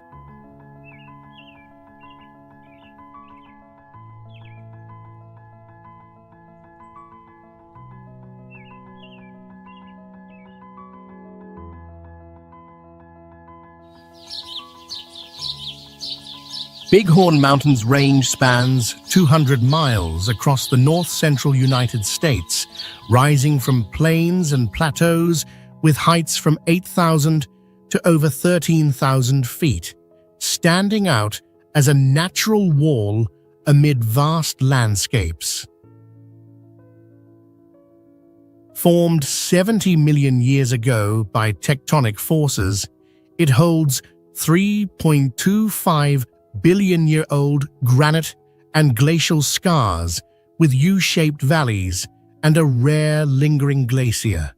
S1: Bighorn Mountains range spans 200 miles across the north-central United States, rising from plains and plateaus with heights from 8,000 to over 13,000 feet, standing out as a natural wall amid vast landscapes. Formed 70 million years ago by tectonic forces, it holds 3.25 billion-year-old granite and glacial scars with U-shaped valleys and a rare lingering glacier.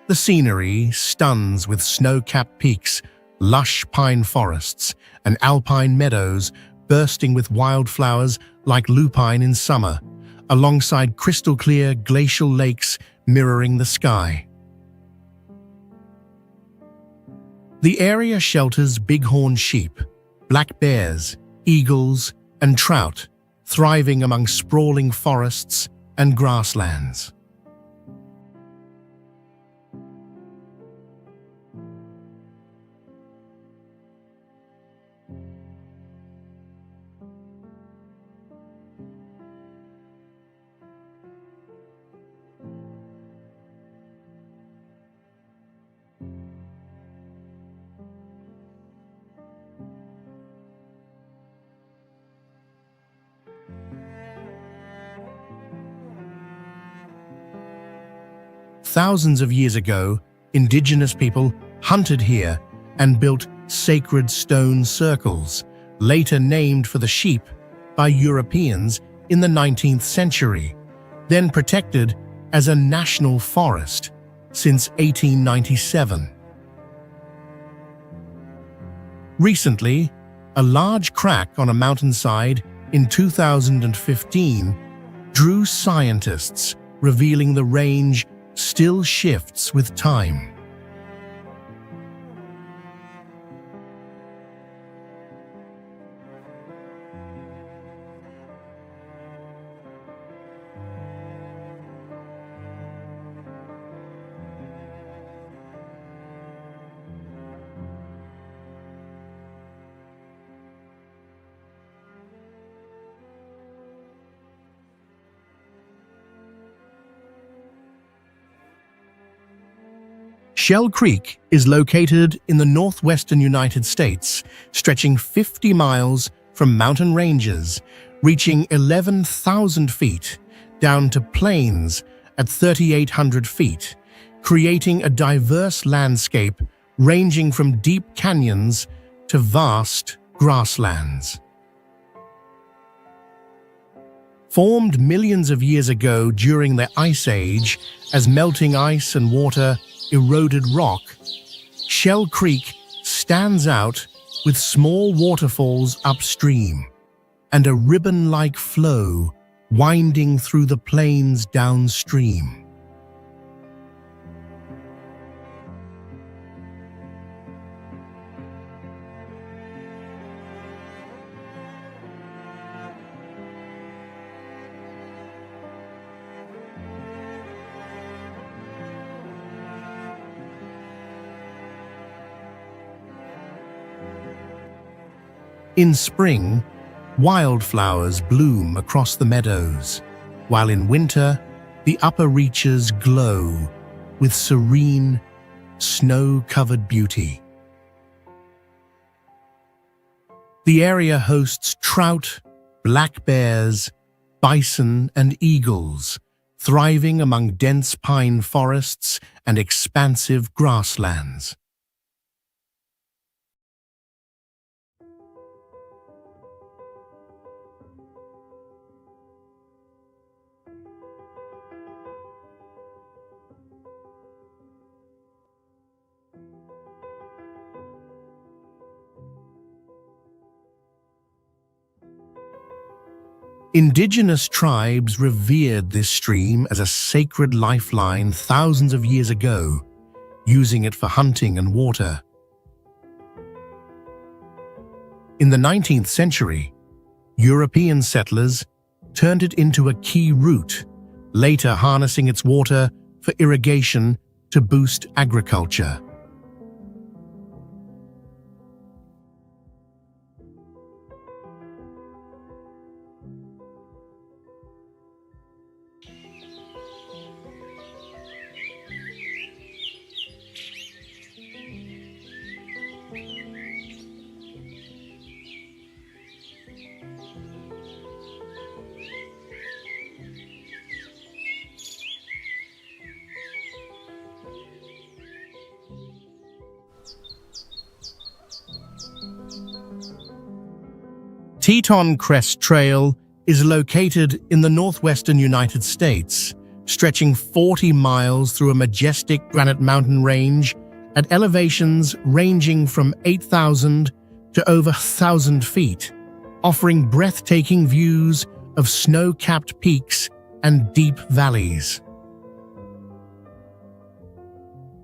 S1: The scenery stuns with snow-capped peaks, lush pine forests, and alpine meadows bursting with wildflowers like lupine in summer, alongside crystal-clear glacial lakes mirroring the sky. The area shelters bighorn sheep, black bears, eagles, and trout, thriving among sprawling forests and grasslands. Thousands of years ago, indigenous people hunted here and built sacred stone circles, later named for the sheep by Europeans in the 19th century, then protected as a national forest since 1897. Recently, a large crack on a mountainside in 2015 drew scientists, revealing the range still shifts with time. Shell Creek is located in the northwestern United States, stretching 50 miles from mountain ranges, reaching 11,000 feet, down to plains at 3,800 feet, creating a diverse landscape ranging from deep canyons to vast grasslands. Formed millions of years ago during the Ice Age as melting ice and water eroded rock, Shell Creek stands out with small waterfalls upstream and a ribbon-like flow winding through the plains downstream. In spring, wildflowers bloom across the meadows, while in winter, the upper reaches glow with serene, snow-covered beauty. The area hosts trout, black bears, bison, and eagles, thriving among dense pine forests and expansive grasslands. Indigenous tribes revered this stream as a sacred lifeline thousands of years ago, using it for hunting and water. In the 19th century, European settlers turned it into a key route, later harnessing its water for irrigation to boost agriculture. Teton Crest Trail is located in the northwestern United States, stretching 40 miles through a majestic granite mountain range at elevations ranging from 8,000 to over 1,000 feet, offering breathtaking views of snow-capped peaks and deep valleys.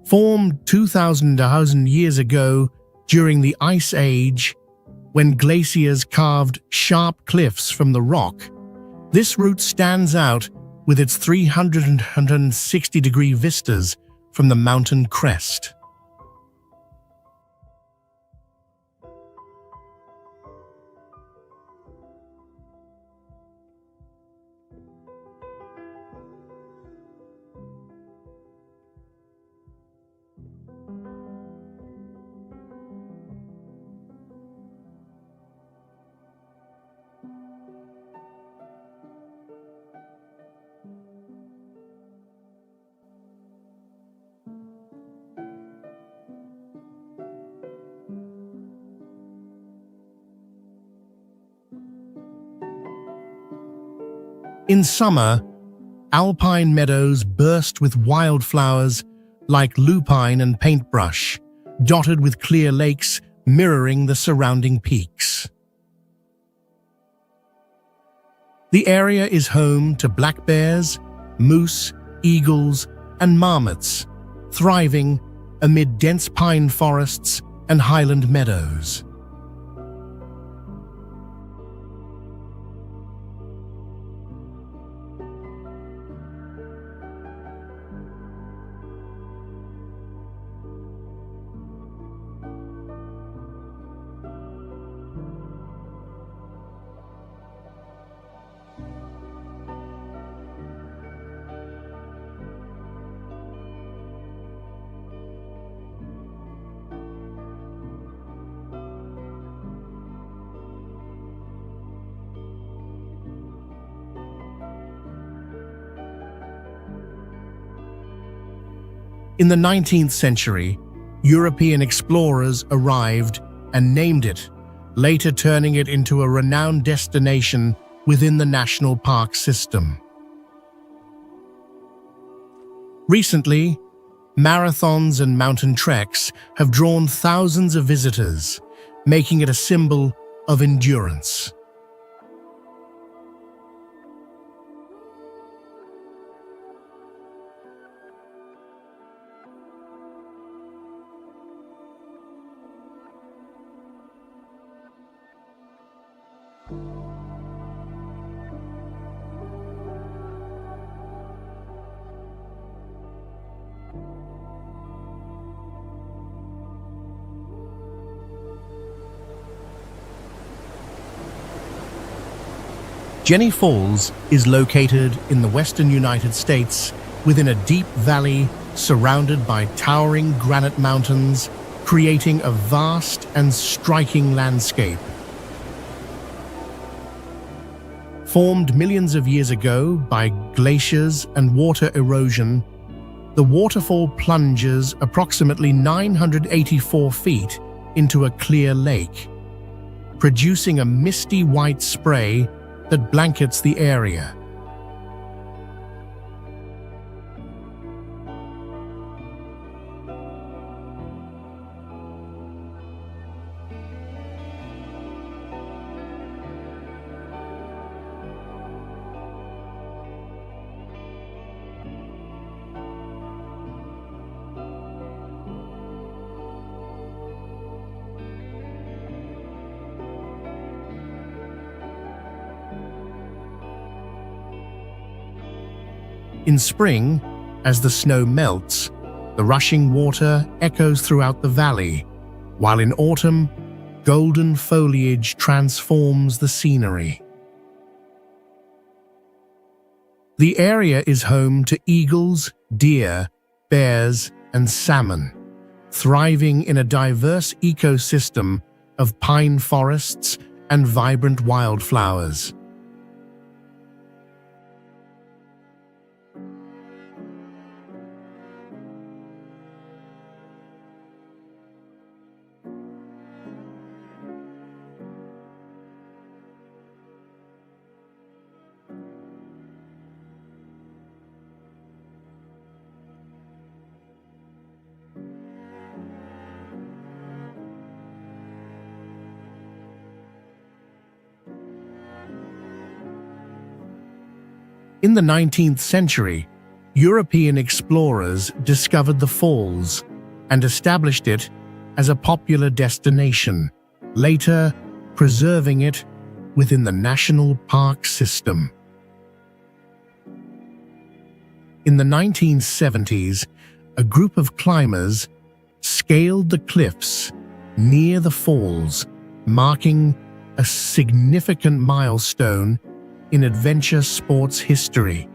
S1: Formed 2,000 years ago during the Ice Age, when glaciers carved sharp cliffs from the rock, this route stands out with its 360-degree vistas from the mountain crest. In summer, alpine meadows burst with wildflowers like lupine and paintbrush, dotted with clear lakes mirroring the surrounding peaks. The area is home to black bears, moose, eagles, and marmots, thriving amid dense pine forests and highland meadows. In the 19th century, European explorers arrived and named it, later turning it into a renowned destination within the national park system. Recently, marathons and mountain treks have drawn thousands of visitors, making it a symbol of endurance. Jenny Falls is located in the western United States within a deep valley surrounded by towering granite mountains, creating a vast and striking landscape. Formed millions of years ago by glaciers and water erosion, the waterfall plunges approximately 984 feet into a clear lake, producing a misty white spray that blankets the area. In spring, as the snow melts, the rushing water echoes throughout the valley, while in autumn, golden foliage transforms the scenery. The area is home to eagles, deer, bears, and salmon, thriving in a diverse ecosystem of pine forests and vibrant wildflowers. In the 19th century, European explorers discovered the falls and established it as a popular destination, later preserving it within the national park system. In the 1970s, a group of climbers scaled the cliffs near the falls, marking a significant milestone in adventure sports history.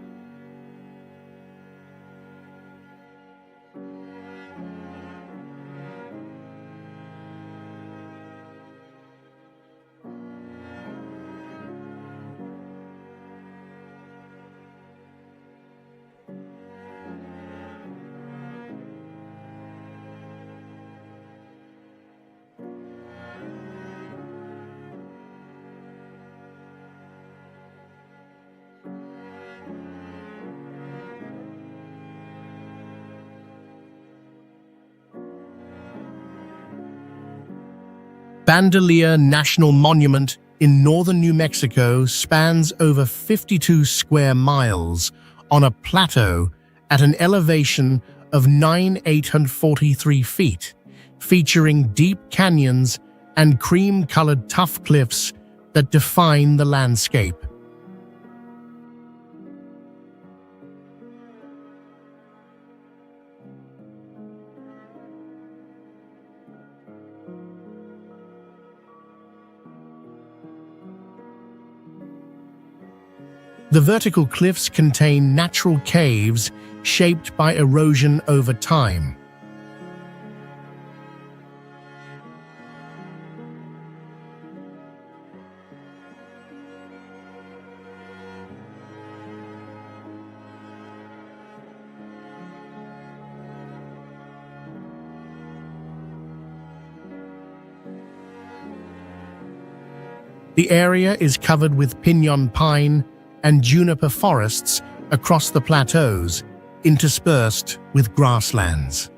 S1: Bandelier National Monument in northern New Mexico spans over 52 square miles on a plateau at an elevation of 9,843 feet, featuring deep canyons and cream-colored tuff cliffs that define the landscape. The vertical cliffs contain natural caves shaped by erosion over time. The area is covered with pinon pine and juniper forests across the plateaus, interspersed with grasslands.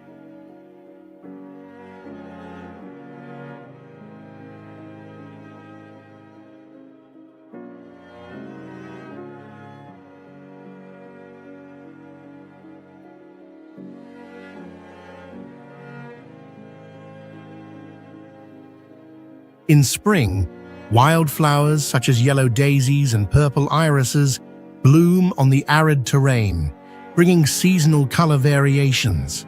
S1: In spring, wildflowers such as yellow daisies and purple irises bloom on the arid terrain, bringing seasonal color variations.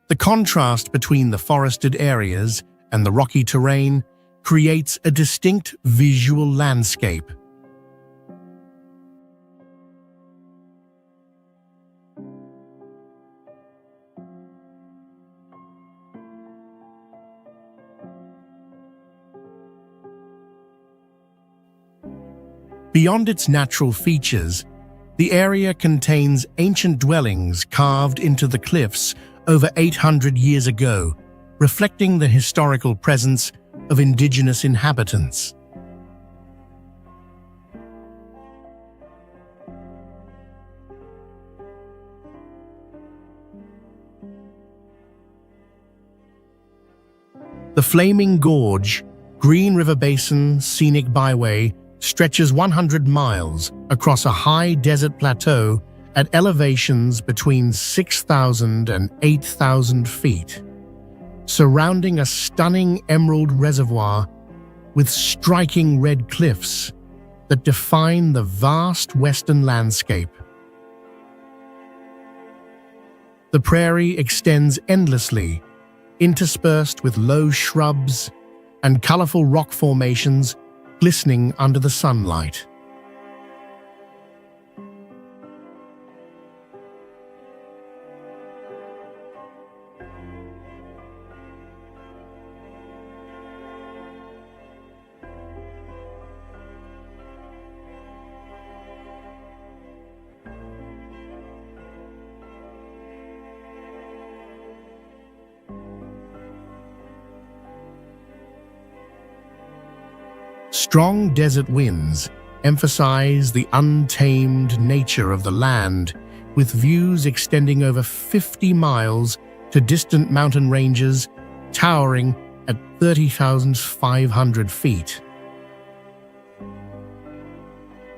S1: The contrast between the forested areas and the rocky terrain creates a distinct visual landscape. Beyond its natural features, the area contains ancient dwellings carved into the cliffs over 800 years ago, reflecting the historical presence of indigenous inhabitants. The Flaming Gorge, Green River Basin Scenic Byway stretches 100 miles across a high desert plateau at elevations between 6,000 and 8,000 feet, surrounding a stunning emerald reservoir with striking red cliffs that define the vast western landscape. The prairie extends endlessly, interspersed with low shrubs and colorful rock formations glistening under the sunlight. Strong desert winds emphasize the untamed nature of the land, with views extending over 50 miles to distant mountain ranges towering at 30,500 feet.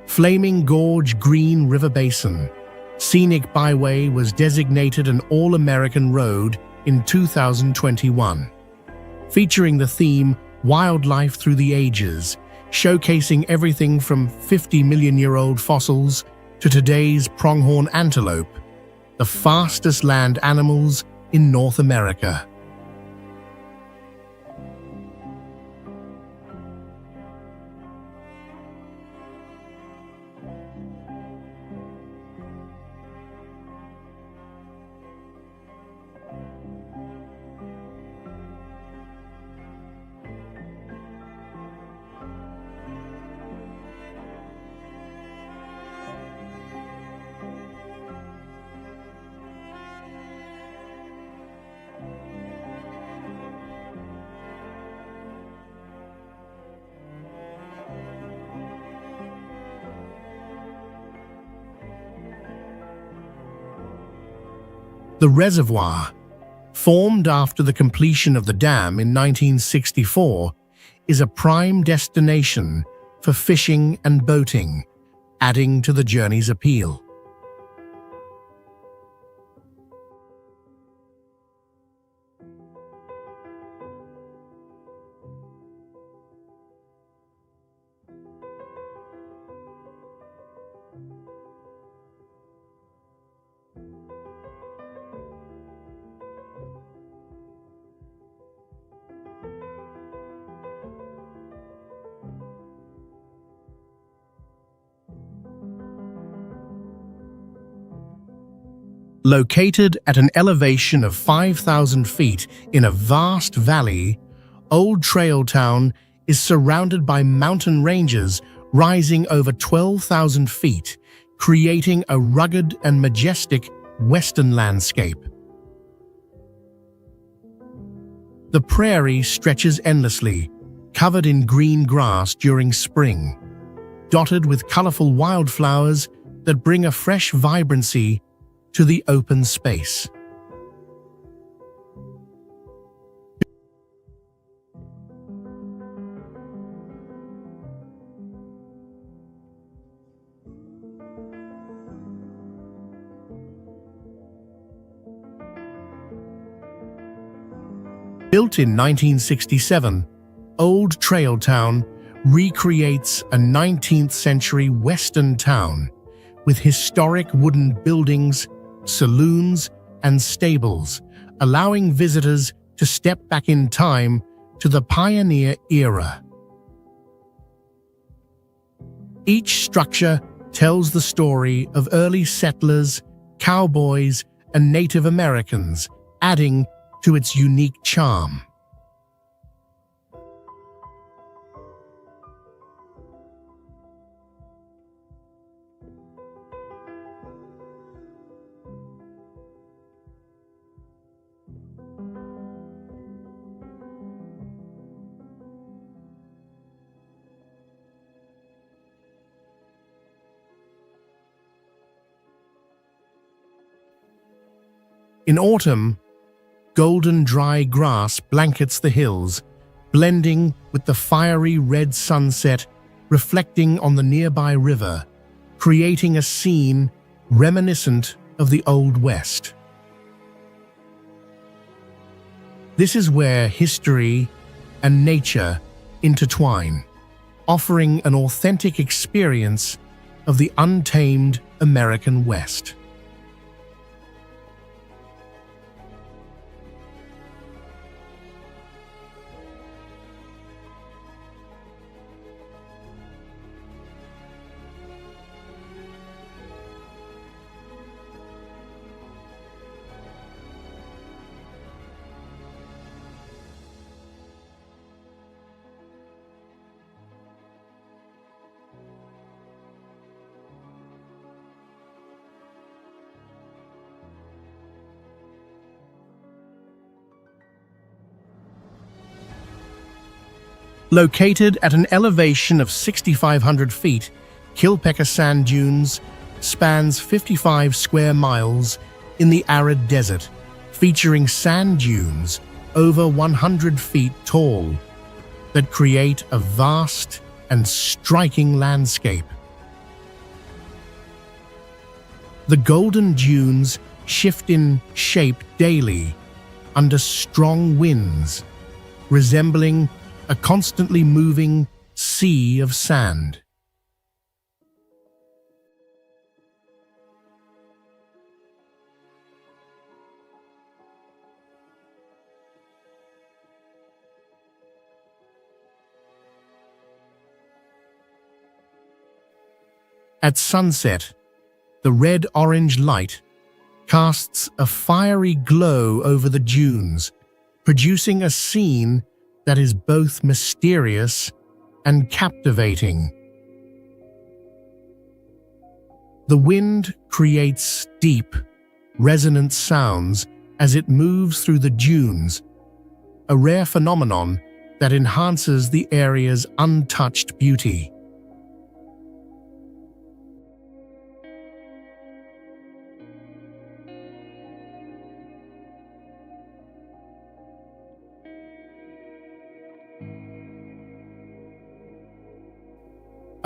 S1: Flaming Gorge Green River Basin Scenic Byway was designated an All-American Road in 2021, featuring the theme Wildlife Through the Ages, showcasing everything from 50-million-year-old fossils to today's pronghorn antelope, the fastest land animals in North America. The reservoir, formed after the completion of the dam in 1964, is a prime destination for fishing and boating, adding to the journey's appeal. Located at an elevation of 5,000 feet in a vast valley, Old Trail Town is surrounded by mountain ranges rising over 12,000 feet, creating a rugged and majestic western landscape. The prairie stretches endlessly, covered in green grass during spring, dotted with colorful wildflowers that bring a fresh vibrancy to the open space. Built in 1967, Old Trail Town recreates a 19th century Western town with historic wooden buildings, saloons, and stables, allowing visitors to step back in time to the pioneer era. Each structure tells the story of early settlers, cowboys, and Native Americans, adding to its unique charm. In autumn, golden dry grass blankets the hills, blending with the fiery red sunset reflecting on the nearby river, creating a scene reminiscent of the Old West. This is where history and nature intertwine, offering an authentic experience of the untamed American West. Located at an elevation of 6,500 feet, Kilpecker Sand Dunes spans 55 square miles in the arid desert, featuring sand dunes over 100 feet tall that create a vast and striking landscape. The golden dunes shift in shape daily under strong winds, resembling a constantly moving sea of sand. At sunset, the red-orange light casts a fiery glow over the dunes, producing a scene that is both mysterious and captivating. The wind creates deep, resonant sounds as it moves through the dunes, a rare phenomenon that enhances the area's untouched beauty.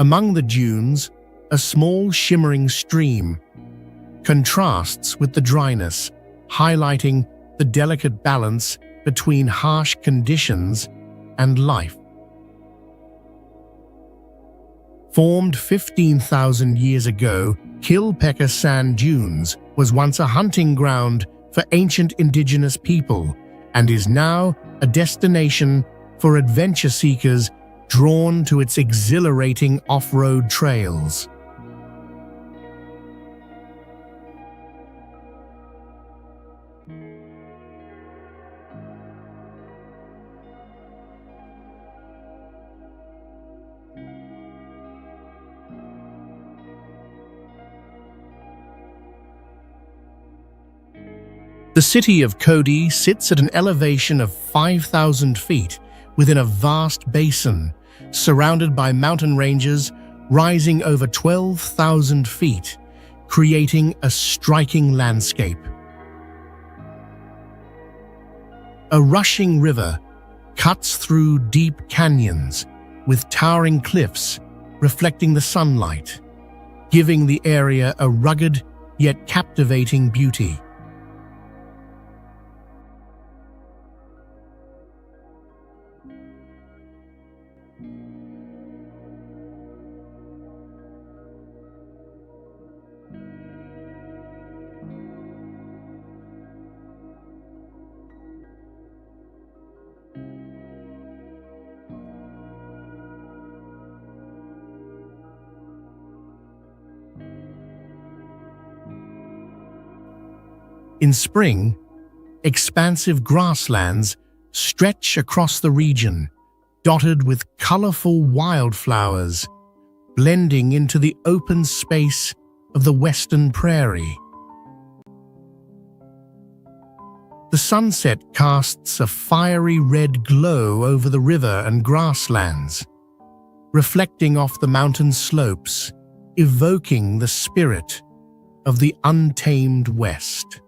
S1: Among the dunes, a small shimmering stream contrasts with the dryness, highlighting the delicate balance between harsh conditions and life. Formed 15,000 years ago, Kilpecker Sand Dunes was once a hunting ground for ancient indigenous people and is now a destination for adventure seekers drawn to its exhilarating off-road trails. The city of Kodi sits at an elevation of 5,000 feet within a vast basin, surrounded by mountain ranges rising over 12,000 feet, creating a striking landscape. A rushing river cuts through deep canyons with towering cliffs reflecting the sunlight, giving the area a rugged yet captivating beauty. In spring, expansive grasslands stretch across the region, dotted with colorful wildflowers, blending into the open space of the western prairie. The sunset casts a fiery red glow over the river and grasslands, reflecting off the mountain slopes, evoking the spirit of the untamed West.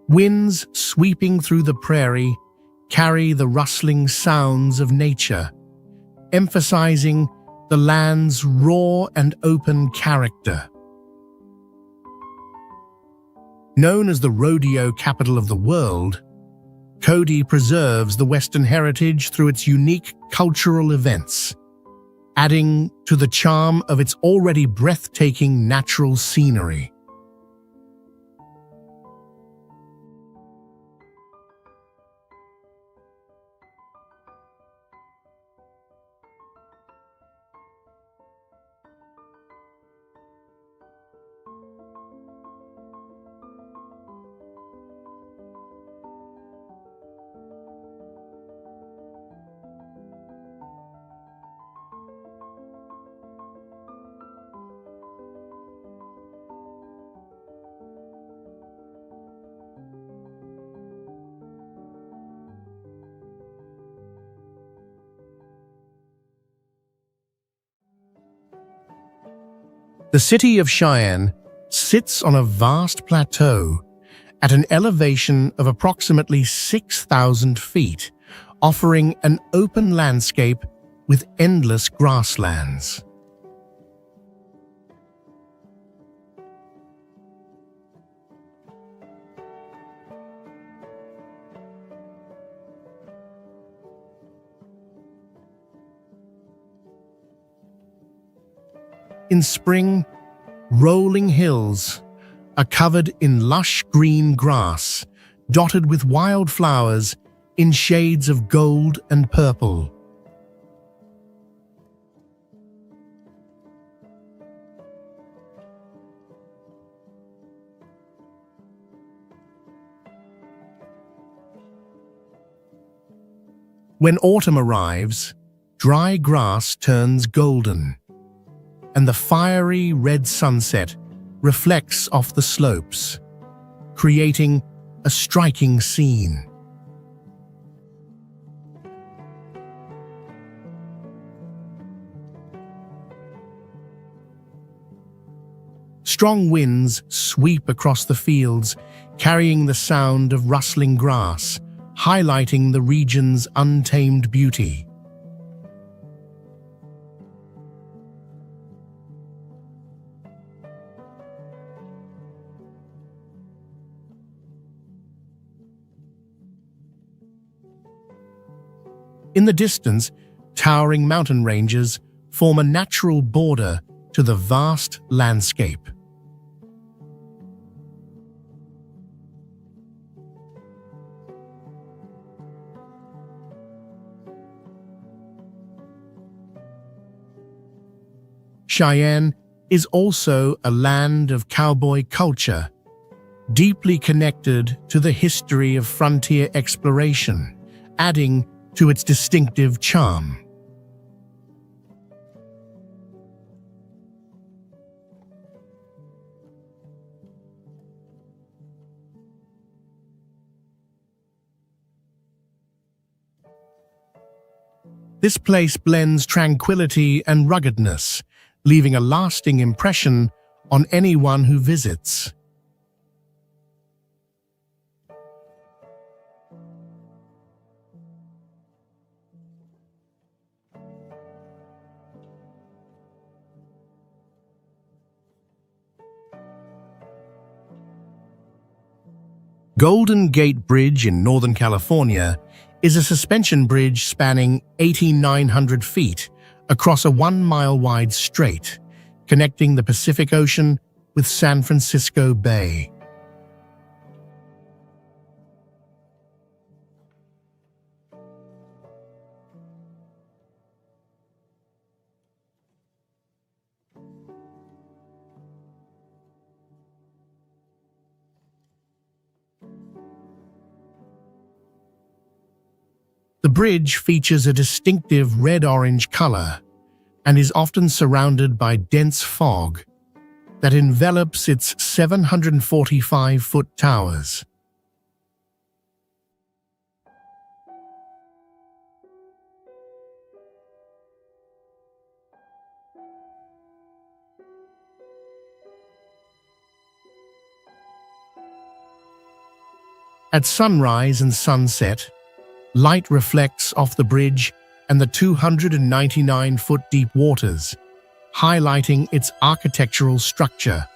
S1: Winds sweeping through the prairie carry the rustling sounds of nature, emphasizing the land's raw and open character. Known as the rodeo capital of the world, Kodi preserves the Western heritage through its unique cultural events, adding to the charm of its already breathtaking natural scenery. The city of Cheyenne sits on a vast plateau at an elevation of approximately 6,000 feet, offering an open landscape with endless grasslands. In spring, rolling hills are covered in lush green grass, dotted with wild flowers in shades of gold and purple. When autumn arrives, dry grass turns golden, and the fiery red sunset reflects off the slopes, creating a striking scene. Strong winds sweep across the fields, carrying the sound of rustling grass, highlighting the region's untamed beauty. In the distance, towering mountain ranges form a natural border to the vast landscape. Cheyenne is also a land of cowboy culture, deeply connected to the history of frontier exploration, adding to its distinctive charm. This place blends tranquility and ruggedness, leaving a lasting impression on anyone who visits. Golden Gate Bridge in Northern California is a suspension bridge spanning 8,900 feet across a 1-mile-wide strait, connecting the Pacific Ocean with San Francisco Bay. The bridge features a distinctive red-orange color and is often surrounded by dense fog that envelops its 745-foot towers. At sunrise and sunset, light reflects off the bridge and the 299-foot deep waters, highlighting its architectural structure.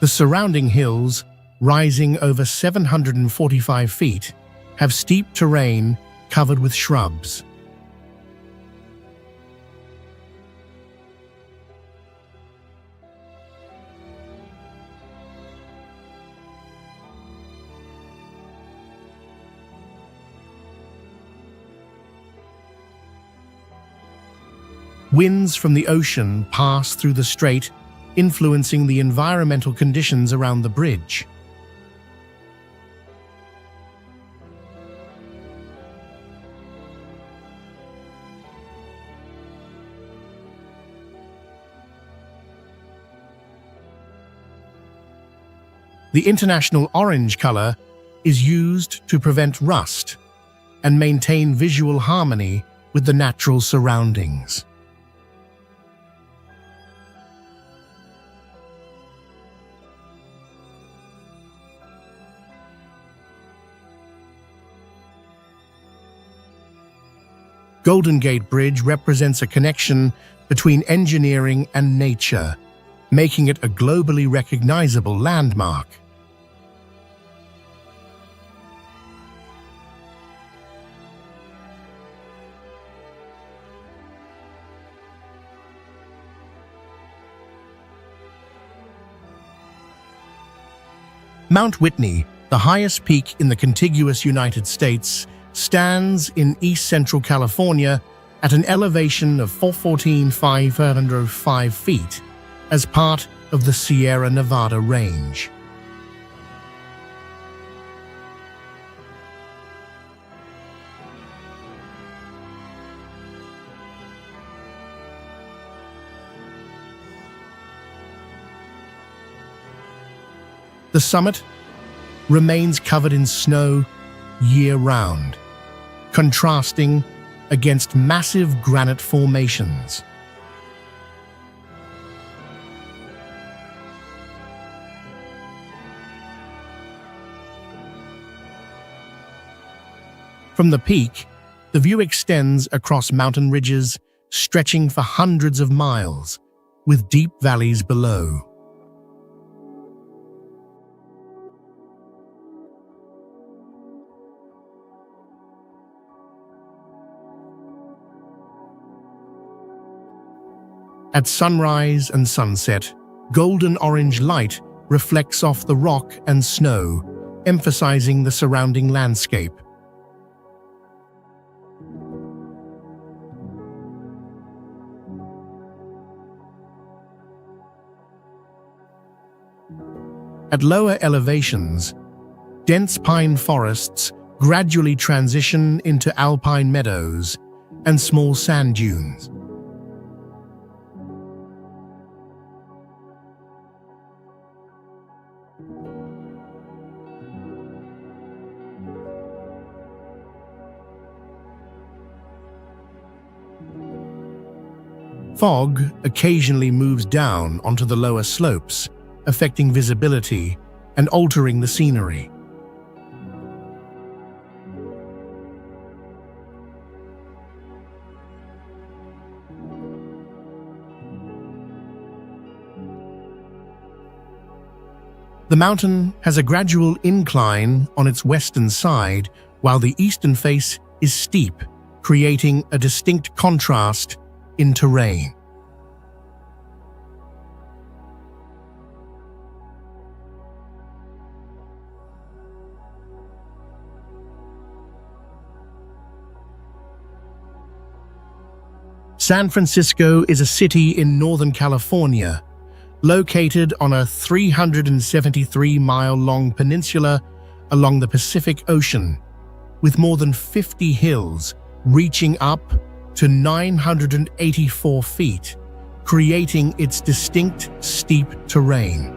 S1: The surrounding hills, rising over 745 feet, have steep terrain covered with shrubs. Winds from the ocean pass through the strait, influencing the environmental conditions around the bridge. The international orange color is used to prevent rust and maintain visual harmony with the natural surroundings. Golden Gate Bridge represents a connection between engineering and nature, making it a globally recognizable landmark. Mount Whitney, the highest peak in the contiguous United States, stands in East Central California at an elevation of 414,505 feet as part of the Sierra Nevada range. The summit remains covered in snow year-round, contrasting against massive granite formations. From the peak, The view extends across mountain ridges, stretching for hundreds of miles, with deep valleys below. At sunrise and sunset, golden-orange light reflects off the rock and snow, emphasizing the surrounding landscape. At lower elevations, dense pine forests gradually transition into alpine meadows and small sand dunes. Fog occasionally moves down onto the lower slopes, affecting visibility and altering the scenery. The mountain has a gradual incline on its western side, while the eastern face is steep, creating a distinct contrast in terrain. San Francisco is a city in Northern California, located on a 373-mile-long peninsula along the Pacific Ocean, with more than 50 hills reaching up to 984 feet, creating its distinct steep terrain.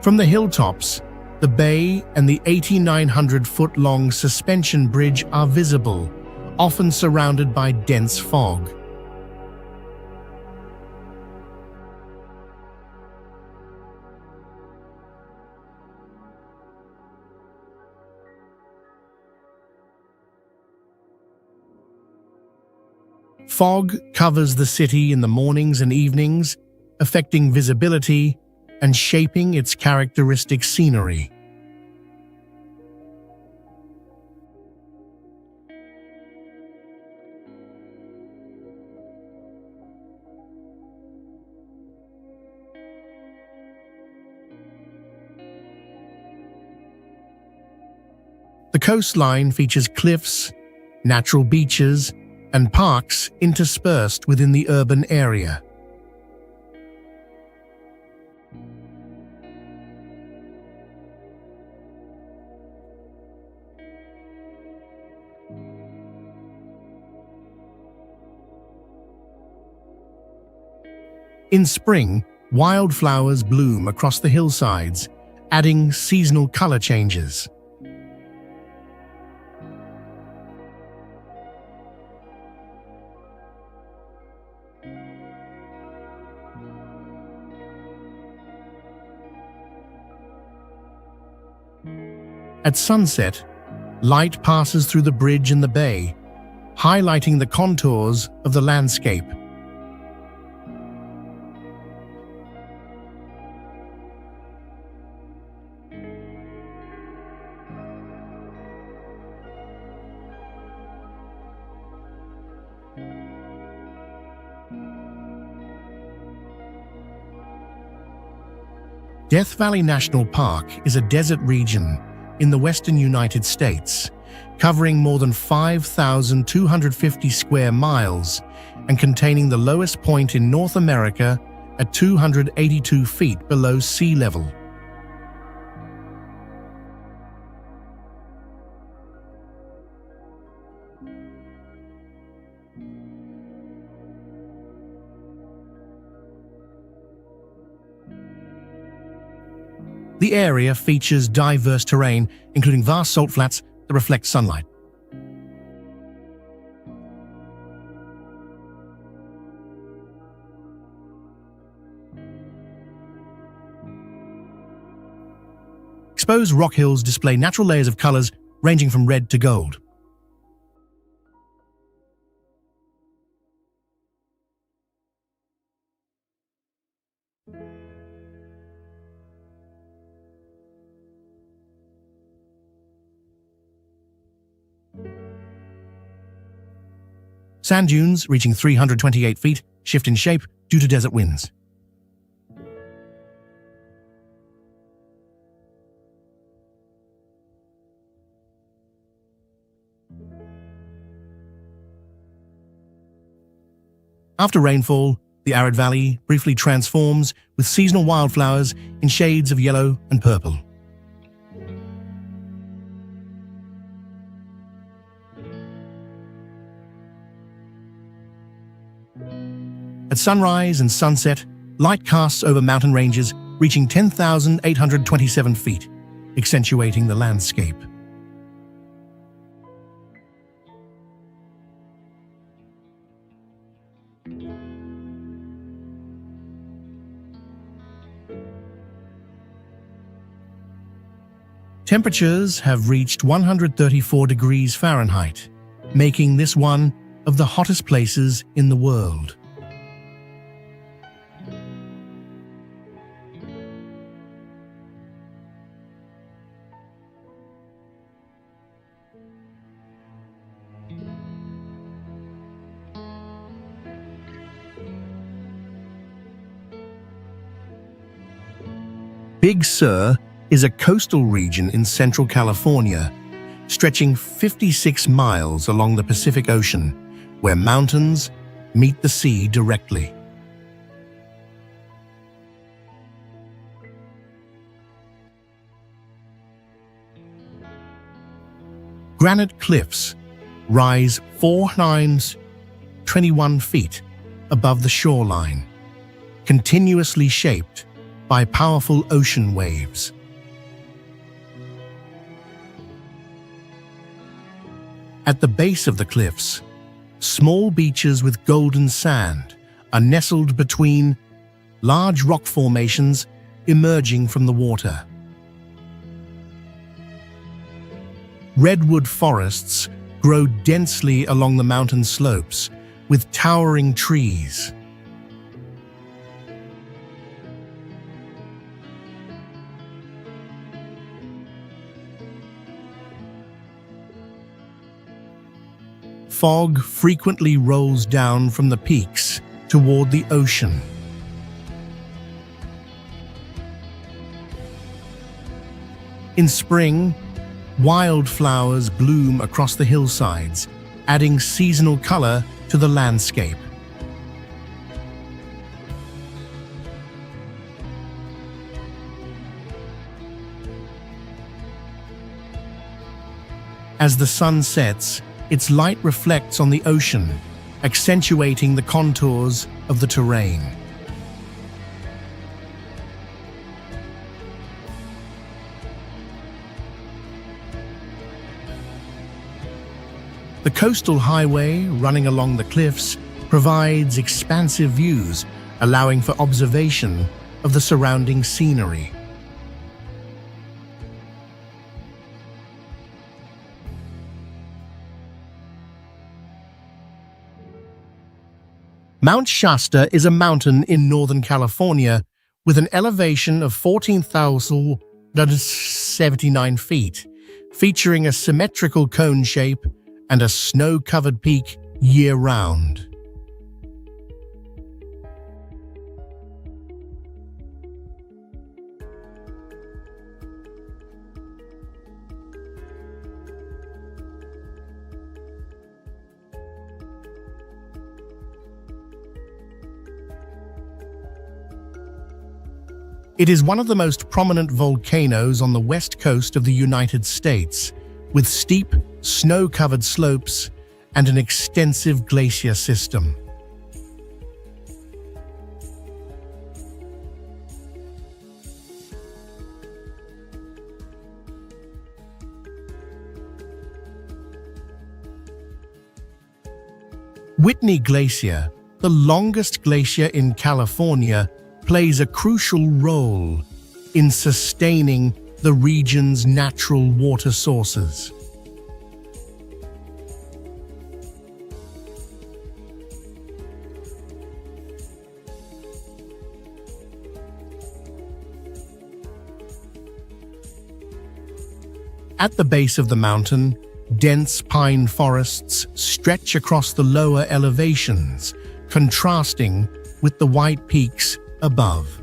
S1: From the hilltops, the bay and the 8,900-foot-long suspension bridge are visible, often surrounded by dense fog. Fog covers the city in the mornings and evenings, affecting visibility and shaping its characteristic scenery. The coastline features cliffs, natural beaches, and parks interspersed within the urban area. In spring, wildflowers bloom across the hillsides, adding seasonal color changes. At sunset, light passes through the bridge in the bay, highlighting the contours of the landscape. Death Valley National Park is a desert region in the western United States, covering more than 5,250 square miles and containing the lowest point in North America at 282 feet below sea level. The area features diverse terrain, including vast salt flats that reflect sunlight. exposed rock hills display natural layers of colors ranging from red to gold. Sand dunes, reaching 328 feet, shift in shape due to desert winds. After rainfall, the arid valley briefly transforms with seasonal wildflowers in shades of yellow and purple. At sunrise and sunset, light casts over mountain ranges reaching 10,827 feet, accentuating the landscape. Temperatures have reached 134 degrees Fahrenheit, making this one of the hottest places in the world. Big Sur is a coastal region in central California, stretching 56 miles along the Pacific Ocean, where mountains meet the sea directly. Granite cliffs rise 4 times 21 feet above the shoreline, continuously shaped by powerful ocean waves. At the base of the cliffs, small beaches with golden sand are nestled between large rock formations emerging from the water. Redwood forests grow densely along the mountain slopes with towering trees. Fog frequently rolls down from the peaks toward the ocean. In spring, wildflowers bloom across the hillsides, adding seasonal color to the landscape. As the sun sets, its light reflects on the ocean, accentuating the contours of the terrain. The coastal highway running along the cliffs provides expansive views, allowing for observation of the surrounding scenery. Mount Shasta is a mountain in Northern California with an elevation of 14,079 feet, featuring a symmetrical cone shape and a snow-covered peak year-round. It is one of the most prominent volcanoes on the west coast of the United States, with steep, snow-covered slopes and an extensive glacier system. Whitney Glacier, the longest glacier in California, plays a crucial role in sustaining the region's natural water sources. At the base of the mountain, dense pine forests stretch across the lower elevations, contrasting with the white peaks above.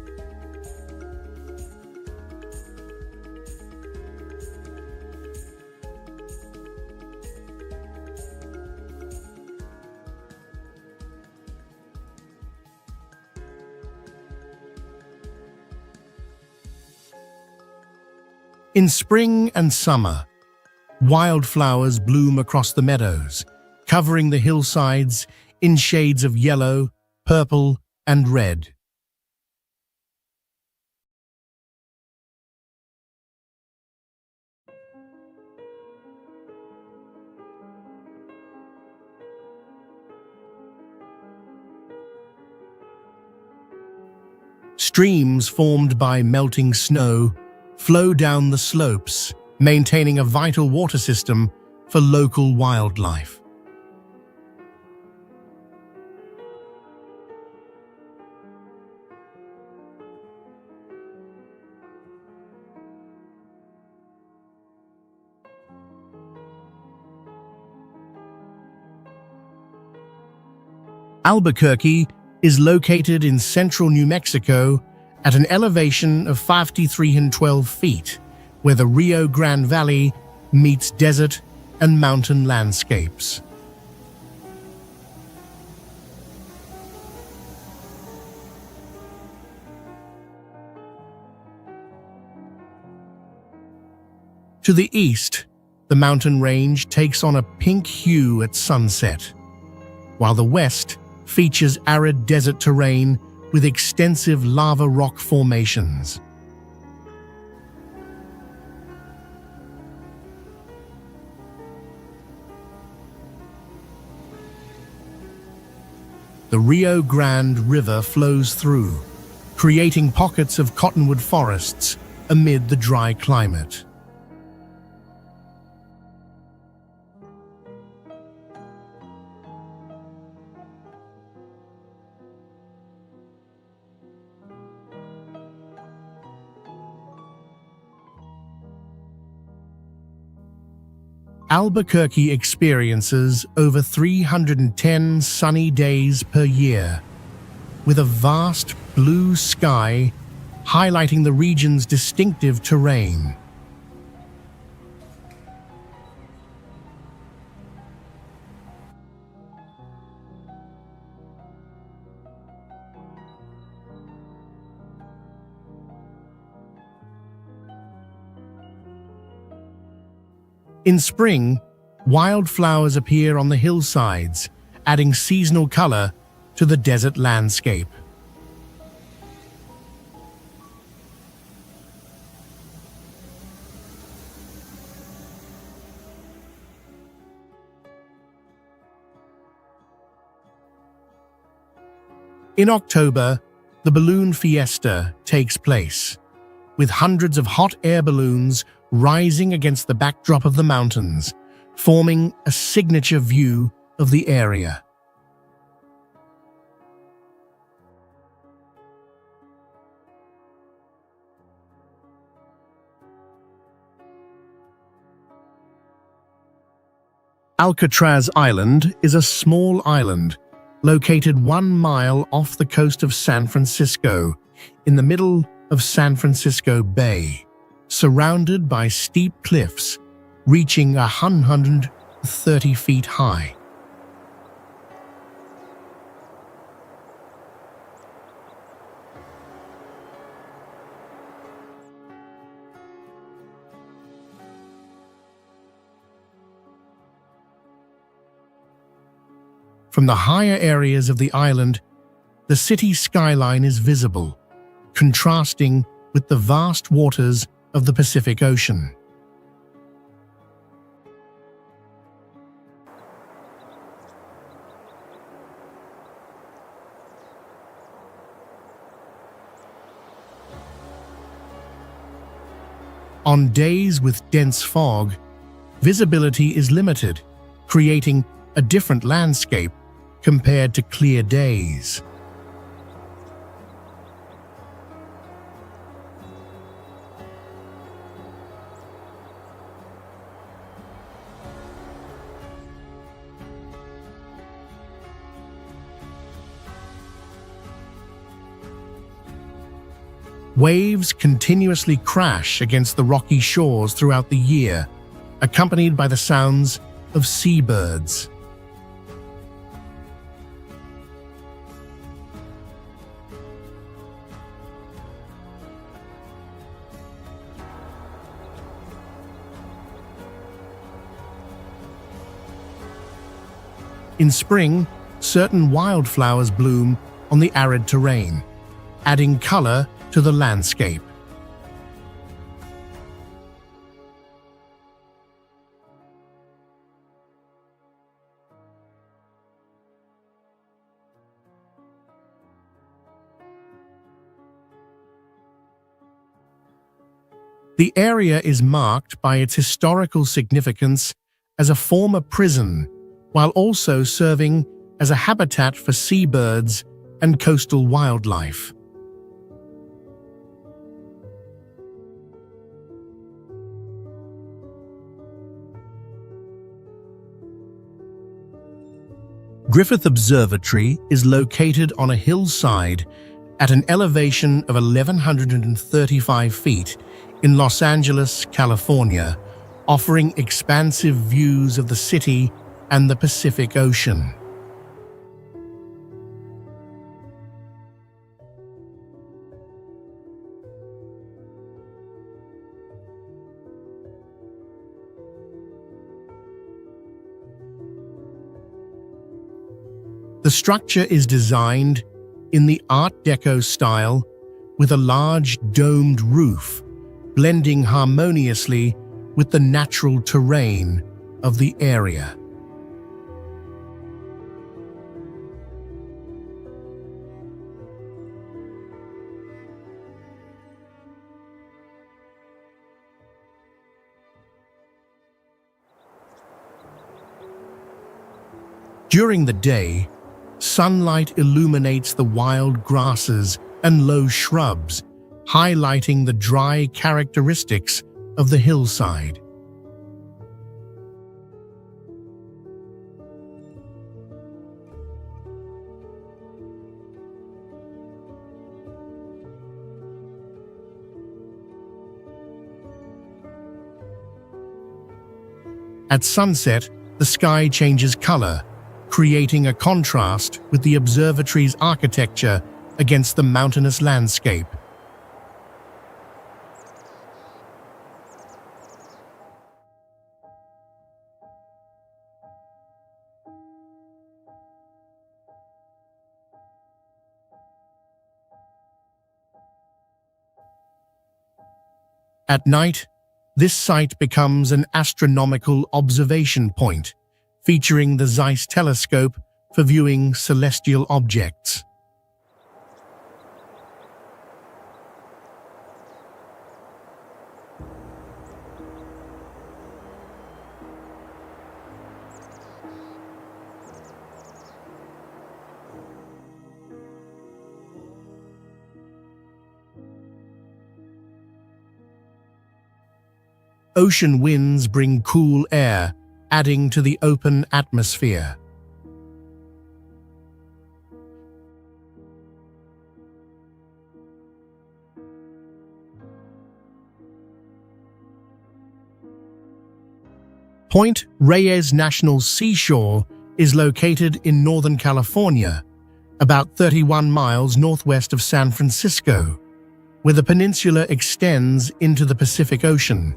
S1: In spring and summer, wildflowers bloom across the meadows, covering the hillsides in shades of yellow, purple, and red. Streams formed by melting snow flow down the slopes, maintaining a vital water system for local wildlife. Albuquerque is located in central New Mexico at an elevation of 5,312 feet, where the Rio Grande Valley meets desert and mountain landscapes. To the east, the mountain range takes on a pink hue at sunset, while the west features arid desert terrain with extensive lava rock formations. The Rio Grande River flows through, creating pockets of cottonwood forests amid the dry climate. Albuquerque experiences over 310 sunny days per year, with a vast blue sky highlighting the region's distinctive terrain. In spring, wildflowers appear on the hillsides, adding seasonal color to the desert landscape. In October, the Balloon Fiesta takes place, with hundreds of hot air balloons rising against the backdrop of the mountains, forming a signature view of the area. Alcatraz Island is a small island located 1 mile off the coast of San Francisco, in the middle of San Francisco Bay, surrounded by steep cliffs reaching 130 feet high. From the higher areas of the island, the city's skyline is visible, contrasting with the vast waters of the Pacific Ocean. On days with dense fog, visibility is limited, creating a different landscape compared to clear days. Waves continuously crash against the rocky shores throughout the year, accompanied by the sounds of seabirds. In spring, certain wildflowers bloom on the arid terrain, adding color to the landscape. The area is marked by its historical significance as a former prison, while also serving as a habitat for seabirds and coastal wildlife. Griffith Observatory is located on a hillside at an elevation of 1,135 feet in Los Angeles, California, offering expansive views of the city and the Pacific Ocean. The structure is designed in the Art Deco style with a large domed roof, blending harmoniously with the natural terrain of the area. During the day, sunlight illuminates the wild grasses and low shrubs, highlighting the dry characteristics of the hillside. At sunset, the sky changes color, creating a contrast with the observatory's architecture against the mountainous landscape. At night, this site becomes an astronomical observation point, featuring the Zeiss telescope for viewing celestial objects. Ocean winds bring cool air, adding to the open atmosphere. Point Reyes National Seashore is located in Northern California, about 31 miles northwest of San Francisco, where the peninsula extends into the Pacific Ocean,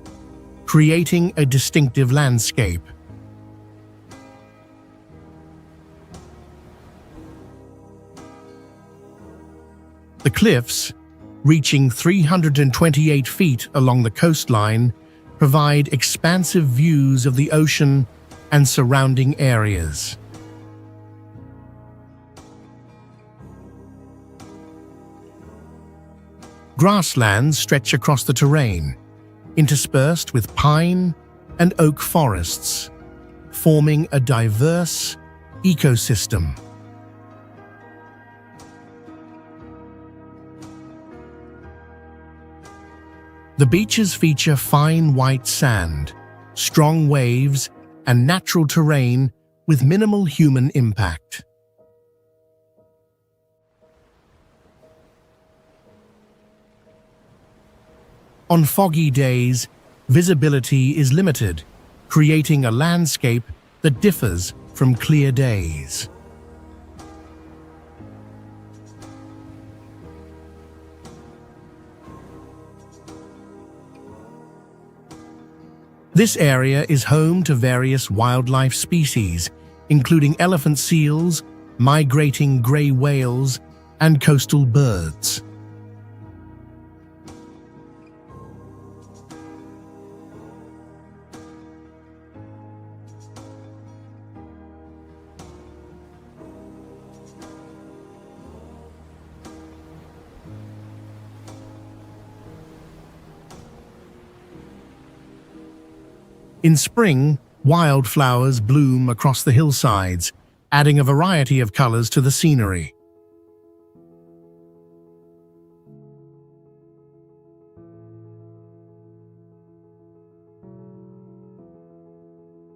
S1: creating a distinctive landscape. The cliffs, reaching 328 feet along the coastline, provide expansive views of the ocean and surrounding areas. Grasslands stretch across the terrain, interspersed with pine and oak forests, forming a diverse ecosystem. The beaches feature fine white sand, strong waves, and natural terrain with minimal human impact. On foggy days, visibility is limited, creating a landscape that differs from clear days. This area is home to various wildlife species, including elephant seals, migrating gray whales, and coastal birds. In spring, wildflowers bloom across the hillsides, adding a variety of colors to the scenery.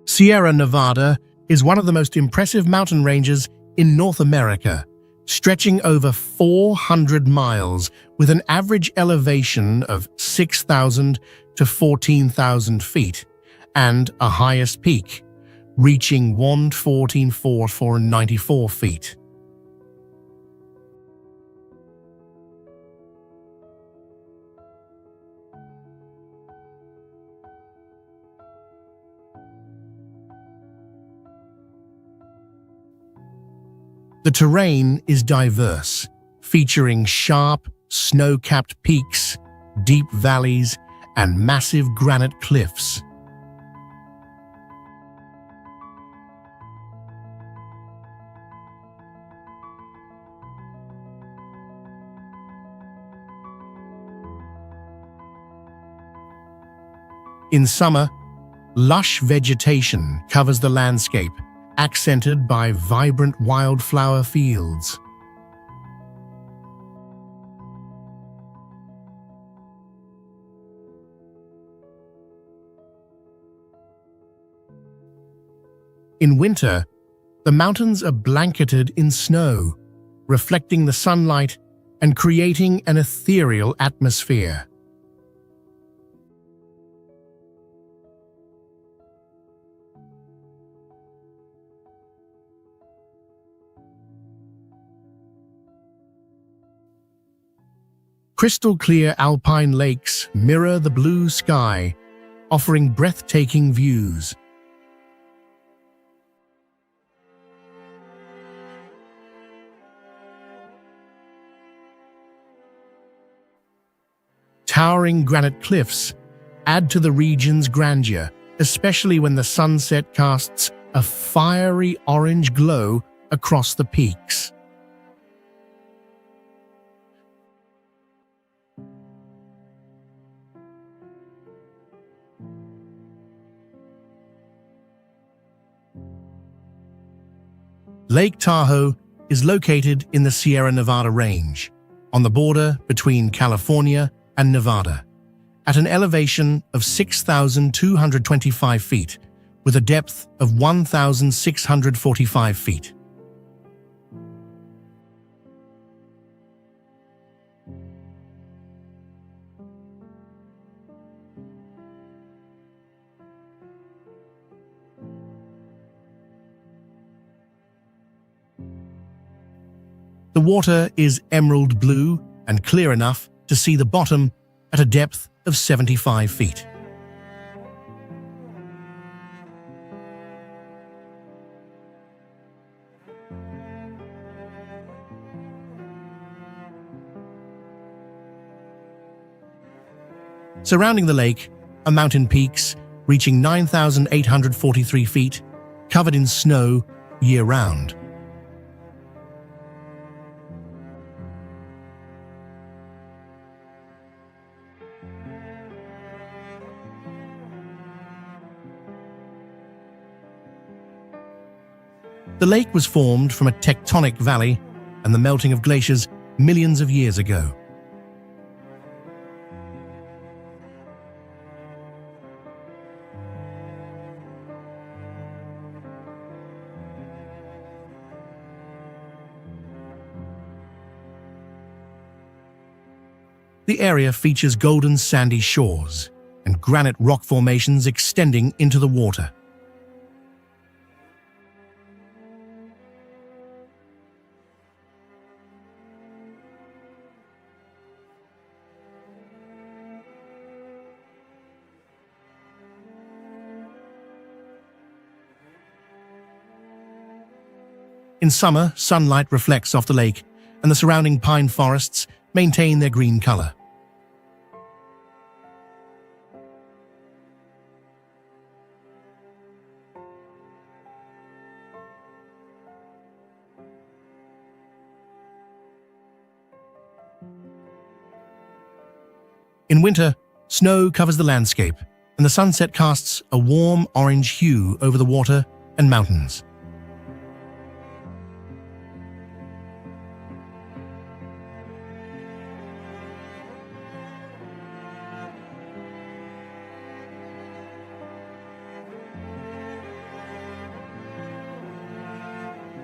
S1: Sierra Nevada is one of the most impressive mountain ranges in North America, stretching over 400 miles with an average elevation of 6,000 to 14,000 feet. And a highest peak, reaching 114,494 feet. The terrain is diverse, featuring sharp, snow-capped peaks, deep valleys, and massive granite cliffs. In summer, lush vegetation covers the landscape, accented by vibrant wildflower fields. In winter, the mountains are blanketed in snow, reflecting the sunlight and creating an ethereal atmosphere. Crystal-clear alpine lakes mirror the blue sky, offering breathtaking views. Towering granite cliffs add to the region's grandeur, especially when the sunset casts a fiery orange glow across the peaks. Lake Tahoe is located in the Sierra Nevada range, on the border between California and Nevada, at an elevation of 6,225 feet, with a depth of 1,645 feet. The water is emerald blue and clear enough to see the bottom at a depth of 75 feet. Surrounding the lake are mountain peaks reaching 9,843 feet, covered in snow year-round. The lake was formed from a tectonic valley and the melting of glaciers millions of years ago. The area features golden sandy shores and granite rock formations extending into the water. In summer, sunlight reflects off the lake, and the surrounding pine forests maintain their green color. In winter, snow covers the landscape, and the sunset casts a warm orange hue over the water and mountains.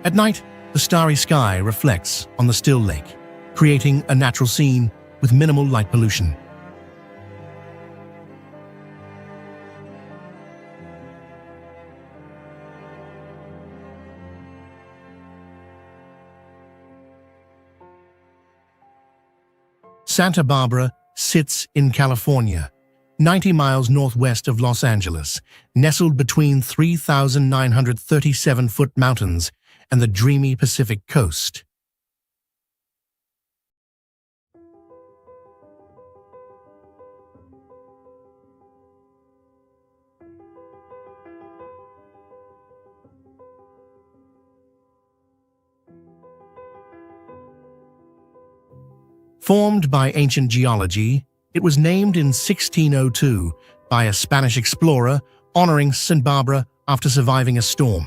S1: At night, the starry sky reflects on the still lake, creating a natural scene with minimal light pollution. Santa Barbara sits in California, 90 miles northwest of Los Angeles, nestled between 3,937-foot mountains and the dreamy Pacific coast. Formed by ancient geology, it was named in 1602 by a Spanish explorer honoring St. Barbara after surviving a storm.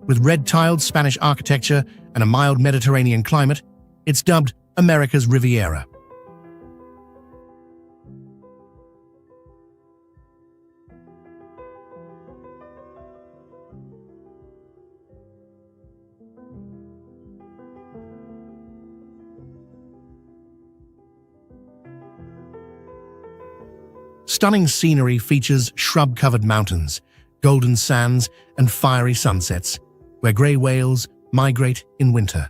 S1: With red-tiled Spanish architecture and a mild Mediterranean climate, it's dubbed America's Riviera. Stunning scenery features shrub-covered mountains, golden sands, and fiery sunsets, where grey whales migrate in winter.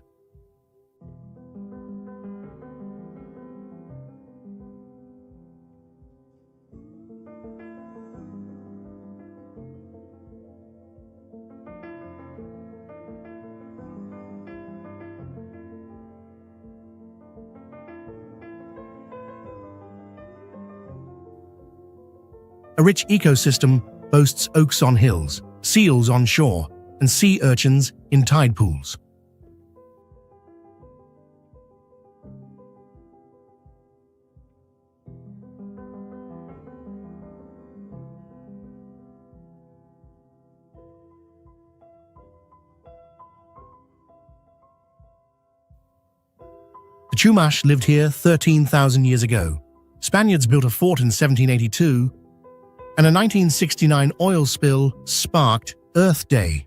S1: A rich ecosystem boasts oaks on hills, seals on shore, and sea urchins in tide pools. The Chumash lived here 13,000 years ago. Spaniards built a fort in 1782, and a 1969 oil spill sparked Earth Day.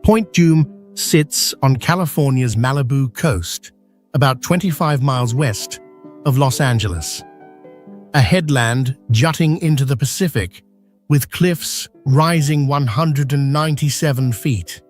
S1: Point Dume sits on California's Malibu coast, about 25 miles west of Los Angeles. A headland jutting into the Pacific, with cliffs rising 197 feet.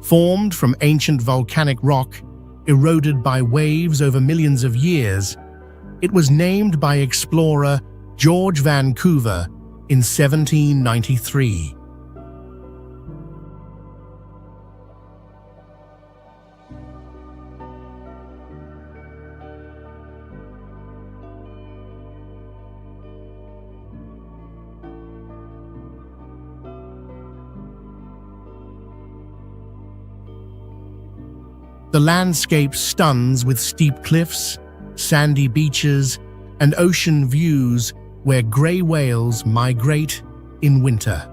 S1: Formed from ancient volcanic rock, eroded by waves over millions of years, it was named by explorer George Vancouver in 1793. The landscape stuns with steep cliffs, sandy beaches, and ocean views where grey whales migrate in winter.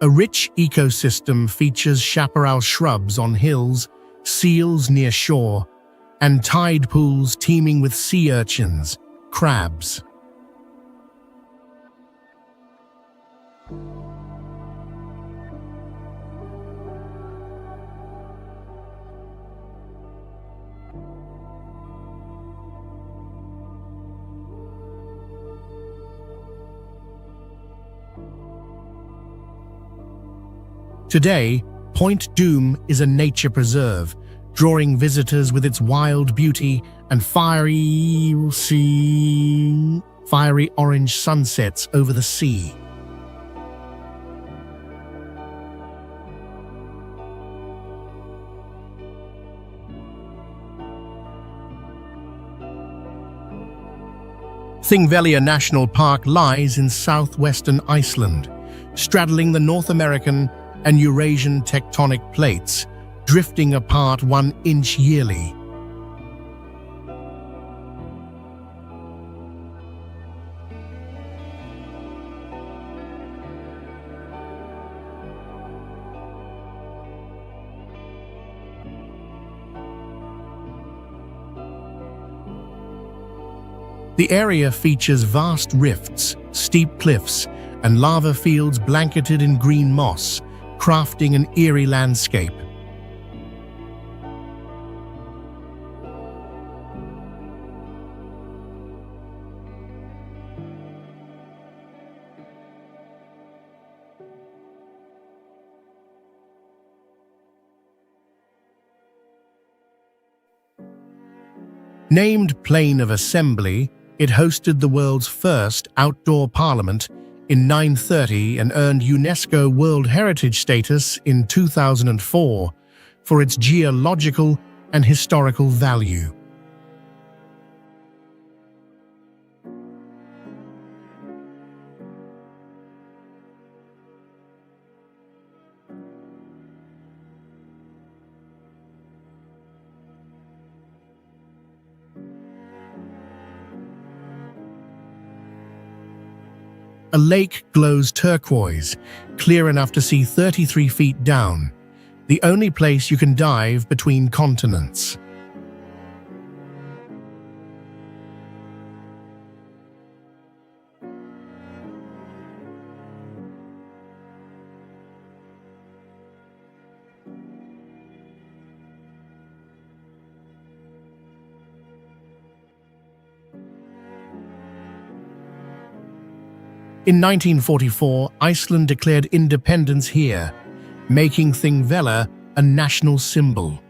S1: A rich ecosystem features chaparral shrubs on hills, seals near shore, and tide pools teeming with sea urchins, crabs. Today, Point Dume is a nature preserve, drawing visitors with its wild beauty and fiery orange sunsets over the sea. Thingvellir National Park lies in southwestern Iceland, straddling the North American and Eurasian tectonic plates, drifting apart 1 inch yearly. The area features vast rifts, steep cliffs, and lava fields blanketed in green moss, crafting an eerie landscape. Named Plain of Assembly, it hosted the world's first outdoor parliament in 930 and earned UNESCO World Heritage status in 2004 for its geological and historical value. A lake glows turquoise, clear enough to see 33 feet down, the only place you can dive between continents. In 1944, Iceland declared independence here, making Thingvellir a national symbol.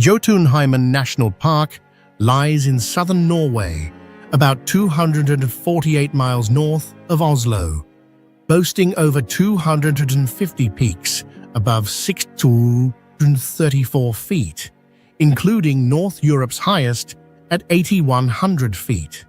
S1: Jotunheimen National Park lies in southern Norway, about 248 miles north of Oslo, boasting over 250 peaks above 634 feet, including North Europe's highest at 8,100 feet.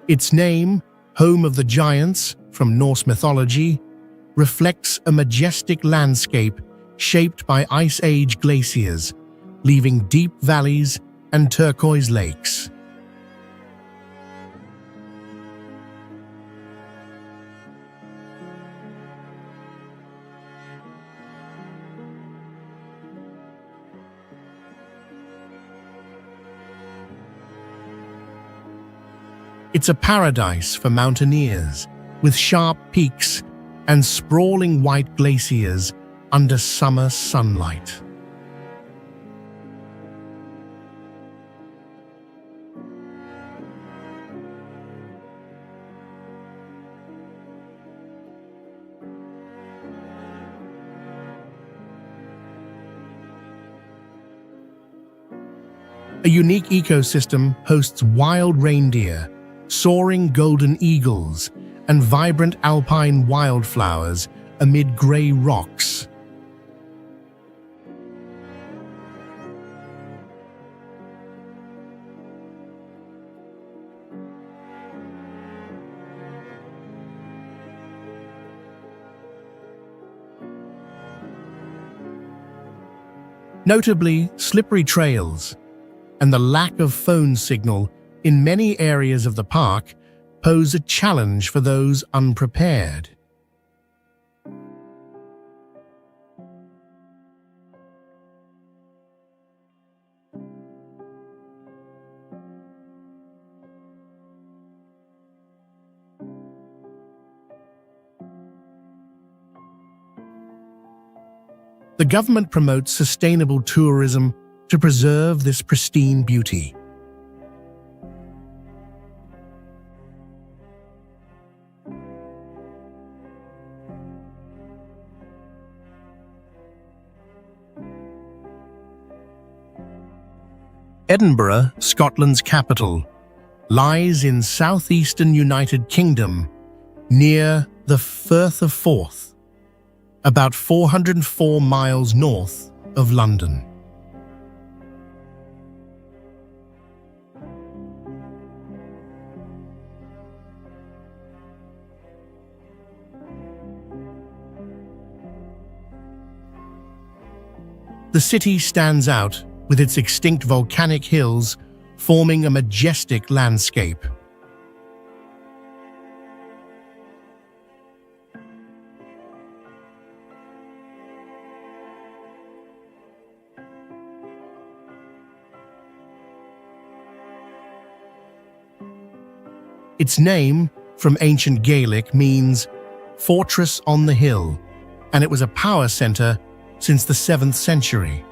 S1: Its name, Home of the Giants, from Norse mythology, reflects a majestic landscape shaped by Ice Age glaciers, leaving deep valleys and turquoise lakes. It's a paradise for mountaineers, with sharp peaks and sprawling white glaciers under summer sunlight. A unique ecosystem hosts wild reindeer, soaring golden eagles, and vibrant alpine wildflowers amid grey rocks. Notably, slippery trails and the lack of phone signal in many areas of the park pose a challenge for those unprepared. The government promotes sustainable tourism to preserve this pristine beauty. Edinburgh, Scotland's capital, lies in southeastern United Kingdom, near the Firth of Forth, about 404 miles north of London. The city stands out with its extinct volcanic hills forming a majestic landscape. Its name, from ancient Gaelic, means "fortress on the hill," and it was a power center since the 7th century.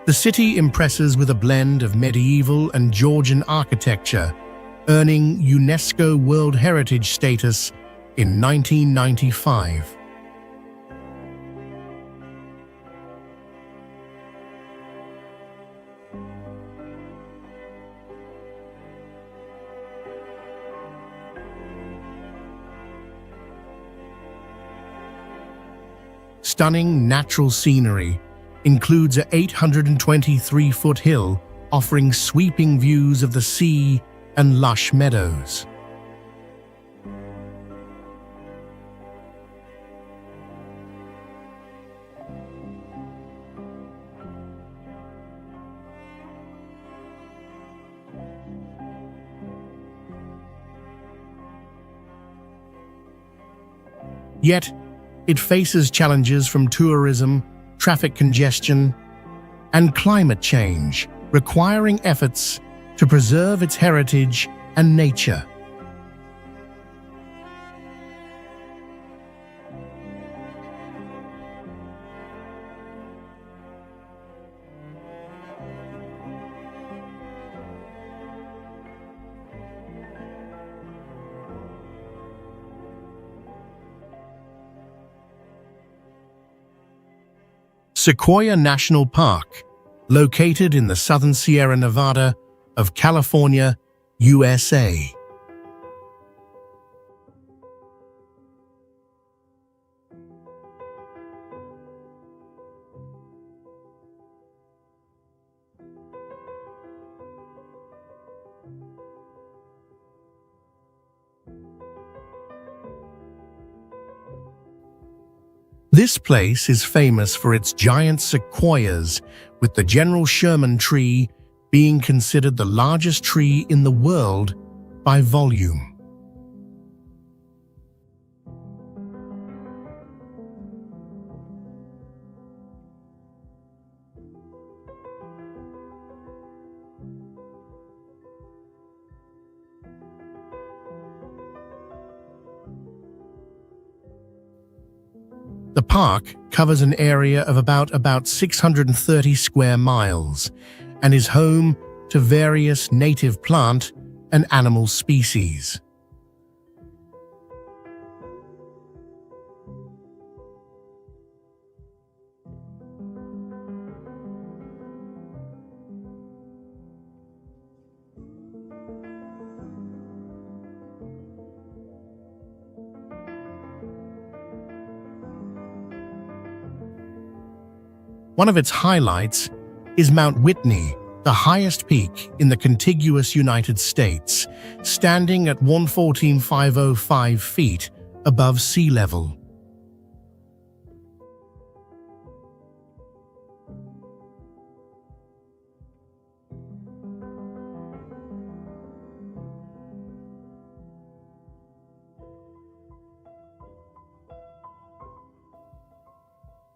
S1: The city impresses with a blend of medieval and Georgian architecture, earning UNESCO World Heritage status in 1995. Stunning natural scenery includes a 823-foot hill offering sweeping views of the sea and lush meadows. Yet, it faces challenges from tourism, traffic congestion, and climate change, requiring efforts to preserve its heritage and nature. Sequoia National Park, located in the southern Sierra Nevada of California, USA. This place is famous for its giant sequoias, with the General Sherman tree being considered the largest tree in the world by volume. The park covers an area of about 630 square miles and is home to various native plant and animal species. One of its highlights is Mount Whitney, the highest peak in the contiguous United States, standing at 114,505 feet above sea level.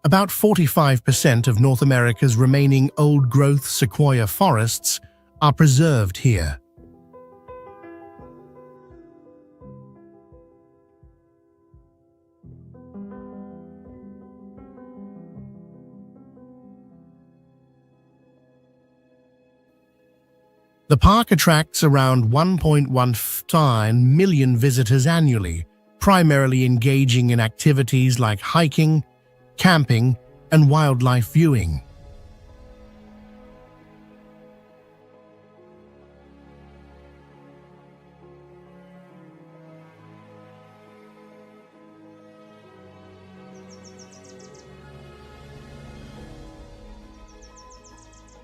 S1: About 45% of North America's remaining old-growth sequoia forests are preserved here. The park attracts around 1.15 million visitors annually, primarily engaging in activities like hiking, camping, and wildlife viewing.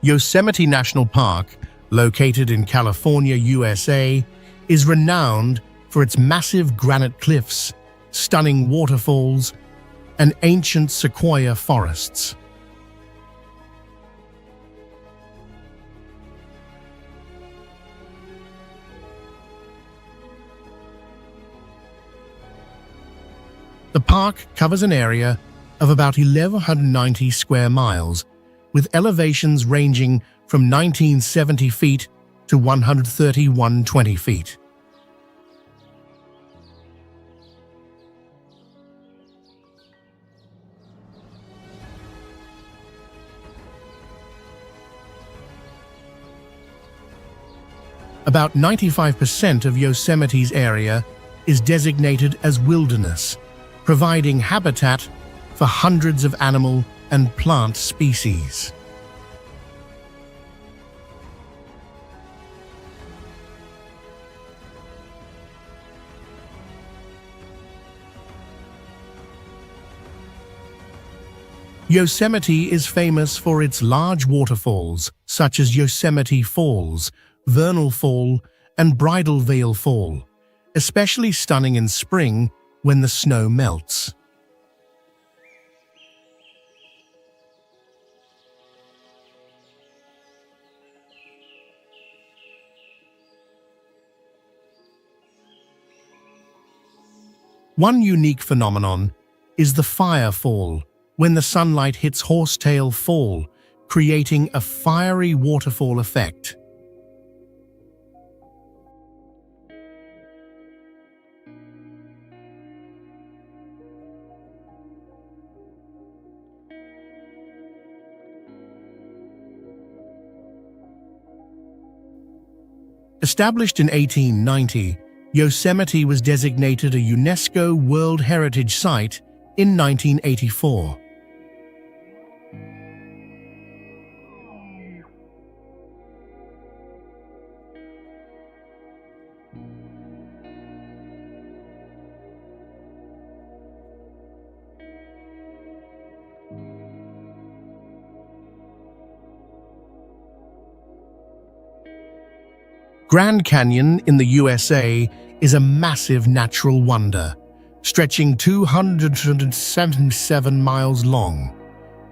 S1: Yosemite National Park, located in California, USA, is renowned for its massive granite cliffs, stunning waterfalls, and ancient sequoia forests. The park covers an area of about 1,190 square miles, with elevations ranging from 1970 feet to 13120 feet. About 95% of Yosemite's area is designated as wilderness, providing habitat for hundreds of animal and plant species. Yosemite is famous for its large waterfalls, such as Yosemite Falls, Vernal Fall, and Bridal Veil Fall, especially stunning in spring when the snow melts. One unique phenomenon is the fire fall, when the sunlight hits Horsetail Fall, creating a fiery waterfall effect. Established in 1890, Yosemite was designated a UNESCO World Heritage Site in 1984. Grand Canyon in the USA is a massive natural wonder, stretching 277 miles long,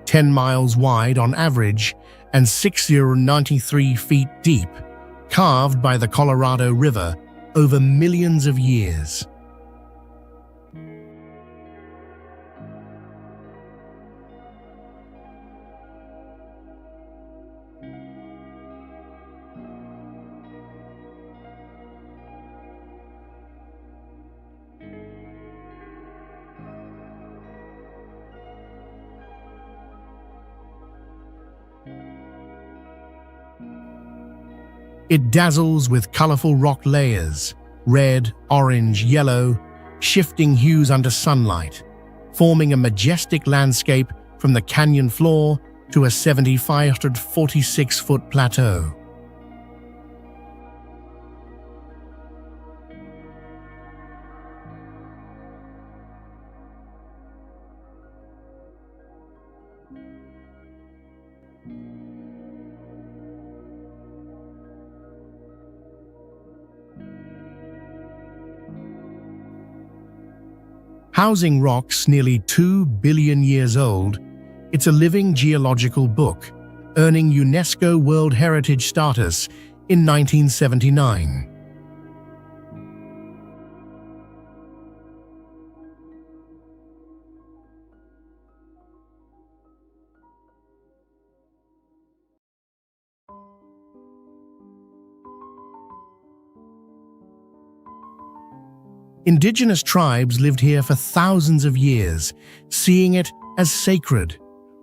S1: 10 miles wide on average, and 693 feet deep, carved by the Colorado River over millions of years. It dazzles with colorful rock layers, red, orange, yellow, shifting hues under sunlight, forming a majestic landscape from the canyon floor to a 7,546-foot plateau. Housing rocks nearly 2 billion years old, it's a living geological book, earning UNESCO World Heritage status in 1979. Indigenous tribes lived here for thousands of years, seeing it as sacred,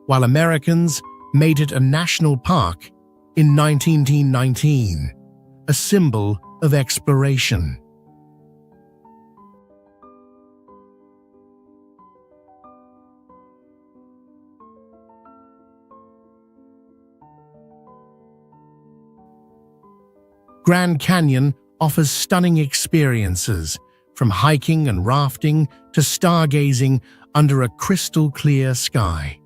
S1: while Americans made it a national park in 1919, a symbol of exploration. Grand Canyon offers stunning experiences, from hiking and rafting to stargazing under a crystal-clear sky.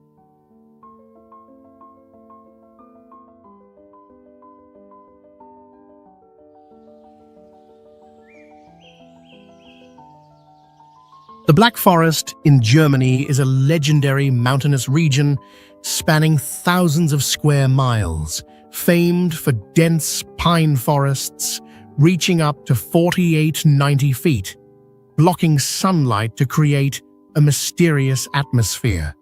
S1: The Black Forest in Germany is a legendary mountainous region spanning thousands of square miles, famed for dense pine forests reaching up to 4,890 feet, blocking sunlight to create a mysterious atmosphere.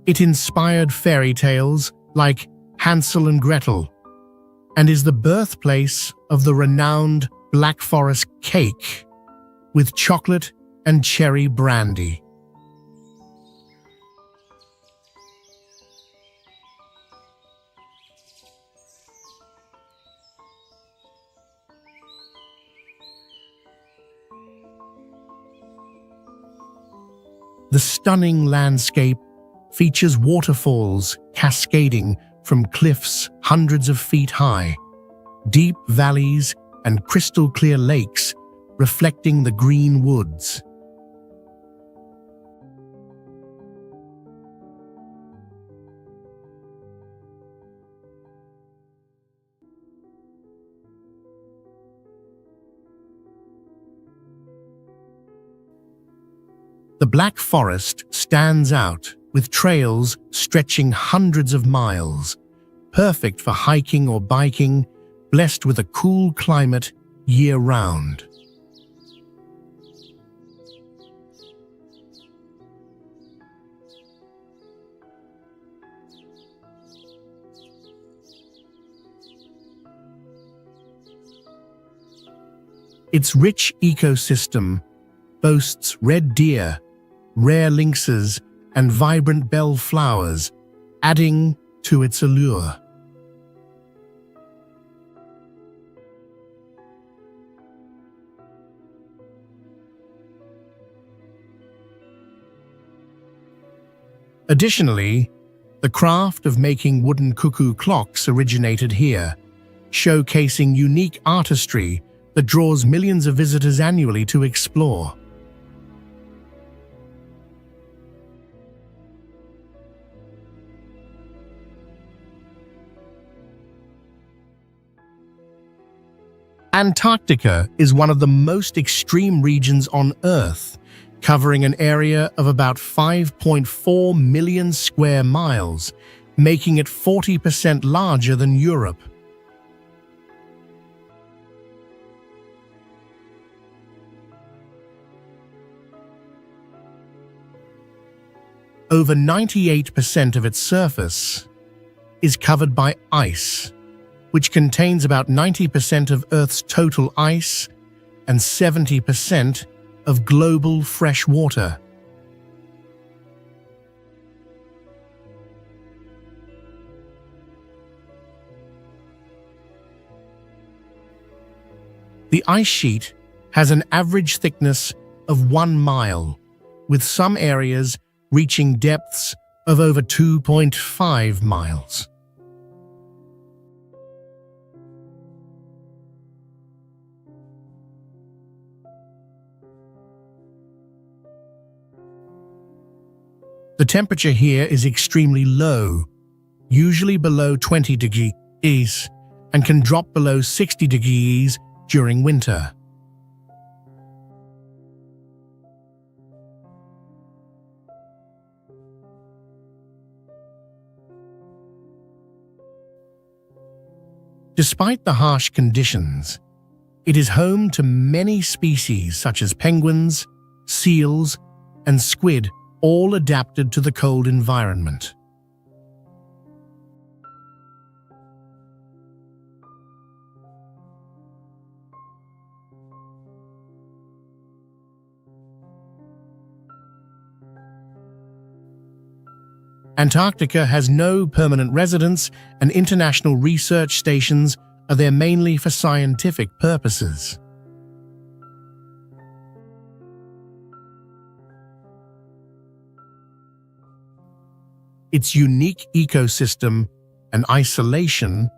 S1: It inspired fairy tales like Hansel and Gretel, and is the birthplace of the renowned Black Forest cake with chocolate and cherry brandy. The stunning landscape features waterfalls cascading from cliffs hundreds of feet high, deep valleys and crystal-clear lakes reflecting the green woods. The Black Forest stands out with trails stretching hundreds of miles, perfect for hiking or biking, blessed with a cool climate year-round. Its rich ecosystem boasts red deer, rare lynxes, and vibrant bell flowers, adding to its allure. Additionally, the craft of making wooden cuckoo clocks originated here, showcasing unique artistry that draws millions of visitors annually to explore. Antarctica is one of the most extreme regions on Earth, covering an area of about 5.4 million square miles, making it 40% larger than Europe. Over 98% of its surface is covered by ice, which contains about 90% of Earth's total ice and 70% of global fresh water. The ice sheet has an average thickness of 1 mile, with some areas reaching depths of over 2.5 miles. The temperature here is extremely low, usually below 20 degrees, and can drop below 60 degrees during winter. Despite the harsh conditions, it is home to many species such as penguins, seals, and squid, all adapted to the cold environment. Antarctica has no permanent residents, and international research stations are there mainly for scientific purposes. Its unique ecosystem and isolation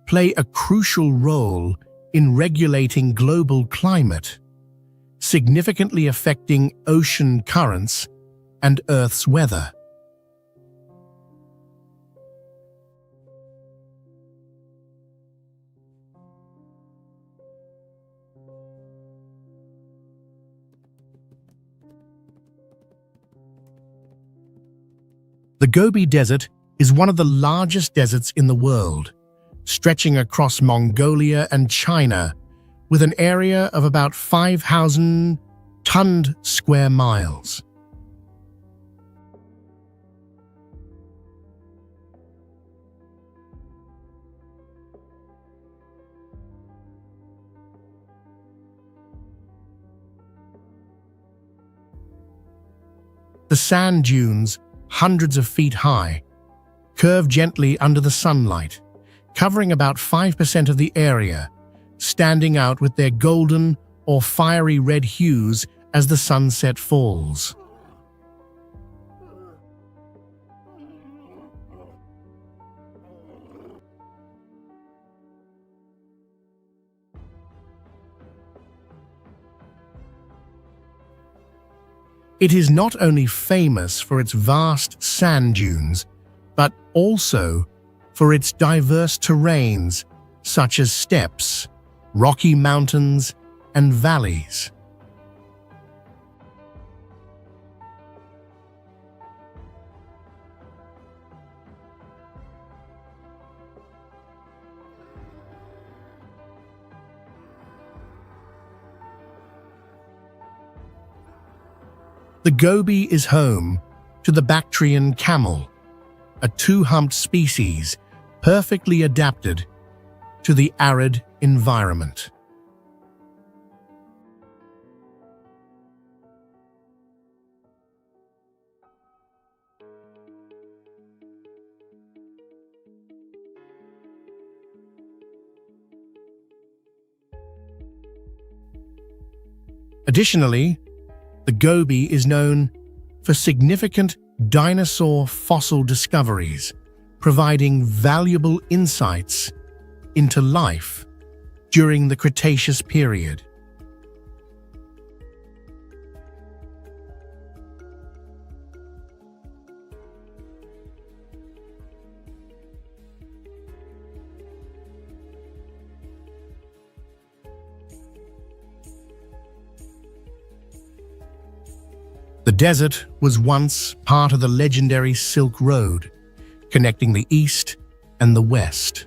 S1: play a crucial role in regulating global climate, significantly affecting ocean currents and Earth's weather. The Gobi Desert is one of the largest deserts in the world, stretching across Mongolia and China, with an area of about 5,000 square miles. The sand dunes, hundreds of feet high, curve gently under the sunlight, covering about 5% of the area, standing out with their golden or fiery red hues as the sunset falls. It is not only famous for its vast sand dunes, but also for its diverse terrains, such as steppes, rocky mountains, and valleys. The Gobi is home to the Bactrian camel, a two-humped species perfectly adapted to the arid environment. Additionally, the Gobi is known for significant dinosaur fossil discoveries, providing valuable insights into life during the Cretaceous period. The desert was once part of the legendary Silk Road, connecting the East and the West.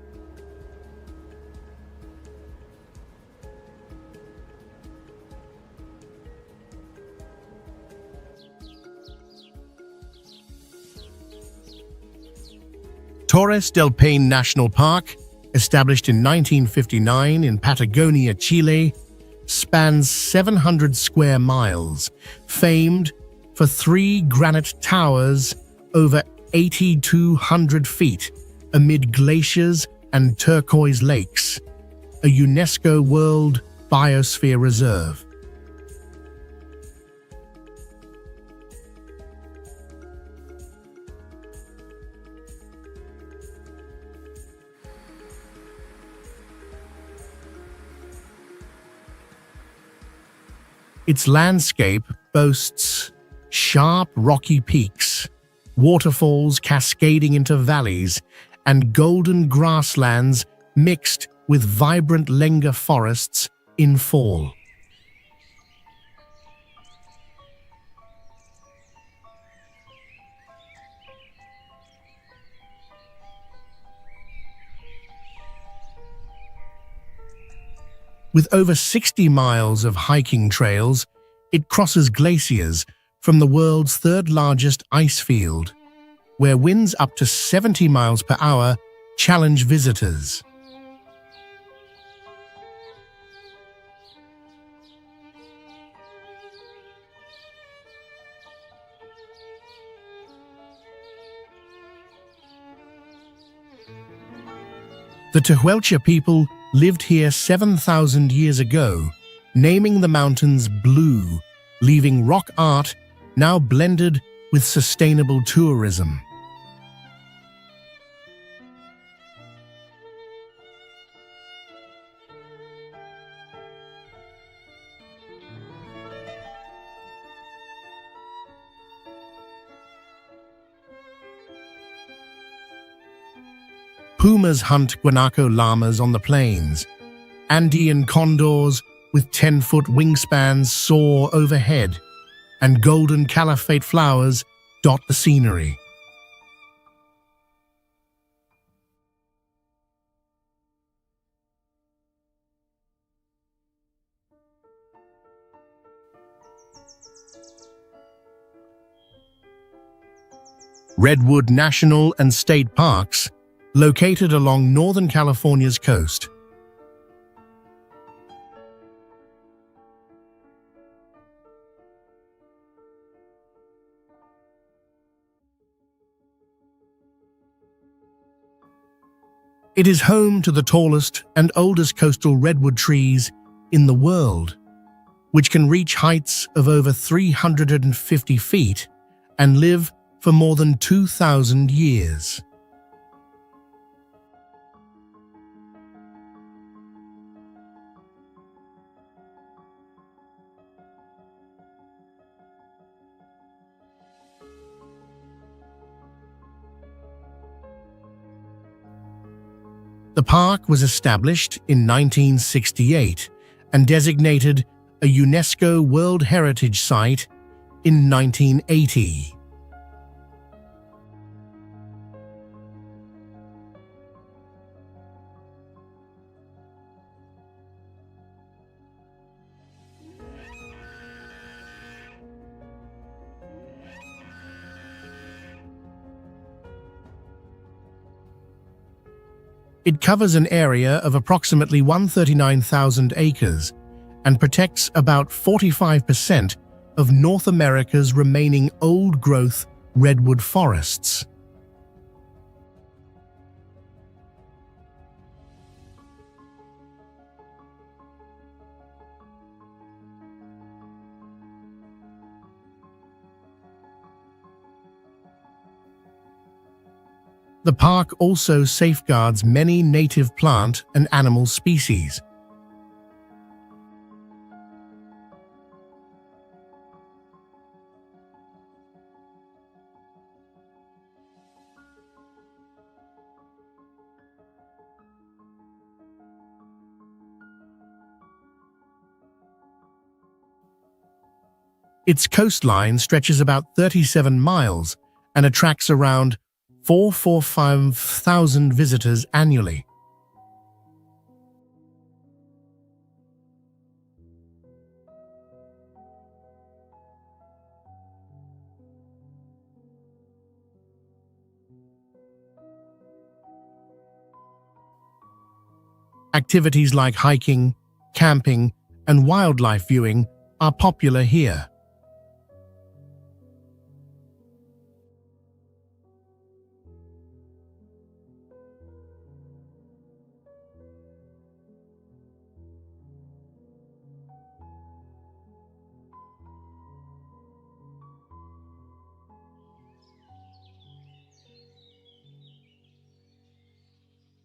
S1: Torres del Paine National Park, established in 1959 in Patagonia, Chile, spans 700 square miles, famed for 3 granite towers over 8,200 feet amid glaciers and turquoise lakes, a UNESCO World Biosphere Reserve. Its landscape boasts sharp rocky peaks, waterfalls cascading into valleys, and golden grasslands mixed with vibrant Lenga forests in fall. With over 60 miles of hiking trails, it crosses glaciers from the world's third-largest ice field, where winds up to 70 miles per hour challenge visitors. The Tehuelche people lived here 7,000 years ago, naming the mountains blue, leaving rock art now blended with sustainable tourism. Pumas hunt guanaco llamas on the plains. Andean condors with 10-foot wingspans soar overhead, and golden caliphate flowers dot the scenery. Redwood National and State Parks, located along Northern California's coast. It is home to the tallest and oldest coastal redwood trees in the world, which can reach heights of over 350 feet and live for more than 2,000 years. The park was established in 1968 and designated a UNESCO World Heritage Site in 1980. It covers an area of approximately 139,000 acres and protects about 45% of North America's remaining old-growth redwood forests. The park also safeguards many native plant and animal species. Its coastline stretches about 37 miles and attracts around 445,000 visitors annually. Activities like hiking, camping, and wildlife viewing are popular here.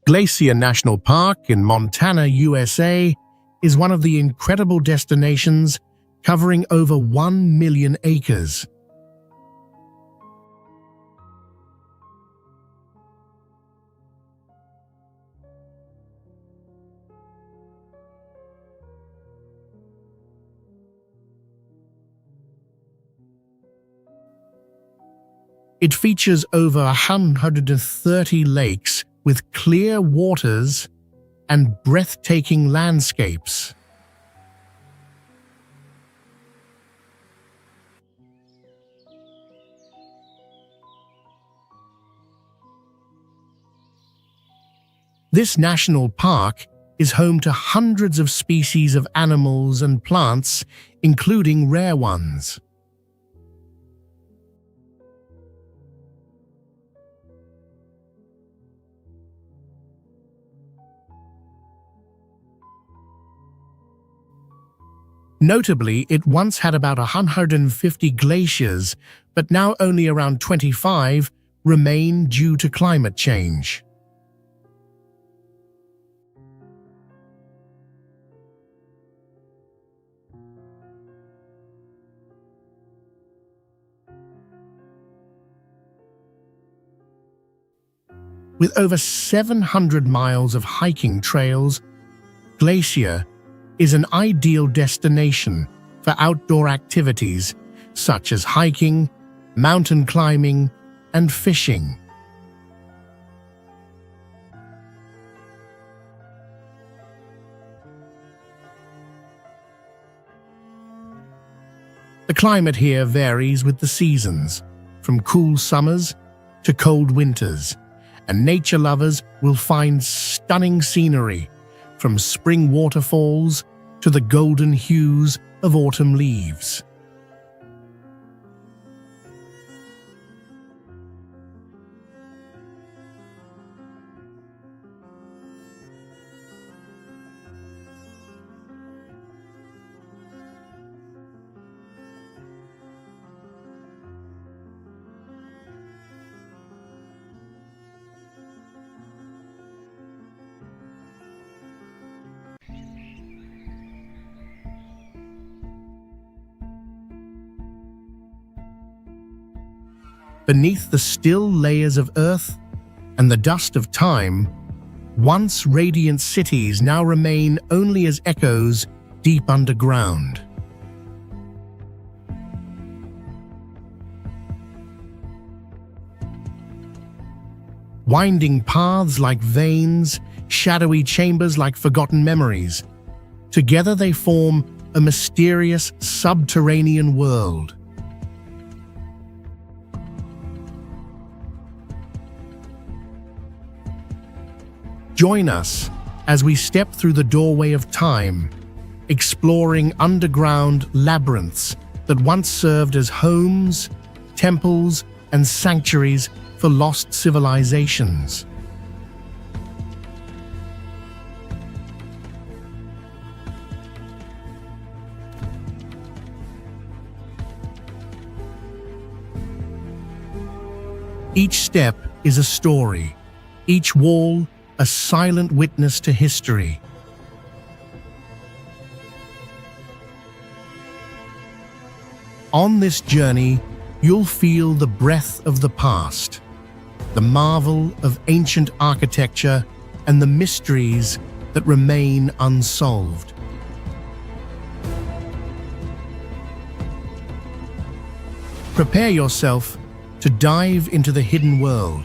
S1: Glacier National Park in Montana, USA, is one of the incredible destinations covering over 1 million acres. It features over 130 lakes with clear waters and breathtaking landscapes. This national park is home to hundreds of species of animals and plants, including rare ones. Notably, it once had about 150 glaciers, but now only around 25 remain due to climate change. With over 700 miles of hiking trails, Glacier is an ideal destination for outdoor activities such as hiking, mountain climbing, and fishing. The climate here varies with the seasons, from cool summers to cold winters, and nature lovers will find stunning scenery, from spring waterfalls to the golden hues of autumn leaves. Beneath the still layers of earth and the dust of time, once radiant cities now remain only as echoes deep underground. Winding paths like veins, shadowy chambers like forgotten memories. Together they form a mysterious subterranean world. Join us as we step through the doorway of time, exploring underground labyrinths that once served as homes, temples, and sanctuaries for lost civilizations. Each step is a story, each wall a silent witness to history. On this journey, you'll feel the breath of the past, the marvel of ancient architecture, and the mysteries that remain unsolved. Prepare yourself to dive into the hidden world,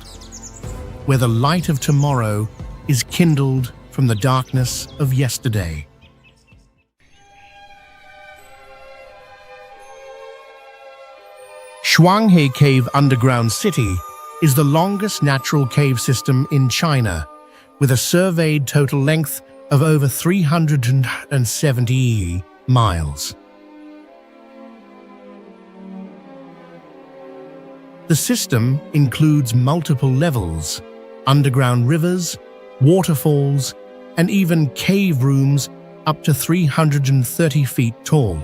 S1: where the light of tomorrow is kindled from the darkness of yesterday. Shuanghe Cave Underground City is the longest natural cave system in China, with a surveyed total length of over 370 miles. The system includes multiple levels, underground rivers, waterfalls, and even cave rooms up to 330 feet tall.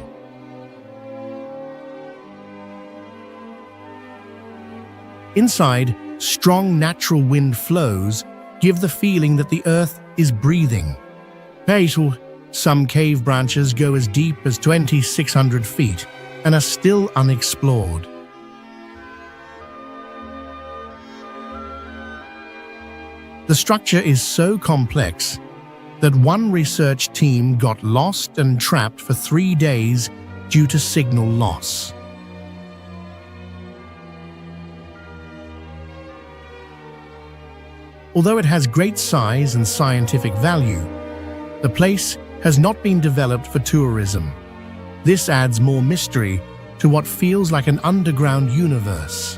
S1: Inside, strong natural wind flows give the feeling that the earth is breathing. Some cave branches go as deep as 2,600 feet and are still unexplored. The structure is so complex that one research team got lost and trapped for 3 days due to signal loss. Although it has great size and scientific value, the place has not been developed for tourism. This adds more mystery to what feels like an underground universe.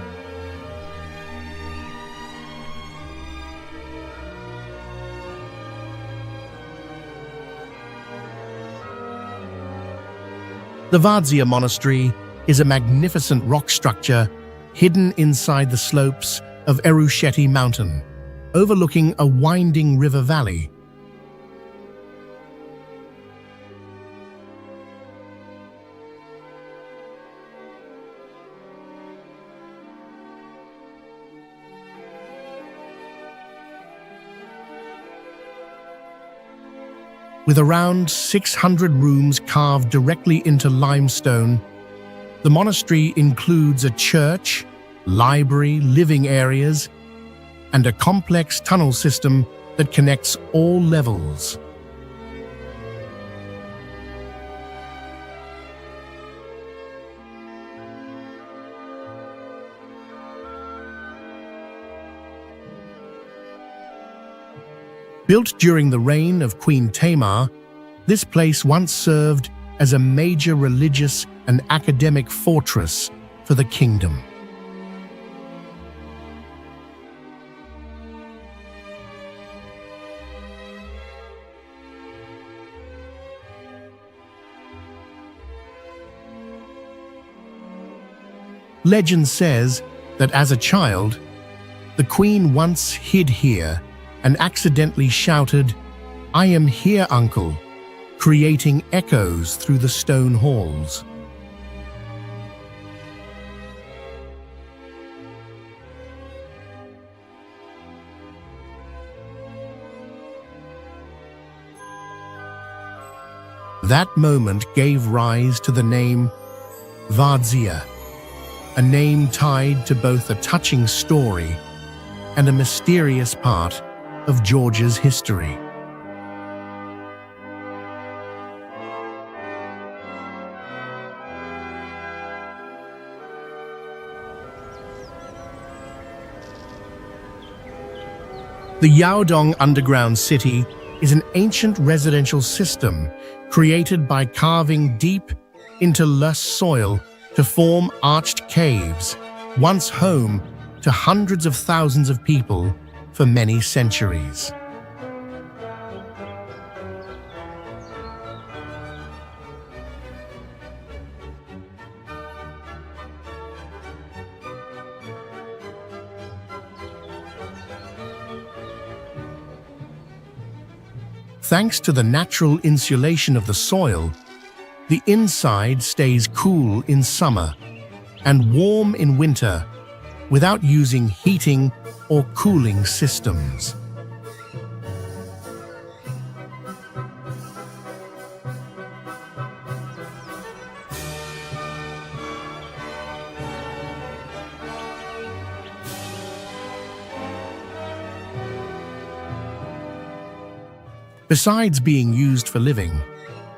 S1: The Vazia Monastery is a magnificent rock structure hidden inside the slopes of Erusheti Mountain, overlooking a winding river valley. With around 600 rooms carved directly into limestone, the monastery includes a church, library, living areas, and a complex tunnel system that connects all levels. Built during the reign of Queen Tamar, this place once served as a major religious and academic fortress for the kingdom. Legend says that as a child, the queen once hid here and accidentally shouted, "I am here, uncle," creating echoes through the stone halls. That moment gave rise to the name Vazia, a name tied to both a touching story and a mysterious part of Georgia's history. The Yaodong Underground City is an ancient residential system created by carving deep into loess soil to form arched caves, once home to hundreds of thousands of people for many centuries. Thanks to the natural insulation of the soil, the inside stays cool in summer and warm in winter without using heating or cooling systems. Besides being used for living,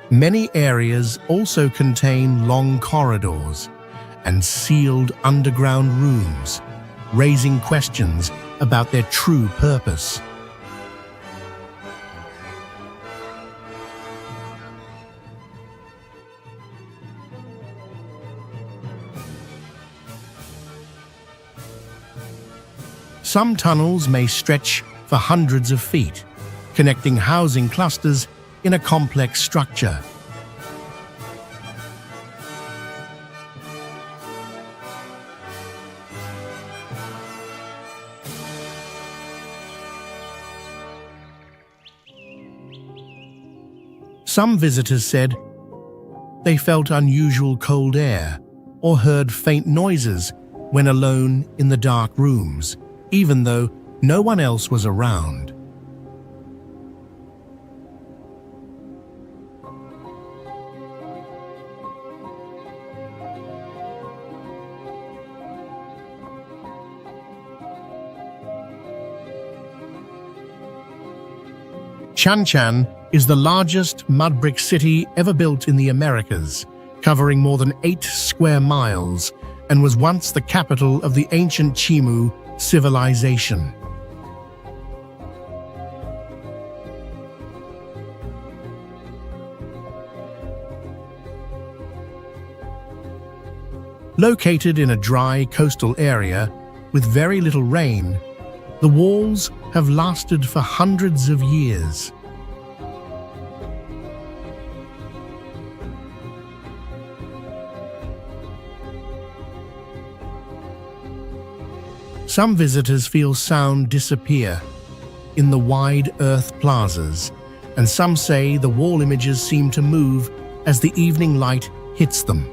S1: many areas also contain long corridors and sealed underground rooms, raising questions about their true purpose. Some tunnels may stretch for hundreds of feet, connecting housing clusters in a complex structure. Some visitors said they felt unusual cold air or heard faint noises when alone in the dark rooms, even though no one else was around. Chanchan is the largest mud brick city ever built in the Americas, covering more than 8 square miles, and was once the capital of the ancient Chimu civilization. Located in a dry coastal area with very little rain, the walls have lasted for hundreds of years. Some visitors feel sound disappear in the wide earth plazas, and some say the wall images seem to move as the evening light hits them.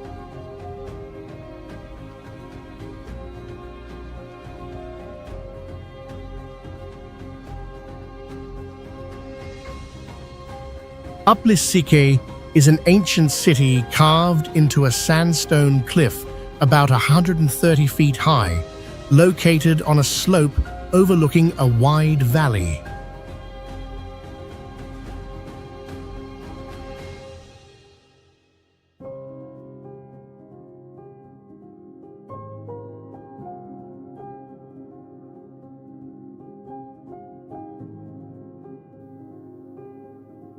S1: Uplisike is an ancient city carved into a sandstone cliff about 130 feet high, located on a slope overlooking a wide valley.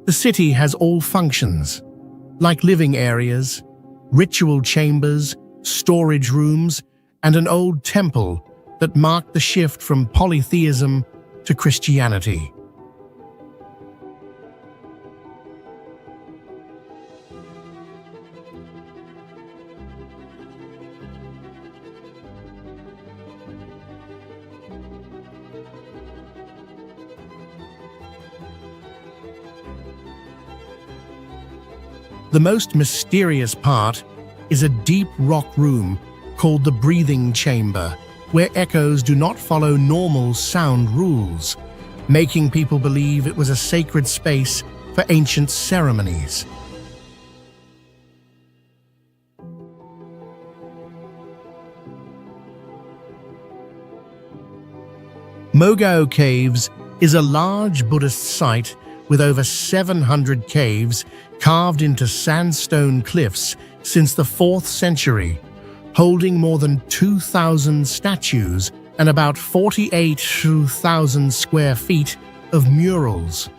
S1: The city has all functions, like living areas, ritual chambers, storage rooms, and an old temple that marked the shift from polytheism to Christianity. The most mysterious part is a deep rock room called the Breathing Chamber, where echoes do not follow normal sound rules, making people believe it was a sacred space for ancient ceremonies. Mogao Caves is a large Buddhist site with over 700 caves carved into sandstone cliffs since the 4th century, holding more than 2,000 statues and about 48,000 square feet of murals.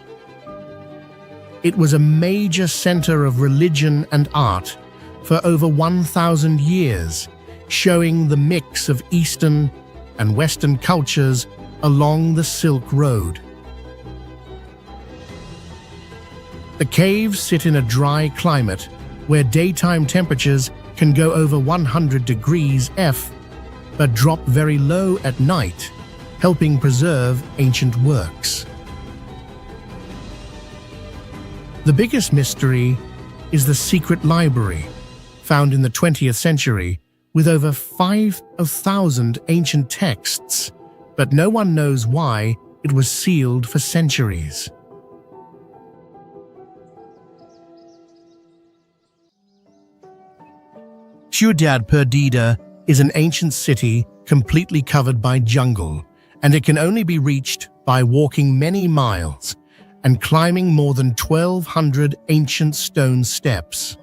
S1: It was a major center of religion and art for over 1,000 years, showing the mix of Eastern and Western cultures along the Silk Road. The caves sit in a dry climate where daytime temperatures can go over 100 degrees F, but drop very low at night, helping preserve ancient works. The biggest mystery is the secret library, found in the 20th century, with over 5,000 ancient texts, but no one knows why it was sealed for centuries. Ciudad Perdida is an ancient city completely covered by jungle, and it can only be reached by walking many miles and climbing more than 1,200 ancient stone steps.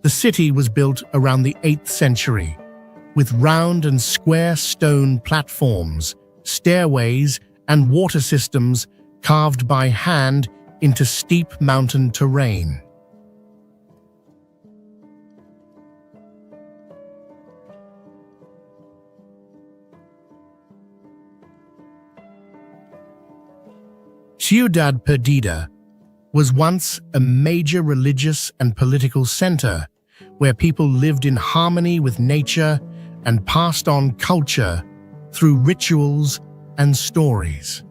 S1: The city was built around the 8th century, with round and square stone platforms, stairways, and water systems carved by hand into steep mountain terrain. Ciudad Perdida was once a major religious and political center where people lived in harmony with nature and passed on culture through rituals and stories.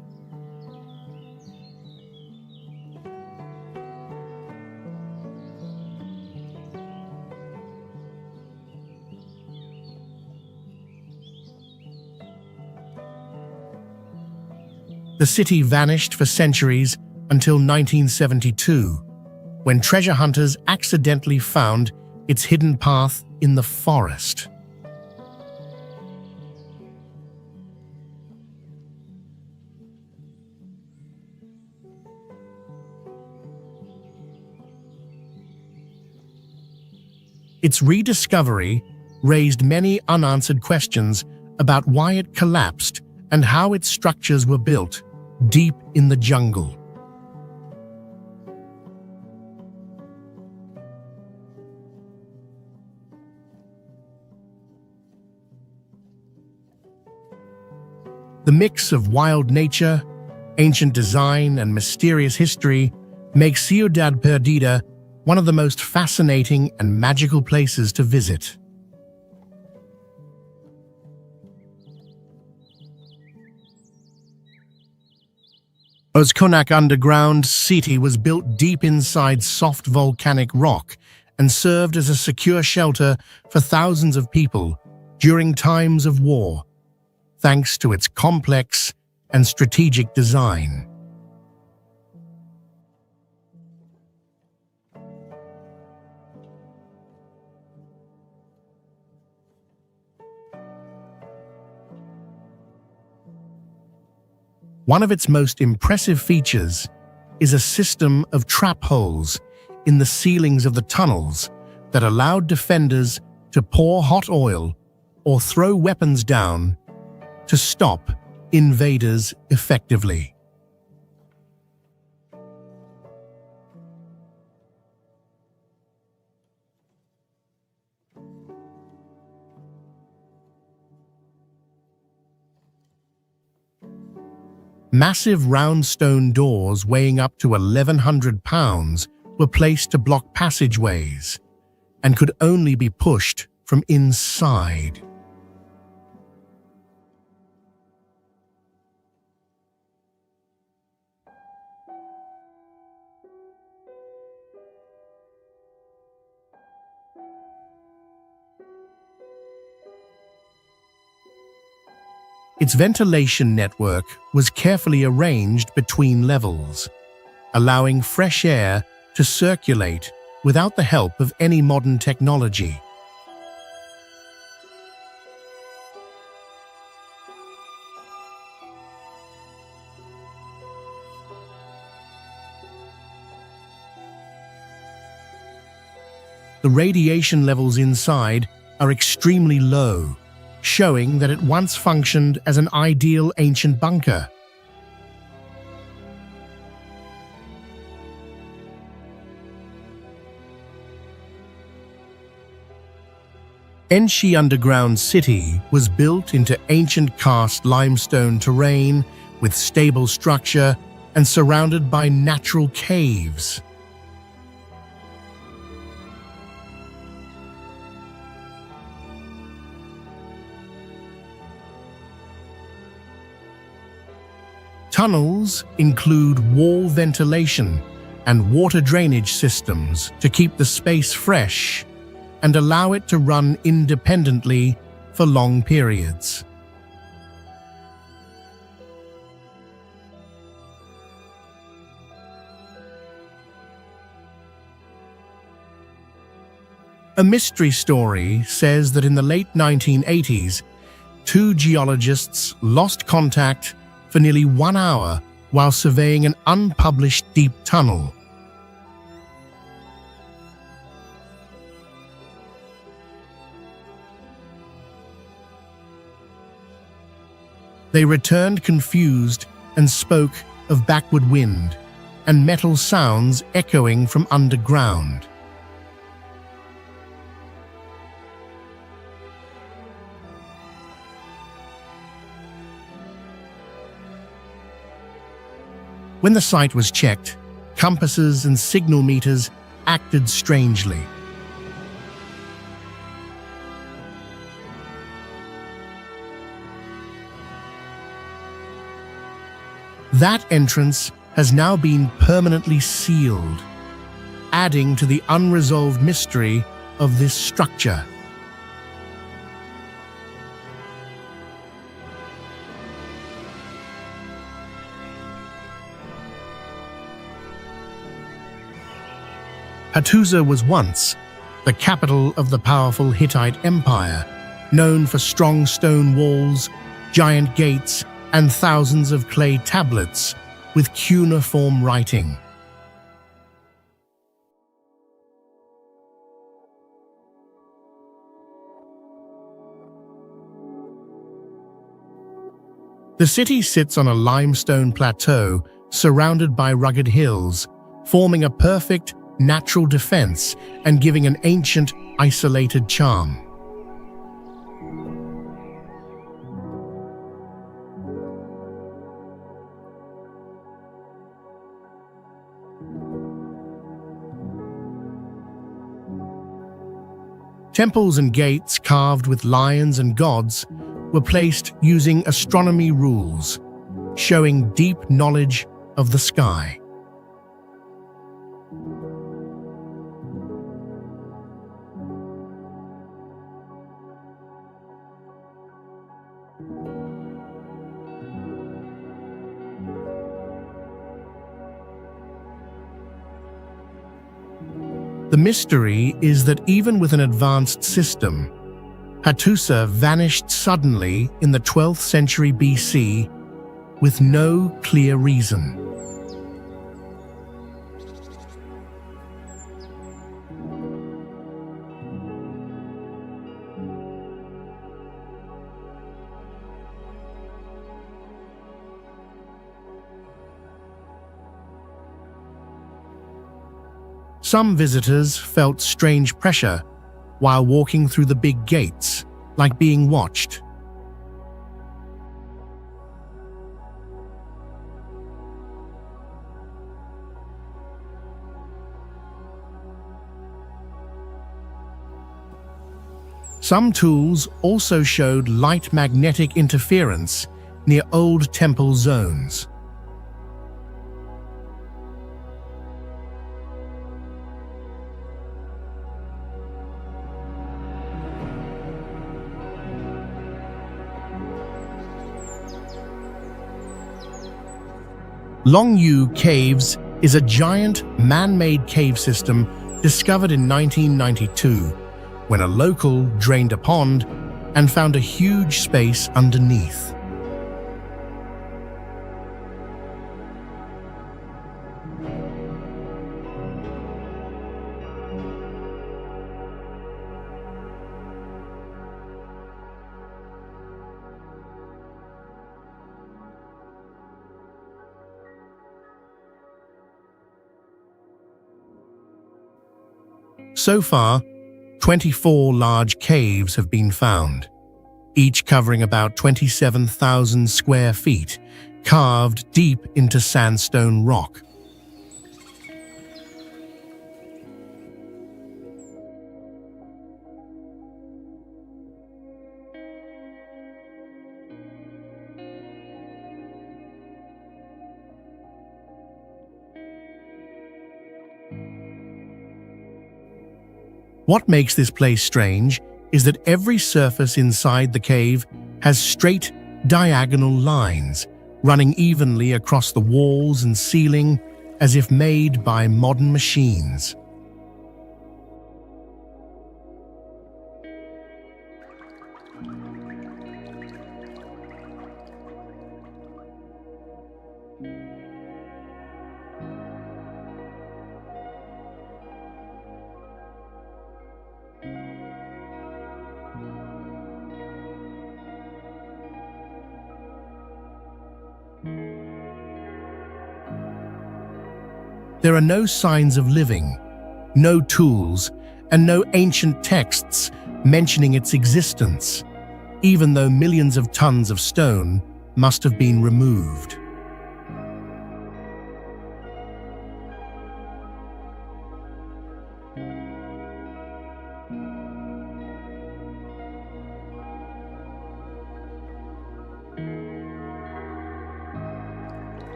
S1: The city vanished for centuries until 1972, when treasure hunters accidentally found its hidden path in the forest. Its rediscovery raised many unanswered questions about why it collapsed and how its structures were built deep in the jungle. The mix of wild nature, ancient design, and mysterious history makes Ciudad Perdida one of the most fascinating and magical places to visit. Ozkonak Underground City was built deep inside soft volcanic rock and served as a secure shelter for thousands of people during times of war, thanks to its complex and strategic design. One of its most impressive features is a system of trap holes in the ceilings of the tunnels that allowed defenders to pour hot oil or throw weapons down to stop invaders effectively. Massive round stone doors weighing up to 1,100 pounds were placed to block passageways and could only be pushed from inside. Its ventilation network was carefully arranged between levels, allowing fresh air to circulate without the help of any modern technology. The radiation levels inside are extremely low, showing that it once functioned as an ideal ancient bunker. Enshi Underground City was built into ancient karst limestone terrain with stable structure and surrounded by natural caves. Tunnels include wall ventilation and water drainage systems to keep the space fresh and allow it to run independently for long periods. A mystery story says that in the late 1980s, two geologists lost contact for nearly 1 hour while surveying an unpublished deep tunnel. They returned confused and spoke of backward wind and metal sounds echoing from underground. When the site was checked, compasses and signal meters acted strangely. That entrance has now been permanently sealed, adding to the unresolved mystery of this structure. Hattusa was once the capital of the powerful Hittite Empire, known for strong stone walls, giant gates, and thousands of clay tablets with cuneiform writing. The city sits on a limestone plateau surrounded by rugged hills, forming a perfect natural defense and giving an ancient, isolated charm. Temples and gates carved with lions and gods were placed using astronomy rules, showing deep knowledge of the sky. The mystery is that even with an advanced system, Hattusa vanished suddenly in the 12th century BC with no clear reason. Some visitors felt strange pressure while walking through the big gates, like being watched. Some tools also showed light magnetic interference near old temple zones. Longyu Caves is a giant man-made cave system discovered in 1992 when a local drained a pond and found a huge space underneath. So far, 24 large caves have been found, each covering about 27,000 square feet, carved deep into sandstone rock. What makes this place strange is that every surface inside the cave has straight, diagonal lines running evenly across the walls and ceiling as if made by modern machines. There are no signs of living, no tools, and no ancient texts mentioning its existence, even though millions of tons of stone must have been removed.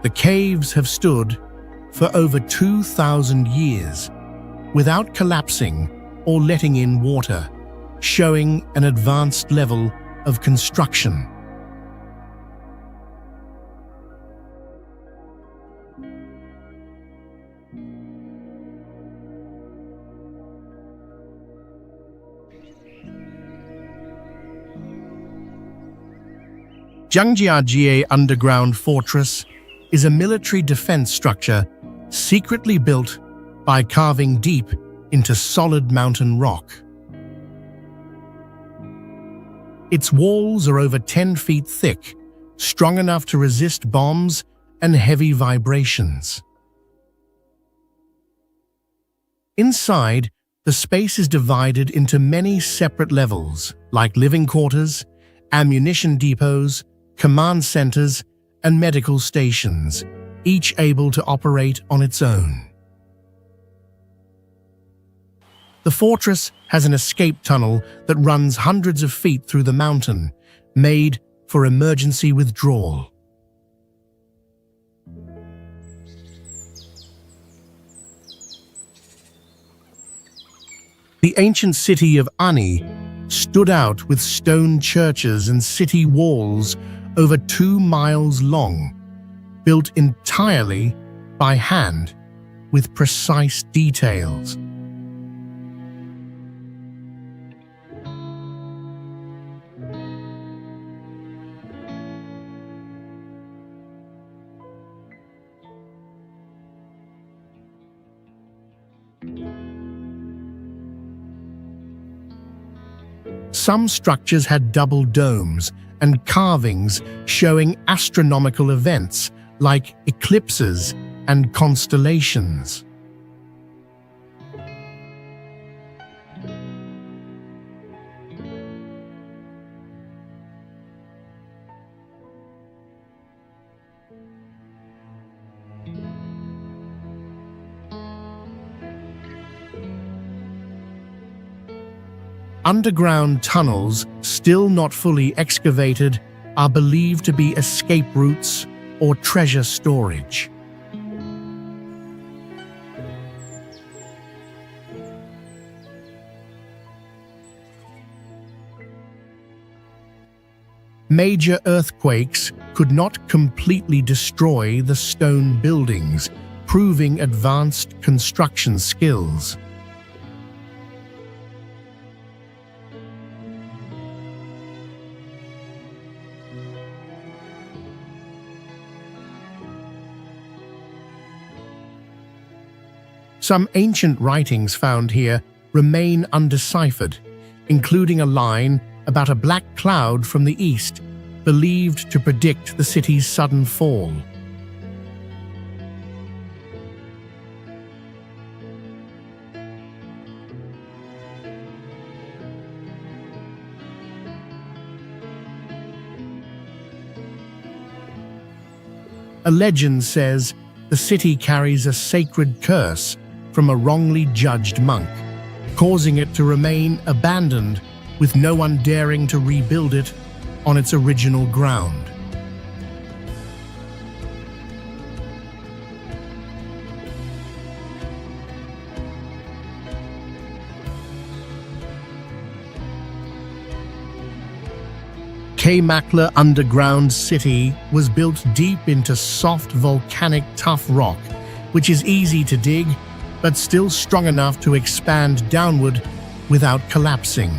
S1: The caves have stood for over 2,000 years without collapsing or letting in water, showing an advanced level of construction. Zhangjiajie Underground Fortress is a military defense structure secretly built by carving deep into solid mountain rock. Its walls are over 10 feet thick, strong enough to resist bombs and heavy vibrations. Inside, the space is divided into many separate levels, like living quarters, ammunition depots, command centers, and medical stations, each able to operate on its own. The fortress has an escape tunnel that runs hundreds of feet through the mountain, made for emergency withdrawal. The ancient city of Ani stood out with stone churches and city walls over 2 miles long, built entirely by hand with precise details. Some structures had double domes and carvings showing astronomical events like eclipses and constellations. Underground tunnels, still not fully excavated, are believed to be escape routes or treasure storage. Major earthquakes could not completely destroy the stone buildings, proving advanced construction skills. Some ancient writings found here remain undeciphered, including a line about a black cloud from the east, believed to predict the city's sudden fall. A legend says the city carries a sacred curse from a wrongly judged monk, causing it to remain abandoned with no one daring to rebuild it on its original ground. Kaymakla Underground City was built deep into soft volcanic tuff rock, which is easy to dig but still strong enough to expand downward without collapsing.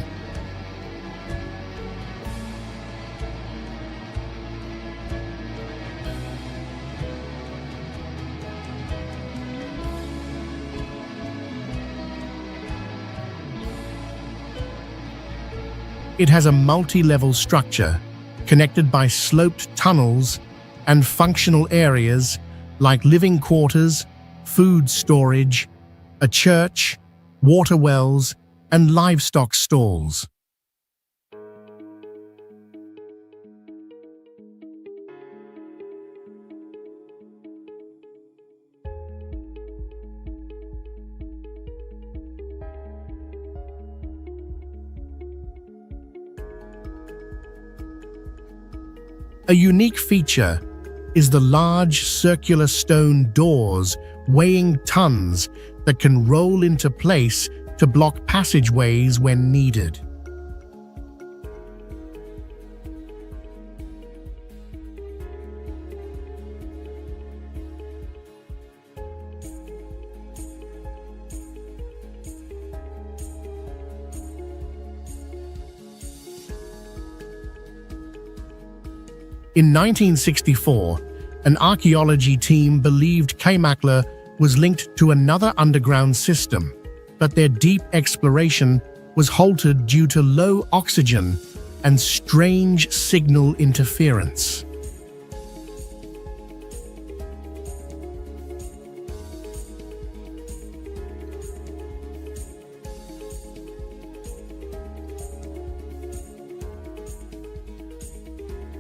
S1: It has a multi-level structure connected by sloped tunnels and functional areas like living quarters, food storage, a church, water wells, and livestock stalls. A unique feature is the large circular stone doors weighing tons that can roll into place to block passageways when needed. In 1964, an archaeology team believed Kaymakla was linked to another underground system, but their deep exploration was halted due to low oxygen and strange signal interference.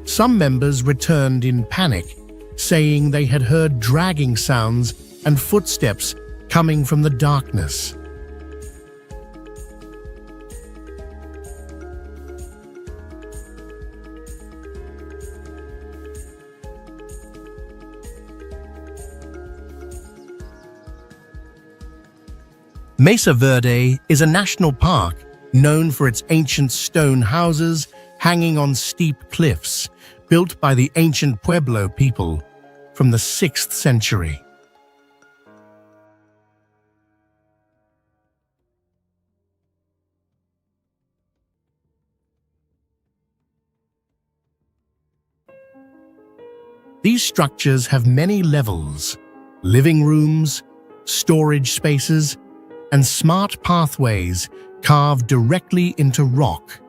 S1: Some members returned in panic, saying they had heard dragging sounds and footsteps coming from the darkness. Mesa Verde is a national park known for its ancient stone houses hanging on steep cliffs, built by the ancient Pueblo people from the 6th century. These structures have many levels: living rooms, storage spaces, and smart pathways carved directly into rock.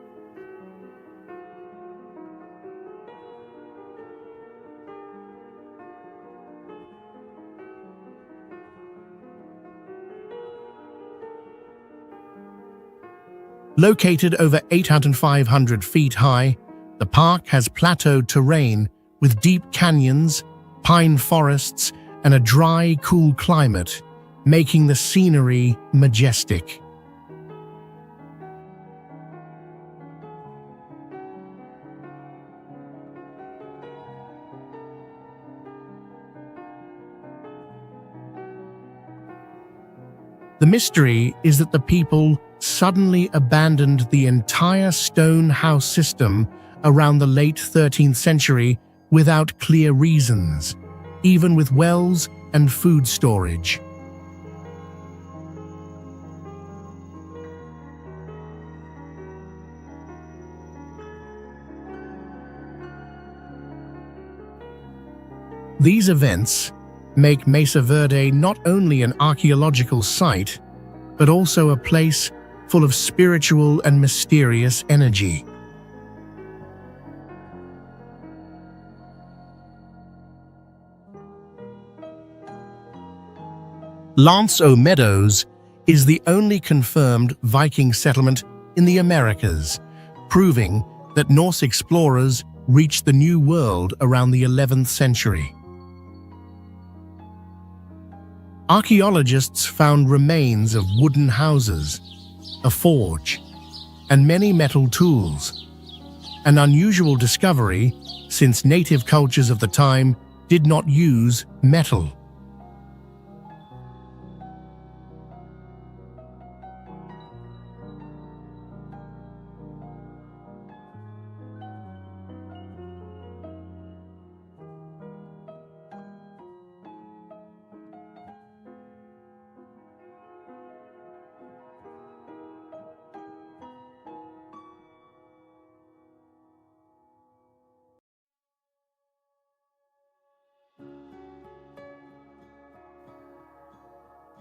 S1: Located over 8,500 feet high, the park has plateau terrain with deep canyons, pine forests, and a dry, cool climate, making the scenery majestic. The mystery is that the people suddenly abandoned the entire stone house system around the late 13th century without clear reasons, even with wells and food storage. These events make Mesa Verde not only an archaeological site, but also a place full of spiritual and mysterious energy. Lanzo Meadows is the only confirmed Viking settlement in the Americas, proving that Norse explorers reached the New World around the 11th century. Archaeologists found remains of wooden houses, a forge, and many metal tools, an unusual discovery since native cultures of the time did not use metal.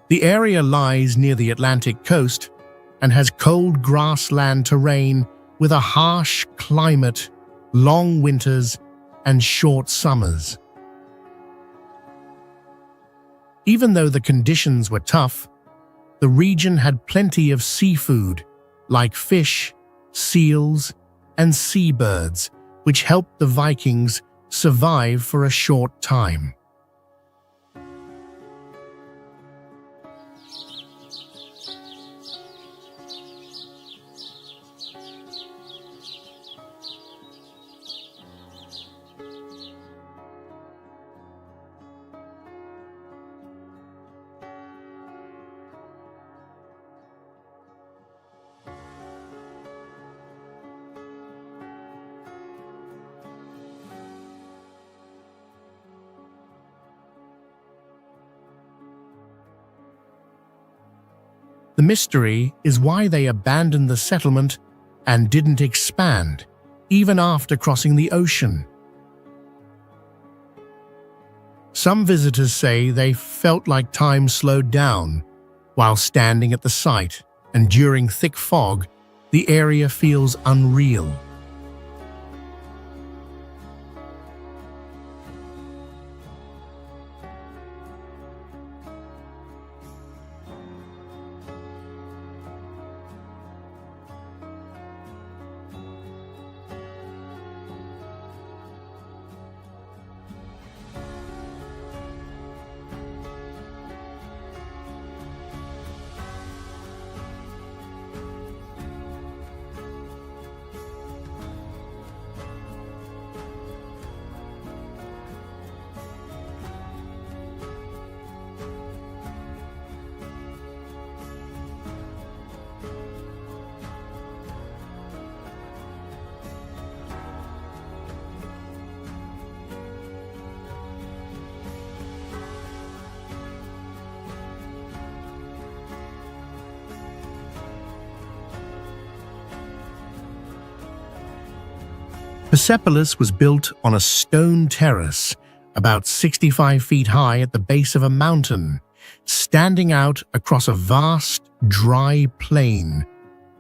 S1: The area lies near the Atlantic coast and has cold grassland terrain with a harsh climate long winters, and short summers. Even though the conditions were tough, the region had plenty of seafood, like fish, seals, and seabirds, which helped the Vikings survive for a short time. The mystery is why they abandoned the settlement and didn't expand, even after crossing the ocean. Some visitors say they felt like time slowed down while standing at the site, and during thick fog, the area feels unreal. Persepolis was built on a stone terrace about 65 feet high at the base of a mountain, standing out across a vast, dry plain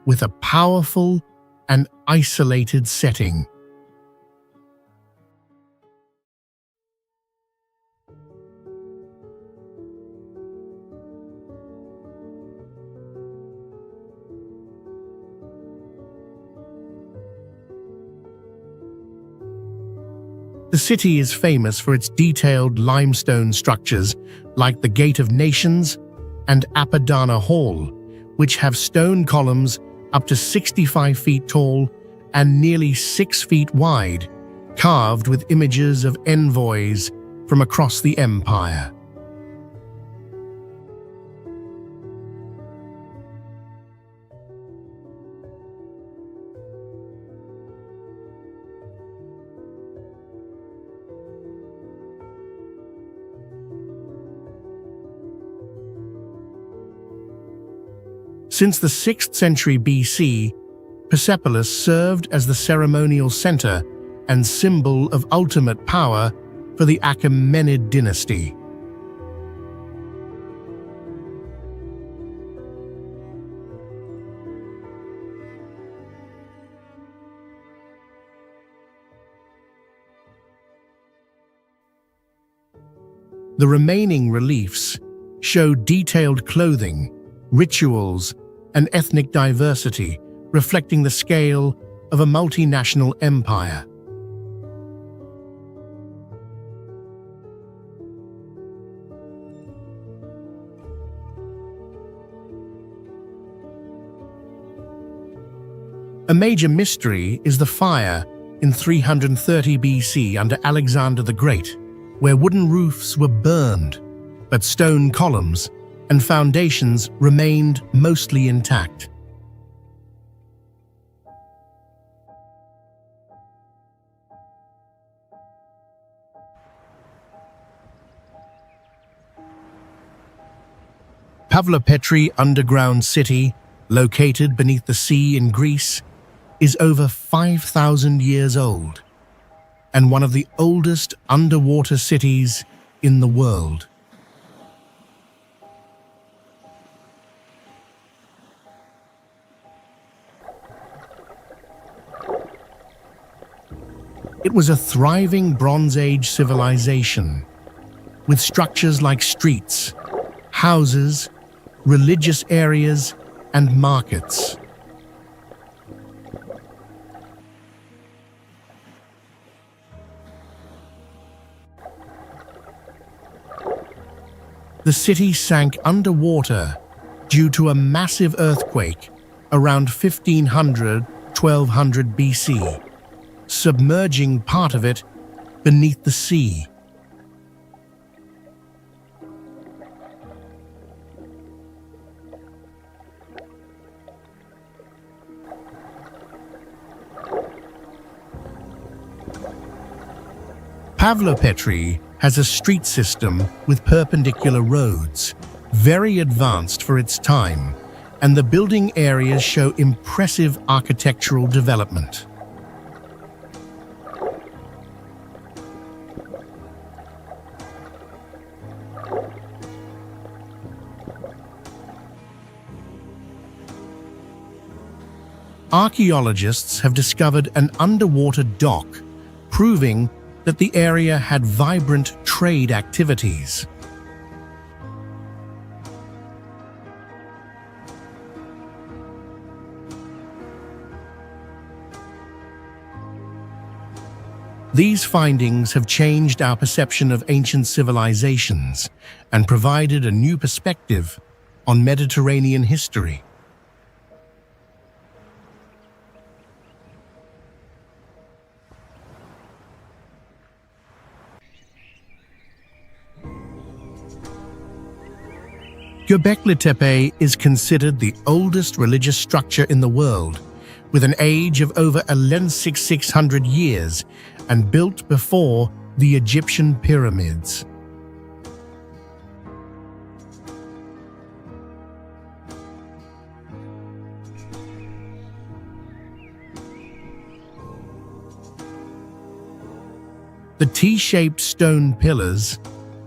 S1: with a powerful and isolated setting. The city is famous for its detailed limestone structures like the Gate of Nations and Apadana Hall, which have stone columns up to 65 feet tall and nearly 6 feet wide, carved with images of envoys from across the empire. Since the 6th century BC, Persepolis served as the ceremonial center and symbol of ultimate power for the Achaemenid dynasty. The remaining reliefs show detailed clothing, rituals, and ethnic diversity, reflecting the scale of a multinational empire. A major mystery is the fire in 330 BC under Alexander the Great, where wooden roofs were burned, but stone columns and foundations remained mostly intact. Pavlopetri underground city, located beneath the sea in Greece, is over 5,000 years old and one of the oldest underwater cities in the world. It was a thriving Bronze Age civilization, with structures like streets, houses, religious areas, and markets. The city sank underwater due to a massive earthquake around 1500–1200 BC, submerging part of it beneath the sea. Pavlopetri has a street system with perpendicular roads, very advanced for its time, and the building areas show impressive architectural development. Archaeologists have discovered an underwater dock, proving that the area had vibrant trade activities. These findings have changed our perception of ancient civilizations and provided a new perspective on Mediterranean history. Göbekli Tepe is considered the oldest religious structure in the world, with an age of over 600 years and built before the Egyptian pyramids. The T-shaped stone pillars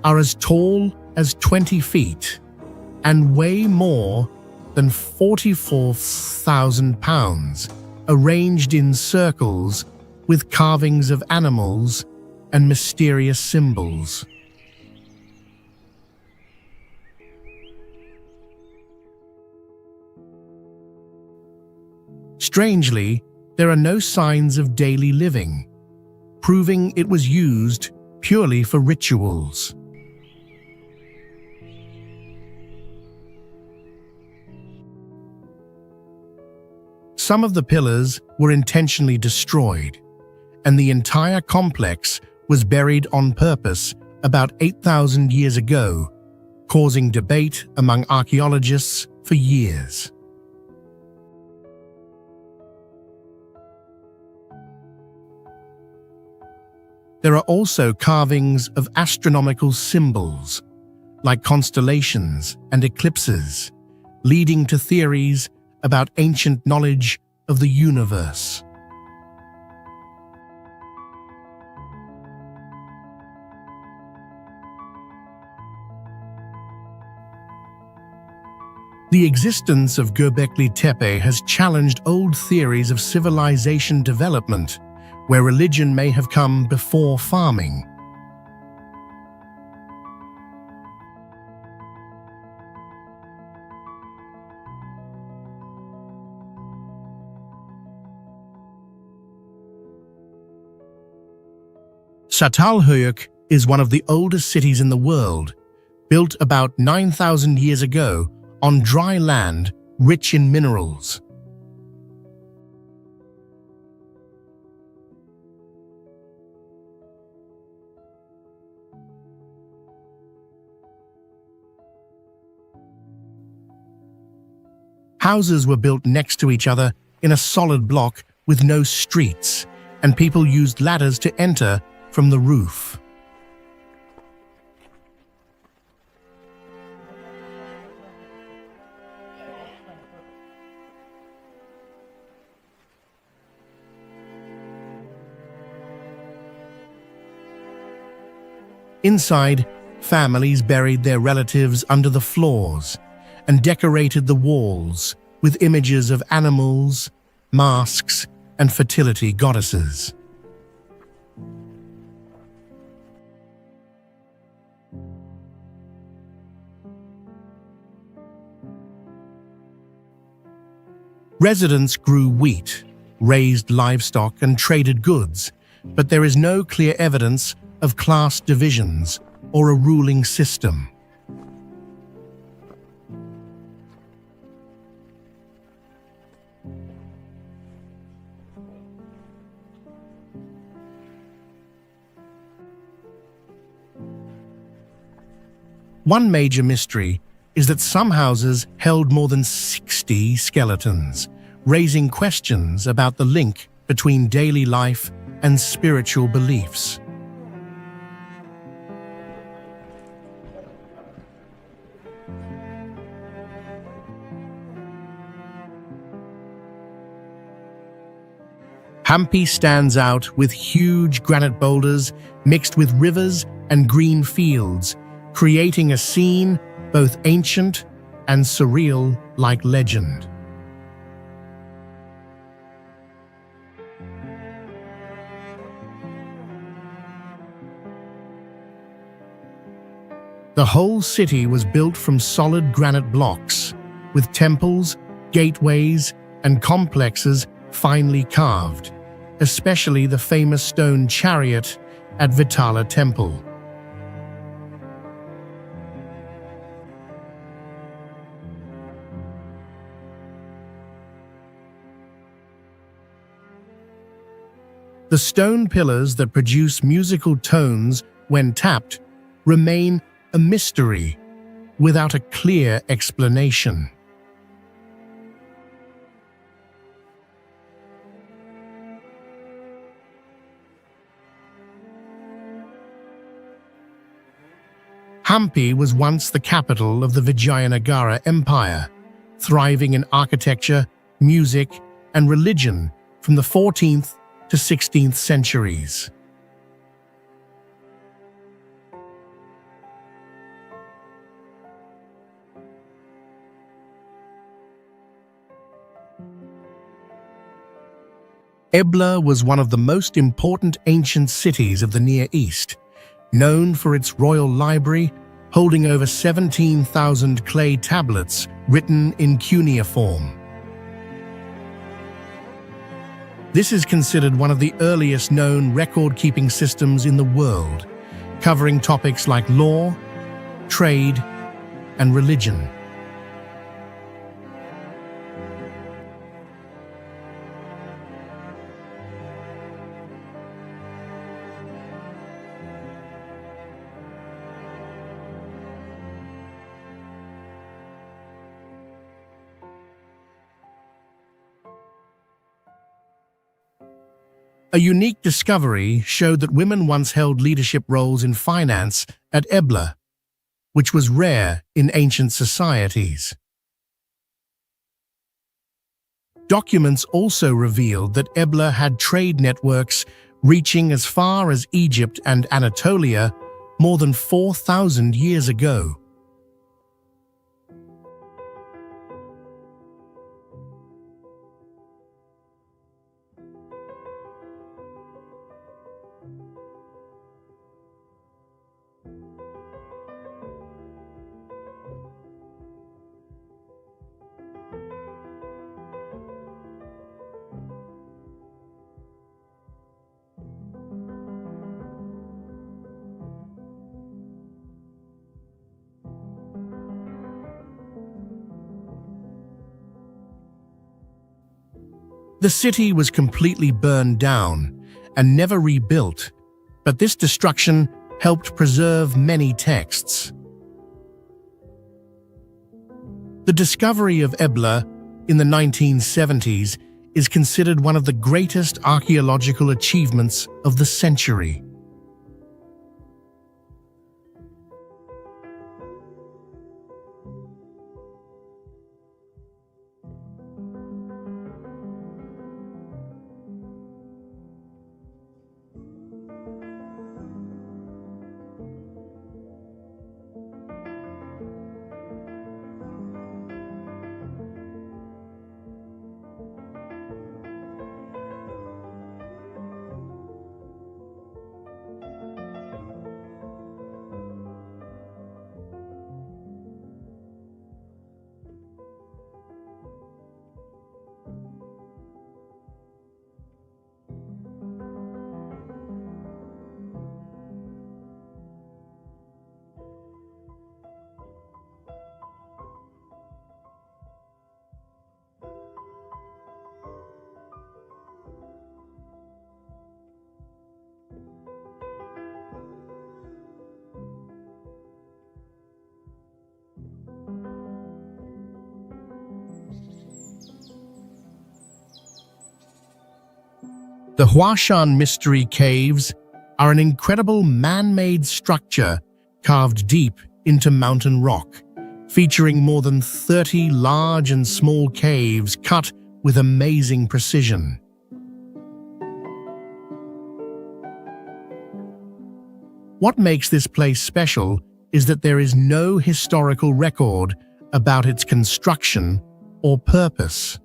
S1: are as tall as 20 feet and weigh more than 44,000 pounds, arranged in circles with carvings of animals and mysterious symbols. Strangely, there are no signs of daily living, proving it was used purely for rituals. Some of the pillars were intentionally destroyed, and the entire complex was buried on purpose about 8,000 years ago, causing debate among archaeologists for years. There are also carvings of astronomical symbols, like constellations and eclipses, leading to theories about ancient knowledge of the universe. The existence of Göbekli Tepe has challenged old theories of civilization development, where religion may have come before farming. Çatalhöyük is one of the oldest cities in the world, built about 9,000 years ago on dry land rich in minerals. Houses were built next to each other in a solid block with no streets, and people used ladders to enter from the roof. Inside, families buried their relatives under the floors and decorated the walls with images of animals, masks, and fertility goddesses. Residents grew wheat, raised livestock, and traded goods, but there is no clear evidence of class divisions or a ruling system. One major mystery is that some houses held more than 60 skeletons, raising questions about the link between daily life and spiritual beliefs. Hampi stands out with huge granite boulders mixed with rivers and green fields, creating a scene both ancient and surreal like legend. The whole city was built from solid granite blocks, with temples, gateways, and complexes finely carved, especially the famous stone chariot at Vitala Temple. The stone pillars that produce musical tones when tapped remain a mystery without a clear explanation. Hampi was once the capital of the Vijayanagara Empire, thriving in architecture, music, and religion from the 14th to 16th centuries. Ebla was one of the most important ancient cities of the Near East, known for its royal library holding over 17,000 clay tablets written in cuneiform. This is considered one of the earliest known record-keeping systems in the world, covering topics like law, trade, and religion. A unique discovery showed that women once held leadership roles in finance at Ebla, which was rare in ancient societies. Documents also revealed that Ebla had trade networks reaching as far as Egypt and Anatolia more than 4,000 years ago. The city was completely burned down and never rebuilt, but this destruction helped preserve many texts. The discovery of Ebla in the 1970s is considered one of the greatest archaeological achievements of the century. The Huashan Mystery Caves are an incredible man-made structure carved deep into mountain rock, featuring more than 30 large and small caves cut with amazing precision. What makes this place special is that there is no historical record about its construction or purpose.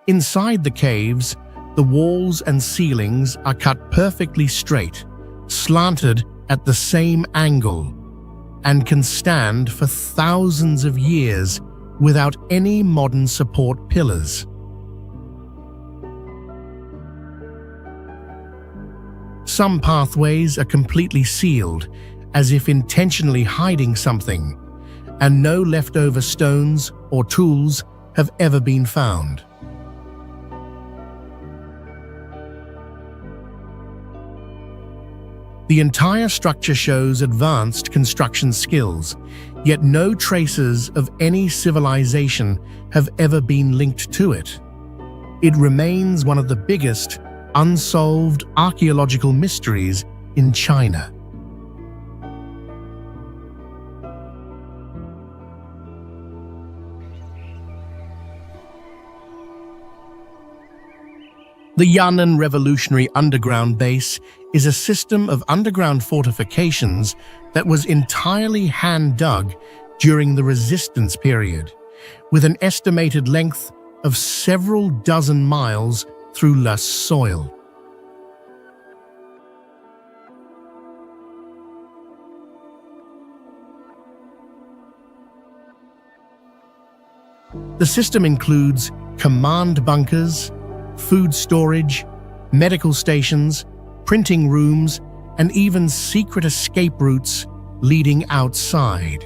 S1: Inside the caves, the walls and ceilings are cut perfectly straight, slanted at the same angle, and can stand for thousands of years without any modern support pillars. Some pathways are completely sealed, as if intentionally hiding something, and no leftover stones or tools have ever been found. The entire structure shows advanced construction skills, yet no traces of any civilization have ever been linked to it. It remains one of the biggest unsolved archaeological mysteries in China. The Yan'an Revolutionary Underground Base is a system of underground fortifications that was entirely hand-dug during the Resistance period, with an estimated length of several dozen miles through loess soil. The system includes command bunkers, food storage, medical stations, printing rooms, and even secret escape routes leading outside.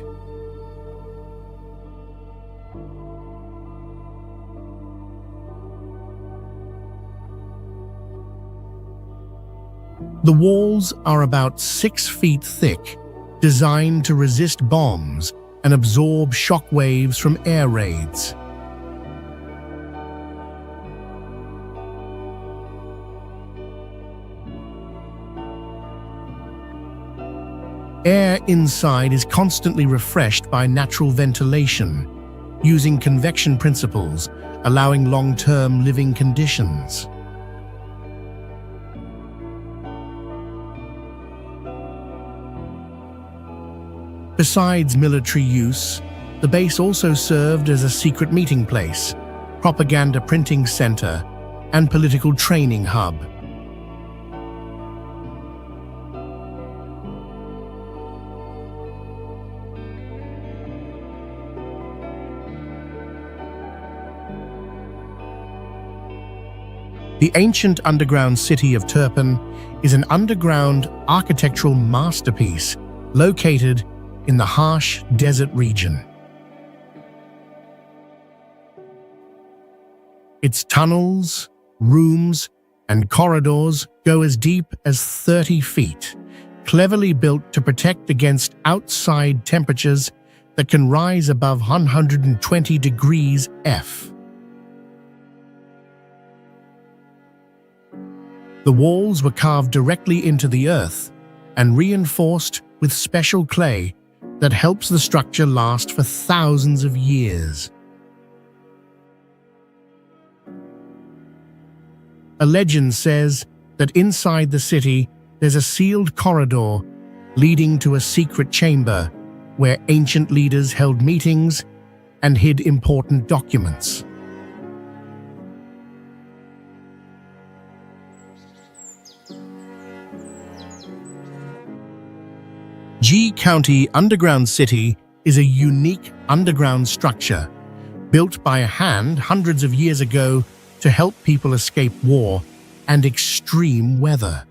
S1: The walls are about 6 feet thick, designed to resist bombs and absorb shock waves from air raids. Air inside is constantly refreshed by natural ventilation, using convection principles, allowing long-term living conditions. Besides military use, the base also served as a secret meeting place, propaganda printing center, and political training hub. The ancient underground city of Turpan is an underground architectural masterpiece located in the harsh desert region. Its tunnels, rooms, and corridors go as deep as 30 feet, cleverly built to protect against outside temperatures that can rise above 120 degrees F. The walls were carved directly into the earth and reinforced with special clay that helps the structure last for thousands of years. A legend says that inside the city there's a sealed corridor leading to a secret chamber where ancient leaders held meetings and hid important documents. Ji County Underground City is a unique underground structure built by hand hundreds of years ago to help people escape war and extreme weather.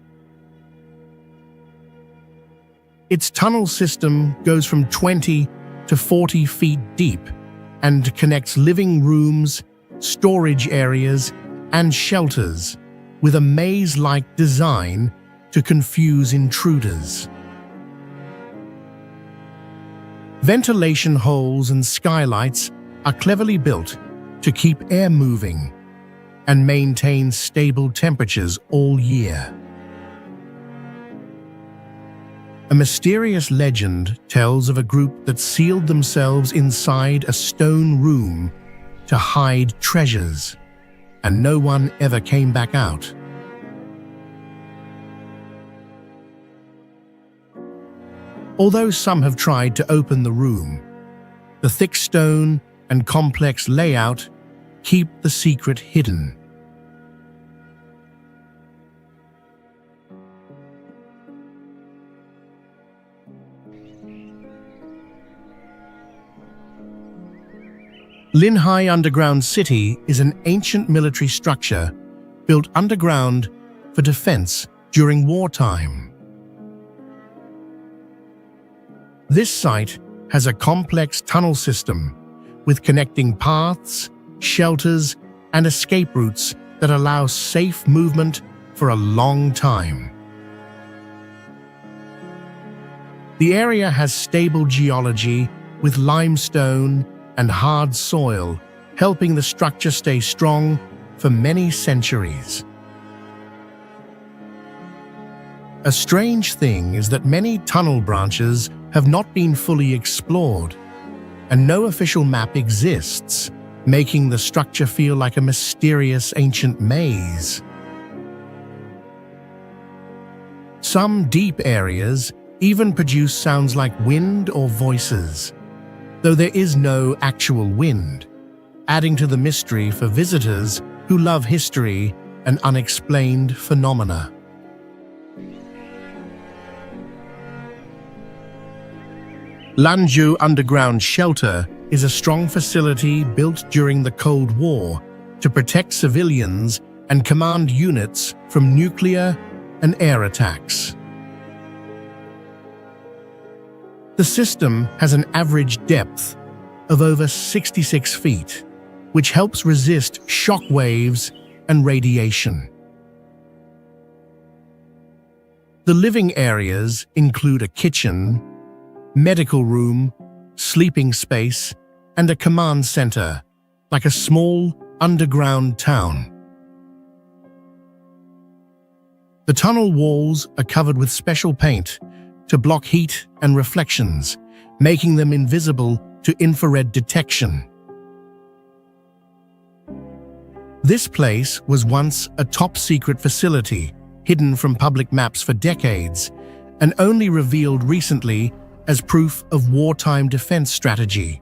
S1: Its tunnel system goes from 20 to 40 feet deep and connects living rooms, storage areas, and shelters with a maze-like design to confuse intruders. Ventilation holes and skylights are cleverly built to keep air moving and maintain stable temperatures all year. A mysterious legend tells of a group that sealed themselves inside a stone room to hide treasures, and no one ever came back out. Although some have tried to open the room, the thick stone and complex layout keep the secret hidden. Linhai Underground City is an ancient military structure built underground for defense during wartime. This site has a complex tunnel system with connecting paths, shelters, and escape routes that allow safe movement for a long time. The area has stable geology with limestone and hard soil, helping the structure stay strong for many centuries. A strange thing is that many tunnel branches have not been fully explored, and no official map exists, making the structure feel like a mysterious ancient maze. Some deep areas even produce sounds like wind or voices, though there is no actual wind, adding to the mystery for visitors who love history and unexplained phenomena. Lanzhou Underground Shelter is a strong facility built during the Cold War to protect civilians and command units from nuclear and air attacks. The system has an average depth of over 66 feet, which helps resist shock waves and radiation. The living areas include a kitchen, medical room, sleeping space, and a command center, like a small underground town. The tunnel walls are covered with special paint to block heat and reflections, making them invisible to infrared detection. This place was once a top-secret facility, hidden from public maps for decades, and only revealed recently as proof of wartime defense strategy.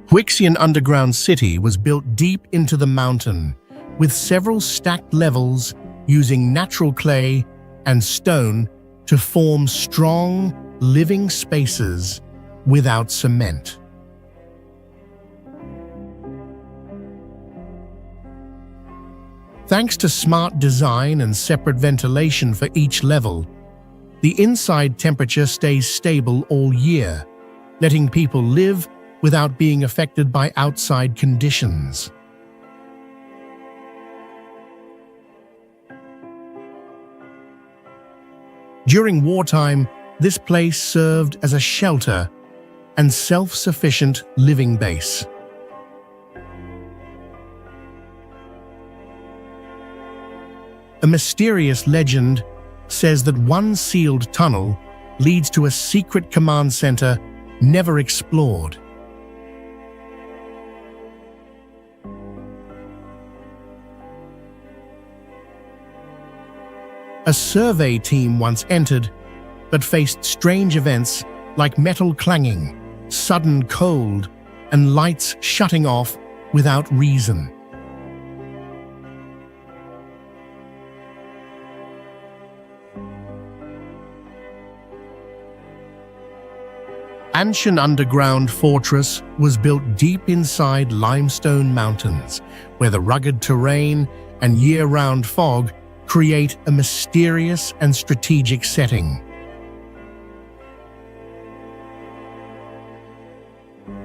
S1: Huixian Underground City was built deep into the mountain, with several stacked levels using natural clay and stone to form strong, living spaces without cement. Thanks to smart design and separate ventilation for each level, the inside temperature stays stable all year, letting people live without being affected by outside conditions. During wartime, this place served as a shelter and self-sufficient living base. A mysterious legend says that one sealed tunnel leads to a secret command center never explored. A survey team once entered, but faced strange events like metal clanging, sudden cold, and lights shutting off without reason. Anshan Underground Fortress was built deep inside limestone mountains, where the rugged terrain and year-round fog create a mysterious and strategic setting.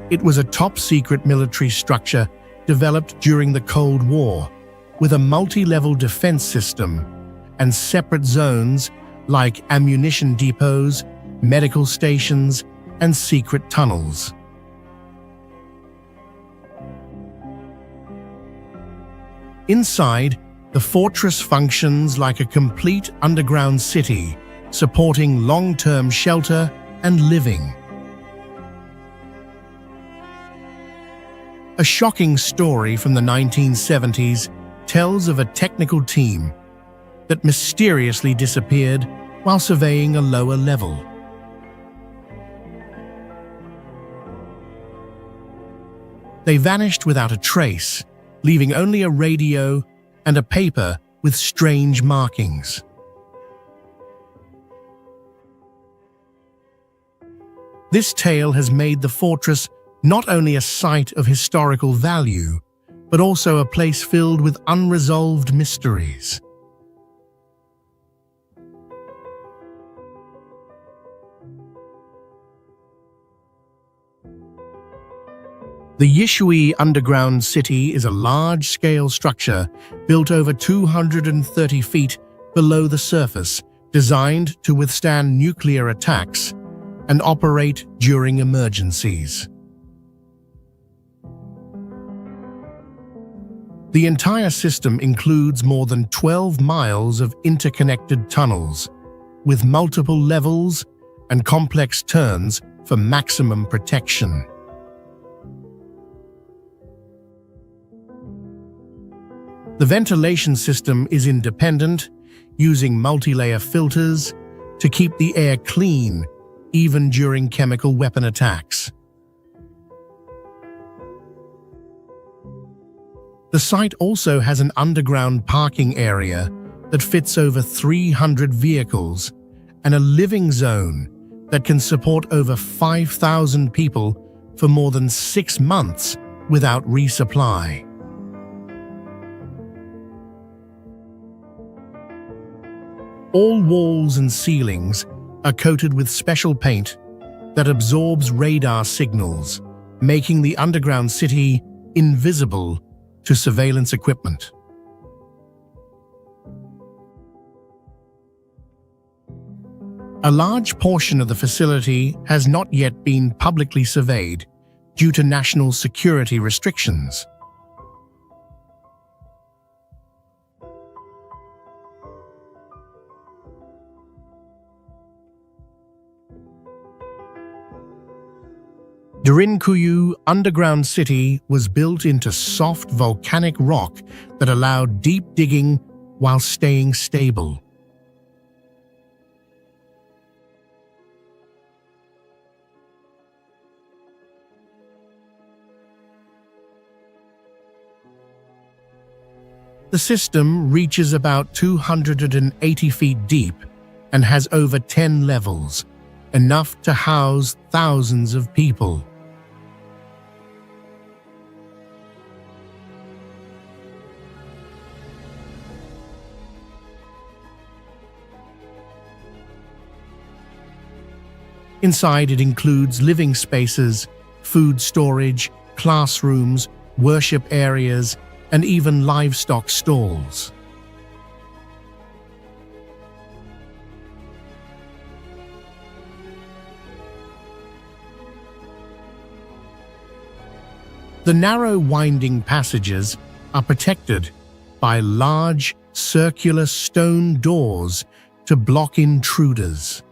S1: It was a top-secret military structure developed during the Cold War, with a multi-level defense system and separate zones like ammunition depots, medical stations, and secret tunnels. Inside, the fortress functions like a complete underground city, supporting long-term shelter and living. A shocking story from the 1970s tells of a technical team that mysteriously disappeared while surveying a lower level. They vanished without a trace, leaving only a radio and a paper with strange markings. This tale has made the fortress not only a site of historical value, but also a place filled with unresolved mysteries. The Yishui Underground City is a large-scale structure built over 230 feet below the surface, designed to withstand nuclear attacks and operate during emergencies. The entire system includes more than 12 miles of interconnected tunnels, with multiple levels and complex turns for maximum protection. The ventilation system is independent, using multi-layer filters to keep the air clean even during chemical weapon attacks. The site also has an underground parking area that fits over 300 vehicles and a living zone that can support over 5,000 people for more than 6 months without resupply. All walls and ceilings are coated with special paint that absorbs radar signals, making the underground city invisible to surveillance equipment. A large portion of the facility has not yet been publicly surveyed due to national security restrictions. Derinkuyu Underground City was built into soft volcanic rock that allowed deep digging while staying stable. The system reaches about 280 feet deep and has over 10 levels, enough to house thousands of people. Inside, it includes living spaces, food storage, classrooms, worship areas, and even livestock stalls. The narrow, winding passages are protected by large, circular stone doors to block intruders.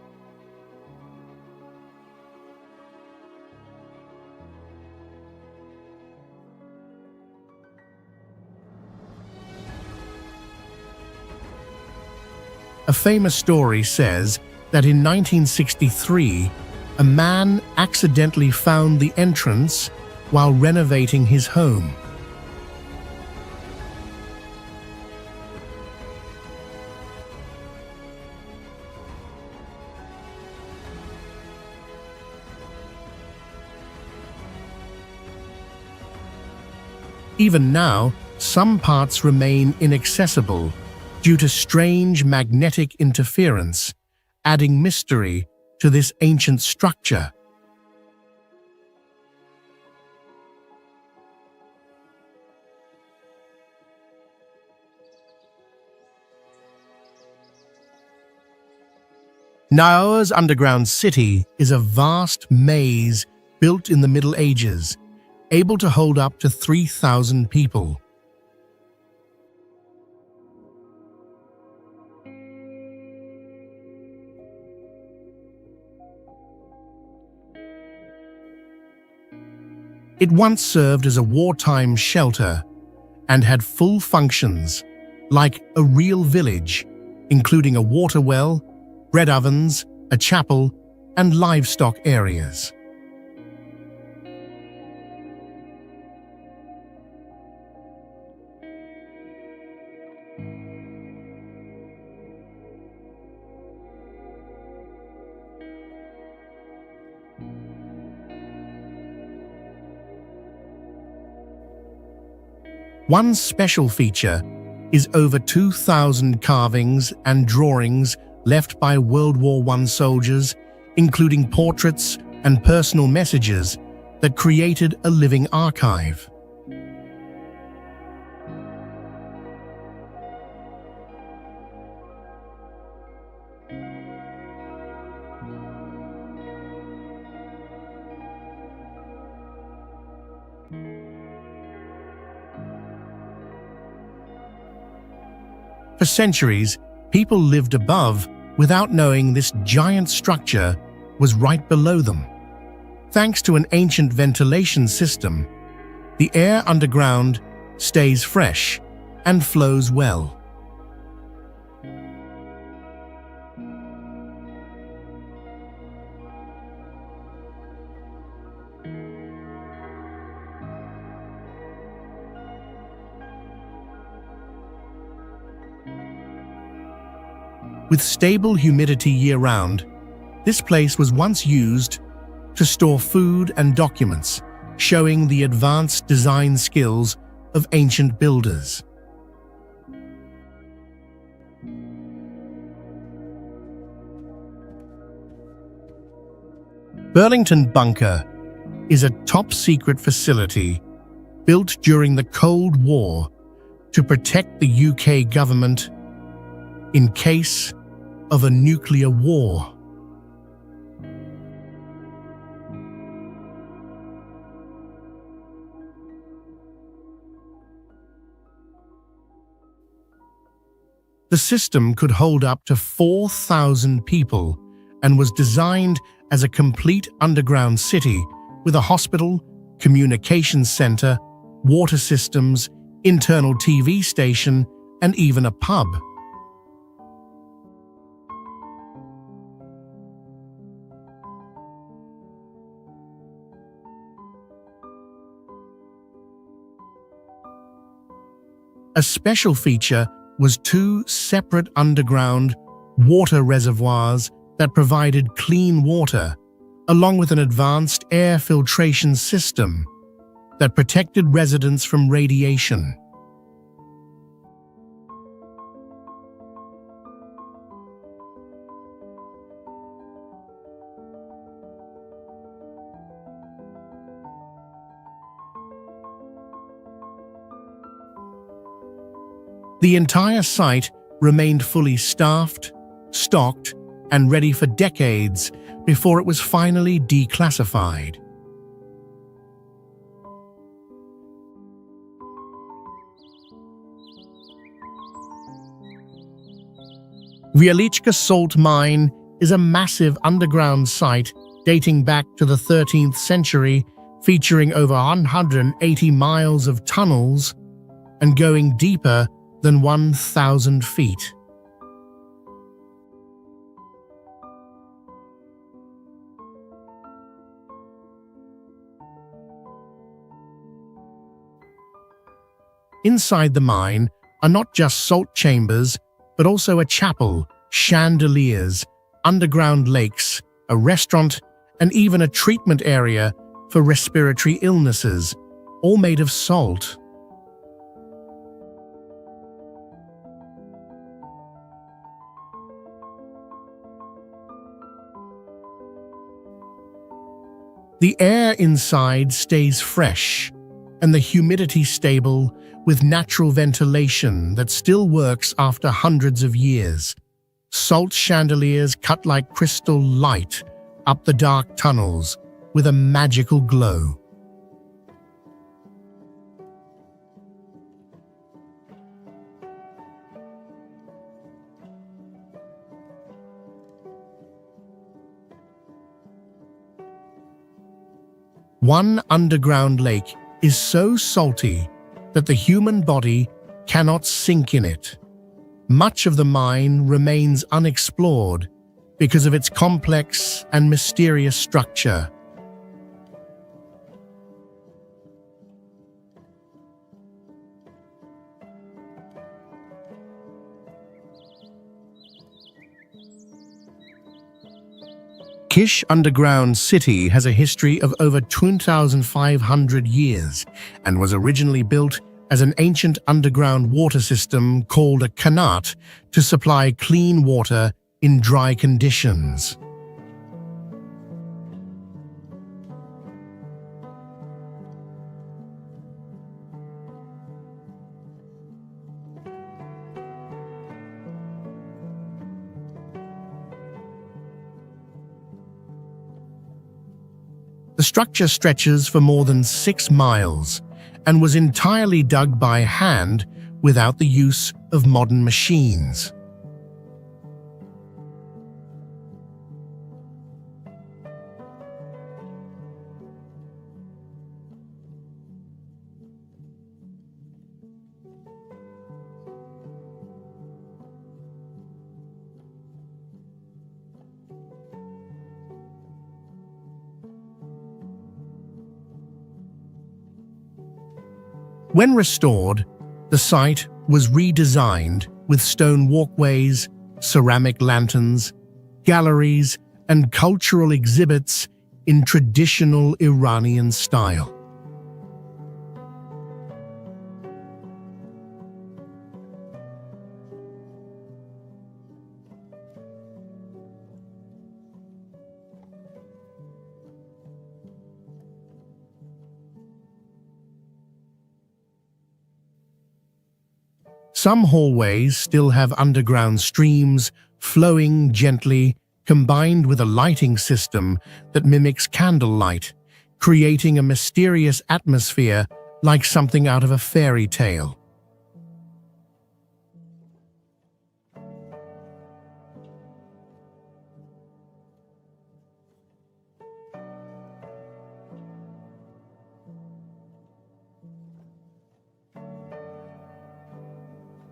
S1: A famous story says that in 1963, a man accidentally found the entrance while renovating his home. Even now, some parts remain inaccessible due to strange magnetic interference, adding mystery to this ancient structure. Niaour's underground city is a vast maze built in the Middle Ages, able to hold up to 3,000 people. It once served as a wartime shelter and had full functions, like a real village, including a water well, bread ovens, a chapel, and livestock areas. One special feature is over 2,000 carvings and drawings left by World War I soldiers, including portraits and personal messages that created a living archive. For centuries, people lived above without knowing this giant structure was right below them. Thanks to an ancient ventilation system, the air underground stays fresh and flows well. With stable humidity year-round, this place was once used to store food and documents, showing the advanced design skills of ancient builders. Burlington Bunker is a top-secret facility built during the Cold War to protect the UK government in case of a nuclear war. The system could hold up to 4,000 people and was designed as a complete underground city with a hospital, communications center, water systems, internal TV station, and even a pub. A special feature was 2 separate underground water reservoirs that provided clean water, along with an advanced air filtration system that protected residents from radiation. The entire site remained fully staffed, stocked, and ready for decades before it was finally declassified. Wieliczka Salt Mine is a massive underground site dating back to the 13th century, featuring over 180 miles of tunnels and going deeper than 1,000 feet. Inside the mine are not just salt chambers, but also a chapel, chandeliers, underground lakes, a restaurant, and even a treatment area for respiratory illnesses, all made of salt. The air inside stays fresh, and the humidity stable with natural ventilation that still works after hundreds of years. Salt chandeliers cut like crystal light up the dark tunnels with a magical glow. One underground lake is so salty that the human body cannot sink in it. Much of the mine remains unexplored because of its complex and mysterious structure. Kish Underground City has a history of over 2,500 years and was originally built as an ancient underground water system called a qanat to supply clean water in dry conditions. The structure stretches for more than 6 miles and was entirely dug by hand without the use of modern machines. When restored, the site was redesigned with stone walkways, ceramic lanterns, galleries, and cultural exhibits in traditional Iranian style. Some hallways still have underground streams flowing gently, combined with a lighting system that mimics candlelight, creating a mysterious atmosphere like something out of a fairy tale.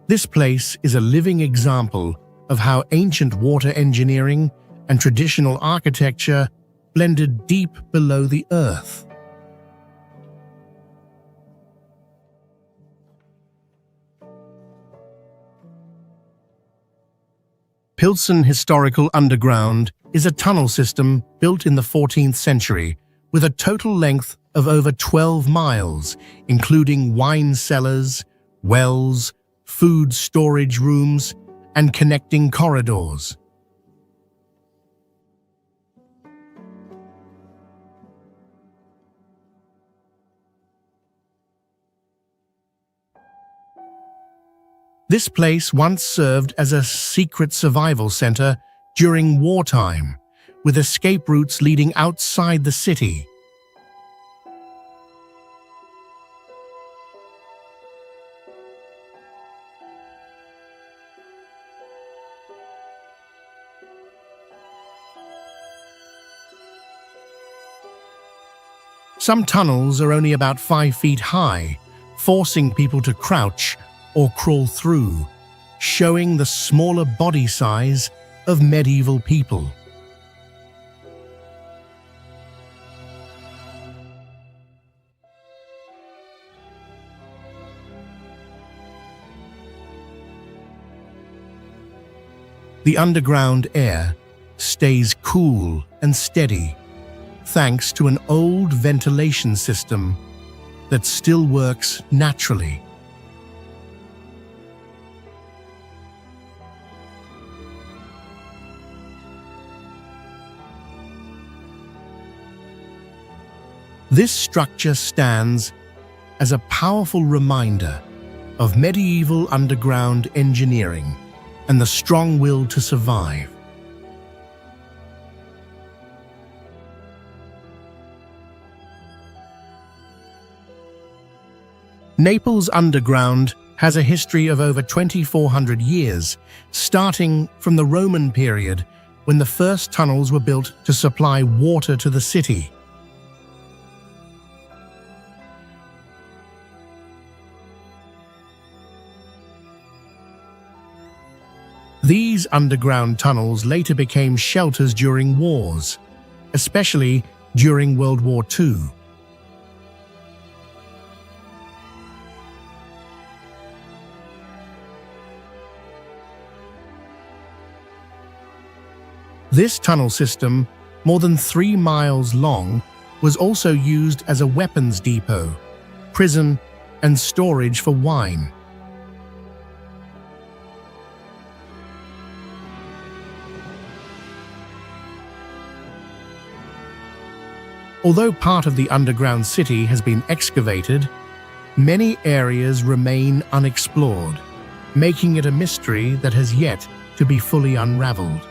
S1: This place is a living example of how ancient water engineering and traditional architecture blended deep below the earth. Pilsen Historical Underground is a tunnel system built in the 14th century with a total length of over 12 miles, including wine cellars, wells, food storage rooms, and connecting corridors. This place once served as a secret survival center during wartime, with escape routes leading outside the city. Some tunnels are only about 5 feet high, forcing people to crouch or crawl through, showing the smaller body size of medieval people. The underground air stays cool and steady, thanks to an old ventilation system that still works naturally. This structure stands as a powerful reminder of medieval underground engineering and the strong will to survive. Naples underground has a history of over 2,400 years, starting from the Roman period when the first tunnels were built to supply water to the city. These underground tunnels later became shelters during wars, especially during World War II. This tunnel system, more than 3 miles long, was also used as a weapons depot, prison, and storage for wine. Although part of the underground city has been excavated, many areas remain unexplored, making it a mystery that has yet to be fully unraveled.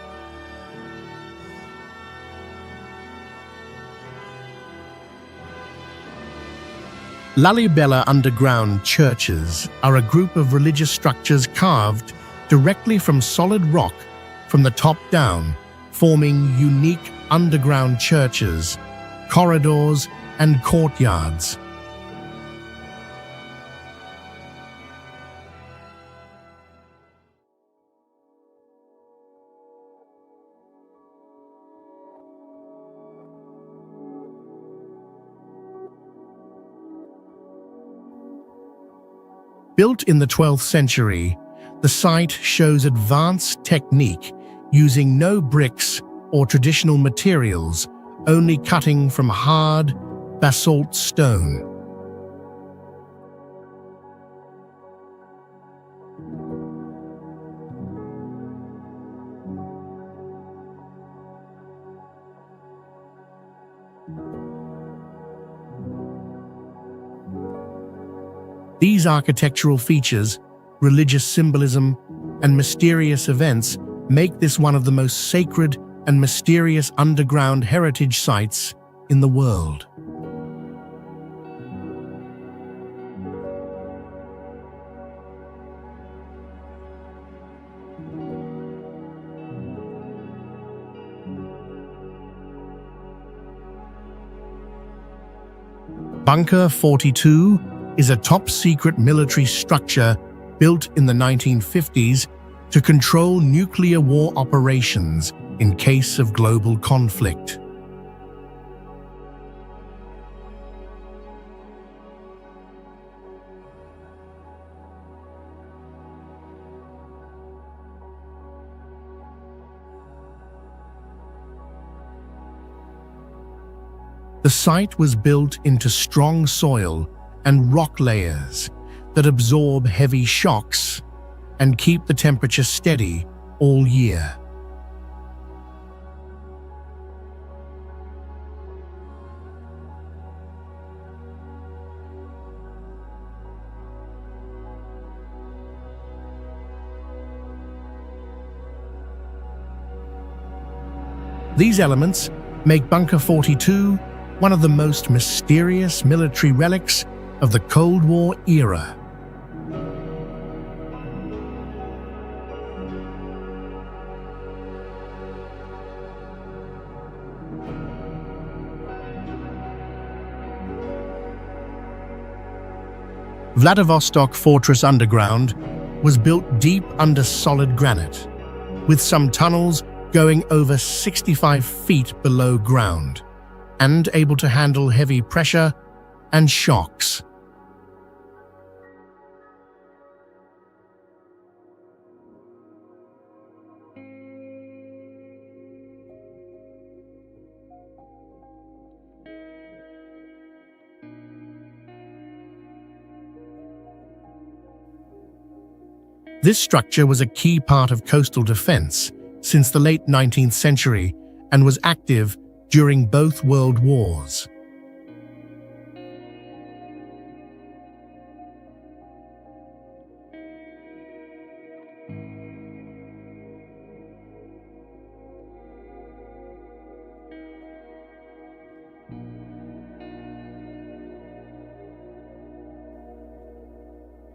S1: Lalibela underground churches are a group of religious structures carved directly from solid rock from the top down, forming unique underground churches, corridors, and courtyards. Built in the 12th century, the site shows advanced technique using no bricks or traditional materials, only cutting from hard basalt stone. These architectural features, religious symbolism, and mysterious events make this one of the most sacred and mysterious underground heritage sites in the world. Bunker 42 is a top-secret military structure built in the 1950s to control nuclear war operations in case of global conflict. The site was built into strong soil and rock layers that absorb heavy shocks and keep the temperature steady all year. These elements make Bunker 42 one of the most mysterious military relics of the Cold War era. Vladivostok Fortress Underground was built deep under solid granite, with some tunnels going over 65 feet below ground, and able to handle heavy pressure and shocks. This structure was a key part of coastal defense since the late 19th century and was active during both world wars.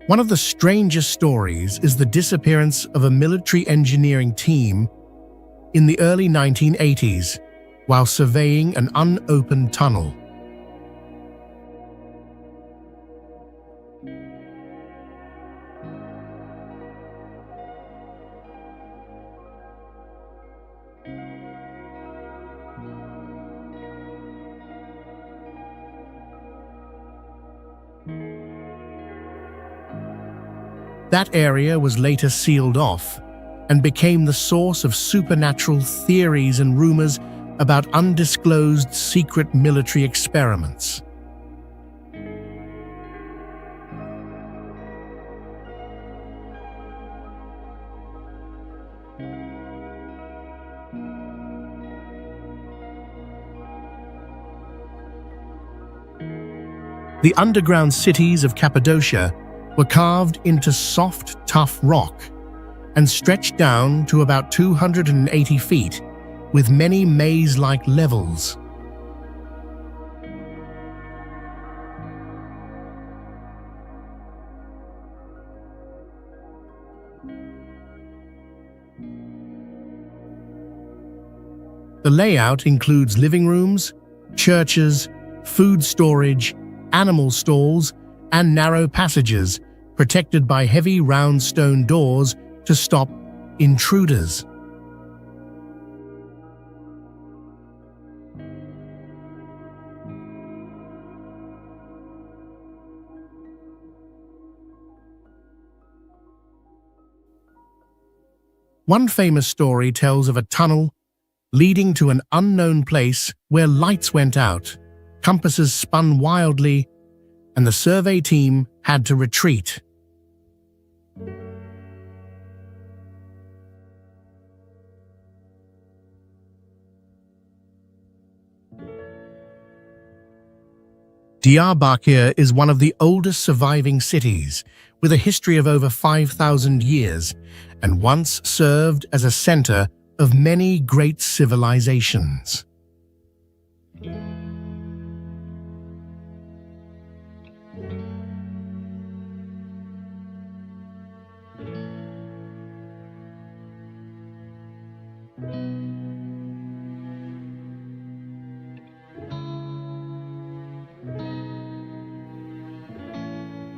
S1: One of the strangest stories is the disappearance of a military engineering team in the early 1980s while surveying an unopened tunnel. That area was later sealed off and became the source of supernatural theories and rumors about undisclosed secret military experiments. The underground cities of Cappadocia were carved into soft, tough rock and stretched down to about 280 feet, with many maze-like levels. The layout includes living rooms, churches, food storage, animal stalls, and narrow passages protected by heavy round stone doors to stop intruders. One famous story tells of a tunnel leading to an unknown place where lights went out, compasses spun wildly, and the survey team had to retreat. Diyarbakir is one of the oldest surviving cities, with a history of over 5,000 years, and once served as a center of many great civilizations.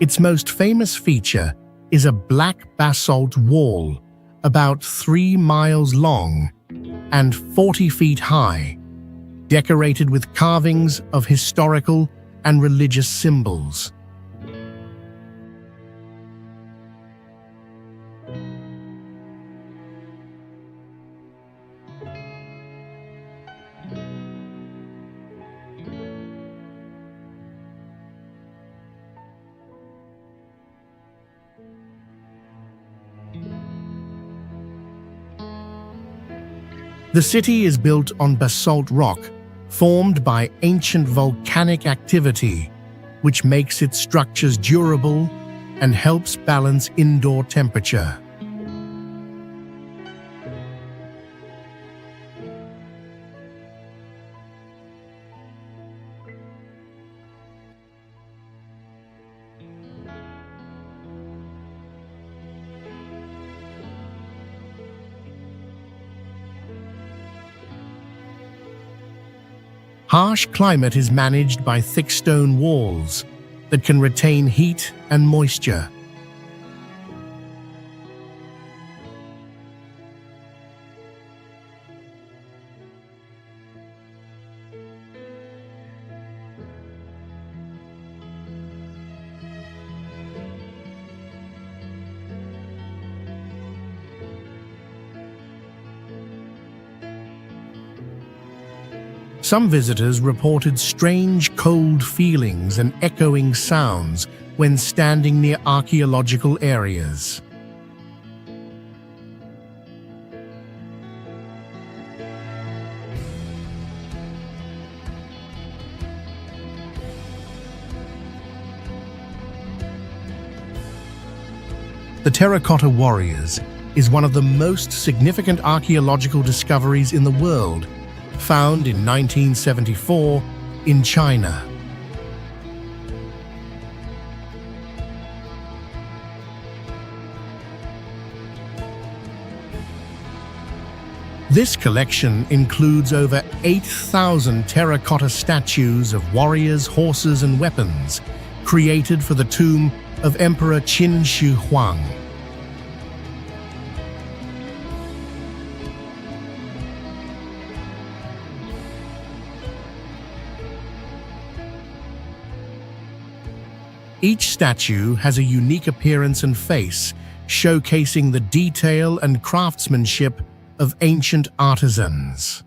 S1: Its most famous feature is a black basalt wall about 3 miles long and 40 feet high, decorated with carvings of historical and religious symbols. The city is built on basalt rock, formed by ancient volcanic activity, which makes its structures durable and helps balance indoor temperature. Harsh climate is managed by thick stone walls that can retain heat and moisture. Some visitors reported strange cold feelings and echoing sounds when standing near archaeological areas. The Terracotta Warriors is one of the most significant archaeological discoveries in the world, found in 1974 in China. This collection includes over 8,000 terracotta statues of warriors, horses, and weapons created for the tomb of Emperor Qin Shi Huang. Each statue has a unique appearance and face, showcasing the detail and craftsmanship of ancient artisans.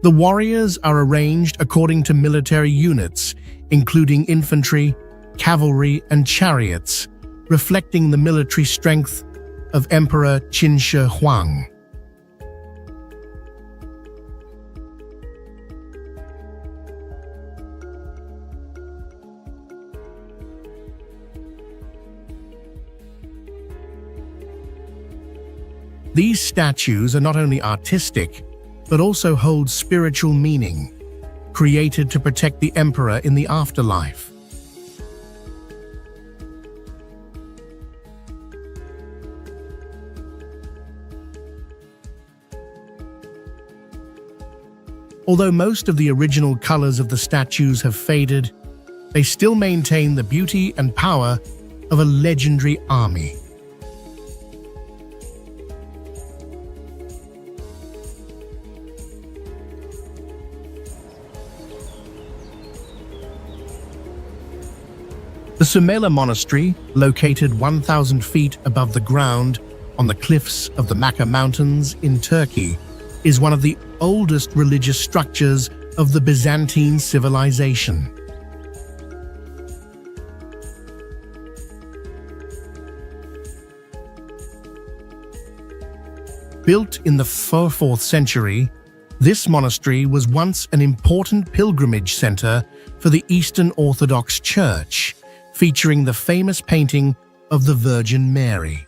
S1: The warriors are arranged according to military units, including infantry, cavalry, and chariots, reflecting the military strength of Emperor Qin Shi Huang. These statues are not only artistic, but also hold spiritual meaning, created to protect the emperor in the afterlife. Although most of the original colors of the statues have faded, they still maintain the beauty and power of a legendary army. The Sümele Monastery, located 1,000 feet above the ground on the cliffs of the Maka Mountains in Turkey, is one of the oldest religious structures of the Byzantine civilization. Built in the 4th century, this monastery was once an important pilgrimage center for the Eastern Orthodox Church, featuring the famous painting of the Virgin Mary.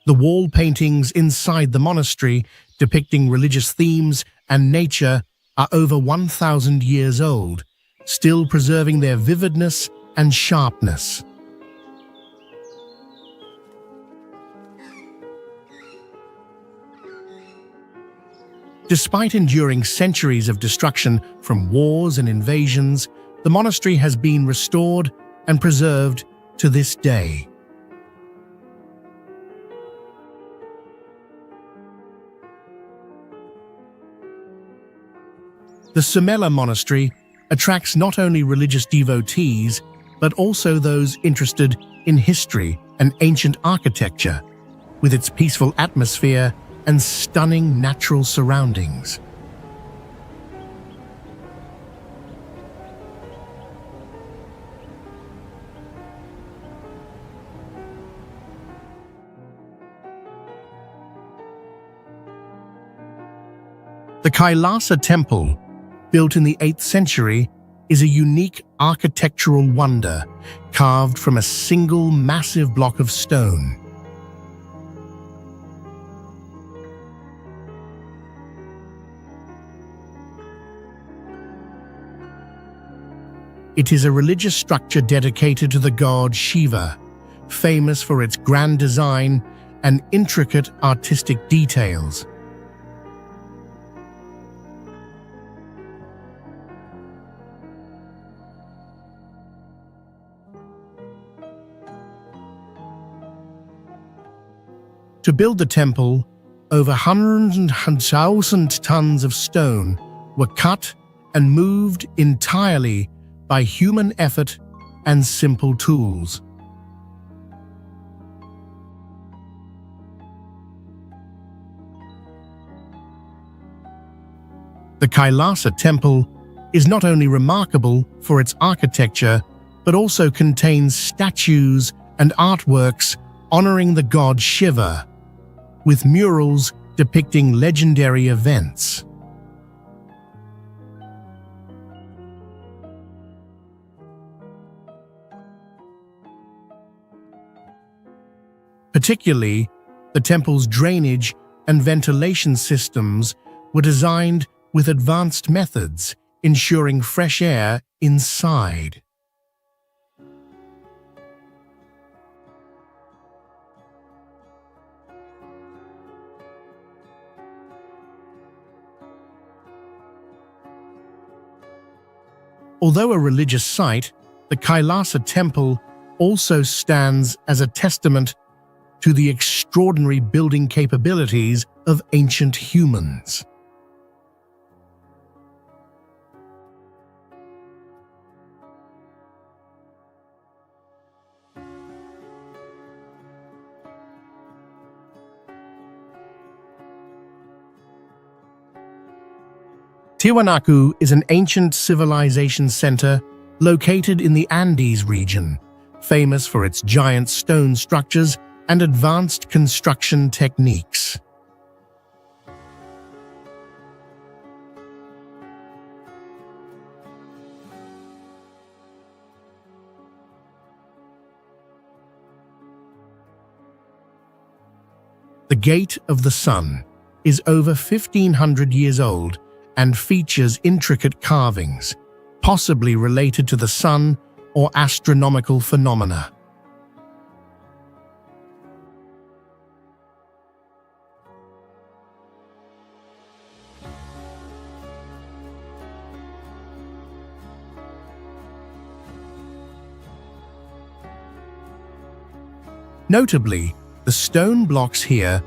S1: The wall paintings inside the monastery depicting religious themes and nature are over 1,000 years old, still preserving their vividness and sharpness. Despite enduring centuries of destruction from wars and invasions, the monastery has been restored and preserved to this day. The Sümele Monastery attracts not only religious devotees, but also those interested in history and ancient architecture, with its peaceful atmosphere and stunning natural surroundings. The Kailasa Temple, built in the 8th century, is a unique architectural wonder carved from a single massive block of stone. It is a religious structure dedicated to the god Shiva, famous for its grand design and intricate artistic details. To build the temple, over 100,000 tons of stone were cut and moved entirely by human effort and simple tools. The Kailasa Temple is not only remarkable for its architecture, but also contains statues and artworks honoring the god Shiva, with murals depicting legendary events. Particularly, the The temple's drainage and ventilation systems were designed with advanced methods, ensuring fresh air inside. Although a religious site, the Kailasa Temple also stands as a testament to the extraordinary building capabilities of ancient humans. Tiwanaku is an ancient civilization center located in the Andes region, famous for its giant stone structures and advanced construction techniques. The Gate of the Sun is over 1,500 years old and features intricate carvings, possibly related to the sun or astronomical phenomena. Notably, the stone blocks here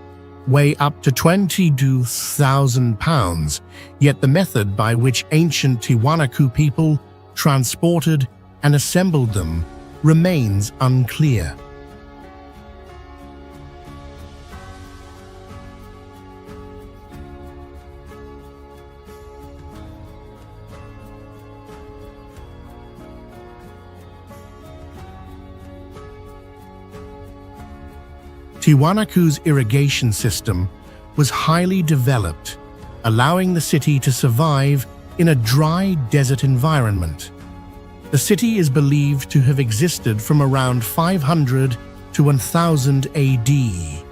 S1: weigh up to 22,000 pounds, yet the method by which ancient Tiwanaku people transported and assembled them remains unclear. Tiwanaku's irrigation system was highly developed, allowing the city to survive in a dry desert environment. The city is believed to have existed from around 500 to 1000 AD.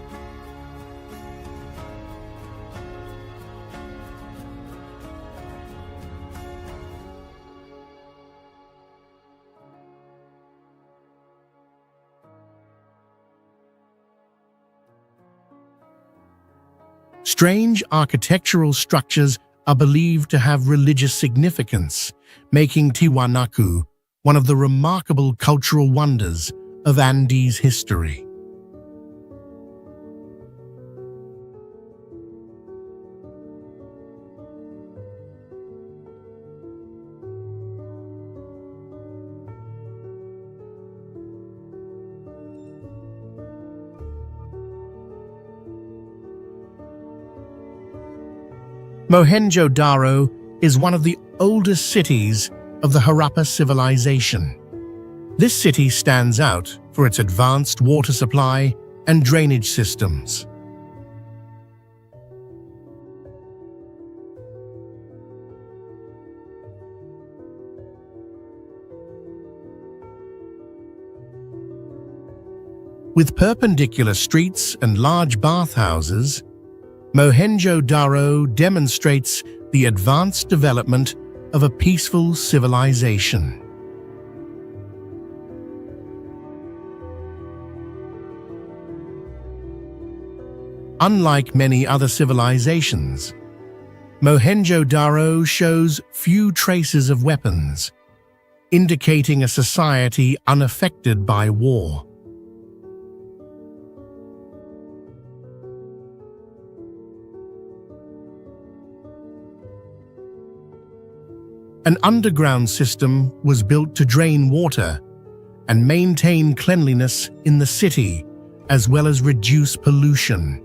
S1: Strange architectural structures are believed to have religious significance, making Tiwanaku one of the remarkable cultural wonders of Andes history. Mohenjo-Daro is one of the oldest cities of the Harappa civilization. This city stands out for its advanced water supply and drainage systems. With perpendicular streets and large bathhouses, Mohenjo-Daro demonstrates the advanced development of a peaceful civilization. Unlike many other civilizations, Mohenjo-Daro shows few traces of weapons, indicating a society unaffected by war. An underground system was built to drain water and maintain cleanliness in the city, as well as reduce pollution.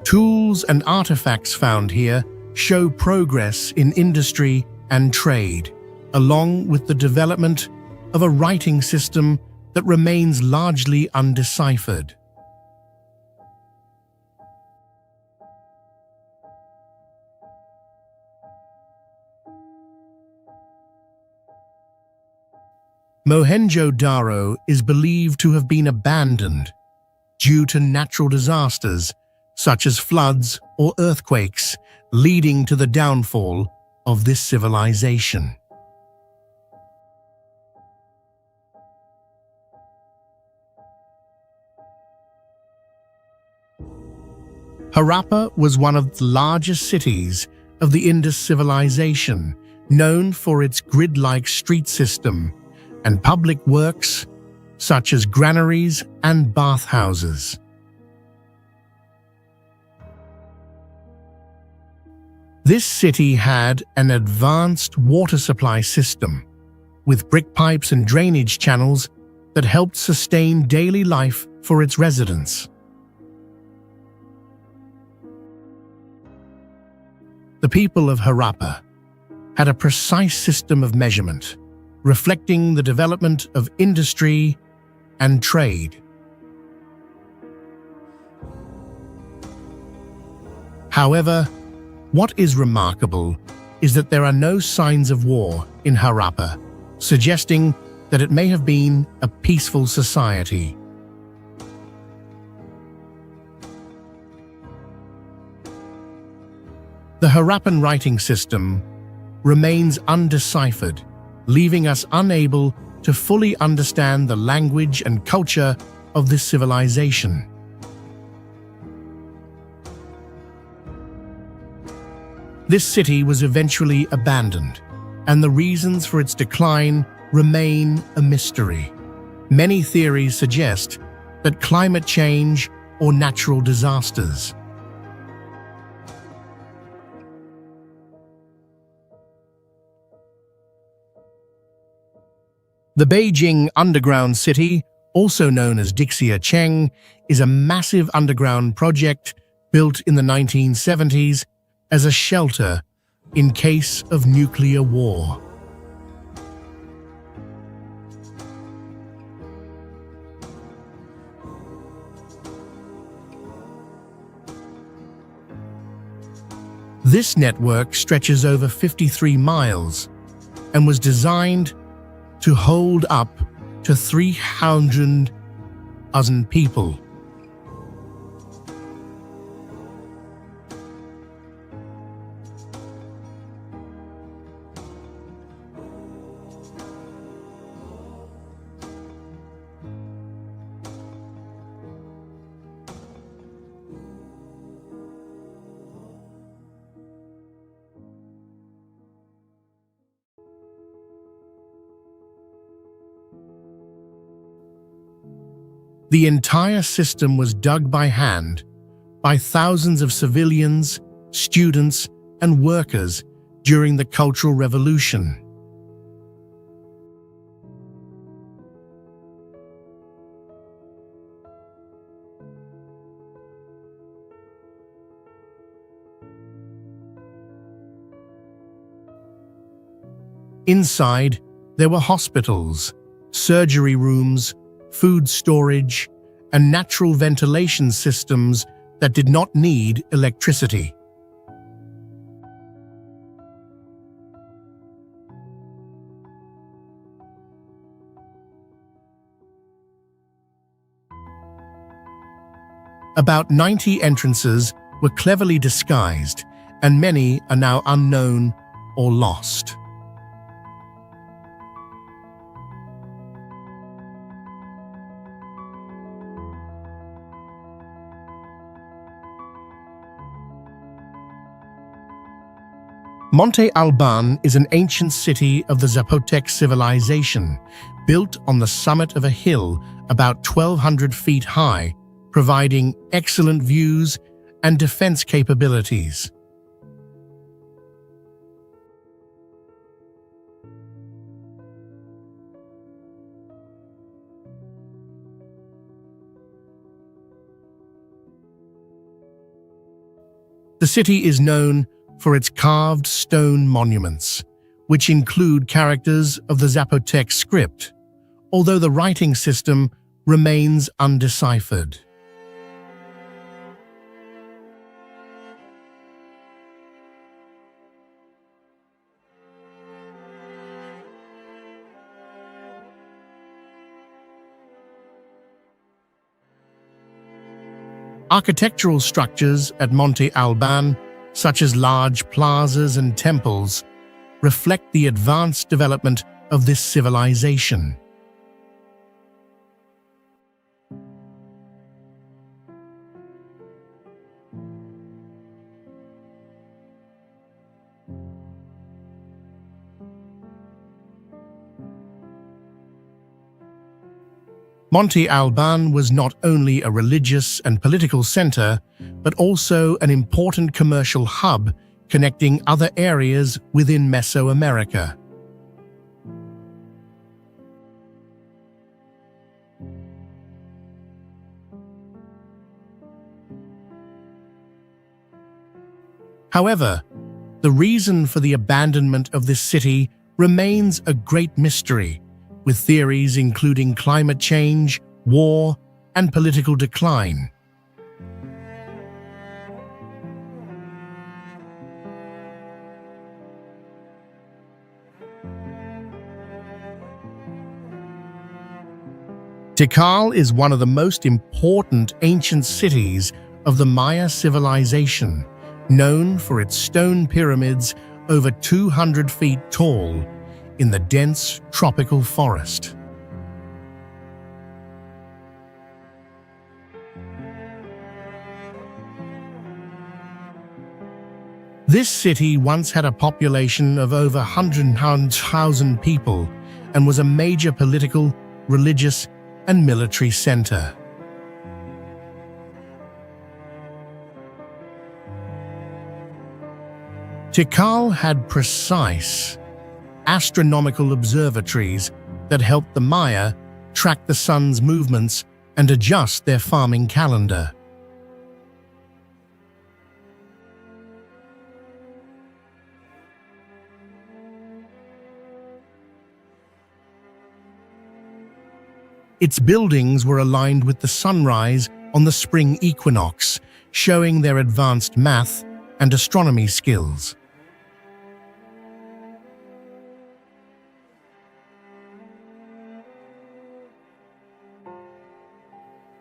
S1: Tools and artifacts found here show progress in industry and trade, along with the development of a writing system that remains largely undeciphered. Mohenjo-Daro is believed to have been abandoned due to natural disasters such as floods or earthquakes, leading to the downfall of this civilization. Harappa was one of the largest cities of the Indus civilization, known for its grid-like street system and public works such as granaries and bathhouses. This city had an advanced water supply system with brick pipes and drainage channels that helped sustain daily life for its residents. The people of Harappa had a precise system of measurement, reflecting the development of industry and trade. However, what is remarkable is that there are no signs of war in Harappa, suggesting that it may have been a peaceful society. The Harappan writing system remains undeciphered, leaving us unable to fully understand the language and culture of this civilization. This city was eventually abandoned, and the reasons for its decline remain a mystery. Many theories suggest that climate change or natural disasters. The Beijing Underground City, also known as Dixia-Cheng, is a massive underground project built in the 1970s as a shelter in case of nuclear war. This network stretches over 53 miles and was designed to hold up to 300,000 people. The entire system was dug by hand by thousands of civilians, students, and workers during the Cultural Revolution. Inside, there were hospitals, surgery rooms, food storage, and natural ventilation systems that did not need electricity. About 90 entrances were cleverly disguised, and many are now unknown or lost. Monte Alban is an ancient city of the Zapotec civilization, built on the summit of a hill about 1,200 feet high, providing excellent views and defense capabilities. The city is known for its carved stone monuments, which include characters of the Zapotec script, although the writing system remains undeciphered. Architectural structures at Monte Alban, such as large plazas and temples, reflect the advanced development of this civilization. Monte Alban was not only a religious and political center, but also an important commercial hub connecting other areas within Mesoamerica. However, the reason for the abandonment of this city remains a great mystery, with theories including climate change, war, and political decline. Tikal is one of the most important ancient cities of the Maya civilization, known for its stone pyramids over 200 feet tall in the dense tropical forest. This city once had a population of over 100,000 people and was a major political, religious, and military center. Tikal had precise astronomical observatories that helped the Maya track the sun's movements and adjust their farming calendar. Its buildings were aligned with the sunrise on the spring equinox, showing their advanced math and astronomy skills.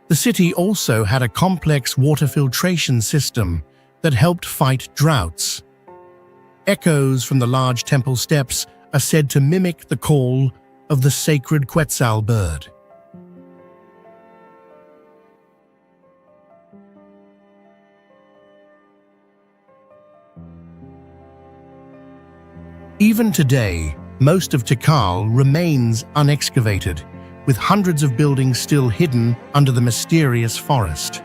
S1: The city also had a complex water filtration system that helped fight droughts. Echoes from the large temple steps are said to mimic the call of the sacred Quetzal bird. Even today, most of Tikal remains unexcavated, with hundreds of buildings still hidden under the mysterious forest.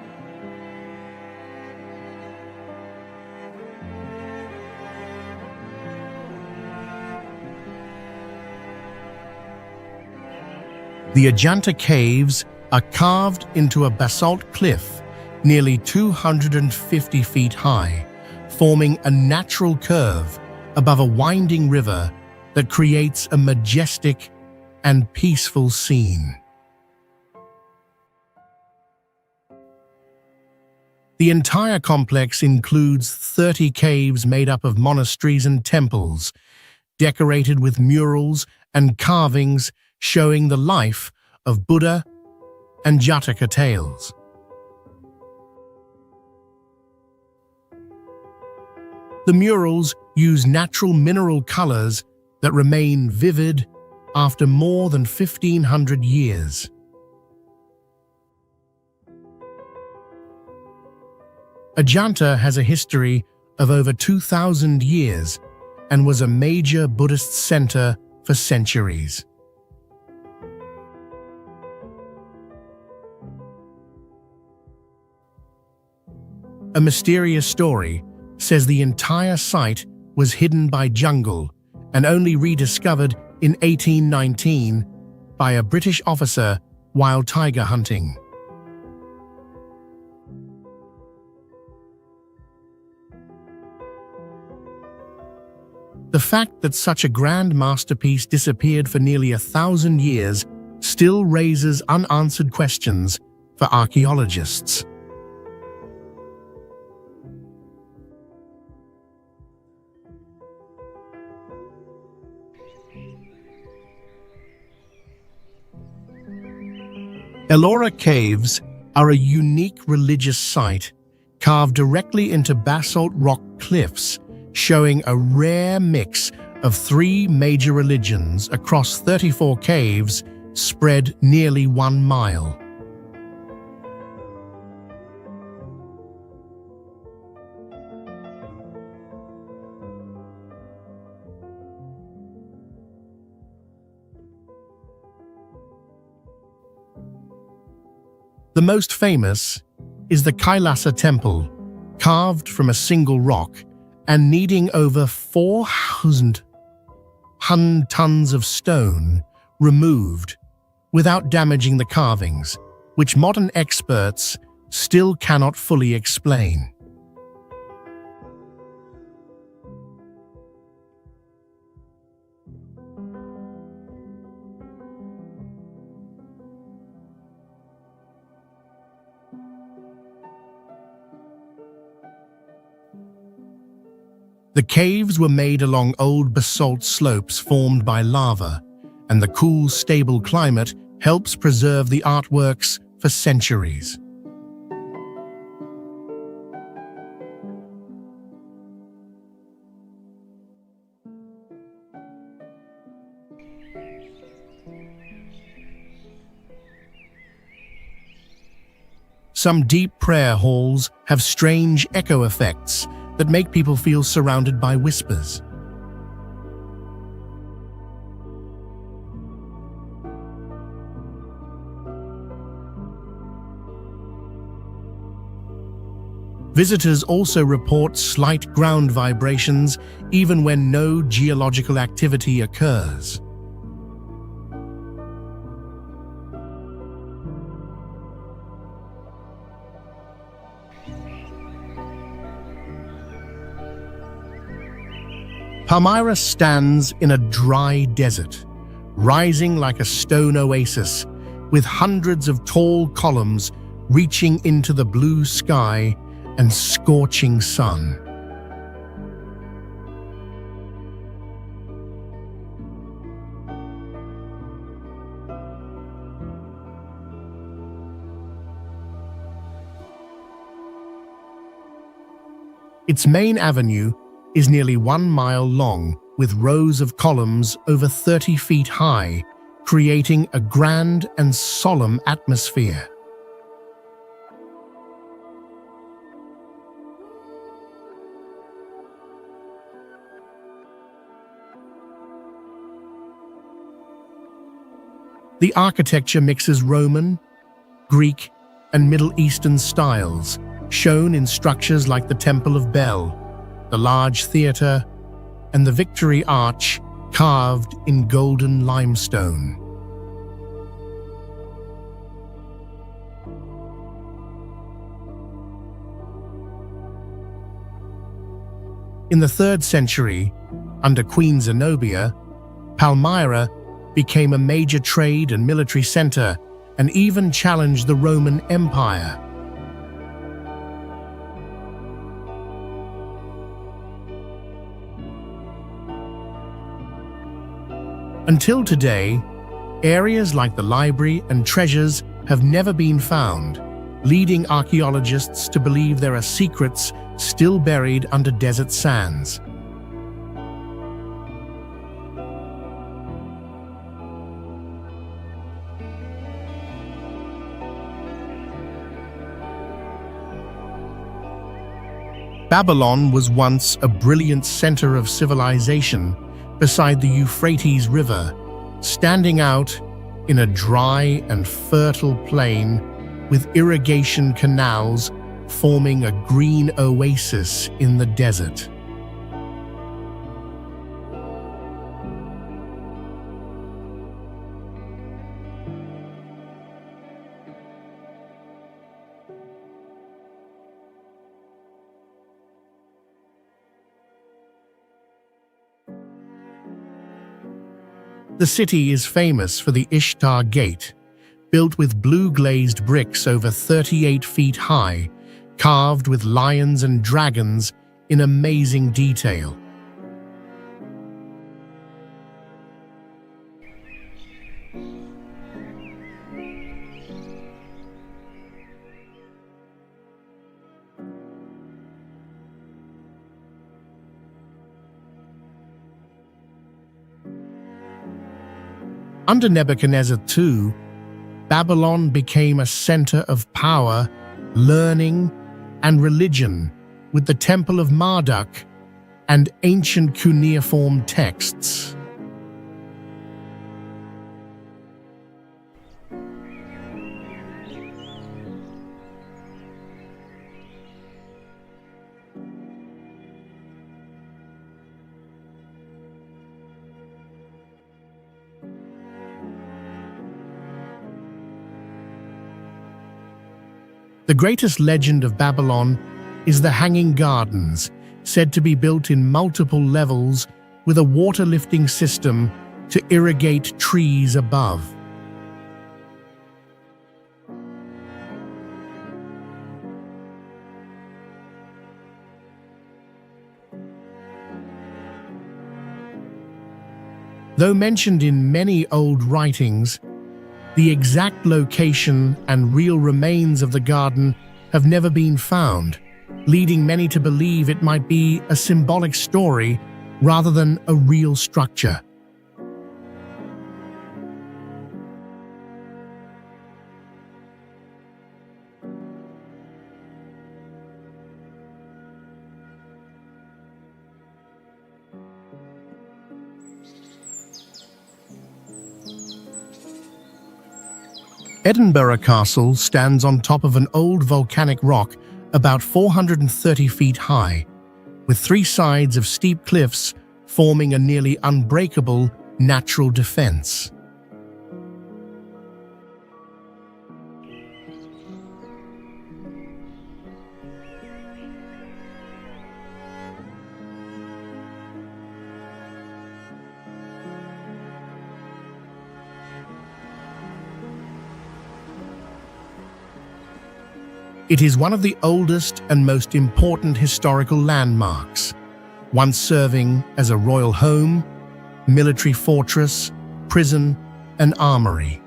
S1: The Ajanta Caves are carved into a basalt cliff nearly 250 feet high, forming a natural curve above a winding river that creates a majestic and peaceful scene. The entire complex includes 30 caves made up of monasteries and temples, decorated with murals and carvings showing the life of Buddha and Jataka tales. The murals use natural mineral colors that remain vivid after more than 1,500 years. Ajanta has a history of over 2,000 years and was a major Buddhist center for centuries. A mysterious story says the entire site was hidden by jungle and only rediscovered in 1819 by a British officer while tiger hunting. The fact that such a grand masterpiece disappeared for nearly 1,000 years still raises unanswered questions for archaeologists. Ellora Caves are a unique religious site carved directly into basalt rock cliffs, showing a rare mix of three major religions across 34 caves spread nearly 1 mile. The most famous is the Kailasa Temple, carved from a single rock and needing over 4,000 tons of stone removed without damaging the carvings, which modern experts still cannot fully explain. The caves were made along old basalt slopes formed by lava, and the cool, stable climate helps preserve the artworks for centuries. Some deep prayer halls have strange echo effects that make people feel surrounded by whispers. Visitors also report slight ground vibrations even when no geological activity occurs. Palmyra stands in a dry desert, rising like a stone oasis, with hundreds of tall columns reaching into the blue sky and scorching sun. Its main avenue is nearly 1 mile long, with rows of columns over 30 feet high, creating a grand and solemn atmosphere. The architecture mixes Roman, Greek, and Middle Eastern styles, shown in structures like the Temple of Bel, the large theatre, and the Victory Arch carved in golden limestone. In the 3rd century, under Queen Zenobia, Palmyra became a major trade and military center and even challenged the Roman Empire. Until today, areas like the library and treasures have never been found, leading archaeologists to believe there are secrets still buried under desert sands. Babylon was once a brilliant center of civilization beside the Euphrates River, standing out in a dry and fertile plain with irrigation canals forming a green oasis in the desert. The city is famous for the Ishtar Gate, built with blue-glazed bricks over 38 feet high, carved with lions and dragons in amazing detail. Under Nebuchadnezzar II, Babylon became a center of power, learning, and religion, with the Temple of Marduk and ancient cuneiform texts. The greatest legend of Babylon is the Hanging Gardens, said to be built in multiple levels with a water-lifting system to irrigate trees above. Though mentioned in many old writings, the exact location and real remains of the garden have never been found, leading many to believe it might be a symbolic story rather than a real structure. Edinburgh Castle stands on top of an old volcanic rock about 430 feet high, with three sides of steep cliffs forming a nearly unbreakable natural defense. It is one of the oldest and most important historical landmarks, once serving as a royal home, military fortress, prison, and armory.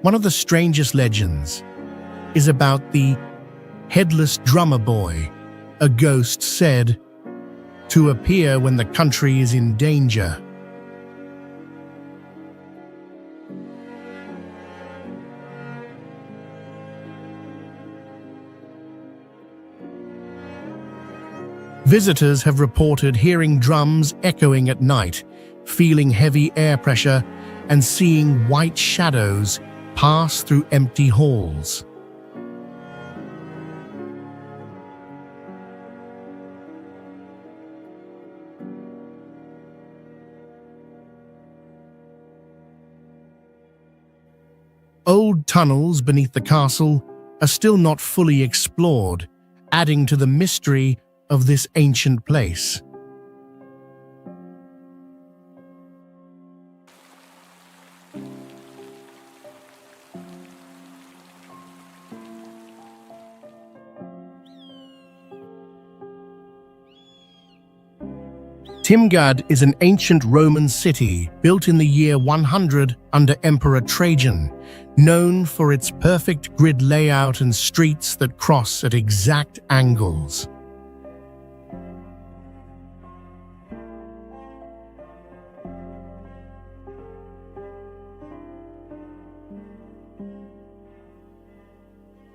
S1: One of the strangest legends is about the headless drummer boy, a ghost said to appear when the country is in danger. Visitors have reported hearing drums echoing at night, feeling heavy air pressure, and seeing white shadows pass through empty halls. Old tunnels beneath the castle are still not fully explored, adding to the mystery of this ancient place. Timgad is an ancient Roman city built in the year 100 under Emperor Trajan, known for its perfect grid layout and streets that cross at exact angles.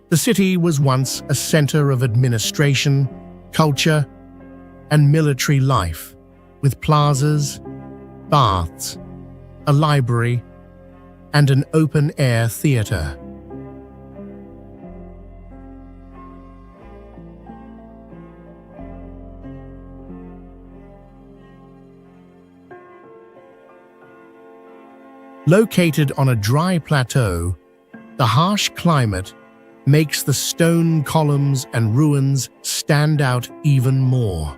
S1: The city was once a center of administration, culture, and military life, with plazas, baths, a library, and an open-air theater. Located on a dry plateau, the harsh climate makes the stone columns and ruins stand out even more.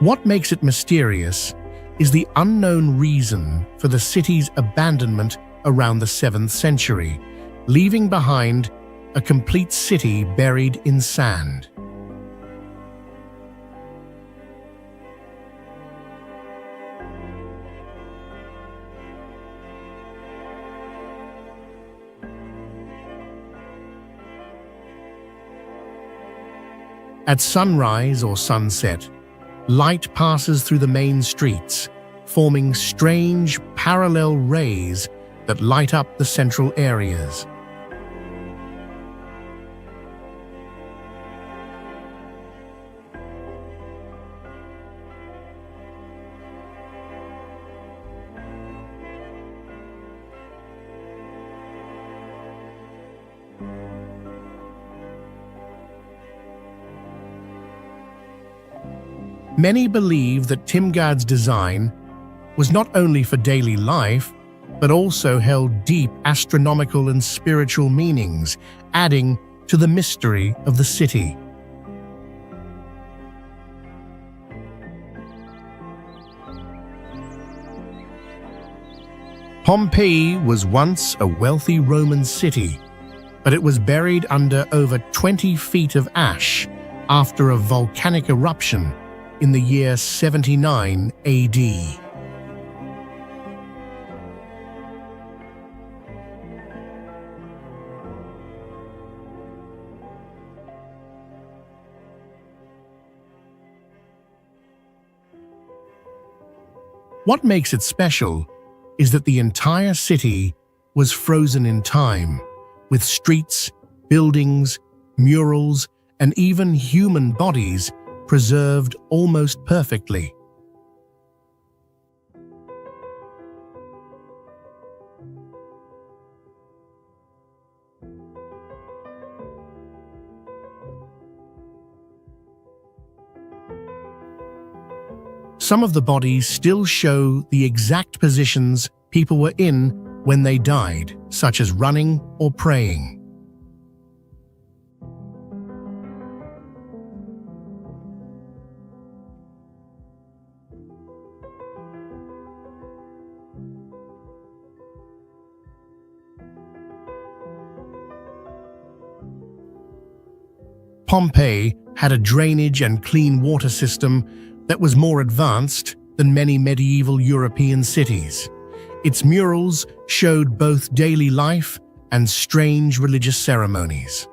S1: What makes it mysterious is the unknown reason for the city's abandonment around the 7th century, leaving behind a complete city buried in sand. At sunrise or sunset, light passes through the main streets, forming strange parallel rays that light up the central areas. Many believe that Timgad's design was not only for daily life, but also held deep astronomical and spiritual meanings, adding to the mystery of the city. Pompeii was once a wealthy Roman city, but it was buried under over 20 feet of ash after a volcanic eruption in the year 79 AD. What makes it special is that the entire city was frozen in time, with streets, buildings, murals, and even human bodies preserved almost perfectly. Some of the bodies still show the exact positions people were in when they died, such as running or praying. Pompeii had a drainage and clean water system that was more advanced than many medieval European cities. Its murals showed both daily life and strange religious ceremonies.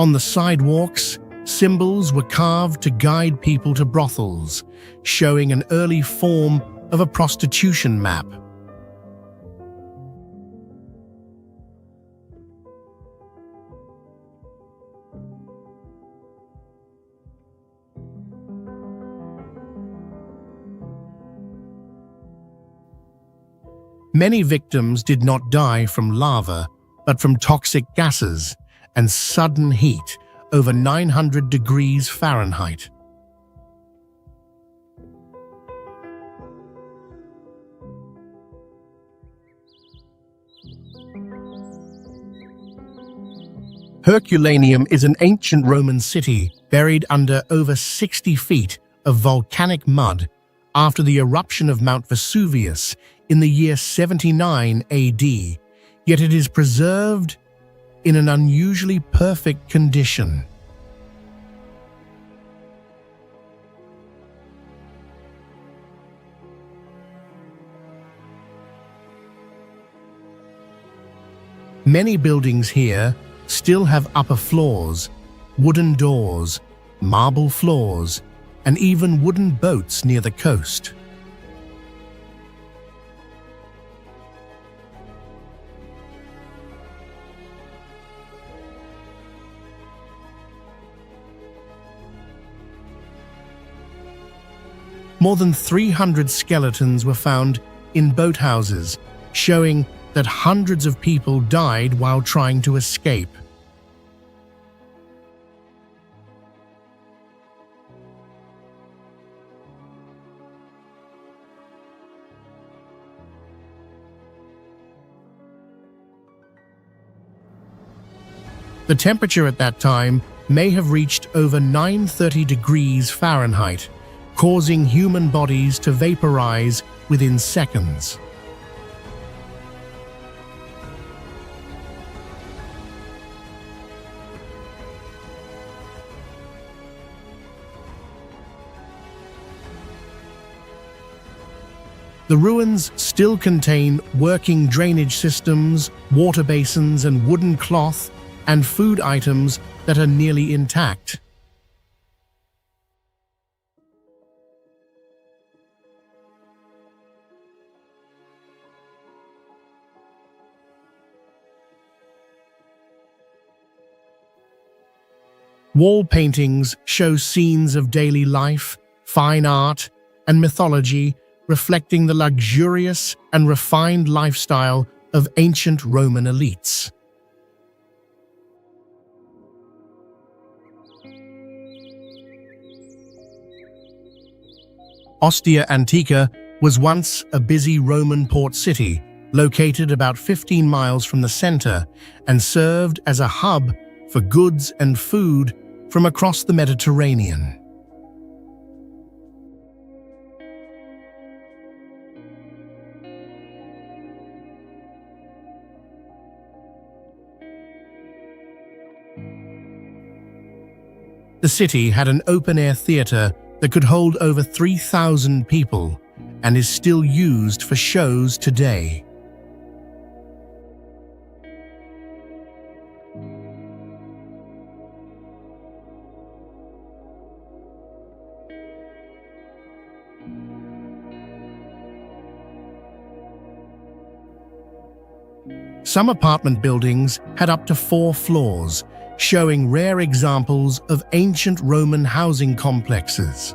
S1: On the sidewalks, symbols were carved to guide people to brothels, showing an early form of a prostitution map. Many victims did not die from lava, but from toxic gases and sudden heat over 900 degrees Fahrenheit. Herculaneum is an ancient Roman city buried under over 60 feet of volcanic mud after the eruption of Mount Vesuvius in the year 79 AD, yet it is preserved in an unusually perfect condition. Many buildings here still have upper floors, wooden doors, marble floors, and even wooden boats near the coast. More than 300 skeletons were found in boathouses, showing that hundreds of people died while trying to escape. The temperature at that time may have reached over 930 degrees Fahrenheit, causing human bodies to vaporize within seconds. The ruins still contain working drainage systems, water basins and wooden cloth and food items that are nearly intact. Wall paintings show scenes of daily life, fine art, and mythology, reflecting the luxurious and refined lifestyle of ancient Roman elites. Ostia Antica was once a busy Roman port city, located about 15 miles from the center, and served as a hub for goods and food from across the Mediterranean. The city had an open-air theater that could hold over 3,000 people and is still used for shows today. Some apartment buildings had up to 4 floors, showing rare examples of ancient Roman housing complexes.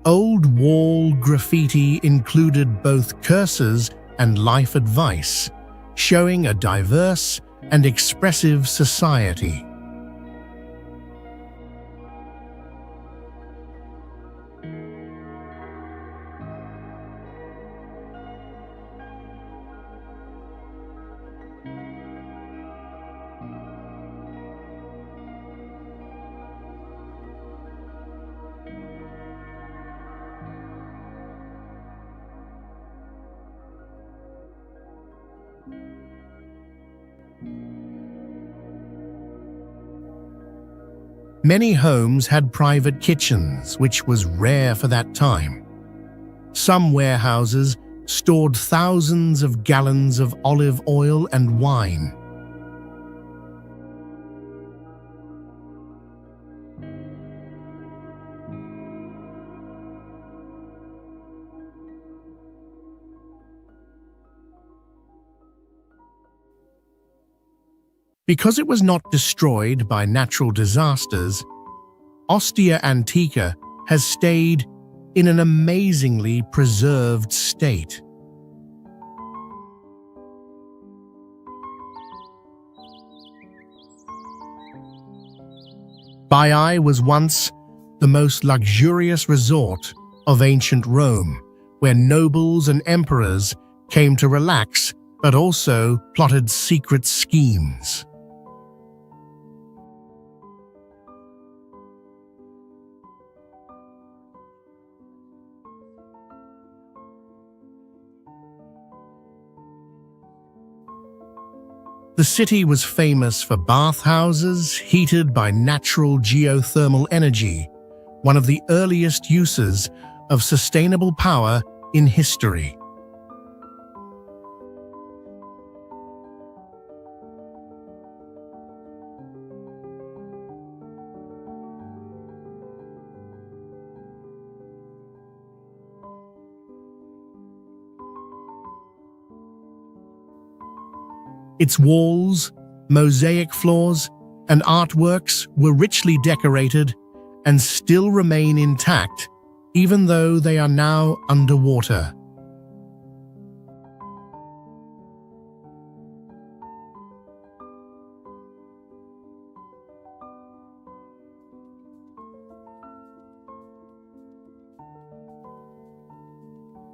S1: Old wall graffiti included both curses and life advice, showing a diverse and expressive society. Many homes had private kitchens, which was rare for that time. Some warehouses stored thousands of gallons of olive oil and wine. Because it was not destroyed by natural disasters, Ostia Antica has stayed in an amazingly preserved state. Baiae was once the most luxurious resort of ancient Rome, where nobles and emperors came to relax but also plotted secret schemes. The city was famous for bathhouses heated by natural geothermal energy, one of the earliest uses of sustainable power in history. Its walls, mosaic floors, and artworks were richly decorated and still remain intact, even though they are now underwater.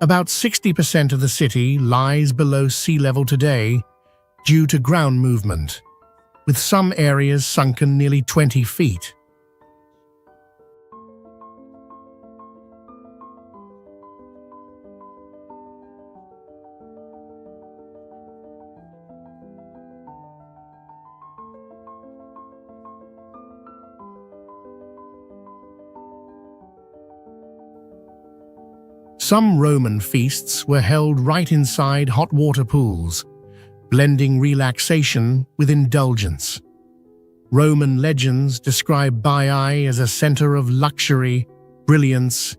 S1: About 60% of the city lies below sea level today, due to ground movement, with some areas sunken nearly 20 feet. Some Roman feasts were held right inside hot water pools, blending relaxation with indulgence. Roman legends describe Baiae as a center of luxury, brilliance,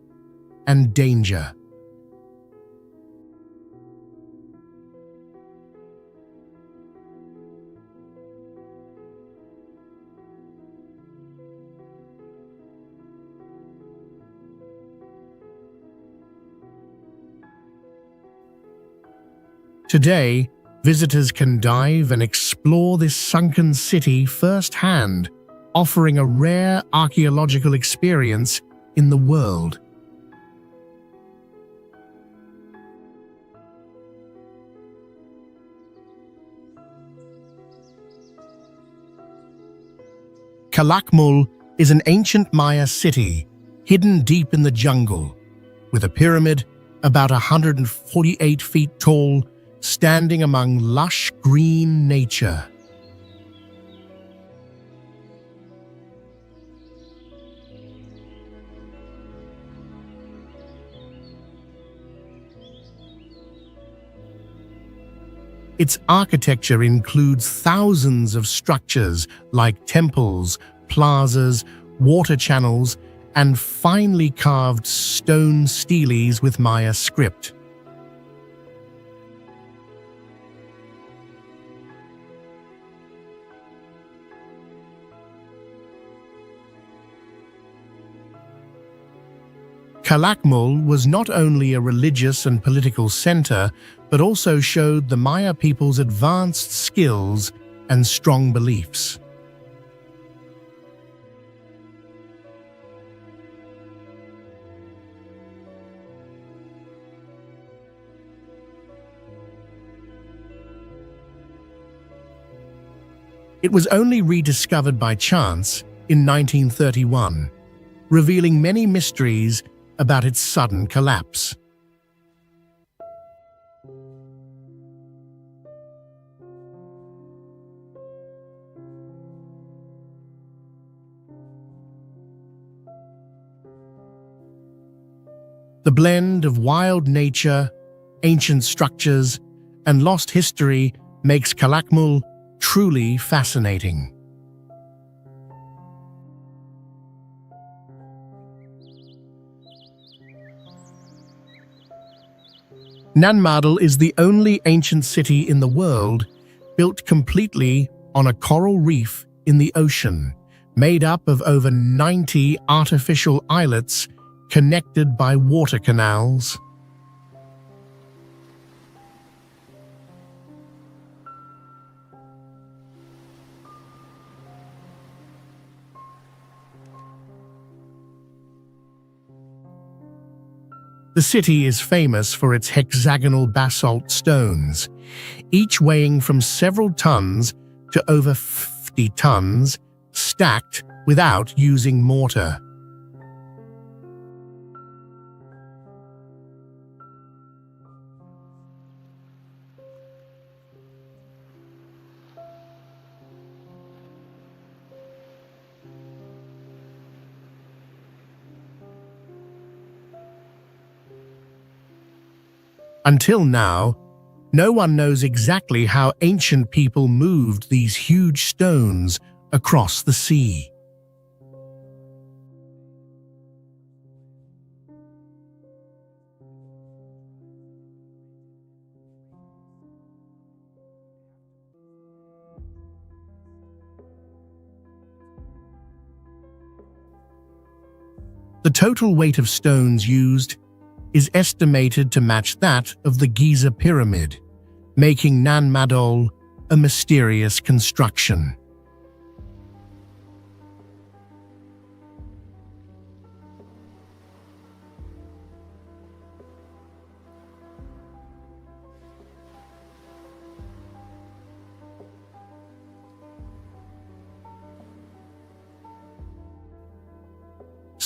S1: and danger. Today, visitors can dive and explore this sunken city firsthand, offering a rare archaeological experience in the world. Calakmul is an ancient Maya city hidden deep in the jungle, with a pyramid about 148 feet tall standing among lush green nature. Its architecture includes thousands of structures like temples, plazas, water channels, and finely carved stone steles with Maya script. Calakmul was not only a religious and political center, but also showed the Maya people's advanced skills and strong beliefs. It was only rediscovered by chance in 1931, revealing many mysteries about its sudden collapse. The blend of wild nature, ancient structures, and lost history makes Calakmul truly fascinating. Nanmadol is the only ancient city in the world built completely on a coral reef in the ocean, made up of over 90 artificial islets connected by water canals. The city is famous for its hexagonal basalt stones, each weighing from several tons to over 50 tons, stacked without using mortar. Until now, no one knows exactly how ancient people moved these huge stones across the sea. The total weight of stones used is estimated to match that of the Giza Pyramid, making Nanmadol a mysterious construction.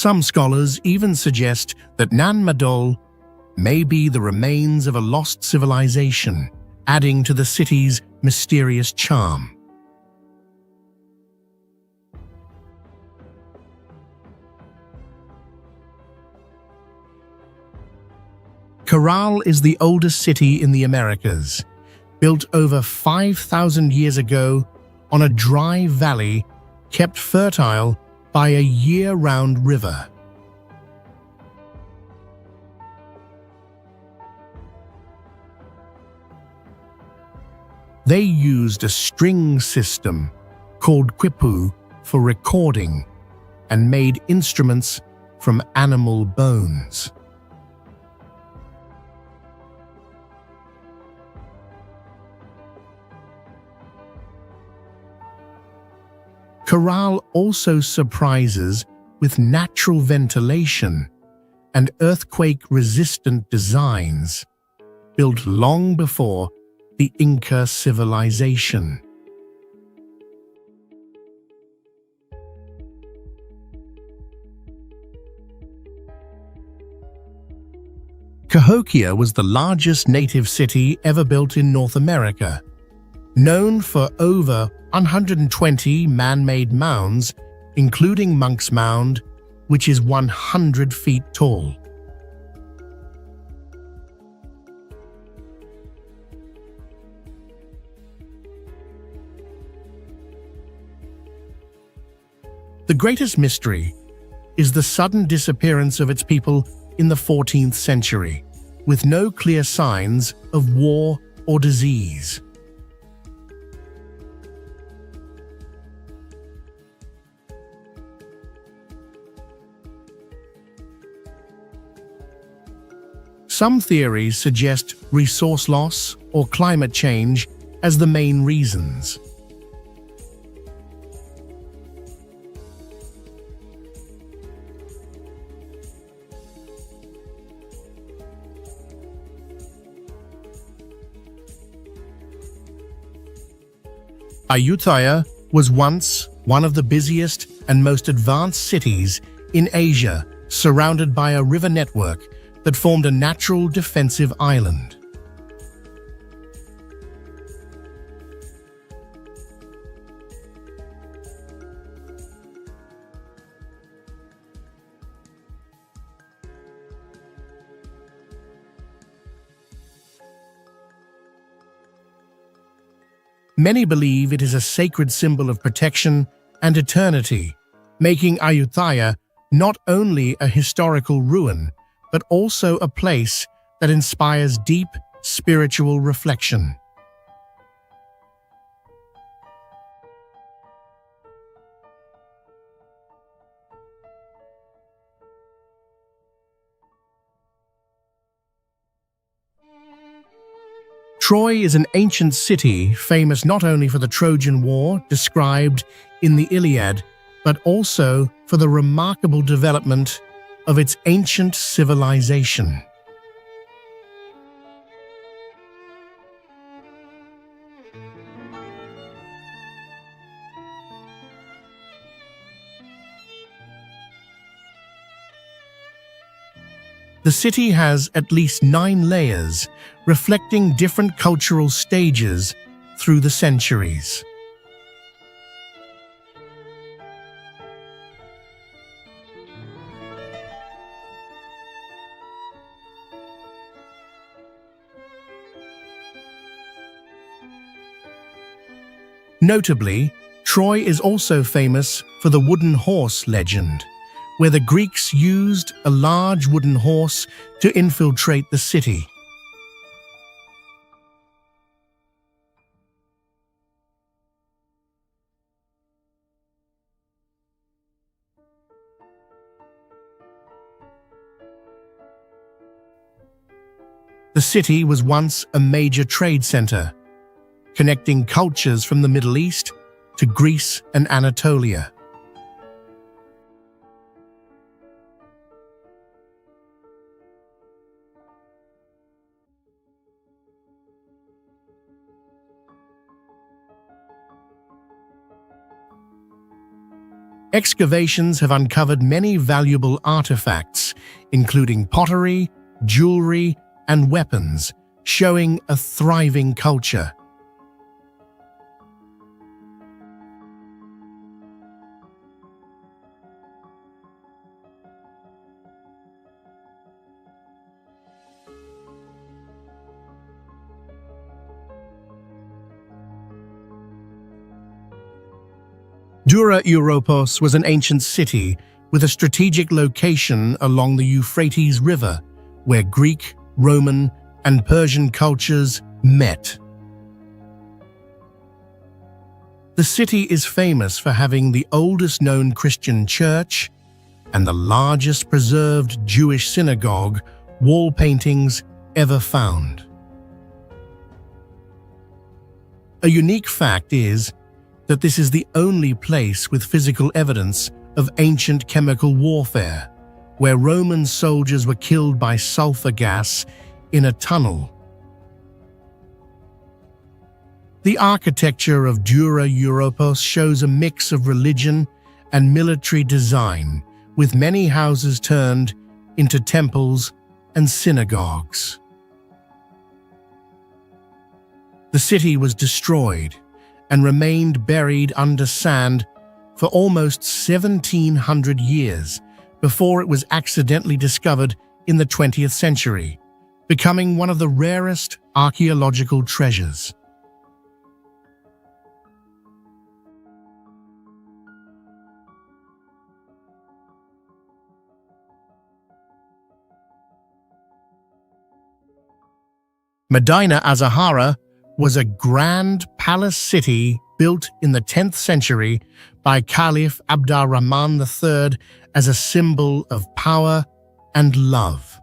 S1: Some scholars even suggest that Nanmadol may be the remains of a lost civilization, adding to the city's mysterious charm. Caral is the oldest city in the Americas, built over 5,000 years ago on a dry valley kept fertile by a year-round river. They used a string system called quipu for recording and made instruments from animal bones. Caral also surprises with natural ventilation and earthquake-resistant designs built long before the Inca civilization. Cahokia was the largest native city ever built in North America, known for over 120 man-made mounds, including Monk's Mound, which is 100 feet tall. The greatest mystery is the sudden disappearance of its people in the 14th century, with no clear signs of war or disease. Some theories suggest resource loss or climate change as the main reasons. Ayutthaya was once one of the busiest and most advanced cities in Asia, surrounded by a river network that formed a natural defensive island. Many believe it is a sacred symbol of protection and eternity, making Ayutthaya not only a historical ruin, but also a place that inspires deep spiritual reflection. Troy is an ancient city famous not only for the Trojan War described in the Iliad, but also for the remarkable development of its ancient civilization. The city has at least 9 layers, reflecting different cultural stages through the centuries. Notably, Troy is also famous for the wooden horse legend, where the Greeks used a large wooden horse to infiltrate the city. The city was once a major trade center, connecting cultures from the Middle East to Greece and Anatolia. Excavations have uncovered many valuable artifacts, including pottery, jewelry, and weapons, showing a thriving culture. Dura Europos was an ancient city with a strategic location along the Euphrates River, where Greek, Roman, and Persian cultures met. The city is famous for having the oldest known Christian church and the largest preserved Jewish synagogue wall paintings ever found. A unique fact is that this is the only place with physical evidence of ancient chemical warfare, where Roman soldiers were killed by sulfur gas in a tunnel. The architecture of Dura Europos shows a mix of religion and military design, with many houses turned into temples and synagogues. The city was destroyed and remained buried under sand for almost 1,700 years before it was accidentally discovered in the 20th century, becoming one of the rarest archaeological treasures. Medina Azahara was a grand palace city built in the 10th century by Caliph Abd-ar-Rahman III as a symbol of power and love.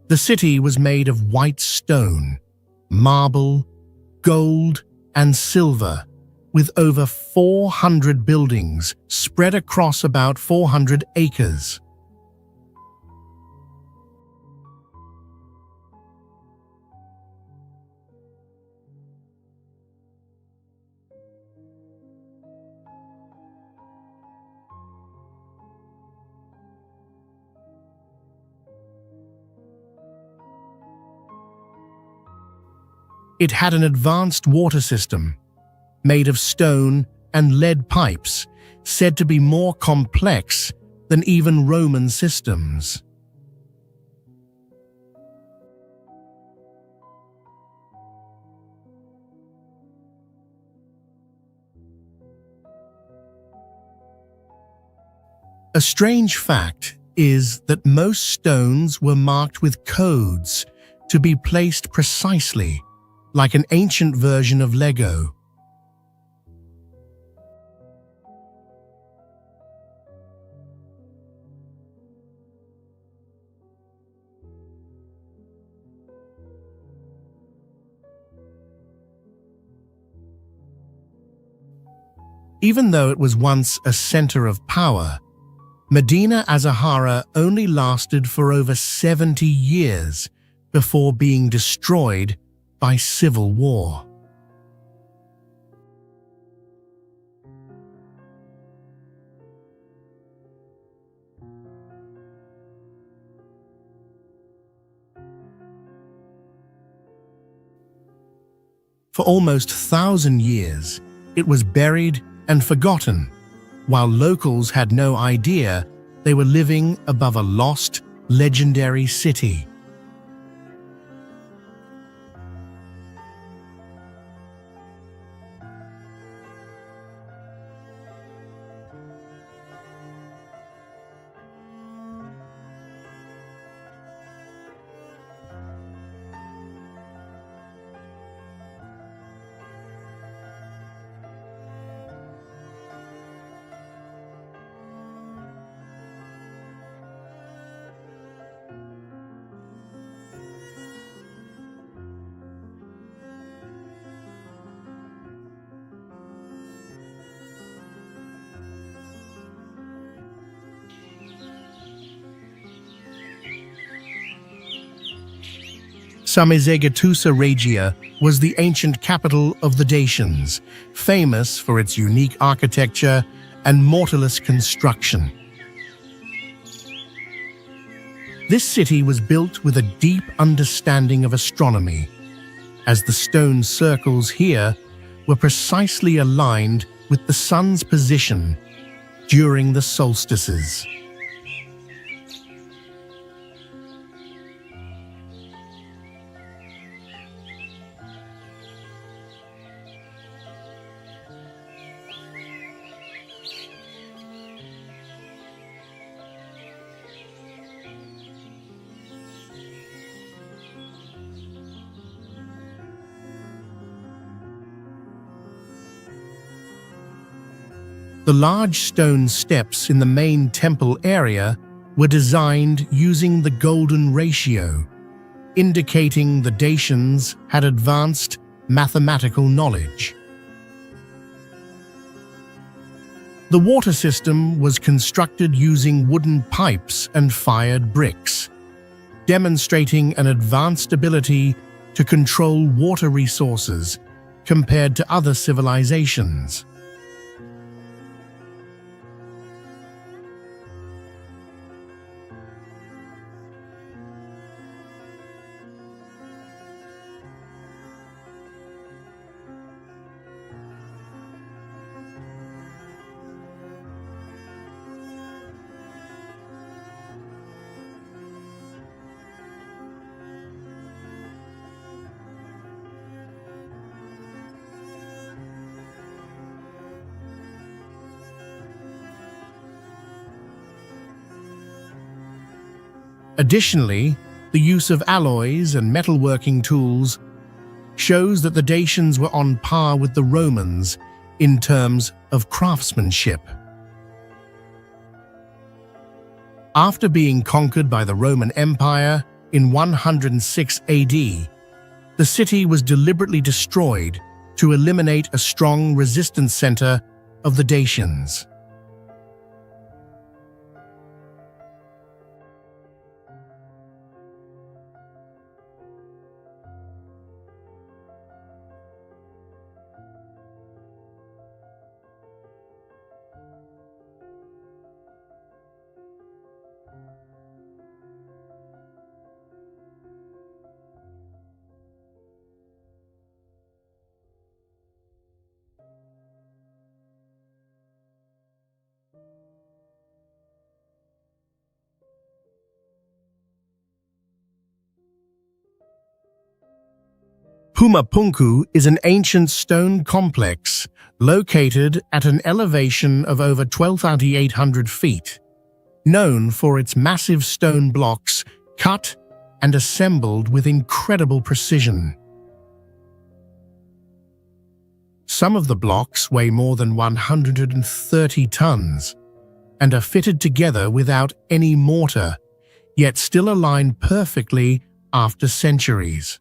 S1: The city was made of white stone, marble, gold, and silver, with over 400 buildings spread across about 400 acres. It had an advanced water system, made of stone and lead pipes, said to be more complex than even Roman systems. A strange fact is that most stones were marked with codes to be placed precisely, like an ancient version of Lego. Even though it was once a center of power, Medina Azahara only lasted for over 70 years before being destroyed by civil war. For almost 1,000 years, it was buried and forgotten, while locals had no idea they were living above a lost, legendary city. Samizegatusa Regia was the ancient capital of the Dacians, famous for its unique architecture and mortarless construction. This city was built with a deep understanding of astronomy, as the stone circles here were precisely aligned with the sun's position during the solstices. The large stone steps in the main temple area were designed using the golden ratio, indicating the Dacians had advanced mathematical knowledge. The water system was constructed using wooden pipes and fired bricks, demonstrating an advanced ability to control water resources compared to other civilizations. Additionally, the use of alloys and metalworking tools shows that the Dacians were on par with the Romans in terms of craftsmanship. After being conquered by the Roman Empire in 106 AD, the city was deliberately destroyed to eliminate a strong resistance center of the Dacians. Puma Punku is an ancient stone complex located at an elevation of over 12,800 feet, known for its massive stone blocks cut and assembled with incredible precision. Some of the blocks weigh more than 130 tons and are fitted together without any mortar, yet still align perfectly after centuries.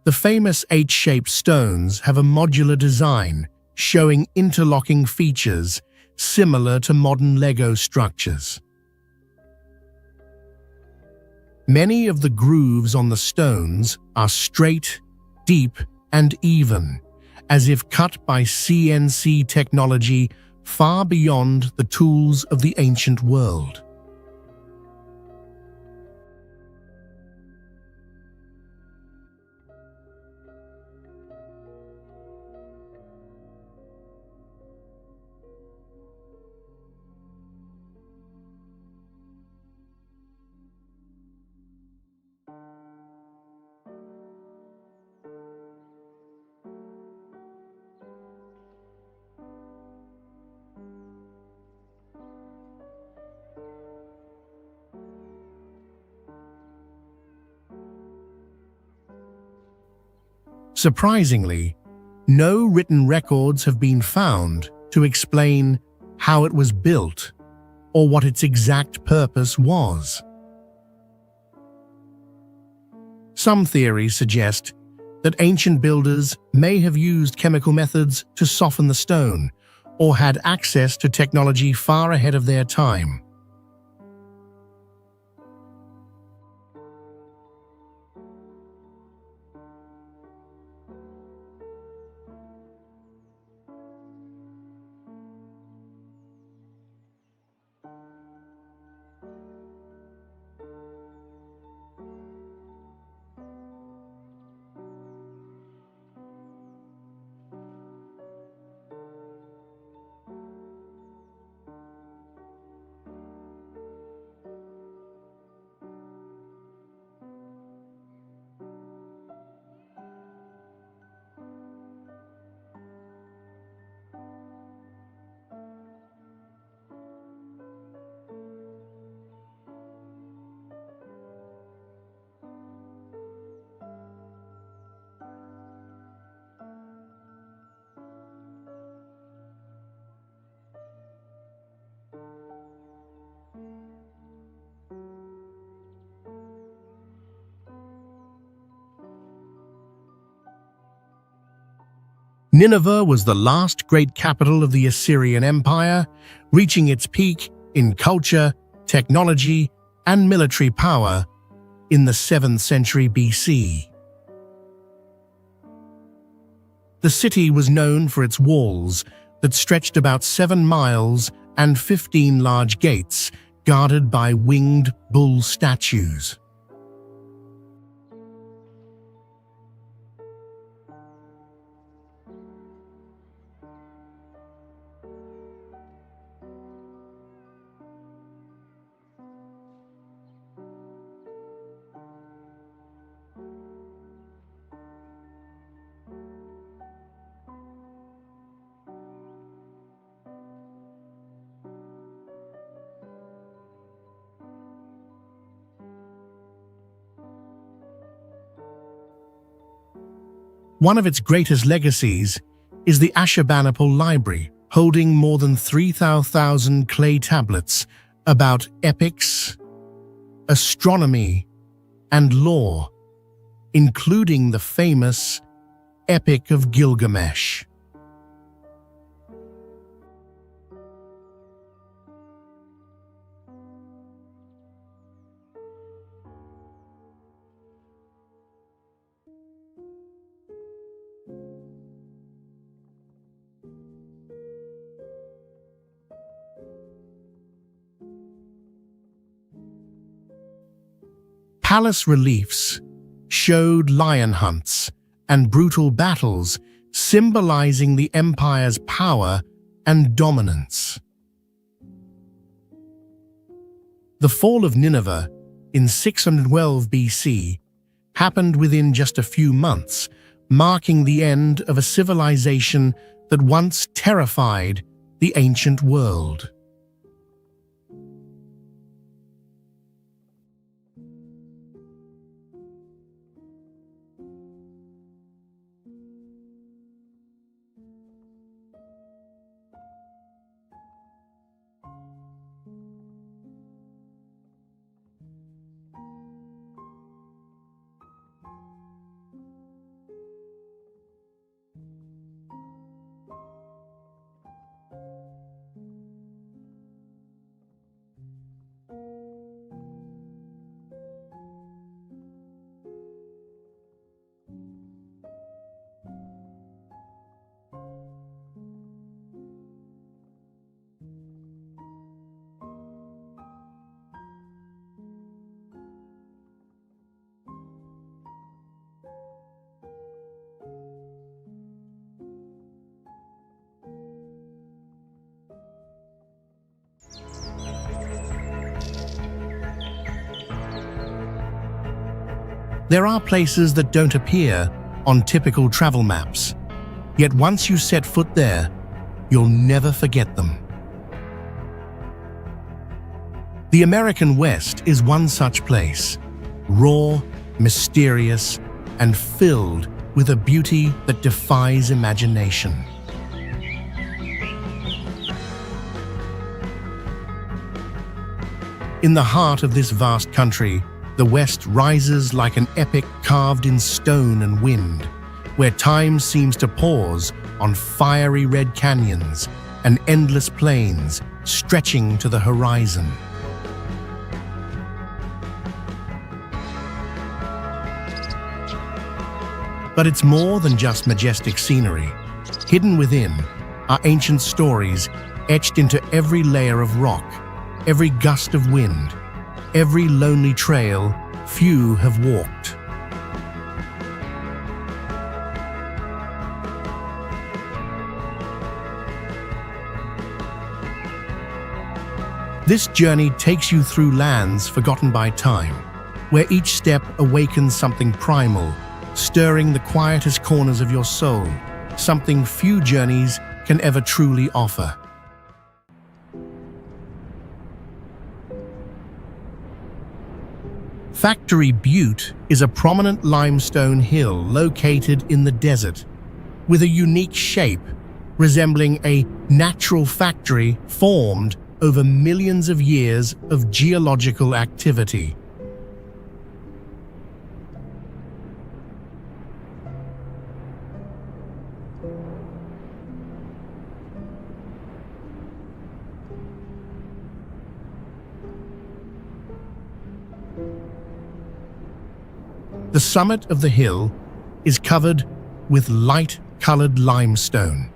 S1: The famous H-shaped stones have a modular design, showing interlocking features similar to modern Lego structures. Many of the grooves on the stones are straight, deep, and even, as if cut by CNC technology far beyond the tools of the ancient world. Surprisingly, no written records have been found to explain how it was built, or what its exact purpose was. Some theories suggest that ancient builders may have used chemical methods to soften the stone, or had access to technology far ahead of their time. Nineveh was the last great capital of the Assyrian Empire, reaching its peak in culture, technology, and military power in the 7th century BC. The city was known for its walls that stretched about 7 miles and 15 large gates guarded by winged bull statues. One of its greatest legacies is the Ashurbanipal Library, holding more than 3,000 clay tablets about epics, astronomy, and lore, including the famous Epic of Gilgamesh. Palace reliefs showed lion hunts and brutal battles, symbolizing the empire's power and dominance. The fall of Nineveh in 612 BC happened within just a few months, marking the end of a civilization that once terrified the ancient world. There are places that don't appear on typical travel maps, yet once you set foot there, you'll never forget them. The American West is one such place, raw, mysterious, and filled with a beauty that defies imagination. In the heart of this vast country, the West rises like an epic carved in stone and wind, where time seems to pause on fiery red canyons and endless plains stretching to the horizon. But it's more than just majestic scenery. Hidden within are ancient stories etched into every layer of rock, every gust of wind, every lonely trail few have walked. This journey takes you through lands forgotten by time, where each step awakens something primal, stirring the quietest corners of your soul, something few journeys can ever truly offer. Factory Butte is a prominent limestone hill located in the desert, with a unique shape resembling a natural factory formed over millions of years of geological activity. The summit of the hill is covered with light-colored limestone,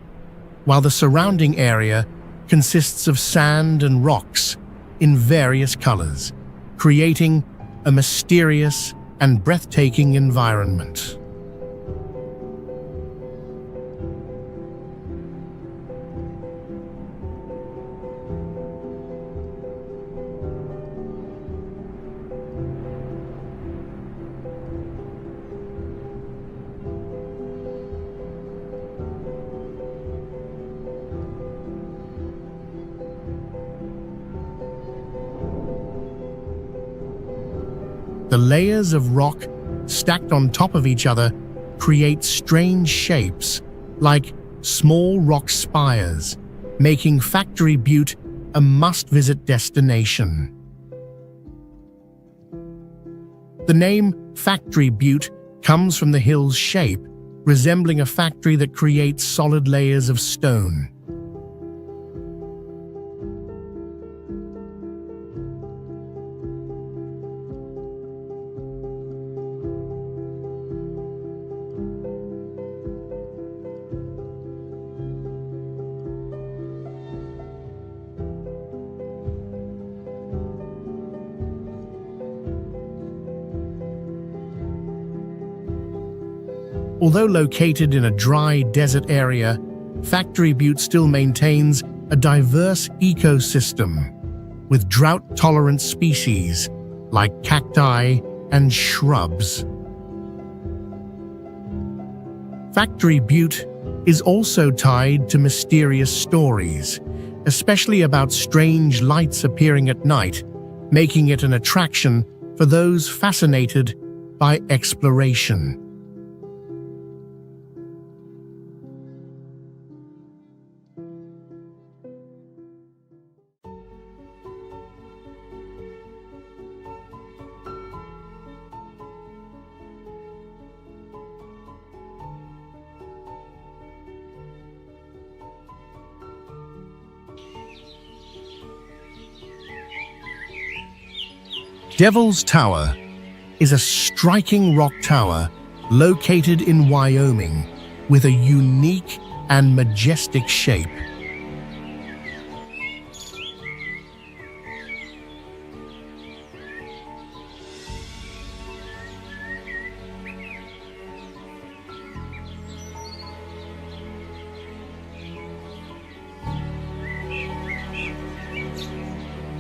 S1: while the surrounding area consists of sand and rocks in various colors, creating a mysterious and breathtaking environment. The layers of rock stacked on top of each other create strange shapes, like small rock spires, making Factory Butte a must-visit destination. The name Factory Butte comes from the hill's shape, resembling a factory that creates solid layers of stone. Although located in a dry desert area, Factory Butte still maintains a diverse ecosystem with drought-tolerant species like cacti and shrubs. Factory Butte is also tied to mysterious stories, especially about strange lights appearing at night, making it an attraction for those fascinated by exploration. Devil's Tower is a striking rock tower located in Wyoming with a unique and majestic shape.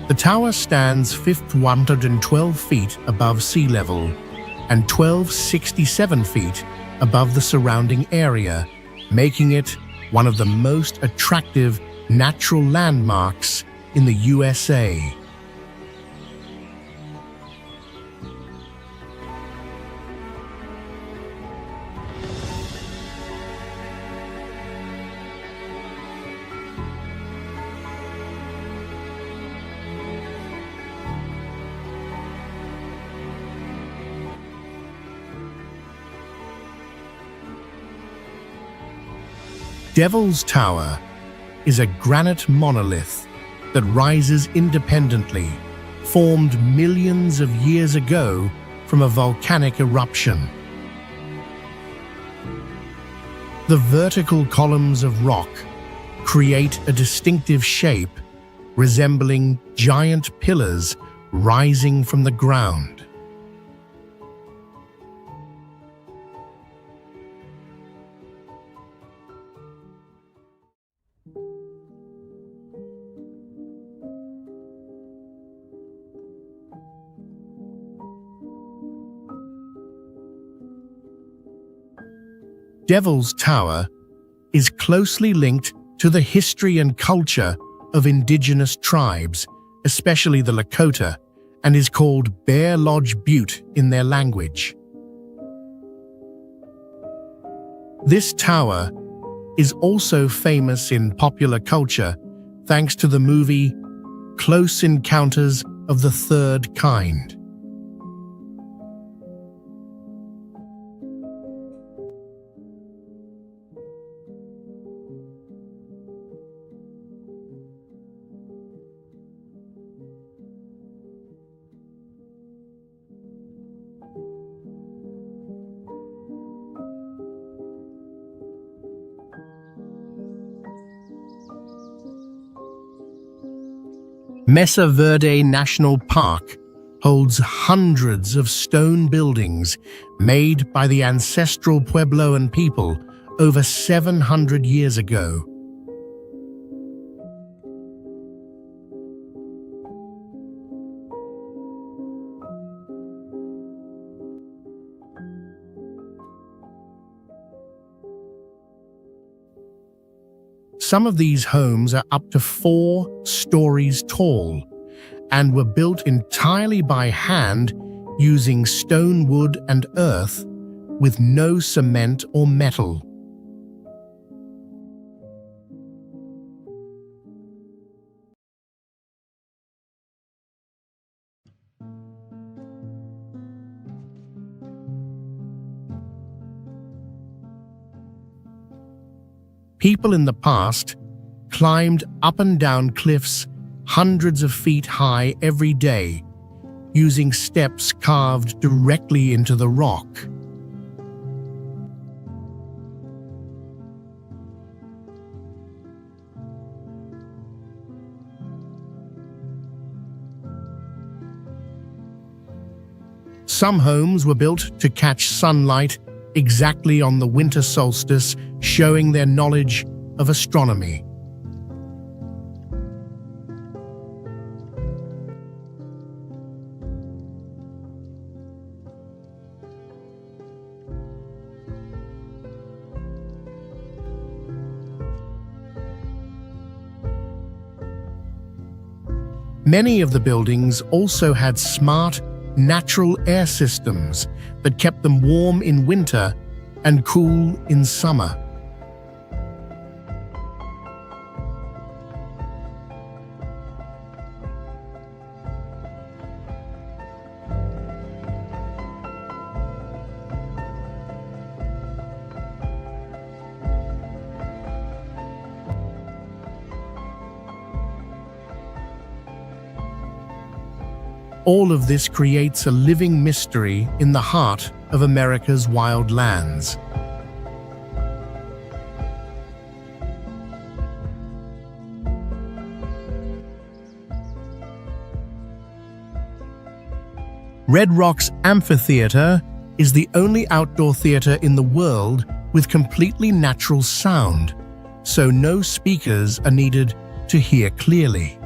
S1: The tower stands 112 feet above sea level and 1,267 feet above the surrounding area, making it one of the most attractive natural landmarks in the USA. Devil's Tower is a granite monolith that rises independently, formed millions of years ago from a volcanic eruption. The vertical columns of rock create a distinctive shape resembling giant pillars rising from the ground. Devil's Tower is closely linked to the history and culture of indigenous tribes, especially the Lakota, and is called Bear Lodge Butte in their language. This tower is also famous in popular culture thanks to the movie Close Encounters of the Third Kind. Mesa Verde National Park holds hundreds of stone buildings made by the ancestral Puebloan people over 700 years ago. Some of these homes are up to 4 stories tall and were built entirely by hand using stone, wood, and earth with no cement or metal. People in the past climbed up and down cliffs hundreds of feet high every day, using steps carved directly into the rock. Some homes were built to catch sunlight exactly on the winter solstice, showing their knowledge of astronomy. Many of the buildings also had smart, natural air systems that kept them warm in winter and cool in summer. All of this creates a living mystery in the heart of America's wild lands. Red Rocks Amphitheater is the only outdoor theater in the world with completely natural sound, so no speakers are needed to hear clearly.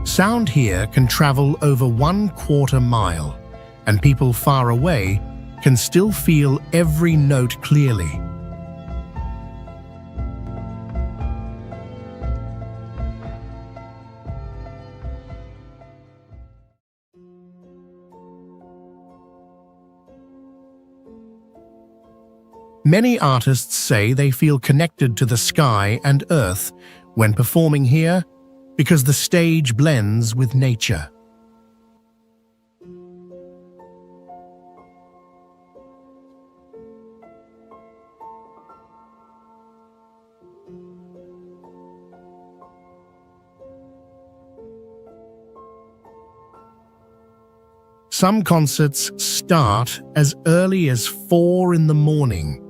S1: Sound here can travel over 1/4 mile, and people far away can still feel every note clearly. Many artists say they feel connected to the sky and earth when performing here because the stage blends with nature. Some concerts start as early as 4 in the morning,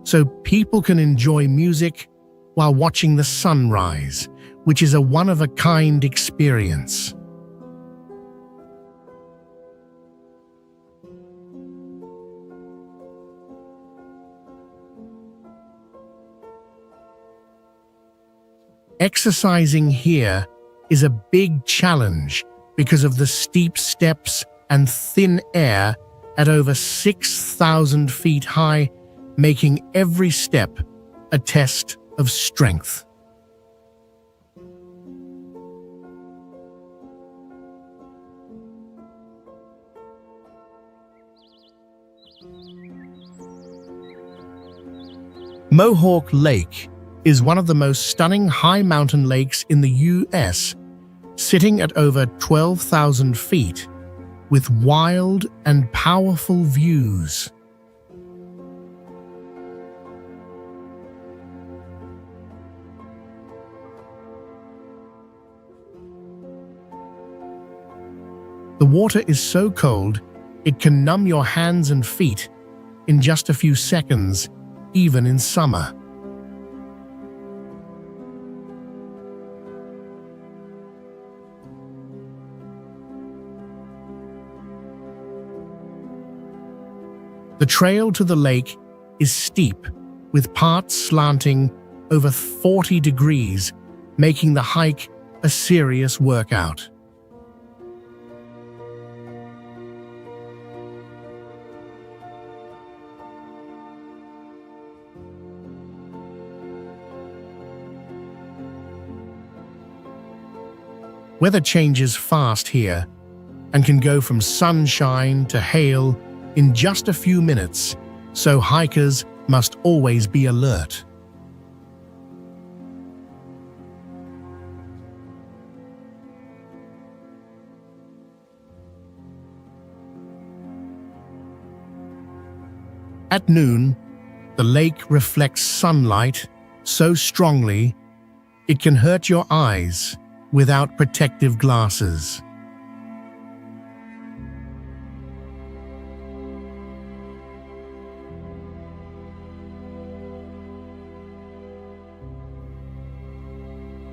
S1: so people can enjoy music while watching the sunrise, which is a one-of-a-kind experience. Exercising here is a big challenge because of the steep steps and thin air at over 6,000 feet high, making every step a test of strength. Mohawk Lake is one of the most stunning high mountain lakes in the U.S., sitting at over 12,000 feet, with wild and powerful views. The water is so cold, it can numb your hands and feet in just a few seconds, even in summer. The trail to the lake is steep, with parts slanting over 40 degrees, making the hike a serious workout. Weather changes fast here and can go from sunshine to hail in just a few minutes, so hikers must always be alert. At noon, the lake reflects sunlight so strongly it can hurt your eyes without protective glasses.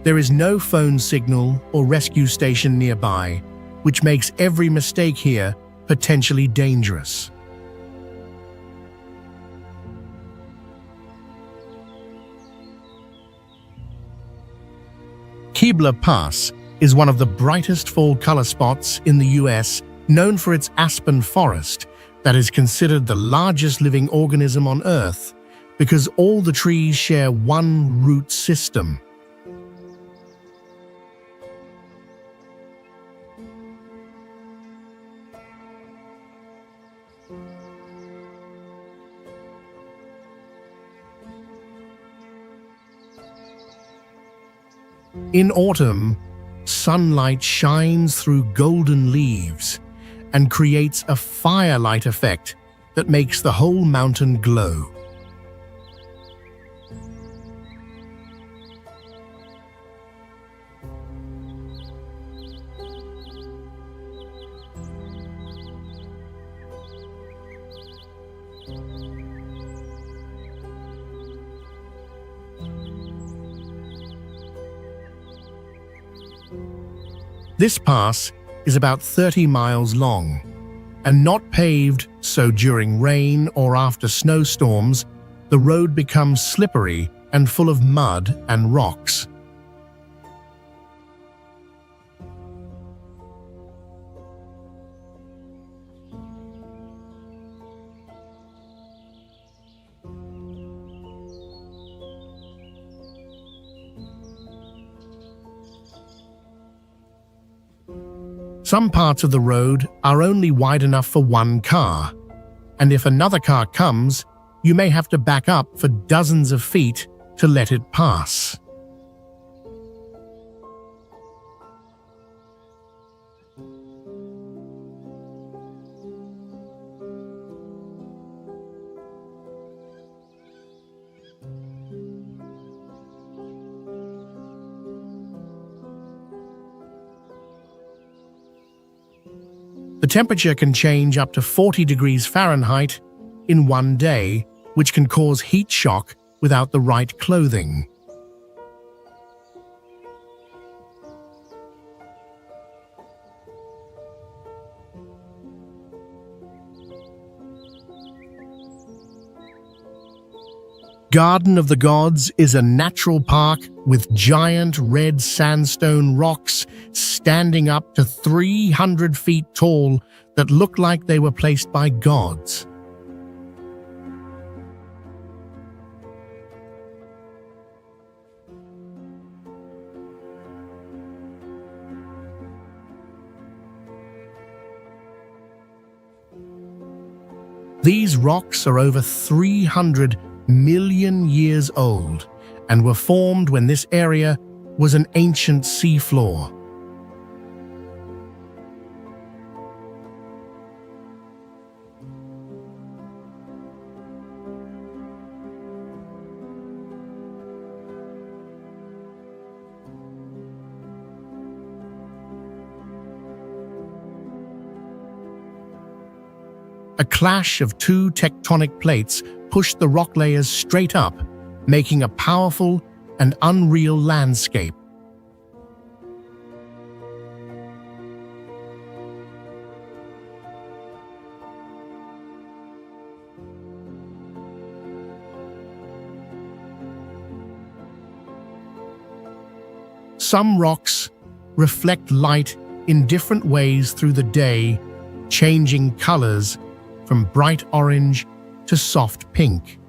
S1: There is no phone signal or rescue station nearby, which makes every mistake here potentially dangerous. Keebler Pass is one of the brightest fall color spots in the US, known for its aspen forest that is considered the largest living organism on Earth because all the trees share one root system. In autumn, sunlight shines through golden leaves and creates a firelight effect that makes the whole mountain glow. This pass is about 30 miles long and not paved, so during rain or after snowstorms, the road becomes slippery and full of mud and rocks. Some parts of the road are only wide enough for one car, and if another car comes, you may have to back up for dozens of feet to let it pass. The temperature can change up to 40 degrees Fahrenheit in one day, which can cause heat shock without the right clothing. Garden of the Gods is a natural park with giant red sandstone rocks standing up to 300 feet tall that look like they were placed by gods. These rocks are over 300 million years old and were formed when this area was an ancient seafloor. A clash of two tectonic plates pushed the rock layers straight up, making a powerful and unreal landscape. Some rocks reflect light in different ways through the day, changing colors from bright orange to soft pink.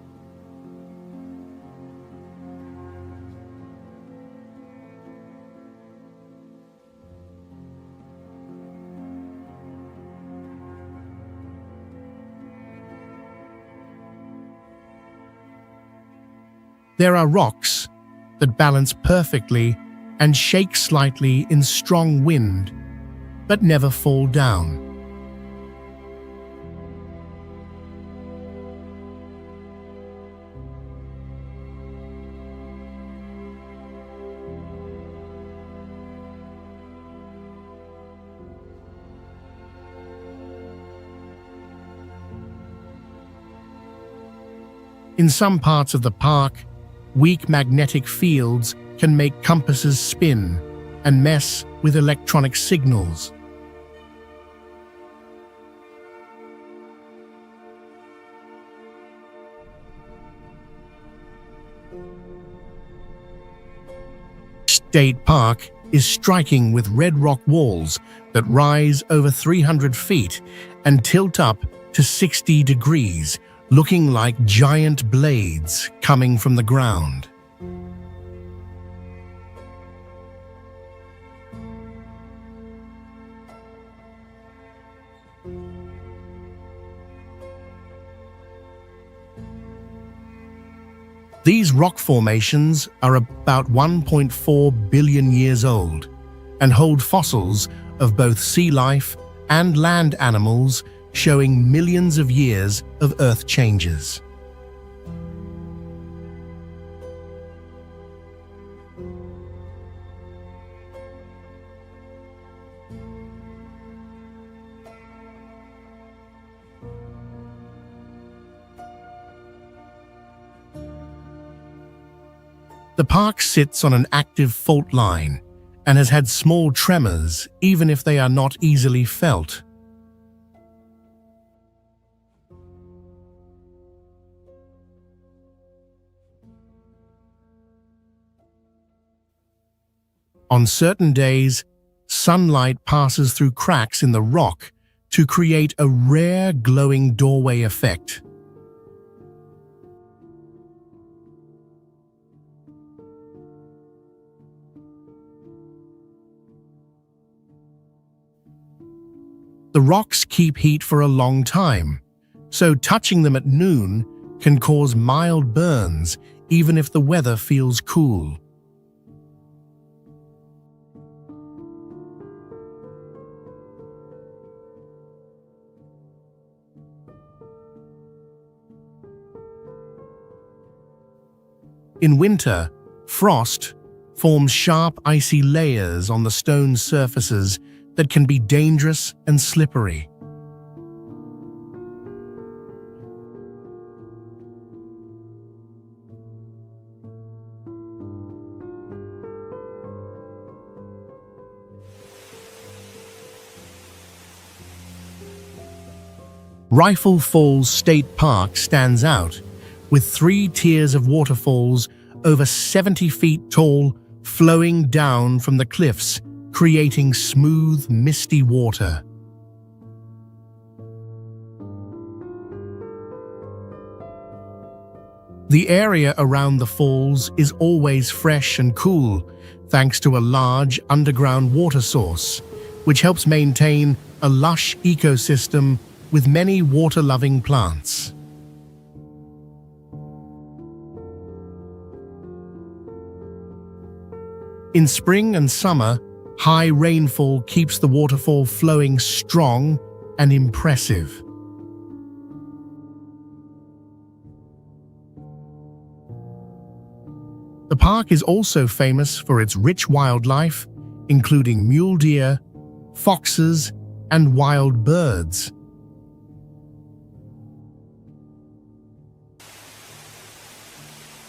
S1: There are rocks that balance perfectly and shake slightly in strong wind, but never fall down. In some parts of the park, weak magnetic fields can make compasses spin and mess with electronic signals. State Park is striking with red rock walls that rise over 300 feet and tilt up to 60 degrees, looking like giant blades coming from the ground. These rock formations are about 1.4 billion years old and hold fossils of both sea life and land animals, showing millions of years of Earth changes. The park sits on an active fault line and has had small tremors, even if they are not easily felt. On certain days, sunlight passes through cracks in the rock to create a rare glowing doorway effect. The rocks keep heat for a long time, so touching them at noon can cause mild burns even if the weather feels cool. In winter, frost forms sharp, icy layers on the stone surfaces that can be dangerous and slippery. Rifle Falls State Park stands out, with 3 tiers of waterfalls over 70 feet tall flowing down from the cliffs, creating smooth, misty water. The area around the falls is always fresh and cool, thanks to a large underground water source, which helps maintain a lush ecosystem with many water-loving plants. In spring and summer, high rainfall keeps the waterfall flowing strong and impressive. The park is also famous for its rich wildlife, including mule deer, foxes, and wild birds.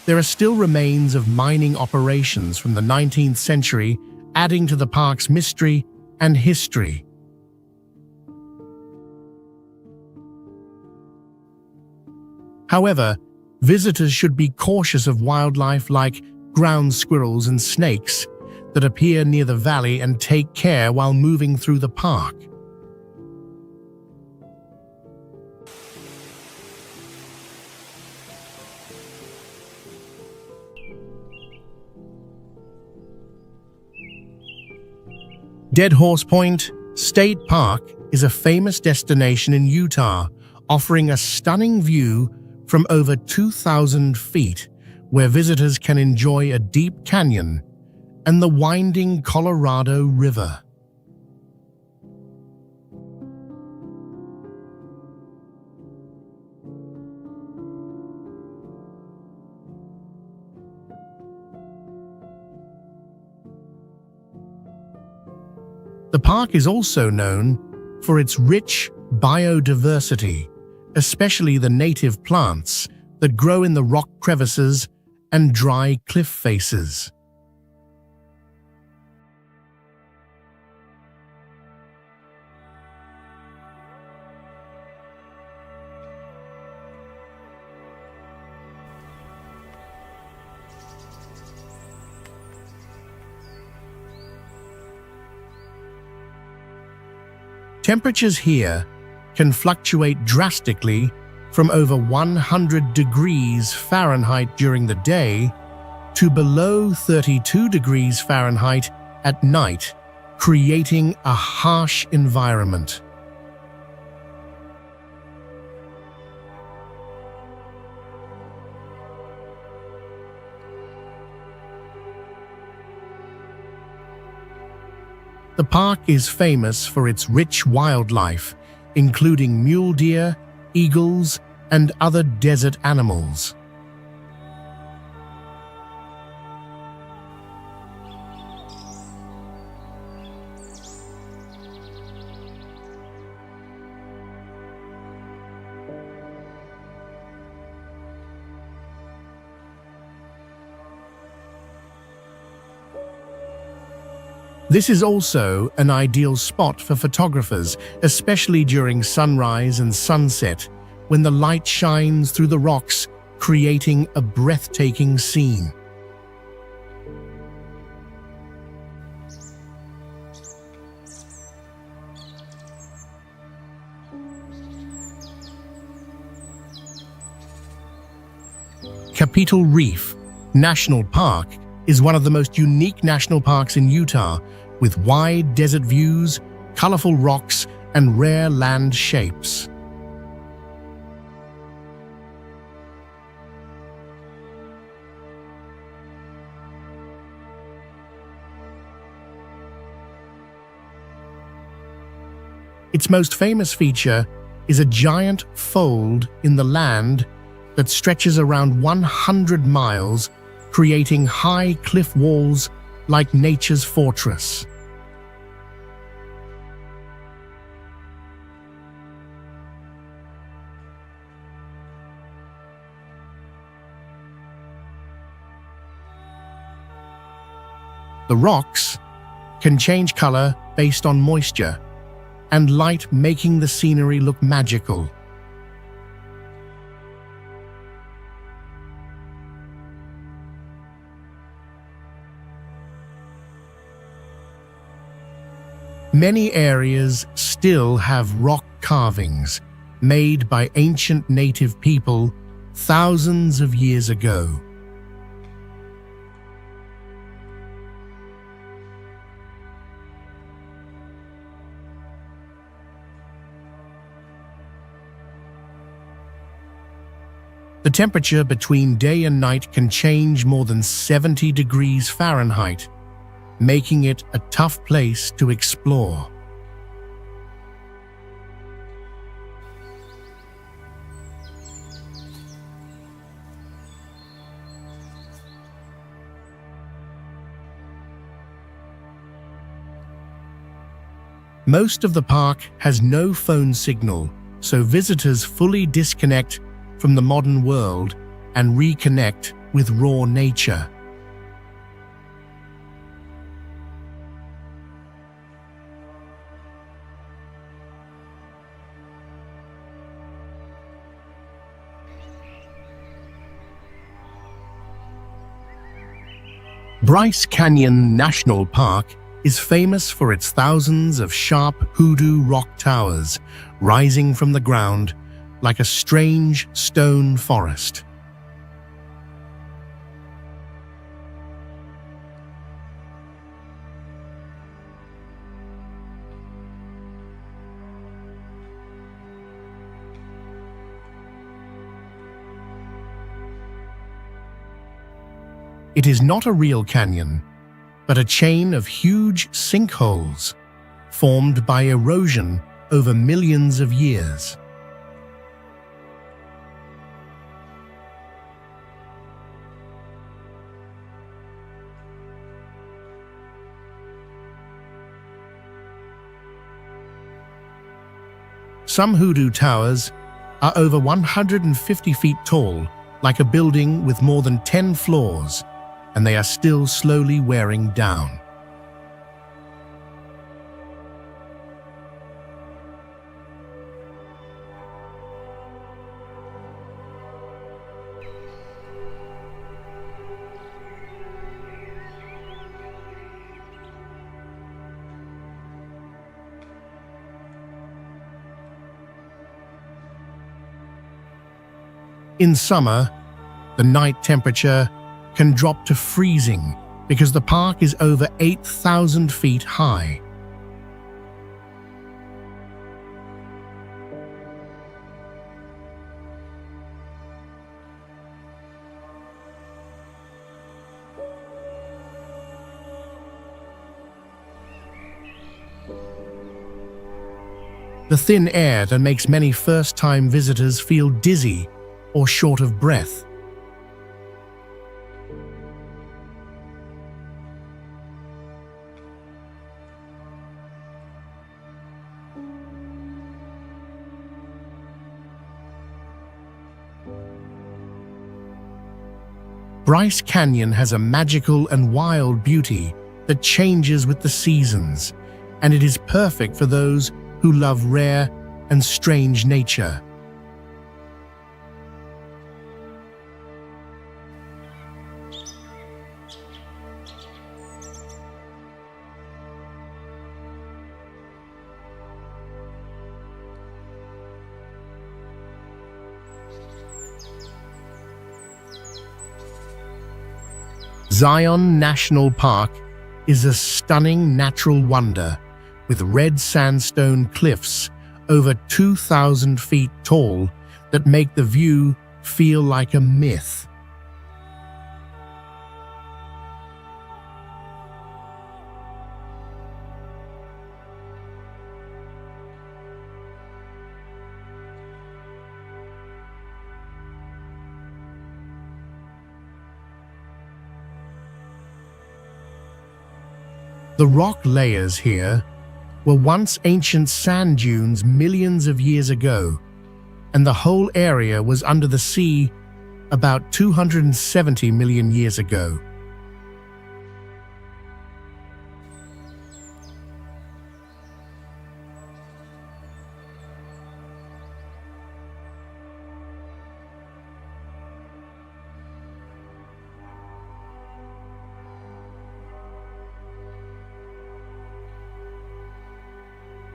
S1: There are still remains of mining operations from the 19th century, adding to the park's mystery and history. However, visitors should be cautious of wildlife like ground squirrels and snakes that appear near the valley, and take care while moving through the park. Dead Horse Point State Park is a famous destination in Utah, offering a stunning view from over 2,000 feet, where visitors can enjoy a deep canyon and the winding Colorado River. The park is also known for its rich biodiversity, especially the native plants that grow in the rock crevices and dry cliff faces. Temperatures here can fluctuate drastically from over 100 degrees Fahrenheit during the day to below 32 degrees Fahrenheit at night, creating a harsh environment. The park is famous for its rich wildlife, including mule deer, eagles, and other desert animals. This is also an ideal spot for photographers, especially during sunrise and sunset, when the light shines through the rocks, creating a breathtaking scene. Capitol Reef National Park is one of the most unique national parks in Utah, with wide desert views, colorful rocks, and rare land shapes. Its most famous feature is a giant fold in the land that stretches around 100 miles, creating high cliff walls like nature's fortress. The rocks can change color based on moisture and light, making the scenery look magical. Many areas still have rock carvings made by ancient native people thousands of years ago. The temperature between day and night can change more than 70 degrees Fahrenheit, making it a tough place to explore. Most of the park has no phone signal, so visitors fully disconnect from the modern world and reconnect with raw nature. Bryce Canyon National Park is famous for its thousands of sharp hoodoo rock towers rising from the ground like a strange stone forest. It is not a real canyon, but a chain of huge sinkholes formed by erosion over millions of years. Some hoodoo towers are over 150 feet tall, like a building with more than 10 floors, and they are still slowly wearing down. In summer, the night temperature can drop to freezing because the park is over 8,000 feet high. The thin air that makes many first-time visitors feel dizzy or short of breath. Bryce Canyon has a magical and wild beauty that changes with the seasons, and it is perfect for those who love rare and strange nature. Zion National Park is a stunning natural wonder with red sandstone cliffs over 2,000 feet tall that make the view feel like a myth. The rock layers here were once ancient sand dunes millions of years ago, and the whole area was under the sea about 270 million years ago.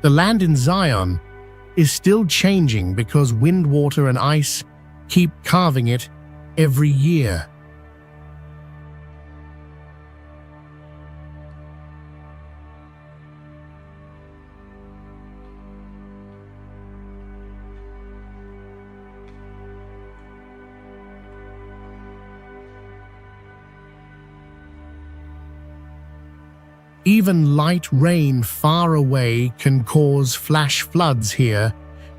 S1: The land in Zion is still changing because wind, water, and ice keep carving it every year. Even light rain far away can cause flash floods here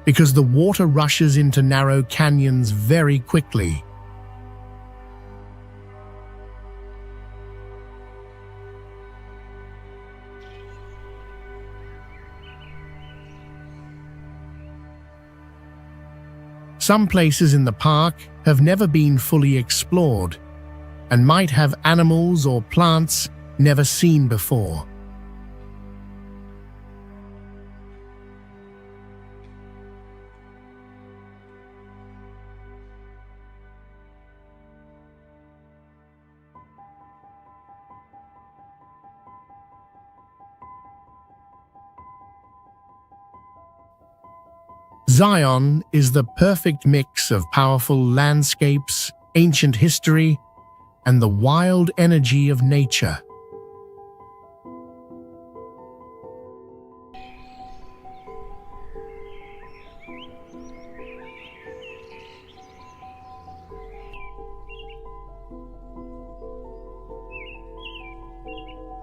S1: because the water rushes into narrow canyons very quickly. Some places in the park have never been fully explored and might have animals or plants never seen before. Zion is the perfect mix of powerful landscapes, ancient history, and the wild energy of nature.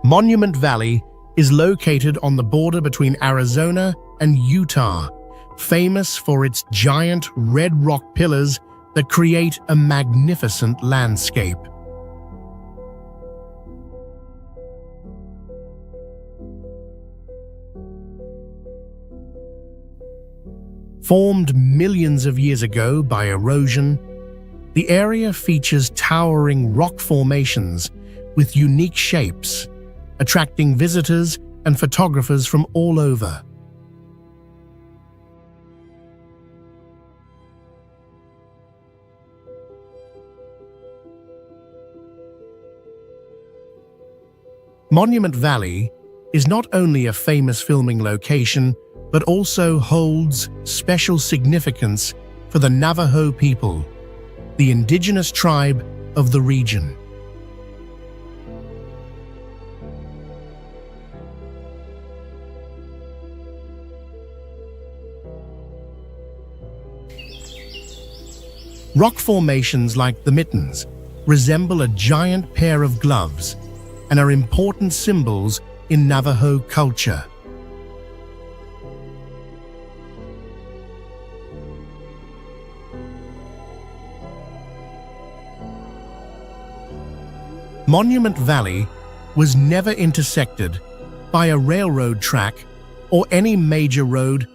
S1: Monument Valley is located on the border between Arizona and Utah, famous for its giant red rock pillars that create a magnificent landscape. Formed millions of years ago by erosion, the area features towering rock formations with unique shapes, attracting visitors and photographers from all over. Monument Valley is not only a famous filming location, but also holds special significance for the Navajo people, the indigenous tribe of the region. Rock formations like the Mittens resemble a giant pair of gloves and are important symbols in Navajo culture. Monument Valley was never intersected by a railroad track or any major road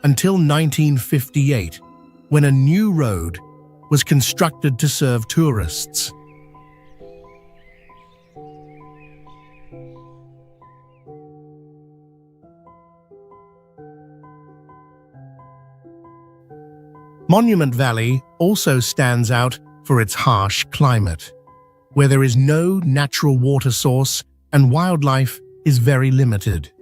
S1: until 1958, when a new road was constructed to serve tourists. Monument Valley also stands out for its harsh climate, where there is no natural water source and wildlife is very limited.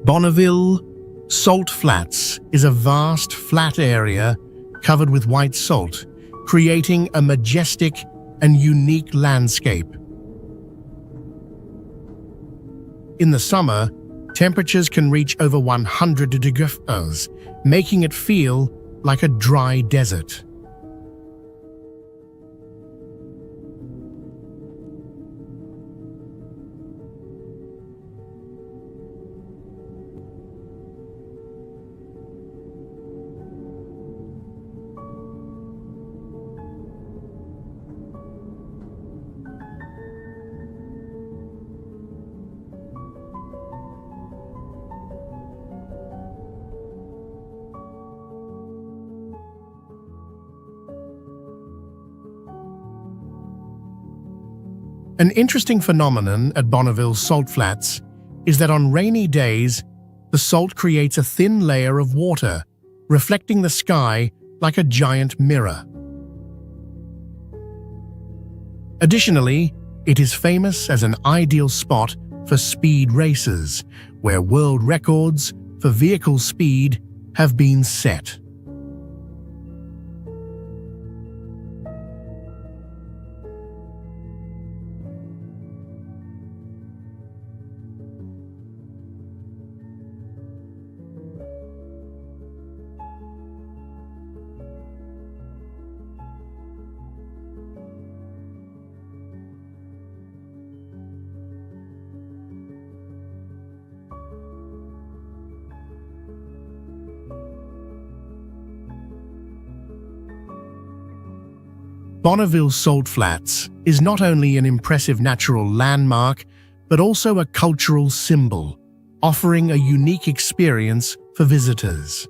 S1: Bonneville Salt Flats is a vast flat area covered with white salt, creating a majestic and unique landscape. In the summer, temperatures can reach over 100 degrees, making it feel like a dry desert. An interesting phenomenon at Bonneville's salt flats is that on rainy days, the salt creates a thin layer of water, reflecting the sky like a giant mirror. Additionally, it is famous as an ideal spot for speed races, where world records for vehicle speed have been set. Bonneville Salt Flats is not only an impressive natural landmark, but also a cultural symbol, offering a unique experience for visitors.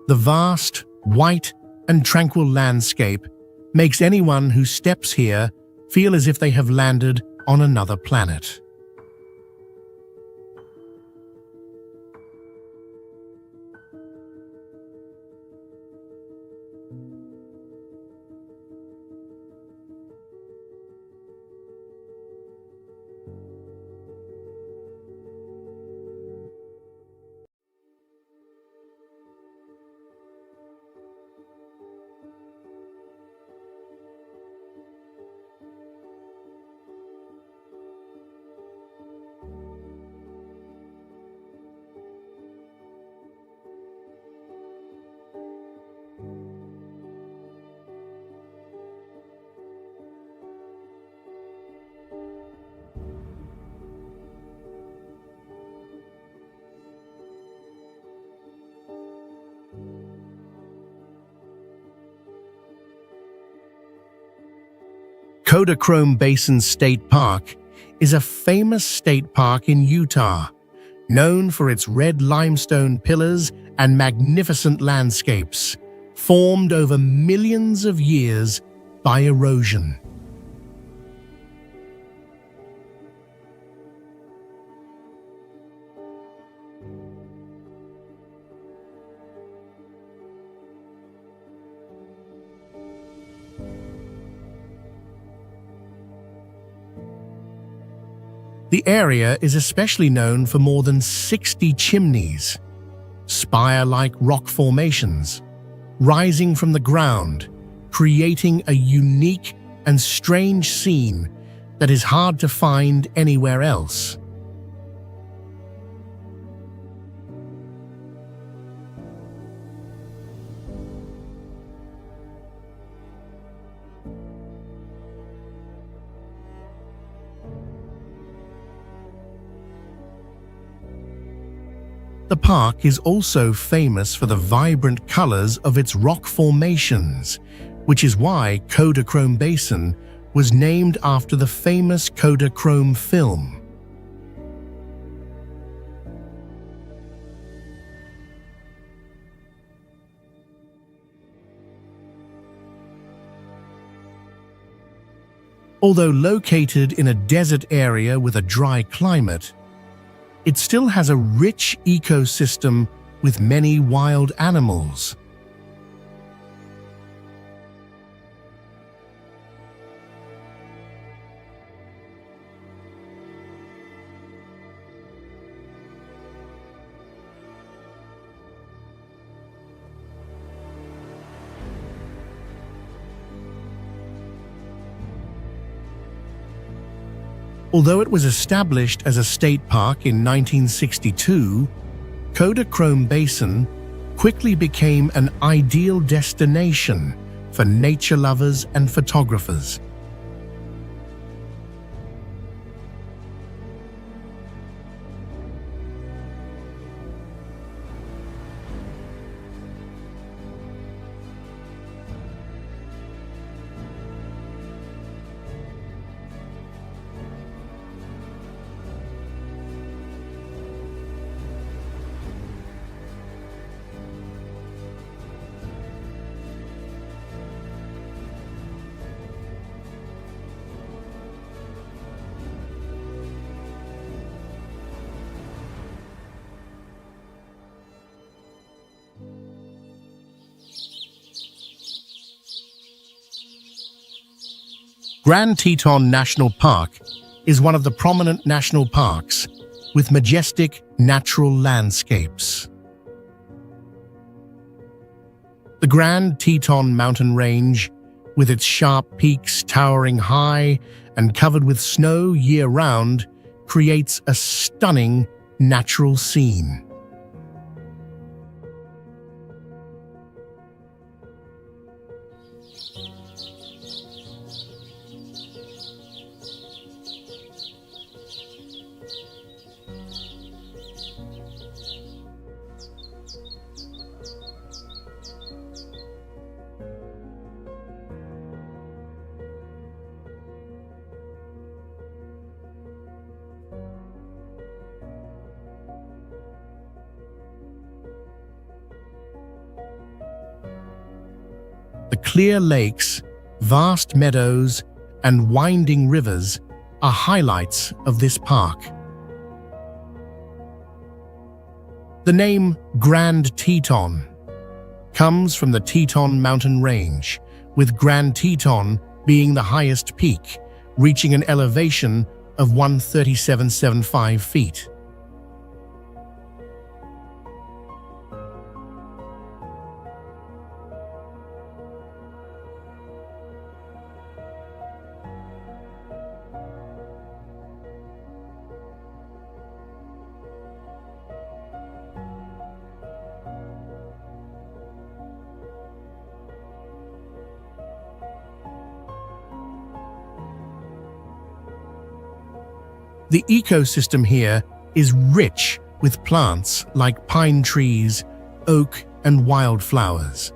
S1: The vast, white, and tranquil landscape makes anyone who steps here feel as if they have landed on another planet. Kodachrome Basin State Park is a famous state park in Utah, known for its red limestone pillars and magnificent landscapes, formed over millions of years by erosion. The area is especially known for more than 60 chimneys, spire-like rock formations, rising from the ground, creating a unique and strange scene that is hard to find anywhere else. The park is also famous for the vibrant colors of its rock formations, which is why Kodachrome Basin was named after the famous Kodachrome film. Although located in a desert area with a dry climate, it still has a rich ecosystem with many wild animals. Although it was established as a state park in 1962, Kodachrome Basin quickly became an ideal destination for nature lovers and photographers. Grand Teton National Park is one of the prominent national parks with majestic natural landscapes. The Grand Teton mountain range, with its sharp peaks towering high and covered with snow year-round, creates a stunning natural scene. The clear lakes, vast meadows, and winding rivers are highlights of this park. The name Grand Teton comes from the Teton mountain range, with Grand Teton being the highest peak, reaching an elevation of 137.75 feet. The ecosystem here is rich with plants like pine trees, oak, and wildflowers.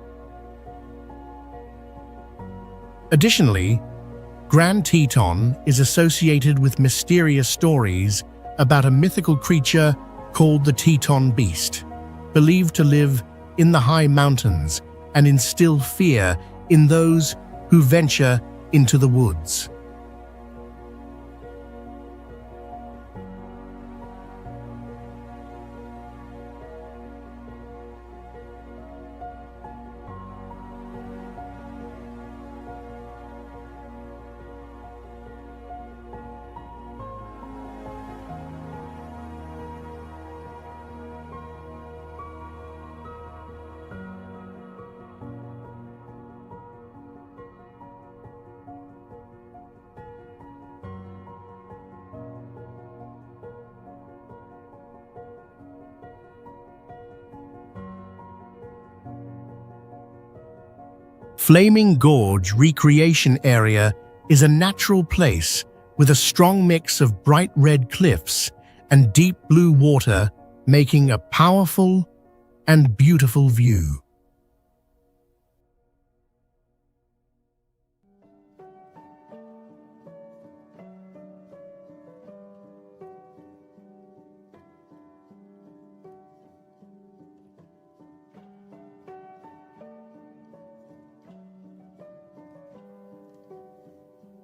S1: Additionally, Grand Teton is associated with mysterious stories about a mythical creature called the Teton Beast, believed to live in the high mountains and instill fear in those who venture into the woods. Flaming Gorge Recreation Area is a natural place with a strong mix of bright red cliffs and deep blue water, making a powerful and beautiful view.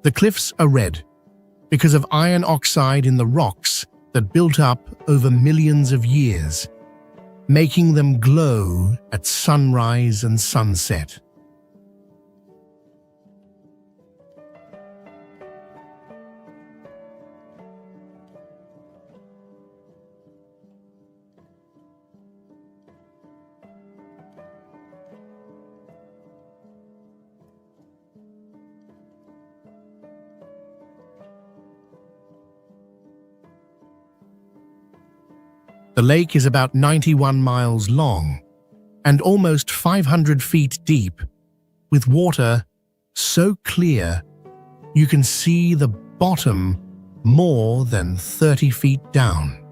S1: The cliffs are red because of iron oxide in the rocks that built up over millions of years, making them glow at sunrise and sunset. The lake is about 91 miles long and almost 500 feet deep, with water so clear you can see the bottom more than 30 feet down.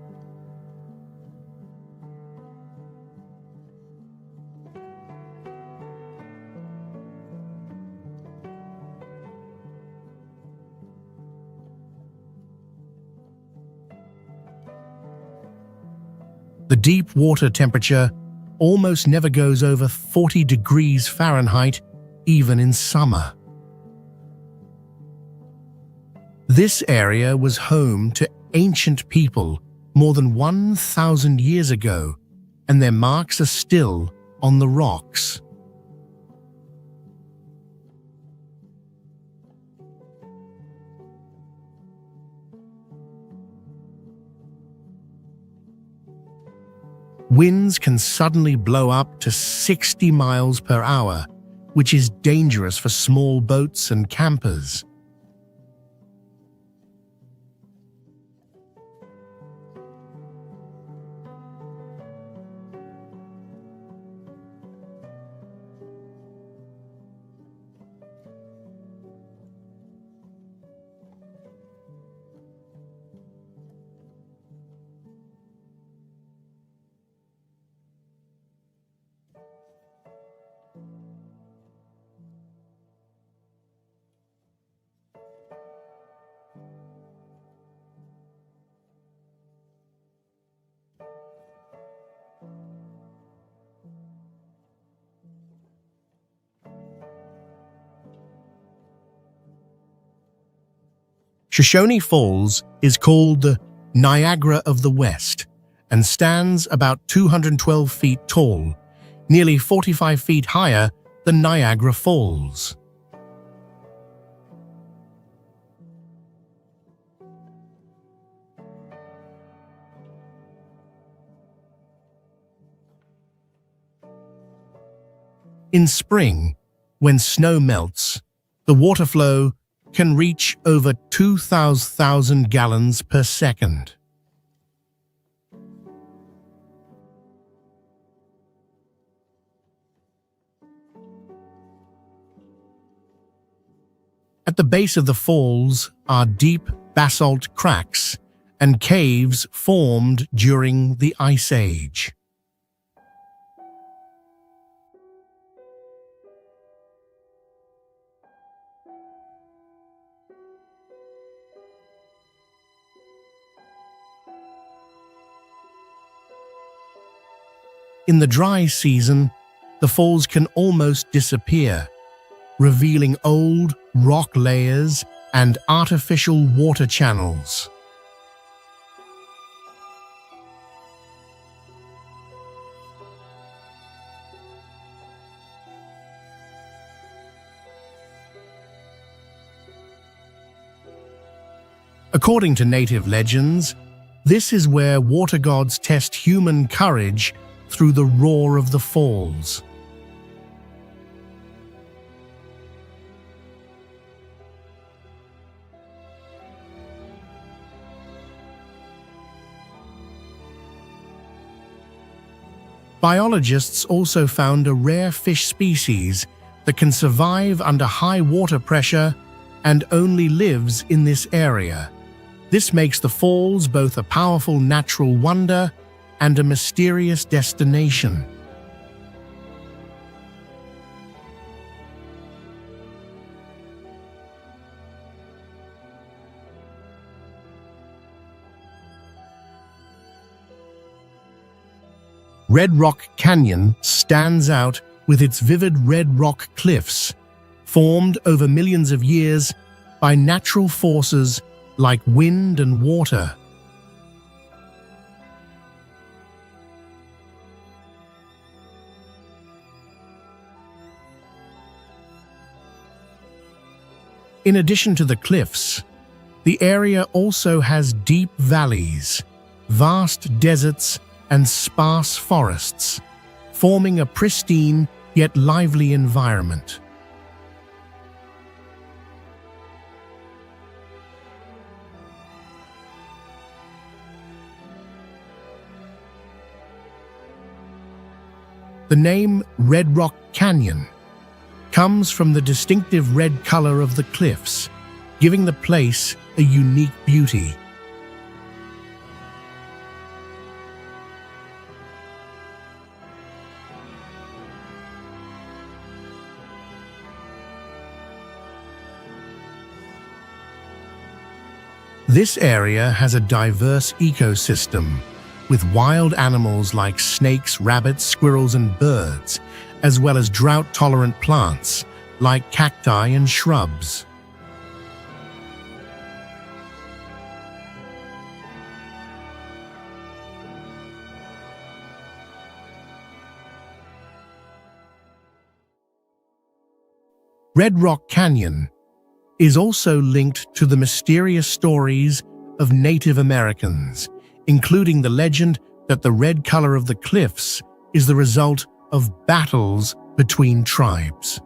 S1: The deep water temperature almost never goes over 40 degrees Fahrenheit, even in summer. This area was home to ancient people more than 1,000 years ago, and their marks are still on the rocks. Winds can suddenly blow up to 60 miles per hour, which is dangerous for small boats and campers. Shoshone Falls is called the Niagara of the West and stands about 212 feet tall, nearly 45 feet higher than Niagara Falls. In spring, when snow melts, the water flow can reach over 2,000 gallons per second. At the base of the falls are deep basalt cracks and caves formed during the Ice Age. In the dry season, the falls can almost disappear, revealing old rock layers and artificial water channels. According to native legends, this is where water gods test human courage through the roar of the falls. Biologists also found a rare fish species that can survive under high water pressure and only lives in this area. This makes the falls both a powerful natural wonder and a mysterious destination. Red Rock Canyon stands out with its vivid red rock cliffs, formed over millions of years by natural forces like wind and water. In addition to the cliffs, the area also has deep valleys, vast deserts, and sparse forests, forming a pristine yet lively environment. The name Red Rock Canyon comes from the distinctive red color of the cliffs, giving the place a unique beauty. This area has a diverse ecosystem, with wild animals like snakes, rabbits, squirrels, and birds, as well as drought-tolerant plants like cacti and shrubs. Red Rock Canyon is also linked to the mysterious stories of Native Americans, including the legend that the red color of the cliffs is the result of battles between tribes.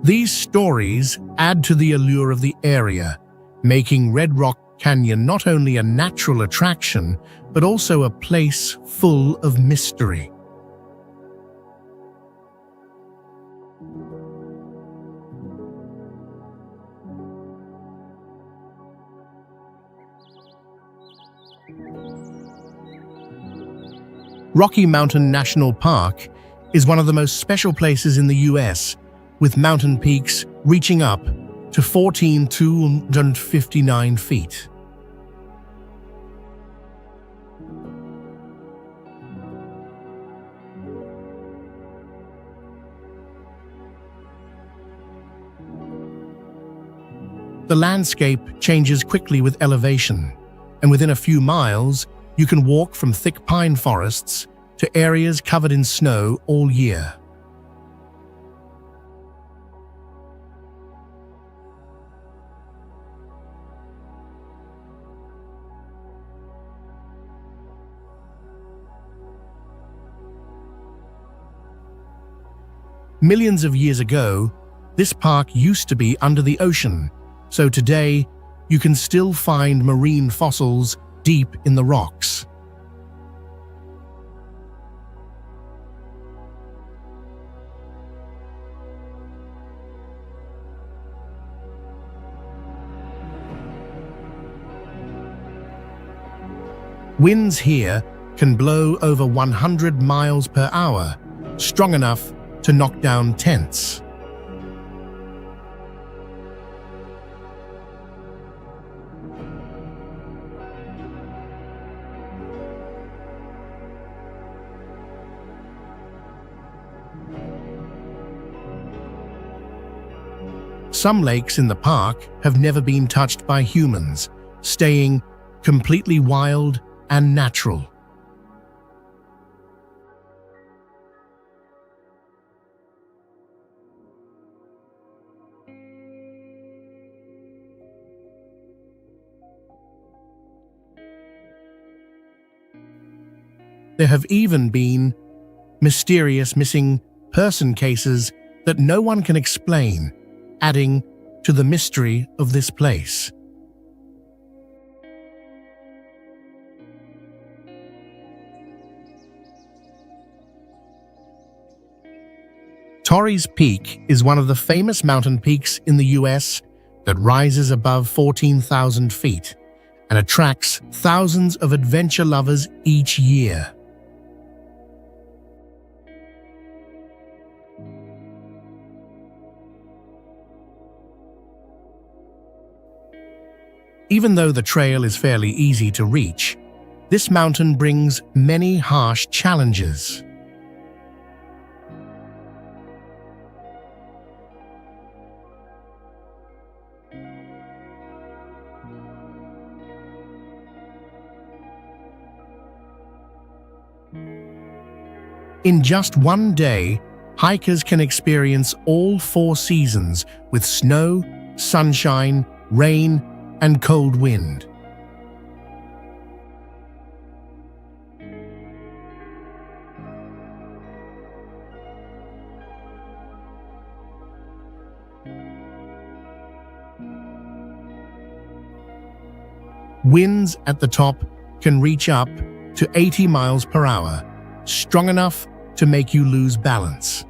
S1: These stories add to the allure of the area, making Red Rock Canyon not only a natural attraction, but also a place full of mystery. Rocky Mountain National Park is one of the most special places in the US, with mountain peaks reaching up to 14,259 feet. The landscape changes quickly with elevation, and within a few miles, you can walk from thick pine forests to areas covered in snow all year. Millions of years ago, this park used to be under the ocean, so today you can still find marine fossils deep in the rocks. Winds here can blow over 100 miles per hour, strong enough to knock down tents. Some lakes in the park have never been touched by humans, staying completely wild and natural. There have even been mysterious missing person cases that no one can explain, adding to the mystery of this place. Torrey's Peak is one of the famous mountain peaks in the US that rises above 14,000 feet and attracts thousands of adventure lovers each year. Even though the trail is fairly easy to reach, this mountain brings many harsh challenges. In just one day, hikers can experience all 4 seasons with snow, sunshine, rain, and cold wind. Winds at the top can reach up to 80 miles per hour, strong enough to make you lose balance.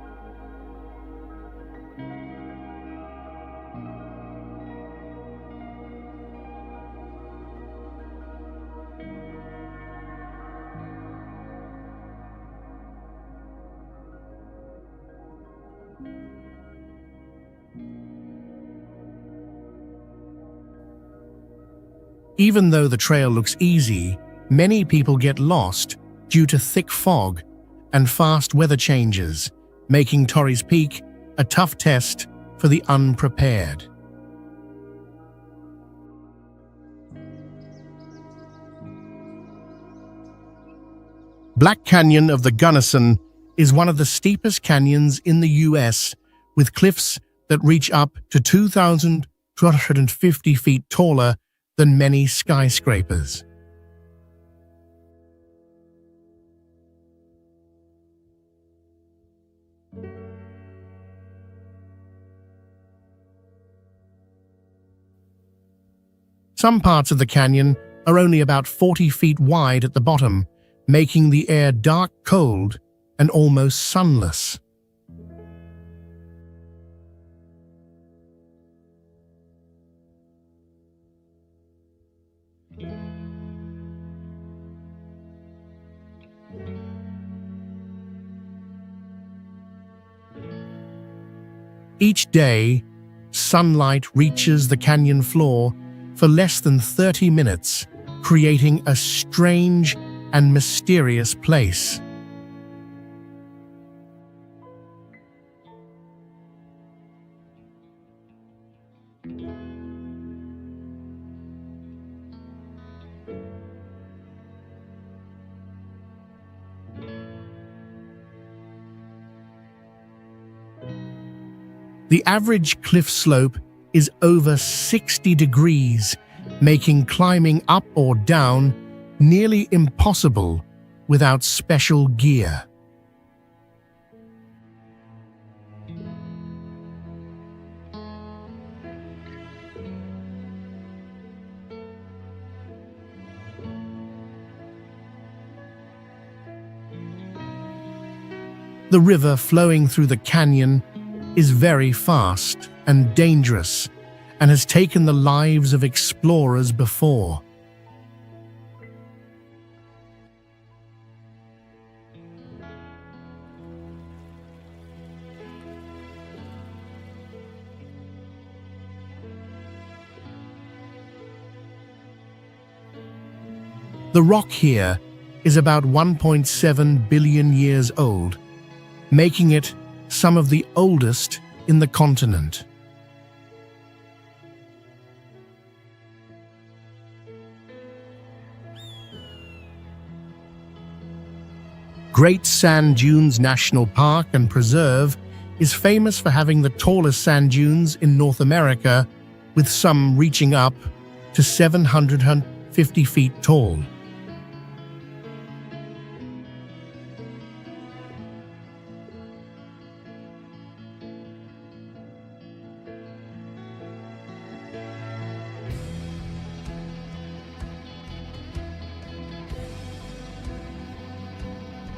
S1: Even though the trail looks easy, many people get lost due to thick fog and fast weather changes, making Torrey's Peak a tough test for the unprepared. Black Canyon of the Gunnison is one of the steepest canyons in the US, with cliffs that reach up to 2,250 feet taller than many skyscrapers. Some parts of the canyon are only about 40 feet wide at the bottom, making the air dark cold and almost sunless. Each day, sunlight reaches the canyon floor for less than 30 minutes, creating a strange and mysterious place. The average cliff slope is over 60 degrees, making climbing up or down nearly impossible without special gear. The river flowing through the canyon is very fast and dangerous and has taken the lives of explorers before. The rock here is about 1.7 billion years old, making it some of the oldest in the continent. Great Sand Dunes National Park and Preserve is famous for having the tallest sand dunes in North America, with some reaching up to 750 feet tall.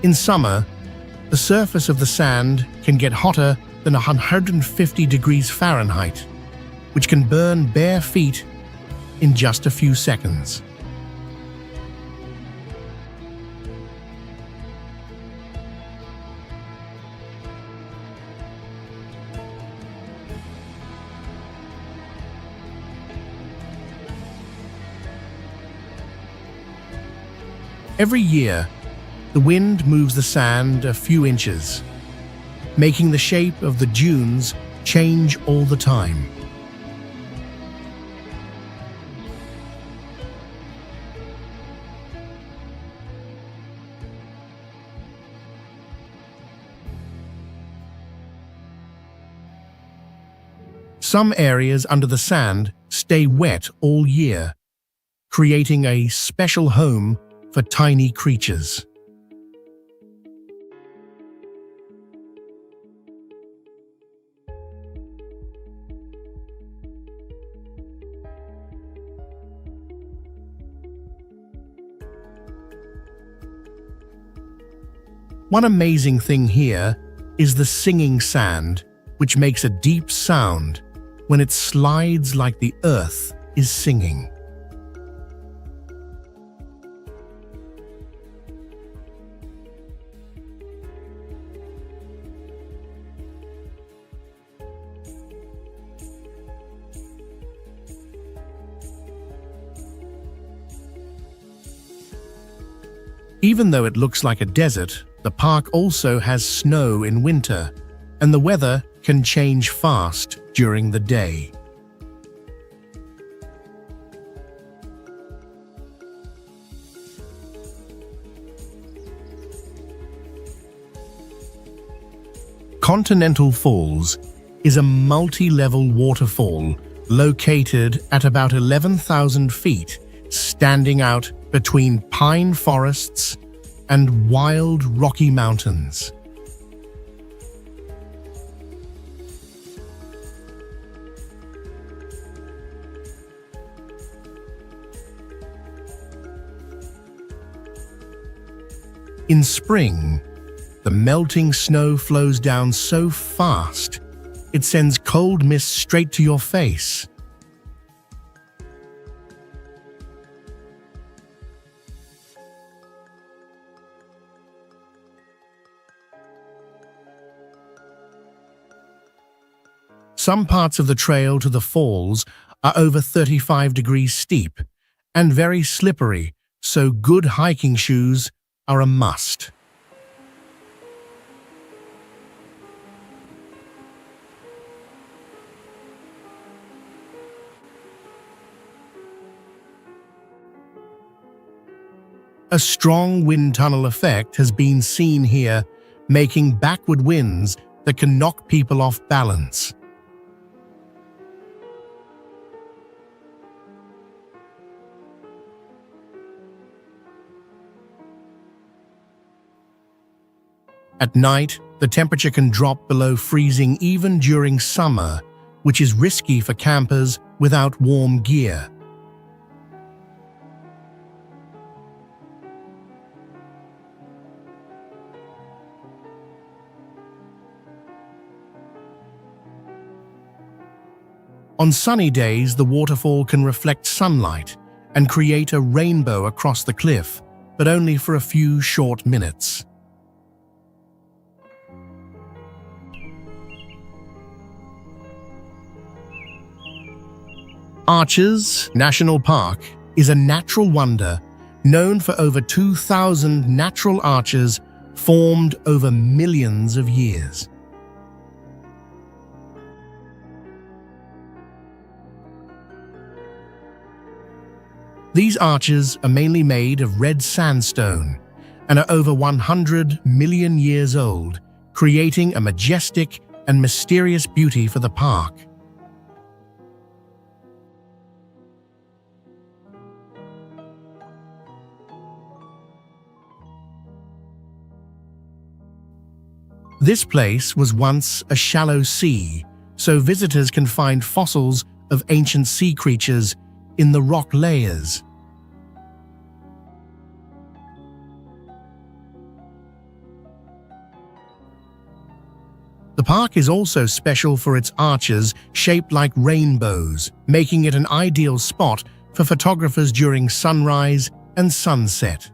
S1: In summer, the surface of the sand can get hotter than 150 degrees Fahrenheit, which can burn bare feet in just a few seconds. Every year, the wind moves the sand a few inches, making the shape of the dunes change all the time. Some areas under the sand stay wet all year, creating a special home for tiny creatures. One amazing thing here is the singing sand, which makes a deep sound when it slides like the earth is singing. Even though it looks like a desert, the park also has snow in winter, and the weather can change fast during the day. Continental Falls is a multi-level waterfall located at about 11,000 feet, standing out between pine forests and wild Rocky Mountains. In spring, the melting snow flows down so fast, it sends cold mist straight to your face. Some parts of the trail to the falls are over 35 degrees steep and very slippery, so good hiking shoes are a must. A strong wind tunnel effect has been seen here, making backward winds that can knock people off balance. At night, the temperature can drop below freezing even during summer, which is risky for campers without warm gear. On sunny days, the waterfall can reflect sunlight and create a rainbow across the cliff, but only for a few short minutes. Arches National Park is a natural wonder known for over 2,000 natural arches formed over millions of years. These arches are mainly made of red sandstone and are over 100 million years old, creating a majestic and mysterious beauty for the park. This place was once a shallow sea, so visitors can find fossils of ancient sea creatures in the rock layers. The park is also special for its arches shaped like rainbows, making it an ideal spot for photographers during sunrise and sunset.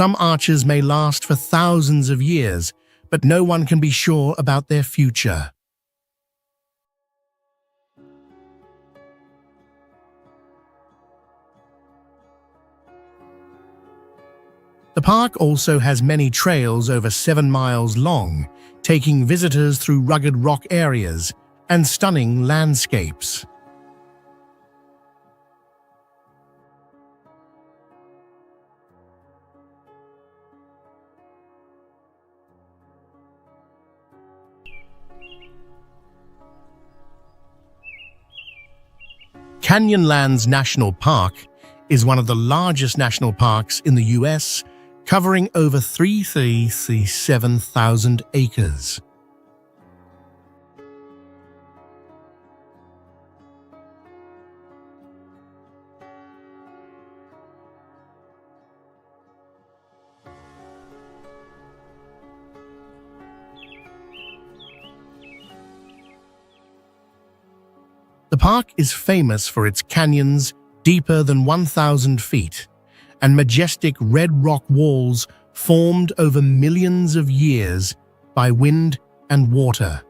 S1: Some arches may last for thousands of years, but no one can be sure about their future. The park also has many trails over 7 miles long, taking visitors through rugged rock areas and stunning landscapes. Canyonlands National Park is one of the largest national parks in the US, covering over 337,000 acres. The park is famous for its canyons deeper than 1,000 feet and majestic red rock walls formed over millions of years by wind and water.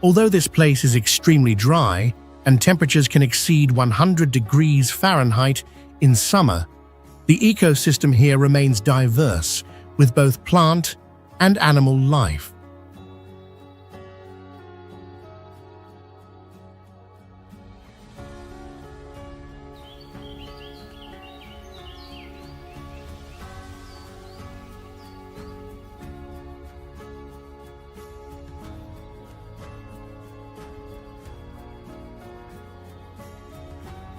S1: Although this place is extremely dry, and temperatures can exceed 100 degrees Fahrenheit in summer, the ecosystem here remains diverse, with both plant and animal life.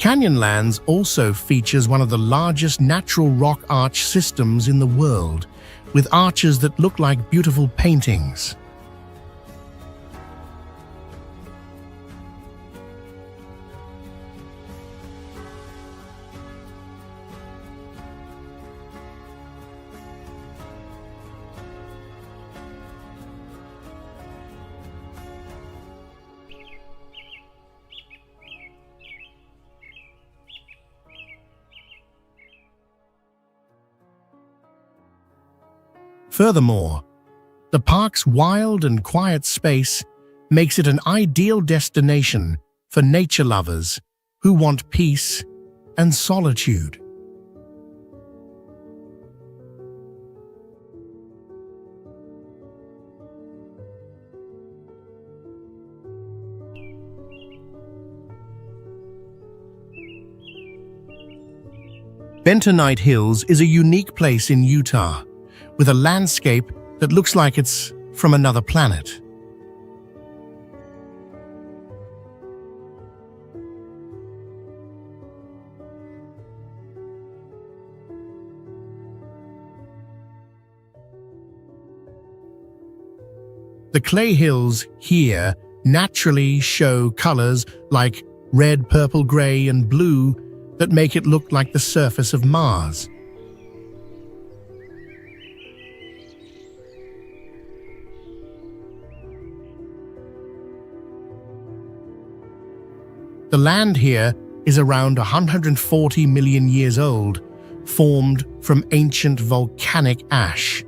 S1: Canyonlands also features one of the largest natural rock arch systems in the world, with arches that look like beautiful paintings. Furthermore, the park's wild and quiet space makes it an ideal destination for nature lovers who want peace and solitude. Bentonite Hills is a unique place in Utah, with a landscape that looks like it's from another planet. The clay hills here naturally show colors like red, purple, gray, and blue that make it look like the surface of Mars. The land here is around 140 million years old, formed from ancient volcanic ash.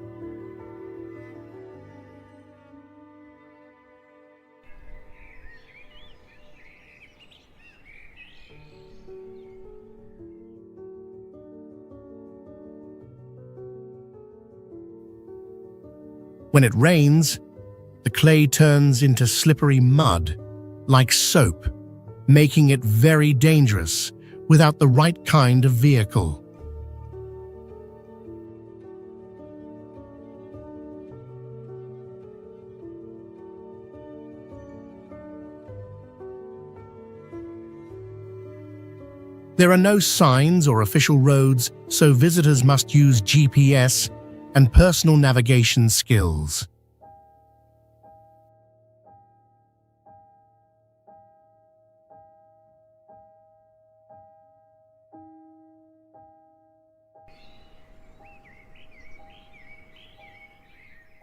S1: When it rains, the clay turns into slippery mud, like soap, making it very dangerous without the right kind of vehicle. There are no signs or official roads, so visitors must use GPS and personal navigation skills.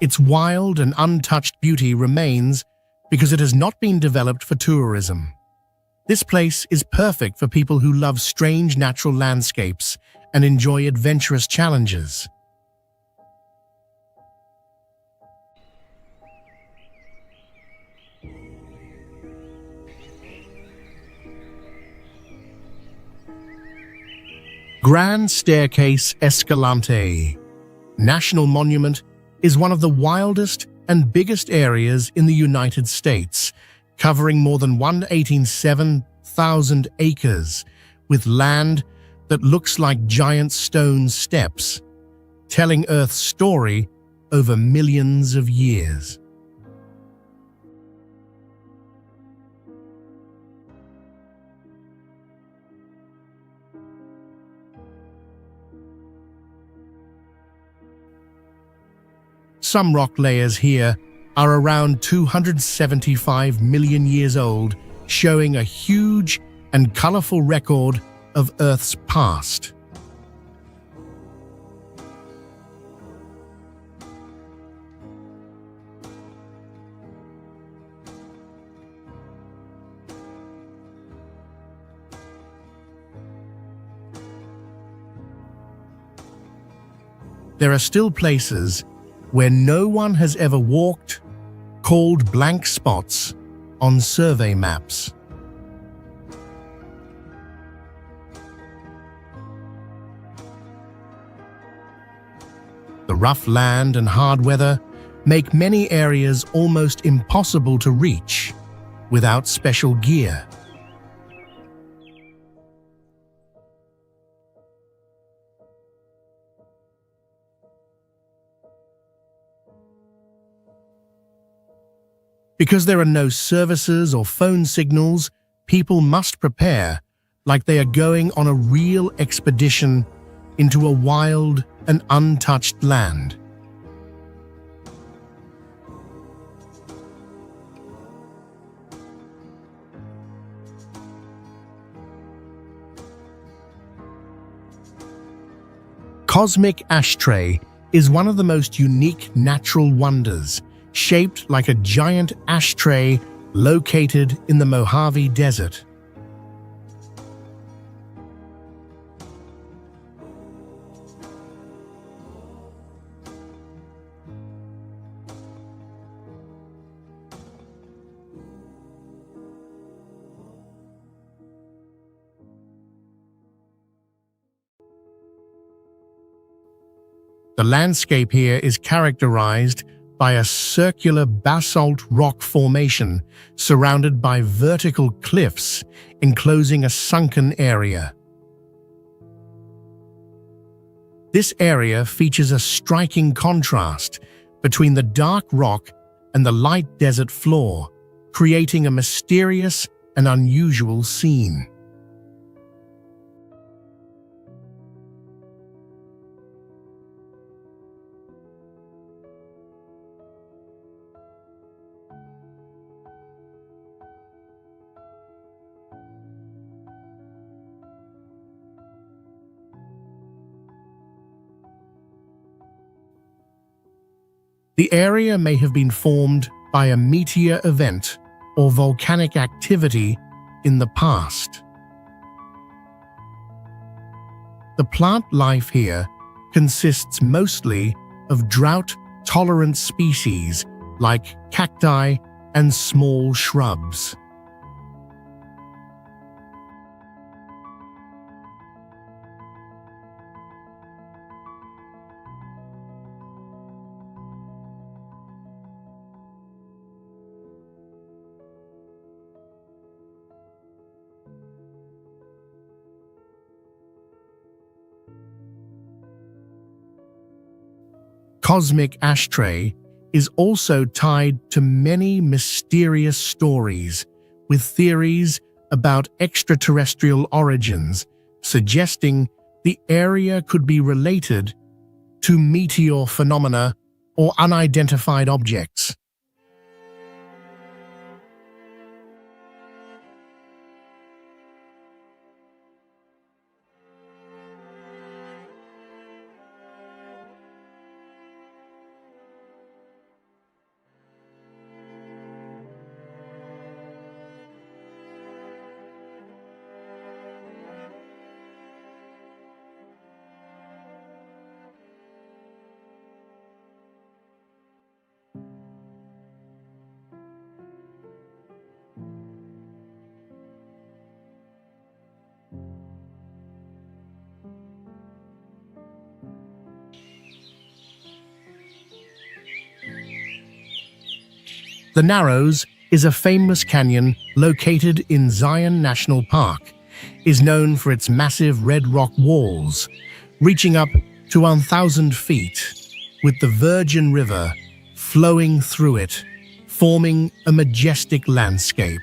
S1: Its wild and untouched beauty remains because it has not been developed for tourism. This place is perfect for people who love strange natural landscapes and enjoy adventurous challenges. Grand Staircase Escalante National Monument is one of the wildest and biggest areas in the United States, covering more than 187,000 acres, with land that looks like giant stone steps, telling Earth's story over millions of years. Some rock layers here are around 275 million years old, showing a huge and colorful record of Earth's past. There are still places where no one has ever walked, called blank spots on survey maps. The rough land and hard weather make many areas almost impossible to reach without special gear. Because there are no services or phone signals, people must prepare like they are going on a real expedition into a wild and untouched land. Cosmic Ashtray is one of the most unique natural wonders, shaped like a giant ashtray located in the Mojave Desert. The landscape here is characterized by a circular basalt rock formation surrounded by vertical cliffs enclosing a sunken area. This area features a striking contrast between the dark rock and the light desert floor, creating a mysterious and unusual scene. The area may have been formed by a meteor event or volcanic activity in the past. The plant life here consists mostly of drought-tolerant species like cacti and small shrubs. Cosmic Ashtray is also tied to many mysterious stories, with theories about extraterrestrial origins, suggesting the area could be related to meteor phenomena or unidentified objects. The Narrows is a famous canyon located in Zion National Park, is known for its massive red rock walls, reaching up to 1,000 feet, with the Virgin River flowing through it, forming a majestic landscape.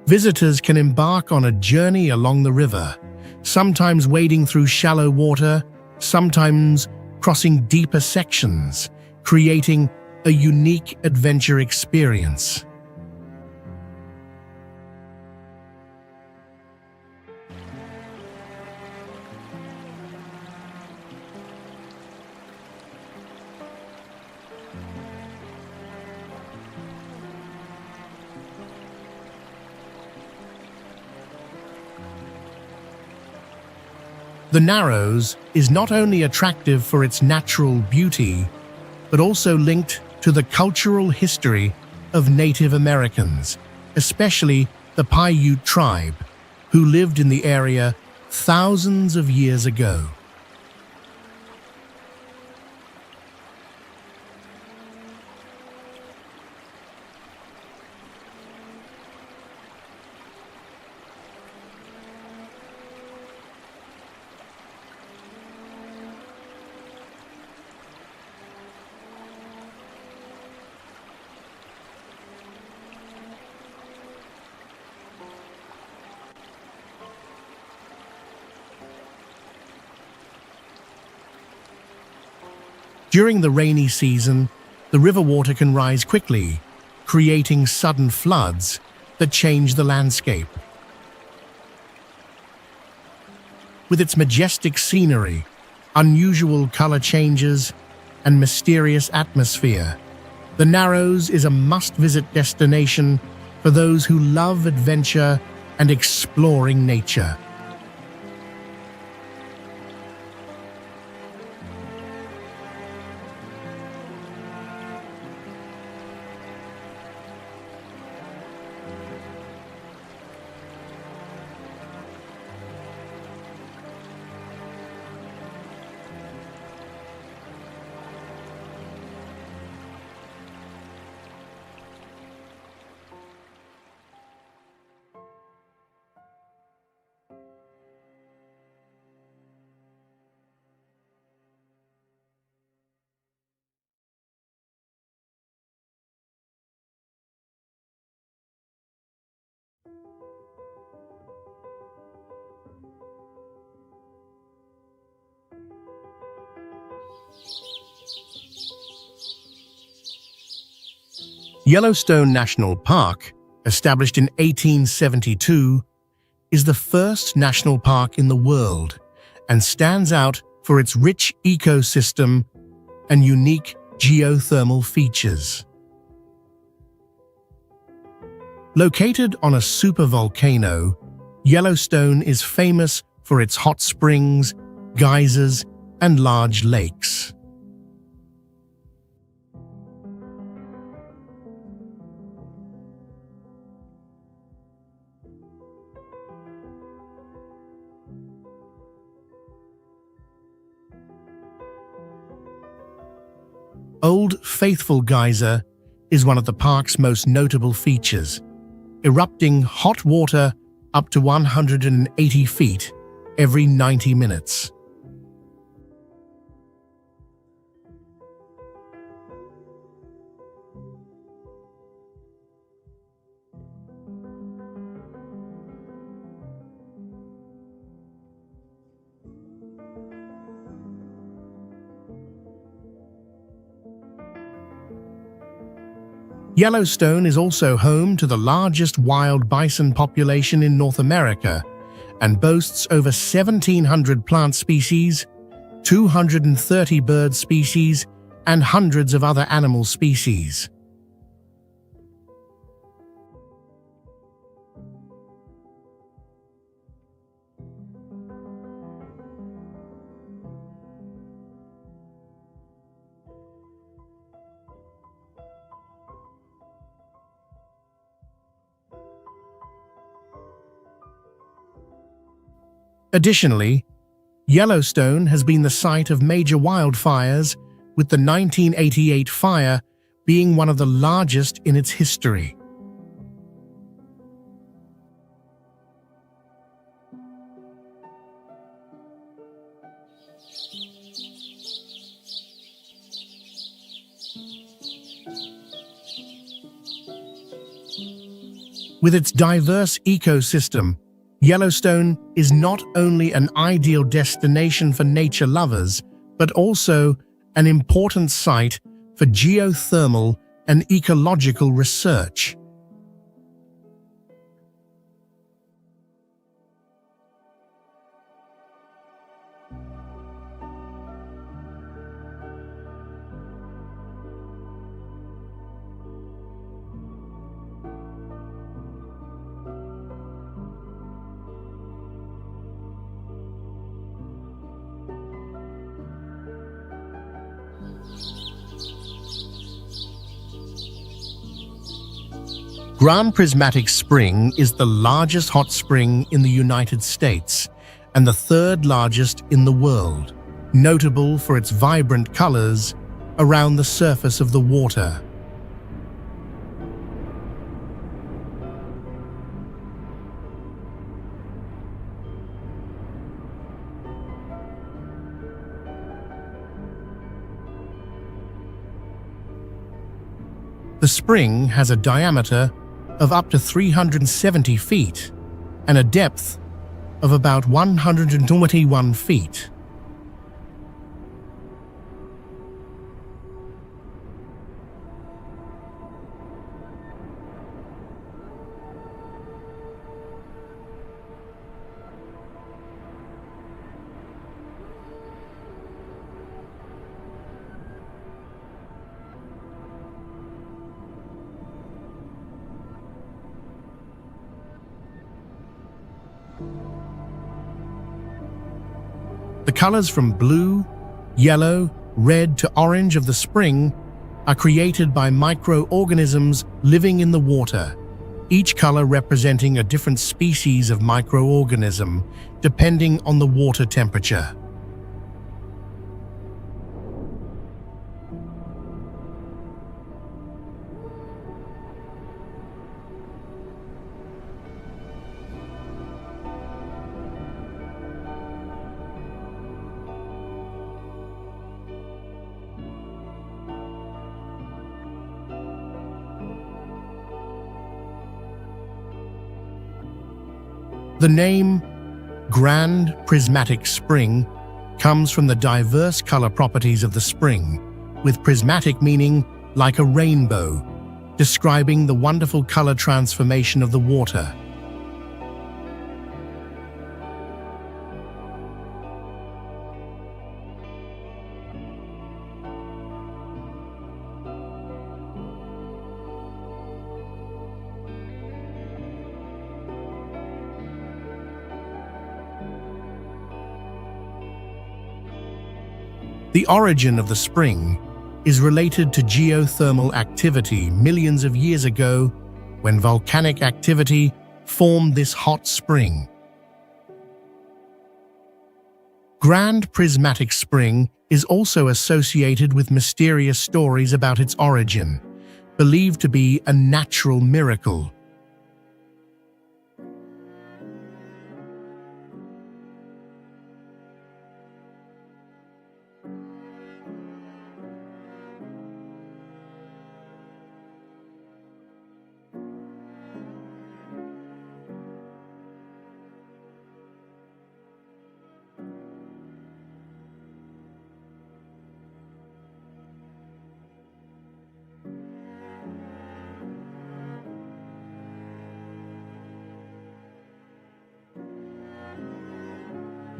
S1: Visitors can embark on a journey along the river, sometimes wading through shallow water, sometimes crossing deeper sections, creating a unique adventure experience. The Narrows is not only attractive for its natural beauty, but also linked to the cultural history of Native Americans, especially the Paiute tribe, who lived in the area thousands of years ago. During the rainy season, the river water can rise quickly, creating sudden floods that change the landscape. With its majestic scenery, unusual color changes, and mysterious atmosphere, the Narrows is a must-visit destination for those who love adventure and exploring nature. Yellowstone National Park, established in 1872, is the first national park in the world and stands out for its rich ecosystem and unique geothermal features. Located on a supervolcano, Yellowstone is famous for its hot springs, geysers, and large lakes. Old Faithful Geyser is one of the park's most notable features, erupting hot water up to 180 feet every 90 minutes. Yellowstone is also home to the largest wild bison population in North America and boasts over 1,700 plant species, 230 bird species, and hundreds of other animal species. Additionally, Yellowstone has been the site of major wildfires, with the 1988 fire being one of the largest in its history. With its diverse ecosystem, Yellowstone is not only an ideal destination for nature lovers, but also an important site for geothermal and ecological research. Grand Prismatic Spring is the largest hot spring in the United States and the third largest in the world, notable for its vibrant colors around the surface of the water. The spring has a diameter of up to 370 feet and a depth of about 121 feet. The colors from blue, yellow, red to orange of the spring are created by microorganisms living in the water, each color representing a different species of microorganism depending on the water temperature. The name Grand Prismatic Spring comes from the diverse color properties of the spring, with prismatic meaning like a rainbow, describing the wonderful color transformation of the water. The origin of the spring is related to geothermal activity millions of years ago when volcanic activity formed this hot spring. Grand Prismatic Spring is also associated with mysterious stories about its origin, believed to be a natural miracle.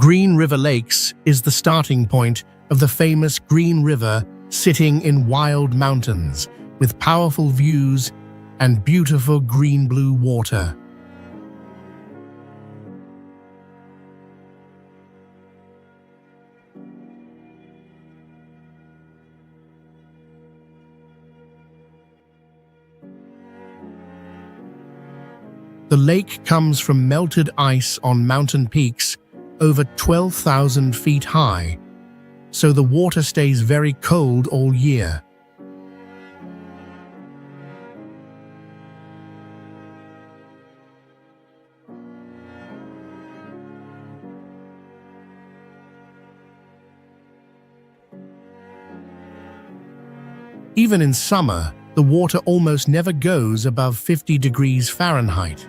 S1: Green River Lakes is the starting point of the famous Green River, sitting in wild mountains with powerful views and beautiful green-blue water. The lake comes from melted ice on mountain peaks over 12,000 feet high, so the water stays very cold all year. Even in summer, the water almost never goes above 50 degrees Fahrenheit.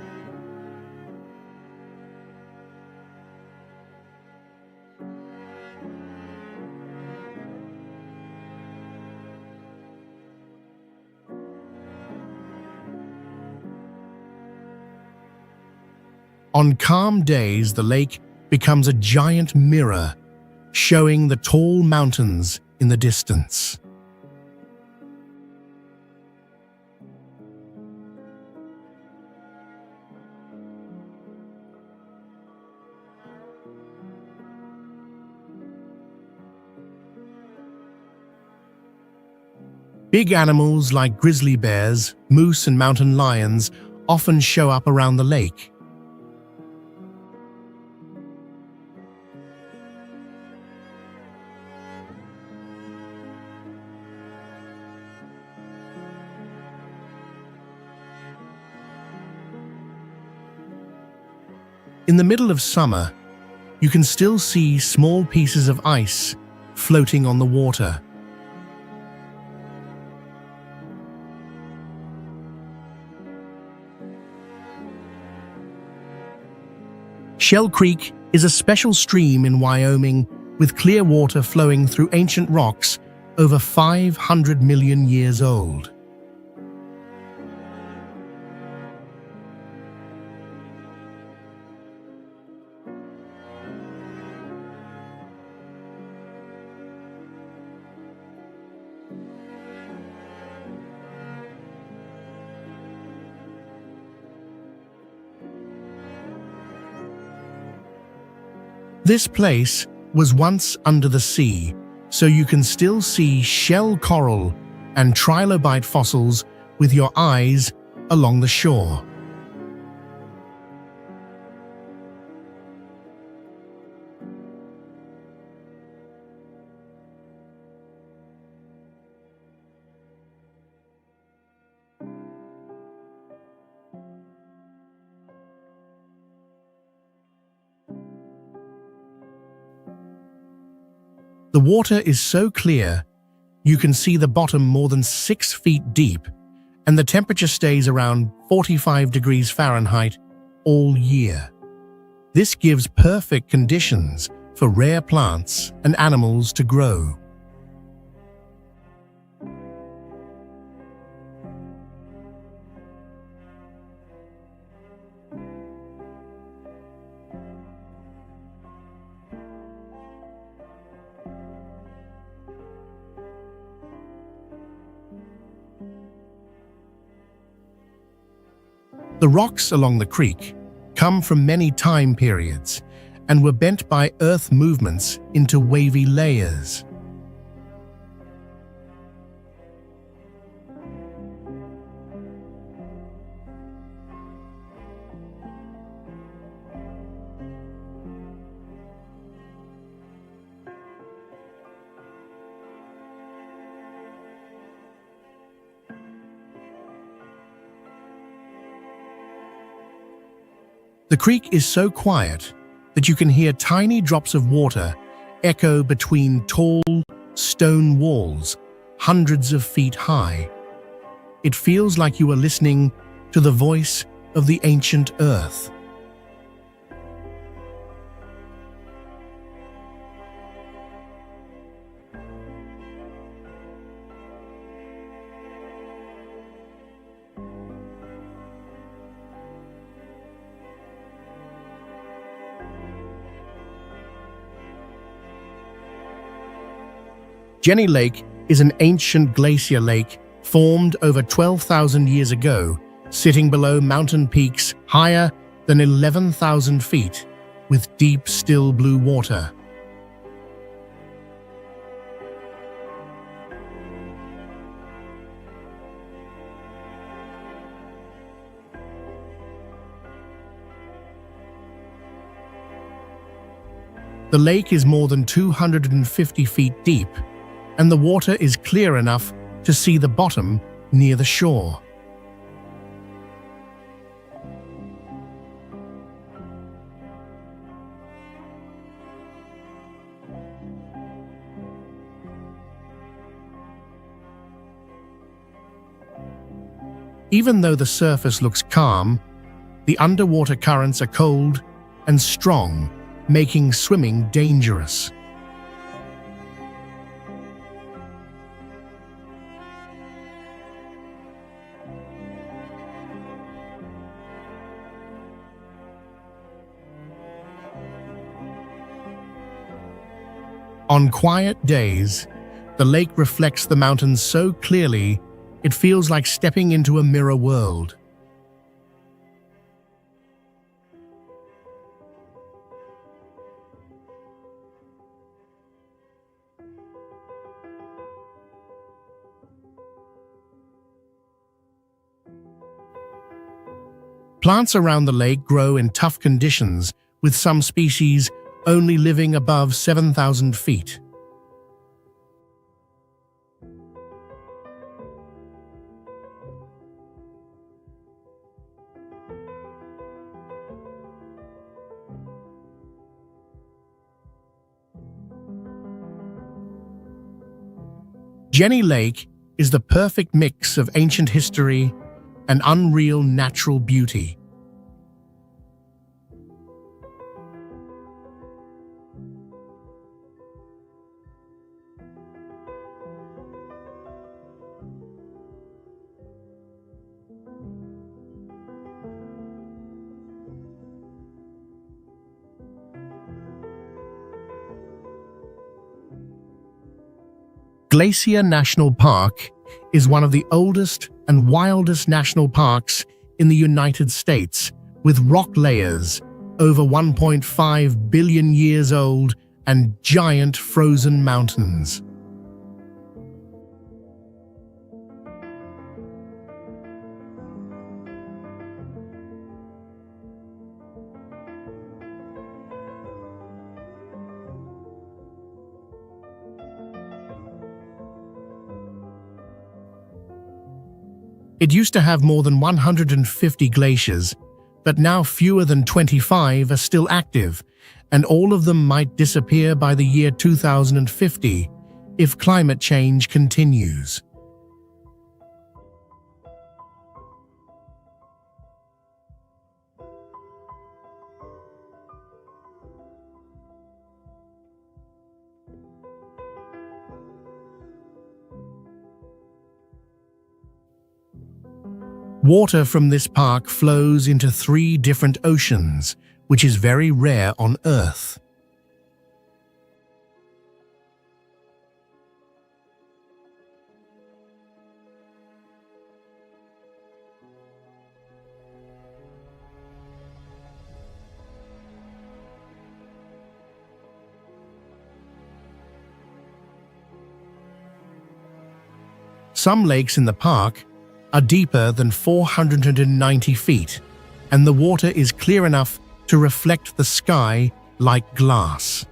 S1: On calm days, the lake becomes a giant mirror, showing the tall mountains in the distance. Big animals like grizzly bears, moose, and mountain lions often show up around the lake. In the middle of summer, you can still see small pieces of ice floating on the water. Shell Creek is a special stream in Wyoming with clear water flowing through ancient rocks over 500 million years old. This place was once under the sea, so you can still see shell coral and trilobite fossils with your eyes along the shore. The water is so clear, you can see the bottom more than 6 feet deep, and the temperature stays around 45 degrees Fahrenheit all year. This gives perfect conditions for rare plants and animals to grow. The rocks along the creek come from many time periods and were bent by Earth movements into wavy layers. The creek is so quiet that you can hear tiny drops of water echo between tall stone walls, hundreds of feet high. It feels like you are listening to the voice of the ancient earth. Jenny Lake is an ancient glacier lake formed over 12,000 years ago, sitting below mountain peaks higher than 11,000 feet, with deep, still blue water. The lake is more than 250 feet deep, and the water is clear enough to see the bottom near the shore. Even though the surface looks calm, the underwater currents are cold and strong, making swimming dangerous. On quiet days, the lake reflects the mountains so clearly it feels like stepping into a mirror world. Plants around the lake grow in tough conditions, with some species only living above 7,000 feet. Jenny Lake is the perfect mix of ancient history and unreal natural beauty. Glacier National Park is one of the oldest and wildest national parks in the United States, with rock layers over 1.5 billion years old and giant frozen mountains. It used to have more than 150 glaciers, but now fewer than 25 are still active, and all of them might disappear by the year 2050 if climate change continues. Water from this park flows into 3 different oceans, which is very rare on Earth. Some lakes in the park are deeper than 490 feet, and the water is clear enough to reflect the sky like glass.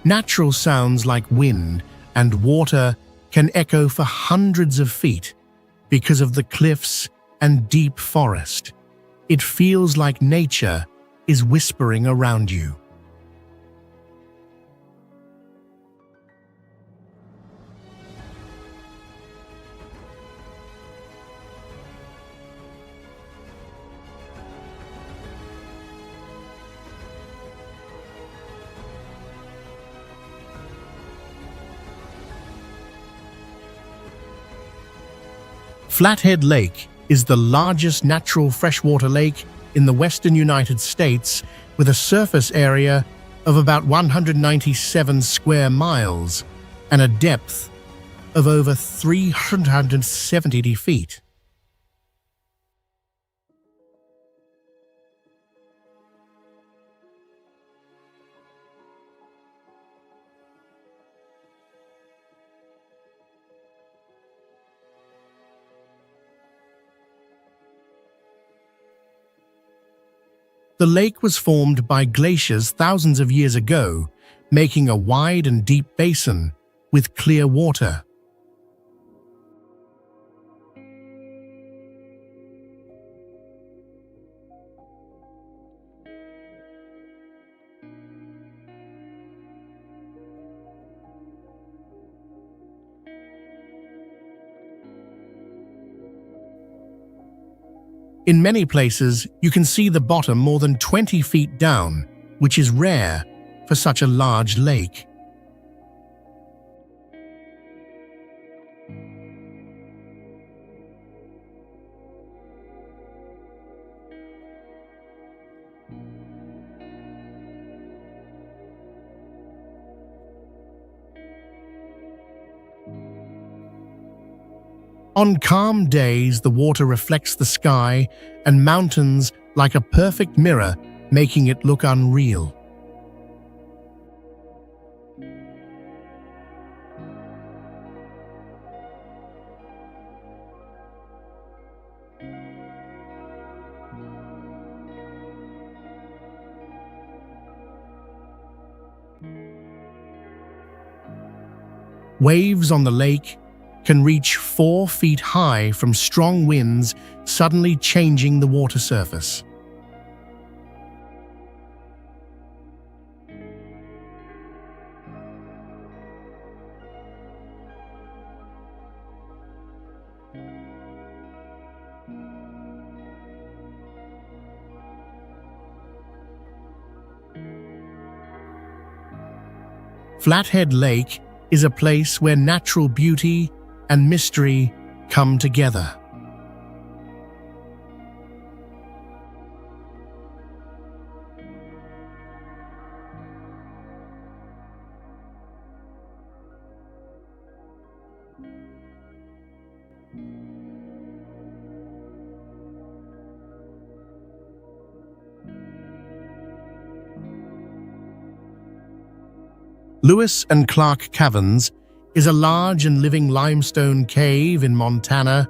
S1: Natural sounds like wind and water can echo for hundreds of feet because of the cliffs and deep forest. It feels like nature is whispering around you. Flathead Lake is the largest natural freshwater lake in the western United States, with a surface area of about 197 square miles and a depth of over 370 feet. The lake was formed by glaciers thousands of years ago, making a wide and deep basin with clear water. In many places, you can see the bottom more than 20 feet down, which is rare for such a large lake. On calm days, the water reflects the sky and mountains like a perfect mirror, making it look unreal. Waves on the lake can reach 4 feet high from strong winds, suddenly changing the water surface. Flathead Lake is a place where natural beauty and mystery come together. Lewis and Clark Caverns is a large and living limestone cave in Montana,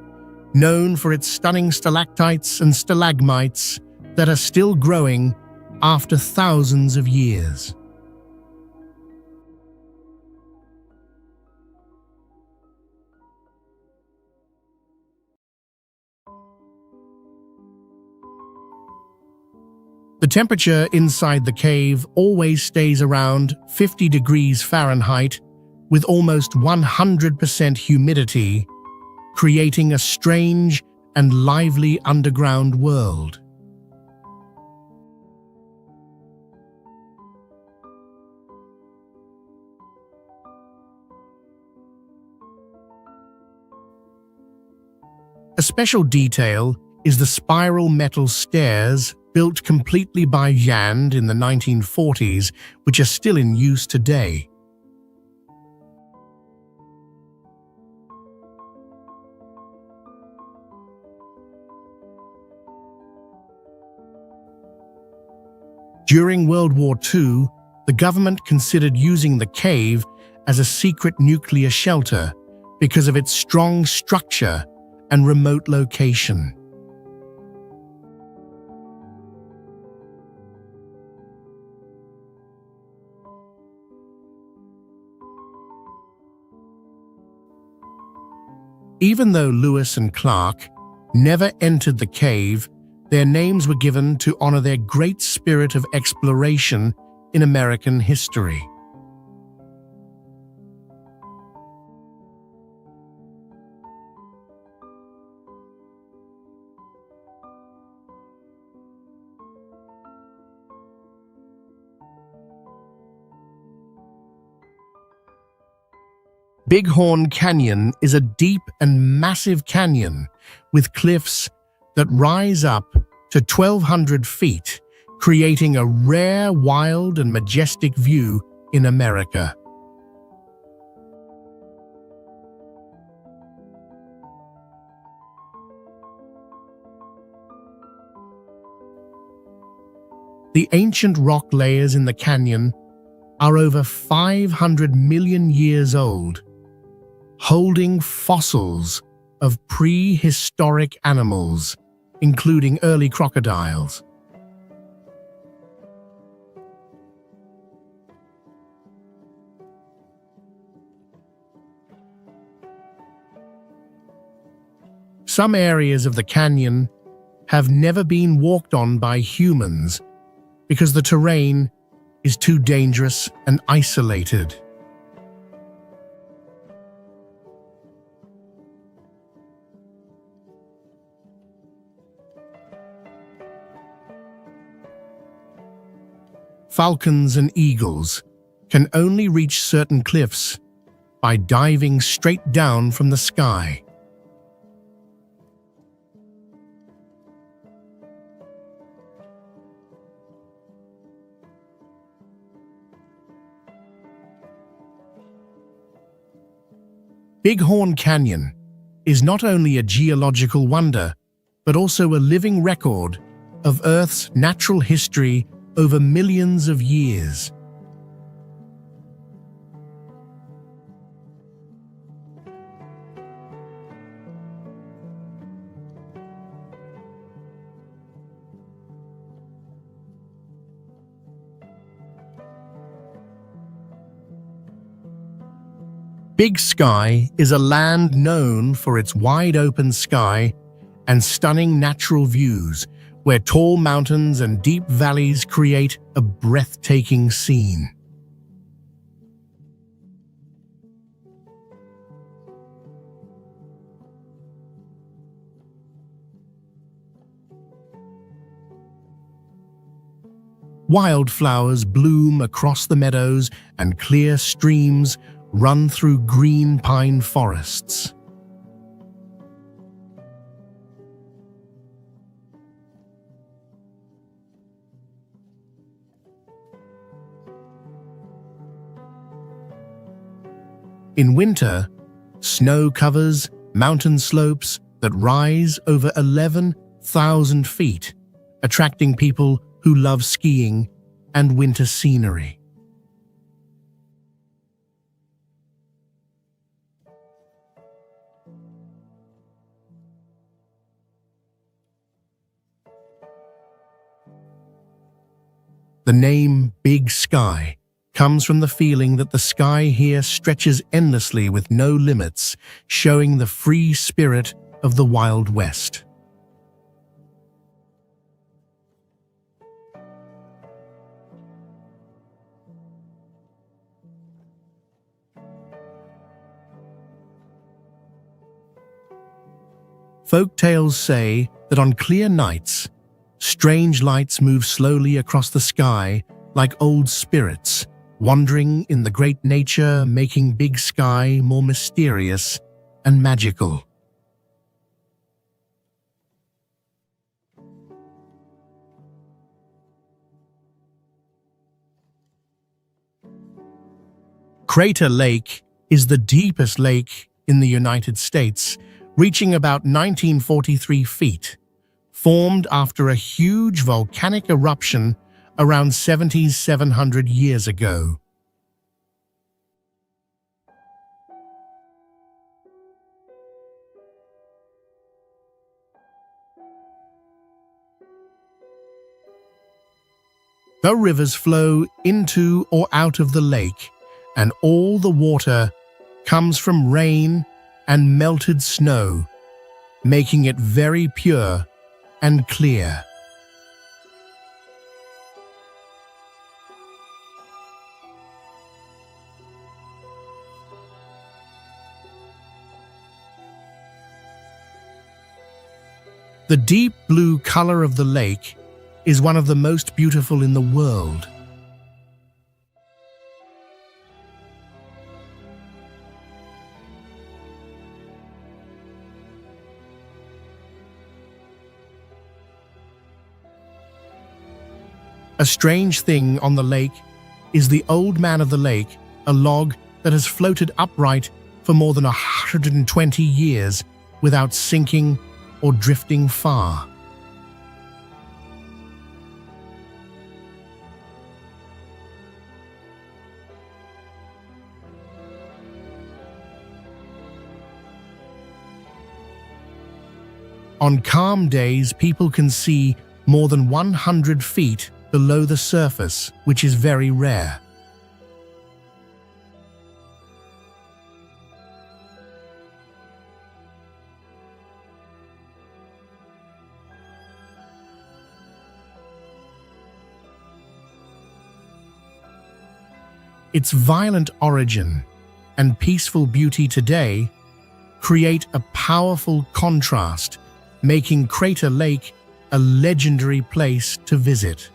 S1: known for its stunning stalactites and stalagmites that are still growing after thousands of years. The temperature inside the cave always stays around 50 degrees Fahrenheit with almost 100% humidity, creating a strange and lively underground world. A special detail is the spiral metal stairs built completely by Jand in the 1940s, which are still in use today. During World War II, the government considered using the cave as a secret nuclear shelter because of its strong structure and remote location. Even though Lewis and Clark never entered the cave, their names were given to honor their great spirit of exploration in American history. Bighorn Canyon is a deep and massive canyon with cliffs that rise up to 1,200 feet, creating a rare, wild, and majestic view in America. The ancient rock layers in the canyon are over 500 million years old, holding fossils of prehistoric animals, including early crocodiles. Some areas of the canyon have never been walked on by humans because the terrain is too dangerous and isolated. Falcons and eagles can only reach certain cliffs by diving straight down from the sky. Bighorn Canyon is not only a geological wonder, but also a living record of Earth's natural history over millions of years. Big Sky is a land known for its wide-open sky and stunning natural views, where tall mountains and deep valleys create a breathtaking scene. Wildflowers bloom across the meadows and clear streams run through green pine forests. In winter, snow covers mountain slopes that rise over 11,000 feet, attracting people who love skiing and winter scenery. The name Big Sky comes from the feeling that the sky here stretches endlessly with no limits, showing the free spirit of the Wild West. Folktales say that on clear nights, strange lights move slowly across the sky like old spirits, wandering in the great nature, making Big Sky more mysterious and magical. Crater Lake is the deepest lake in the United States, reaching about 1943 feet. Formed after a huge volcanic eruption around 7,700 years ago. The rivers flow into or out of the lake, and all the water comes from rain and melted snow, making it very pure and clear. The deep blue color of the lake is one of the most beautiful in the world. A strange thing on the lake is the Old Man of the Lake, a log that has floated upright for more than 120 years without sinking or drifting far. On calm days, people can see more than 100 feet below the surface, which is very rare. Its violent origin and peaceful beauty today create a powerful contrast, making Crater Lake a legendary place to visit.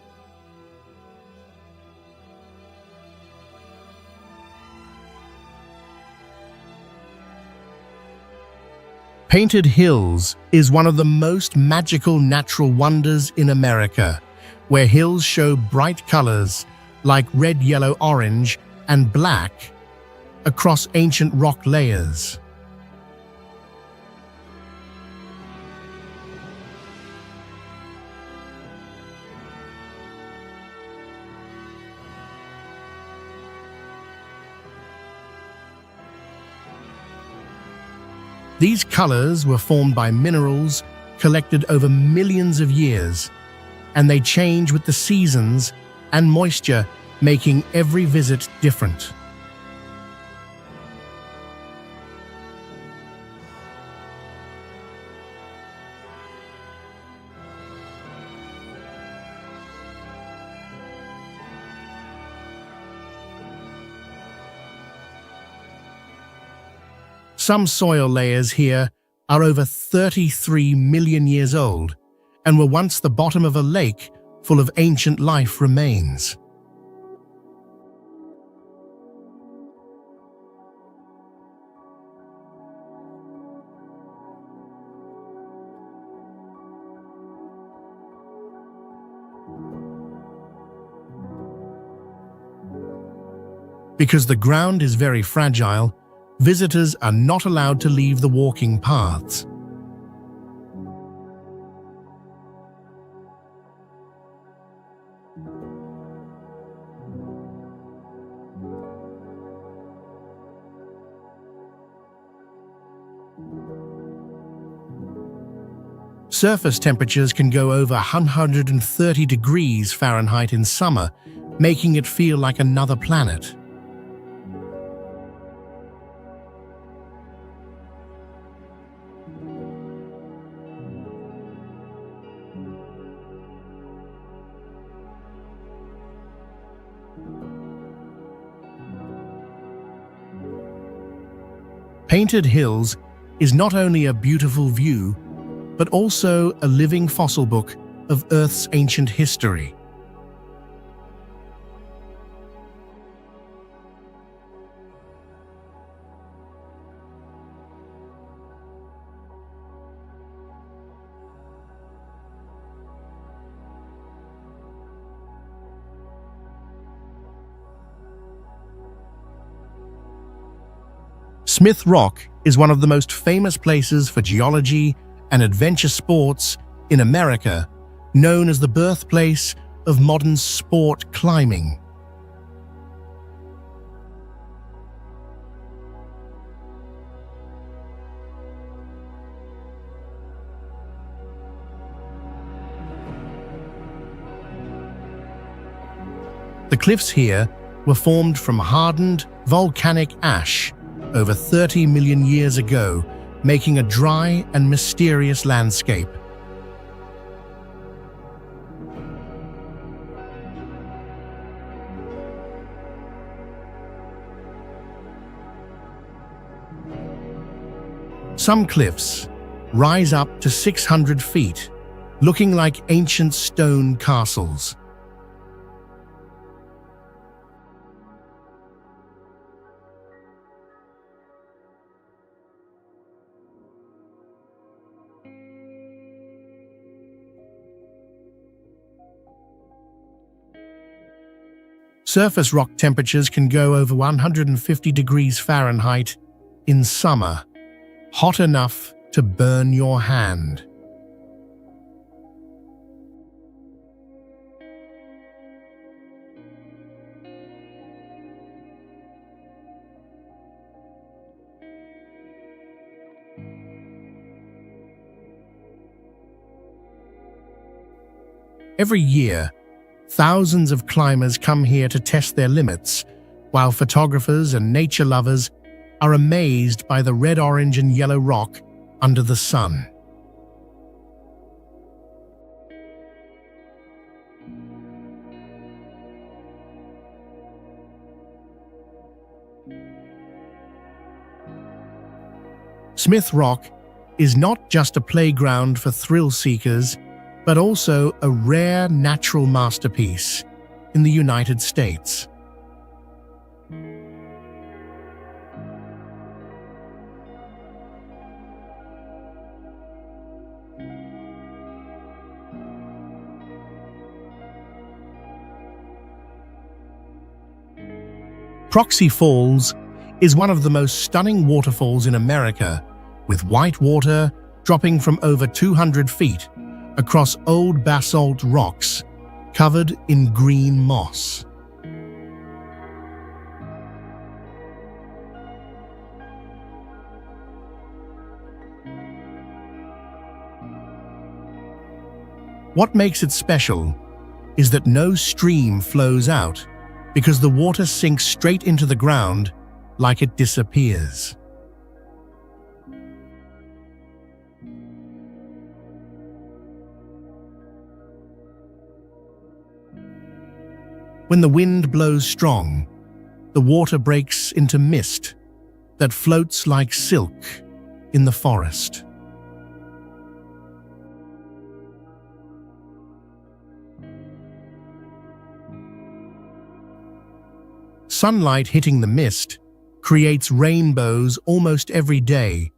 S1: Painted Hills is one of the most magical natural wonders in America, where hills show bright colors like red, yellow, orange, and black across ancient rock layers. These colors were formed by minerals collected over millions of years, and they change with the seasons and moisture, making every visit different. Some soil layers here are over 33 million years old and were once the bottom of a lake full of ancient life remains. Because the ground is very fragile, visitors are not allowed to leave the walking paths. Surface temperatures can go over 130 degrees Fahrenheit in summer, making it feel like another planet. Painted Hills is not only a beautiful view, but also a living fossil book of Earth's ancient history. Smith Rock is one of the most famous places for geology and adventure sports in America, known as the birthplace of modern sport climbing. The cliffs here were formed from hardened volcanic ash over 30 million years ago, making a dry and mysterious landscape. Some cliffs rise up to 600 feet, looking like ancient stone castles. Surface rock temperatures can go over 150 degrees Fahrenheit in summer, hot enough to burn your hand. Every year, thousands of climbers come here to test their limits, while photographers and nature lovers are amazed by the red, orange, and yellow rock under the sun. Smith Rock is not just a playground for thrill seekers, but also a rare natural masterpiece in the United States. Proxy Falls is one of the most stunning waterfalls in America, with white water dropping from over 200 feet across old basalt rocks covered in green moss. What makes it special is that no stream flows out because the water sinks straight into the ground like it disappears. When the wind blows strong, the water breaks into mist that floats like silk in the forest. Sunlight hitting the mist creates rainbows almost every day,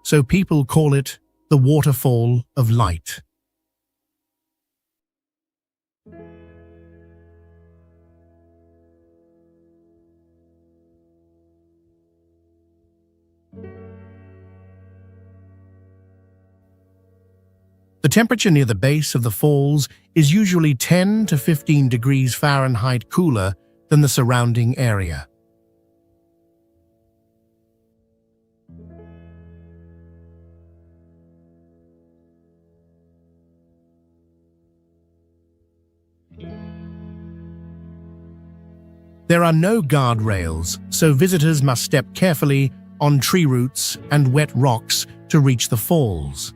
S1: so people call it the waterfall of light. The temperature near the base of the falls is usually 10 to 15 degrees Fahrenheit cooler than the surrounding area. There are no guardrails, so visitors must step carefully on tree roots and wet rocks to reach the falls.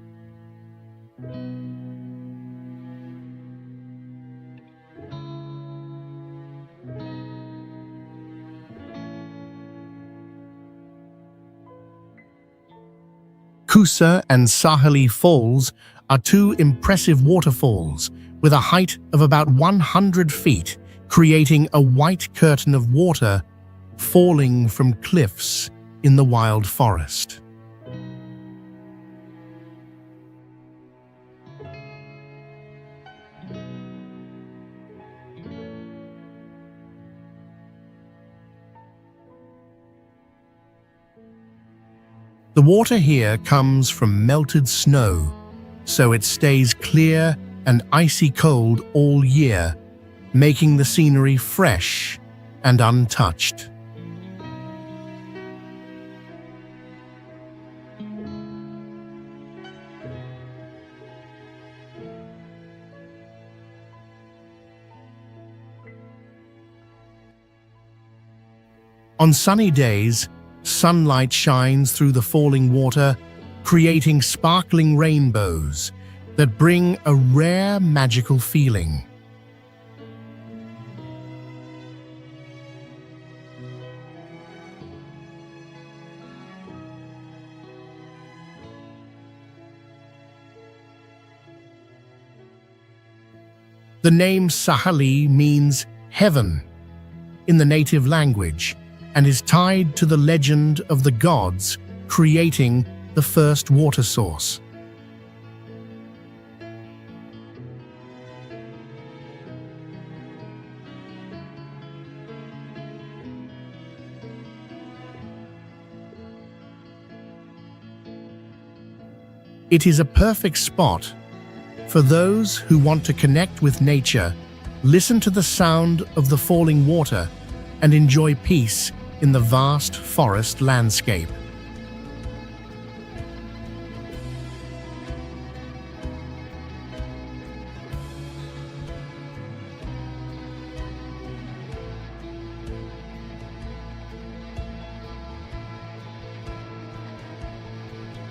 S1: Kusa and Sahali Falls are two impressive waterfalls with a height of about 100 feet, creating a white curtain of water falling from cliffs in the wild forest. The water here comes from melted snow, so it stays clear and icy cold all year, making the scenery fresh and untouched. On sunny days, sunlight shines through the falling water, creating sparkling rainbows that bring a rare magical feeling. The name Sahali means heaven in the native language, and is tied to the legend of the gods creating the first water source. It is a perfect spot for those who want to connect with nature, listen to the sound of the falling water, and enjoy peace in the vast forest landscape.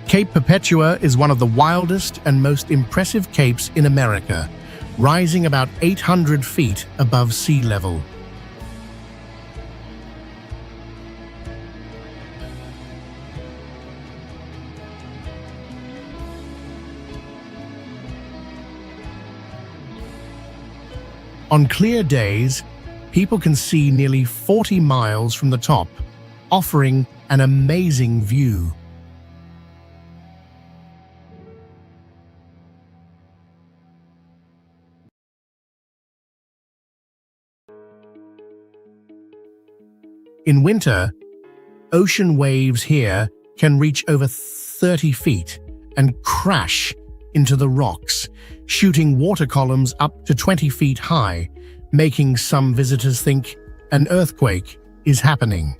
S1: Cape Perpetua is one of the wildest and most impressive capes in America, rising about 800 feet above sea level. On clear days, people can see nearly 40 miles from the top, offering an amazing view. In winter, ocean waves here can reach over 30 feet and crash into the rocks, shooting water columns up to 20 feet high, making some visitors think an earthquake is happening.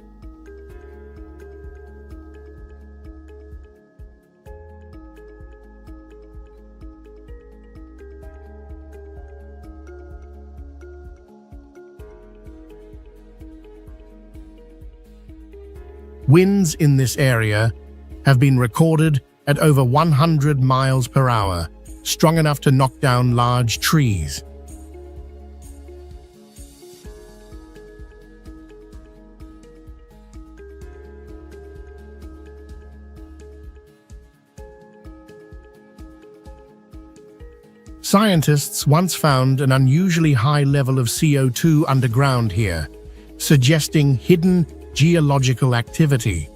S1: Winds in this area have been recorded at over 100 miles per hour, strong enough to knock down large trees. Scientists once found an unusually high level of CO2 underground here, suggesting hidden geological activity.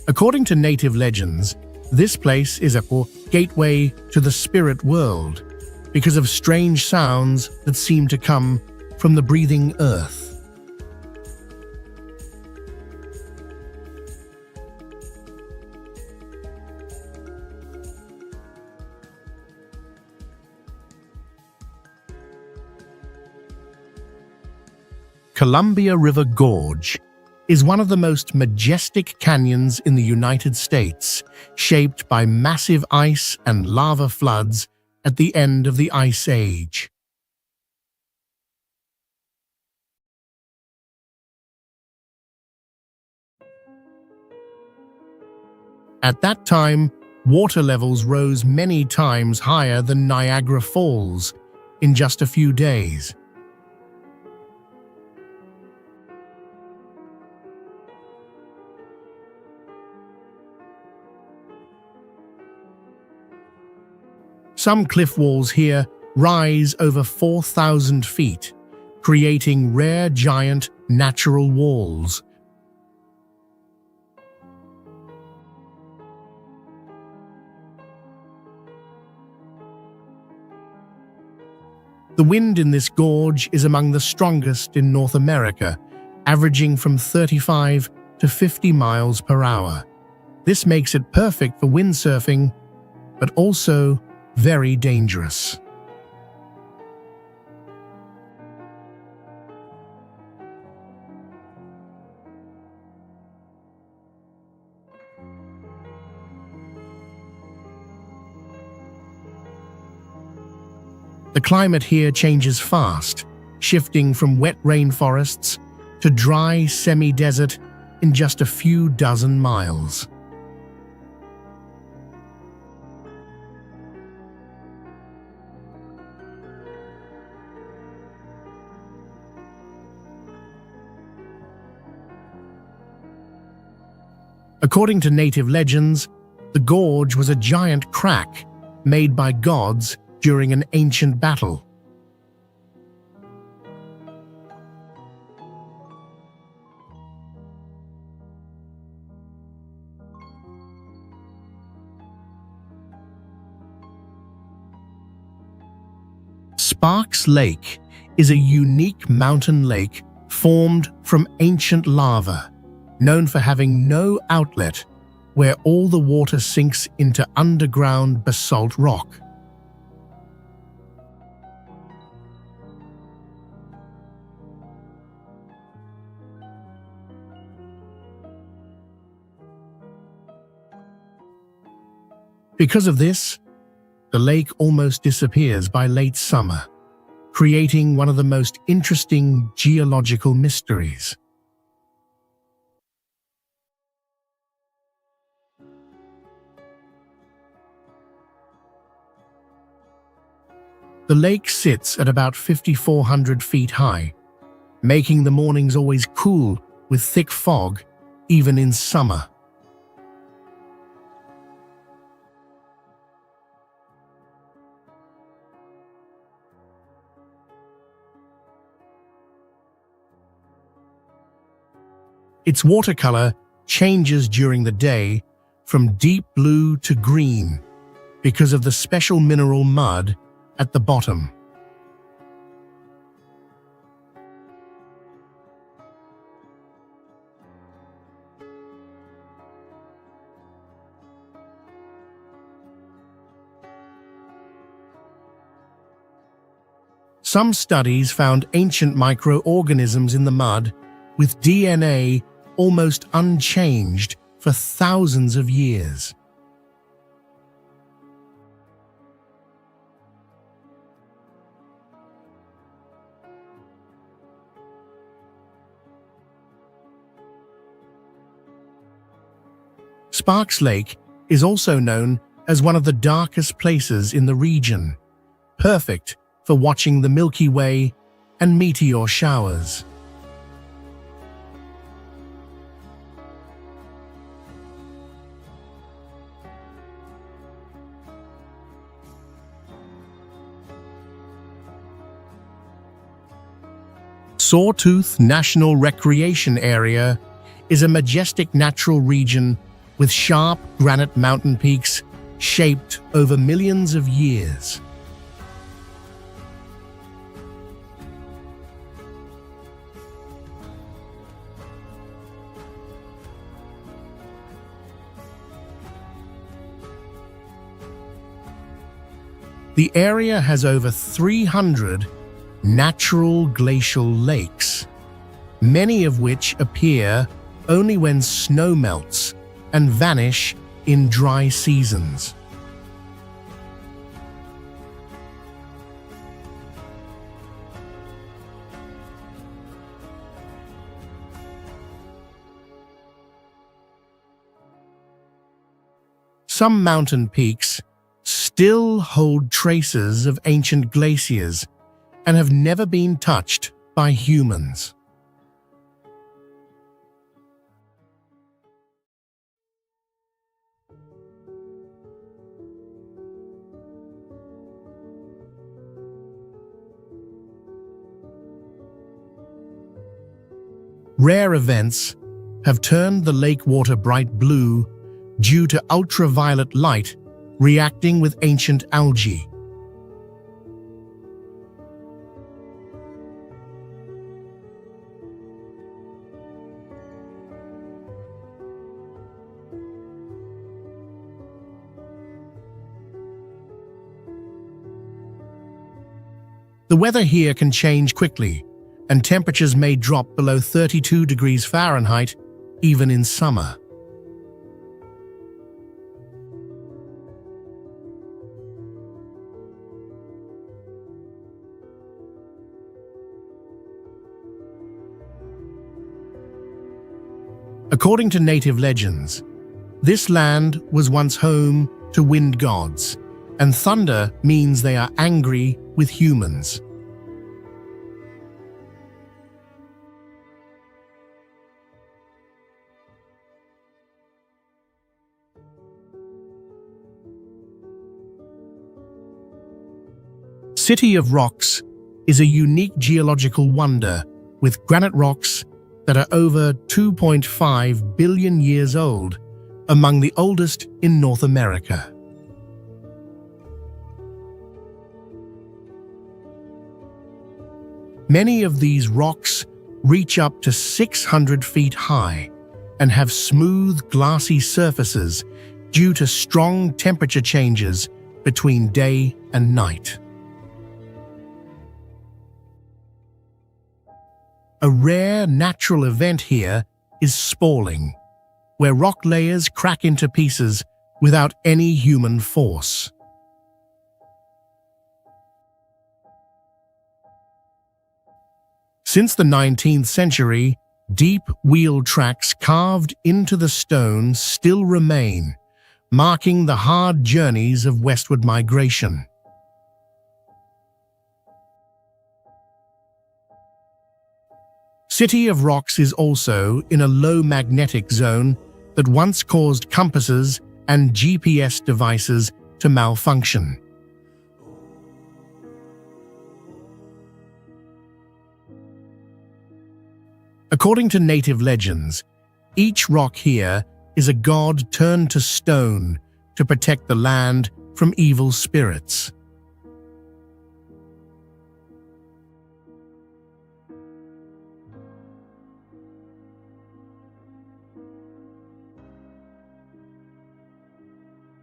S1: According to native legends, this place is a gateway to the spirit world because of strange sounds that seem to come from the breathing earth. Columbia River Gorge is one of the most majestic canyons in the United States, shaped by massive ice and lava floods at the end of the Ice Age. At that time, water levels rose many times higher than Niagara Falls in just a few days. Some cliff walls here rise over 4,000 feet, creating rare giant natural walls. The wind in this gorge is among the strongest in North America, averaging from 35 to 50 miles per hour. This makes it perfect for windsurfing, but also very dangerous. The climate here changes fast, shifting from wet rainforests to dry semi-desert in just a few dozen miles. According to native legends, the gorge was a giant crack made by gods during an ancient battle. Sparks Lake is a unique mountain lake formed from ancient lava, known for having no outlet, where all the water sinks into underground basalt rock. Because of this, the lake almost disappears by late summer, creating one of the most interesting geological mysteries. The lake sits at about 5,400 feet high, making the mornings always cool with thick fog, even in summer. Its watercolor changes during the day from deep blue to green because of the special mineral mud at the bottom. Some studies found ancient microorganisms in the mud with DNA almost unchanged for thousands of years. Sparks Lake is also known as one of the darkest places in the region, perfect for watching the Milky Way and meteor showers. Sawtooth National Recreation Area is a majestic natural region with sharp granite mountain peaks shaped over millions of years. The area has over 300 natural glacial lakes, many of which appear only when snow melts and vanish in dry seasons. Some mountain peaks still hold traces of ancient glaciers and have never been touched by humans. Rare events have turned the lake water bright blue due to ultraviolet light reacting with ancient algae. The weather here can change quickly, and temperatures may drop below 32 degrees Fahrenheit even in summer. According to native legends, this land was once home to wind gods, and thunder means they are angry with humans. City of Rocks is a unique geological wonder with granite rocks that are over 2.5 billion years old, among the oldest in North America. Many of these rocks reach up to 600 feet high and have smooth, glassy surfaces due to strong temperature changes between day and night. A rare natural event here is spalling, where rock layers crack into pieces without any human force. Since the 19th century, deep wheel tracks carved into the stone still remain, marking the hard journeys of westward migration. City of Rocks is also in a low magnetic zone that once caused compasses and GPS devices to malfunction. According to native legends, each rock here is a god turned to stone to protect the land from evil spirits.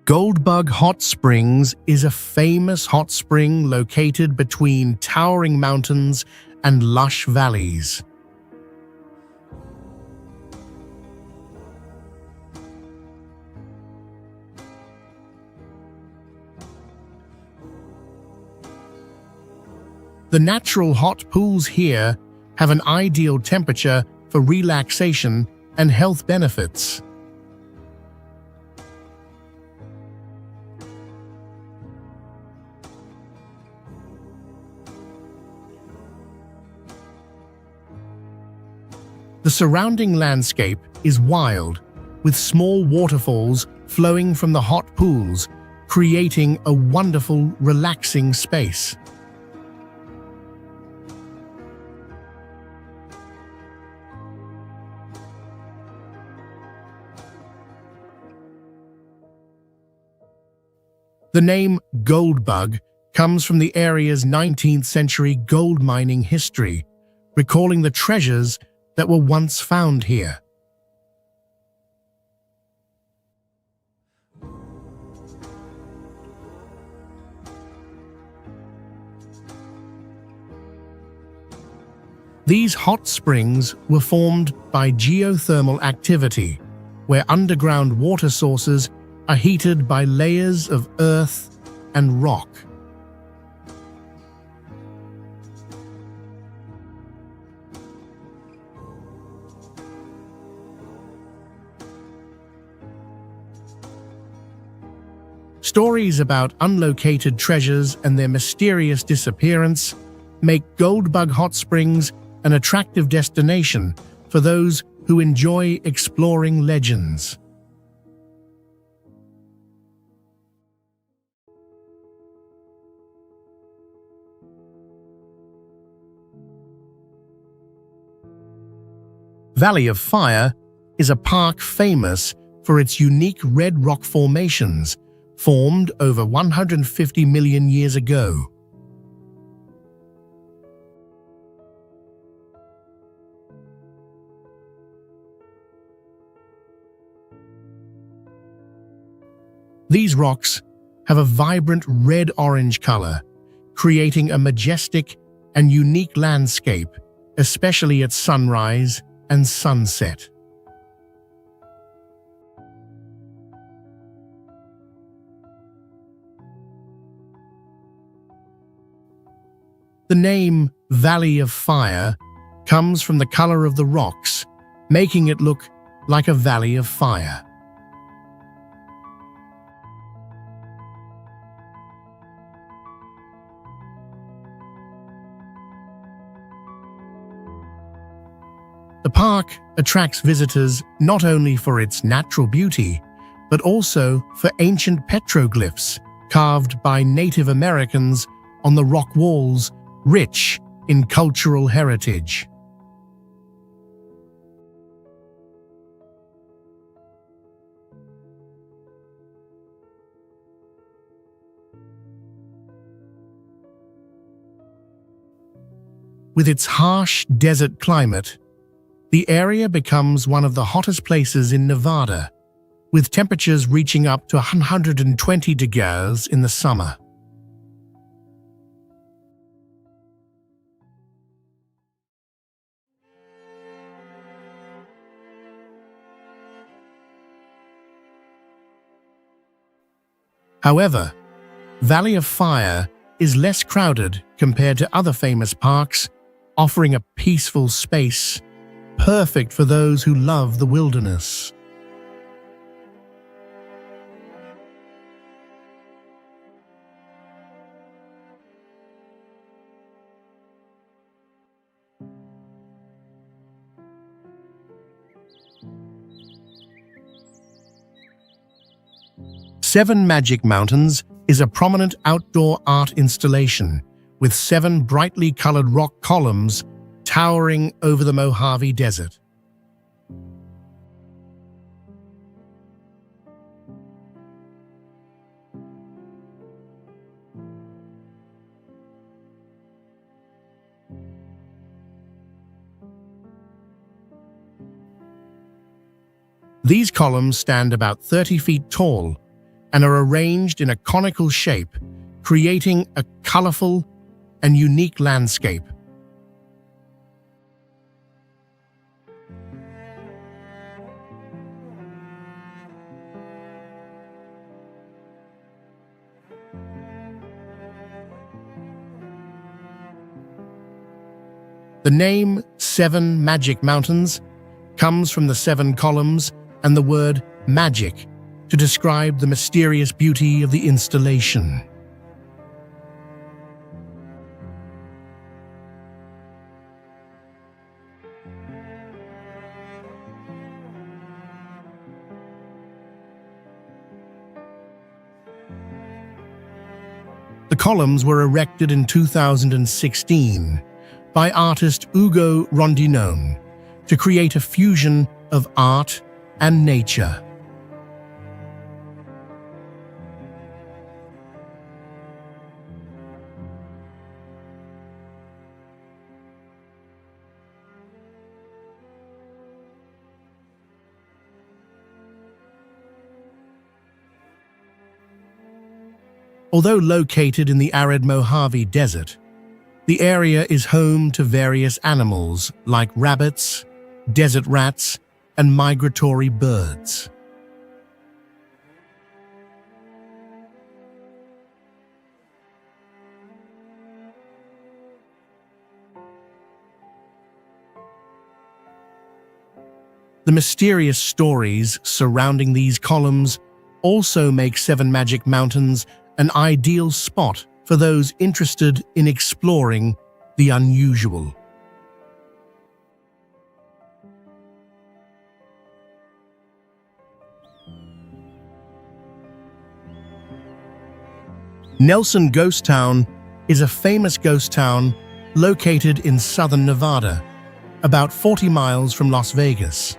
S1: Goldbug Hot Springs is a famous hot spring located between towering mountains and lush valleys. The natural hot pools here have an ideal temperature for relaxation and health benefits. The surrounding landscape is wild, with small waterfalls flowing from the hot pools, creating a wonderful, relaxing space. The name Goldbug comes from the area's 19th century gold mining history, recalling the treasures that were once found here. These hot springs were formed by geothermal activity, where underground water sources are heated by layers of earth and rock. Stories about unlocated treasures and their mysterious disappearance make Goldbug Hot Springs an attractive destination for those who enjoy exploring legends. Valley of Fire is a park famous for its unique red rock formations formed over 150 million years ago. These rocks have a vibrant red-orange color, creating a majestic and unique landscape, especially at sunrise and sunset. The name Valley of Fire comes from the color of the rocks, making it look like a valley of fire. The park attracts visitors not only for its natural beauty, but also for ancient petroglyphs carved by Native Americans on the rock walls, rich in cultural heritage. With its harsh desert climate, the area becomes one of the hottest places in Nevada, with temperatures reaching up to 120 degrees in the summer. However, Valley of Fire is less crowded compared to other famous parks, offering a peaceful space perfect for those who love the wilderness. Seven Magic Mountains is a prominent outdoor art installation with 7 brightly colored rock columns towering over the Mojave Desert. These columns stand about 30 feet tall and are arranged in a conical shape, creating a colorful and unique landscape. The name Seven Magic Mountains comes from the seven columns and the word magic to describe the mysterious beauty of the installation. The columns were erected in 2016 by artist Ugo Rondinone to create a fusion of art and nature. Although located in the arid Mojave Desert, the area is home to various animals like rabbits, desert rats, and migratory birds. The mysterious stories surrounding these columns also make Seven Magic Mountains an ideal spot for those interested in exploring the unusual. Nelson Ghost Town is a famous ghost town located in southern Nevada, about 40 miles from Las Vegas.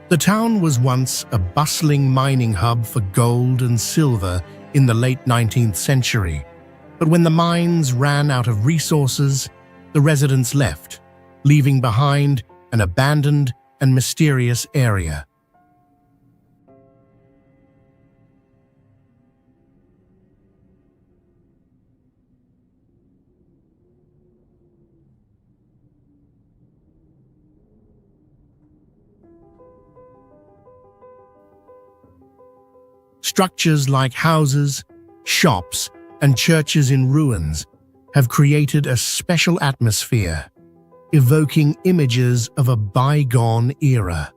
S1: The town was once a bustling mining hub for gold and silver in the late 19th century, but when the mines ran out of resources, the residents left, leaving behind an abandoned and mysterious area. Structures like houses, shops, and churches in ruins have created a special atmosphere, evoking images of a bygone era.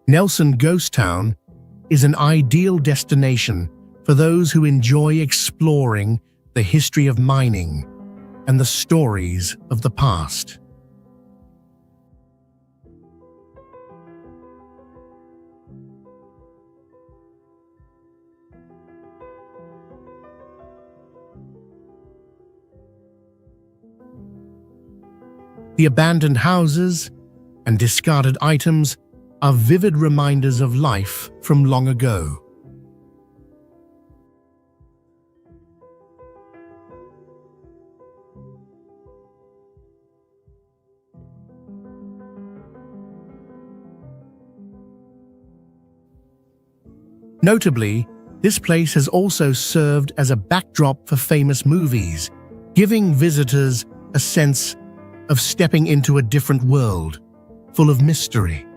S1: Nelson Ghost Town is an ideal destination for those who enjoy exploring the history of mining and the stories of the past. The abandoned houses and discarded items are vivid reminders of life from long ago. Notably, this place has also served as a backdrop for famous movies, giving visitors a sense of stepping into a different world, full of mystery.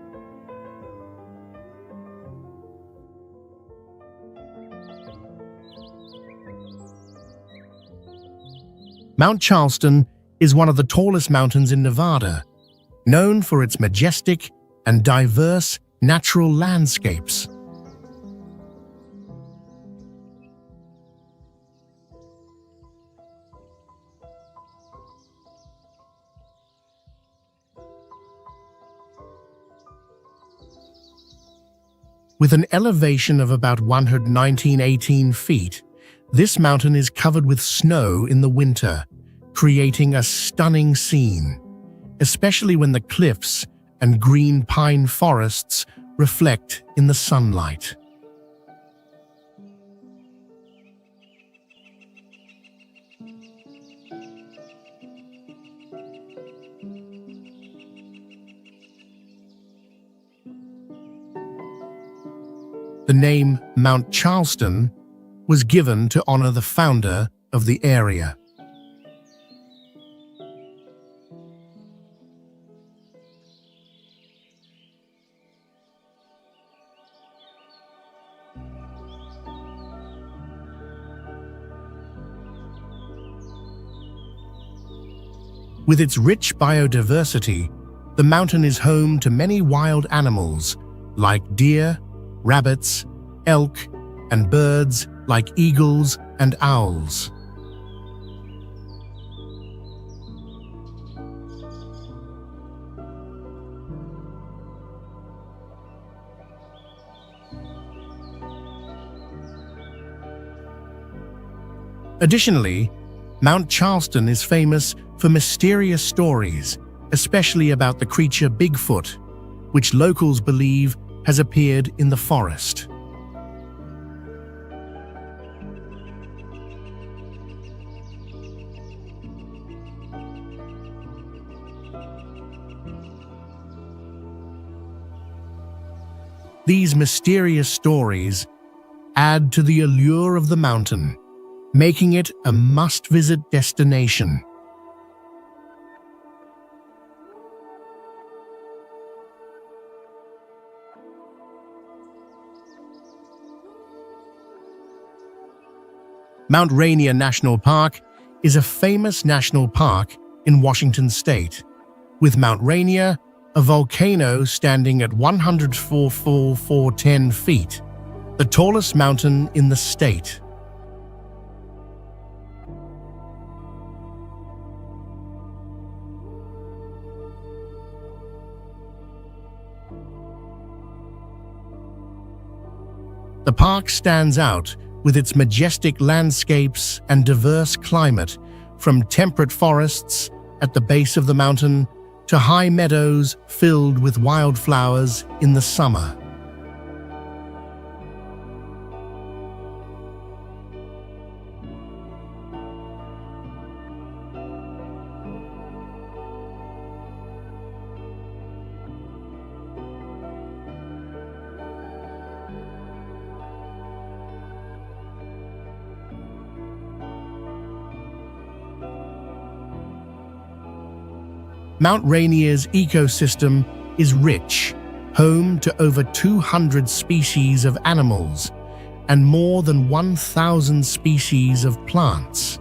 S1: Mount Charleston is one of the tallest mountains in Nevada, known for its majestic and diverse natural landscapes. With an elevation of about 118 feet, this mountain is covered with snow in the winter, creating a stunning scene, especially when the cliffs and green pine forests reflect in the sunlight. The name Mount Charleston was given to honor the founder of the area. With its rich biodiversity, the mountain is home to many wild animals like deer, rabbits, elk, and birds like eagles and owls. Additionally, Mount Charleston is famous for mysterious stories, especially about the creature Bigfoot, which locals believe has appeared in the forest. These mysterious stories add to the allure of the mountain, making it a must-visit destination. Mount Rainier National Park is a famous national park in Washington state, with Mount Rainier, a volcano standing at 104,410 feet, the tallest mountain in the state. The park stands out with its majestic landscapes and diverse climate, from temperate forests at the base of the mountain to high meadows filled with wildflowers in the summer. Mount Rainier's ecosystem is rich, home to over 200 species of animals and more than 1,000 species of plants.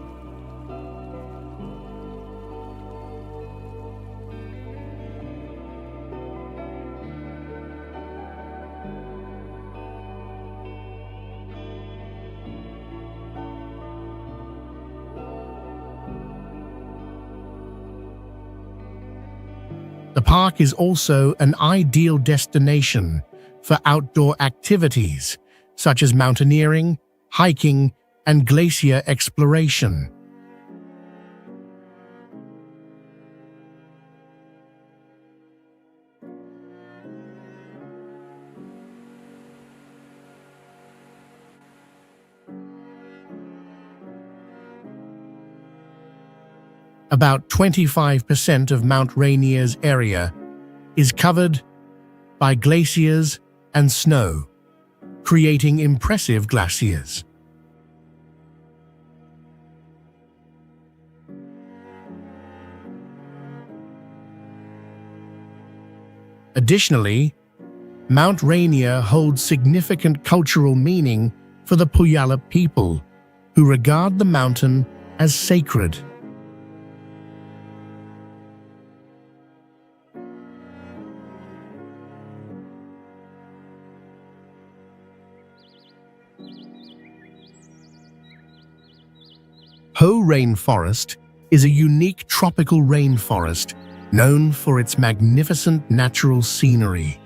S1: The park is also an ideal destination for outdoor activities such as mountaineering, hiking, and glacier exploration. About 25% of Mount Rainier's area is covered by glaciers and snow, creating impressive glaciers. Additionally, Mount Rainier holds significant cultural meaning for the Puyallup people, who regard the mountain as sacred. Hoh Rainforest is a unique tropical rainforest known for its magnificent natural scenery.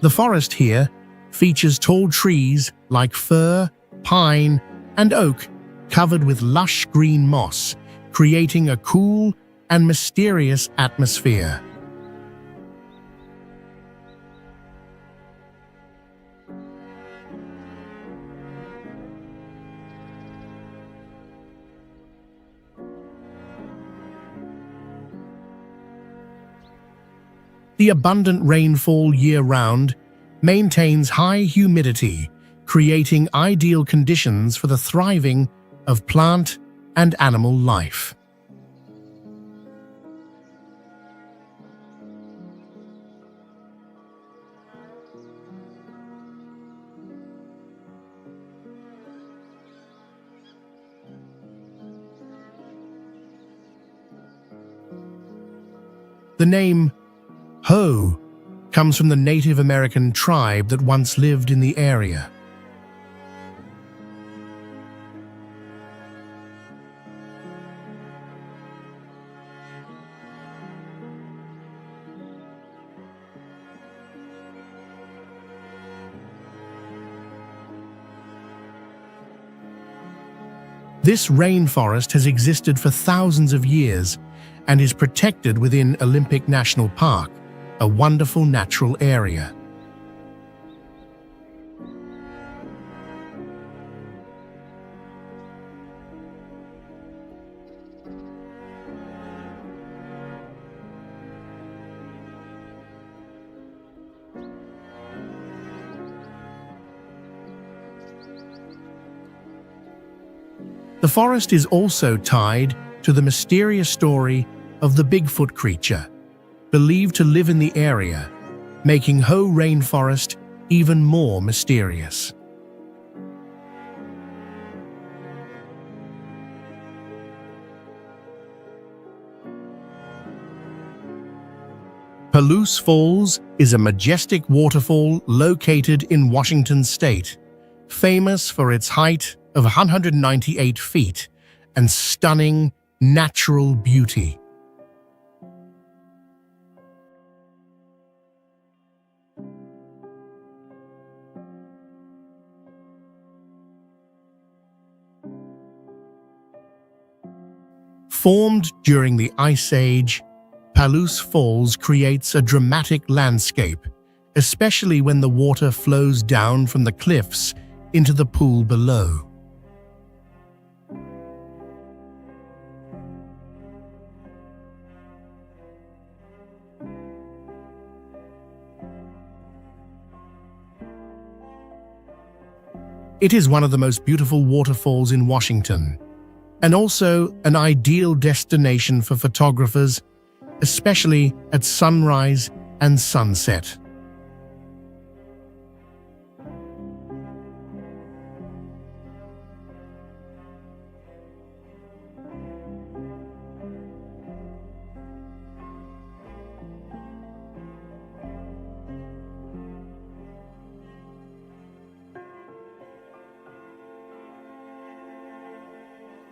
S1: The forest here features tall trees like fir, pine, and oak covered with lush green moss, creating a cool and mysterious atmosphere. The abundant rainfall year-round maintains high humidity, creating ideal conditions for the thriving of plant and animal life. The name Hoh comes from the Native American tribe that once lived in the area. This rainforest has existed for thousands of years and is protected within Olympic National Park, a wonderful natural area. The forest is also tied to the mysterious story of the Bigfoot creature, believed to live in the area, making Hoh Rainforest even more mysterious. Palouse Falls is a majestic waterfall located in Washington state, famous for its height of 198 feet and stunning natural beauty. Formed during the Ice Age, Palouse Falls creates a dramatic landscape, especially when the water flows down from the cliffs into the pool below. It is one of the most beautiful waterfalls in Washington, and also an ideal destination for photographers, especially at sunrise and sunset.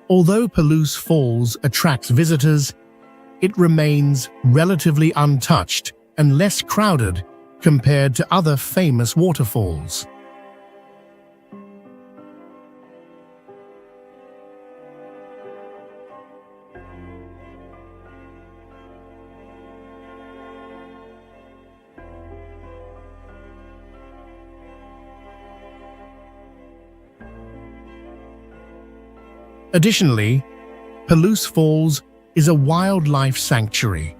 S1: Although Palouse Falls attracts visitors, it remains relatively untouched and less crowded compared to other famous waterfalls. Additionally, Palouse Falls is a wildlife sanctuary,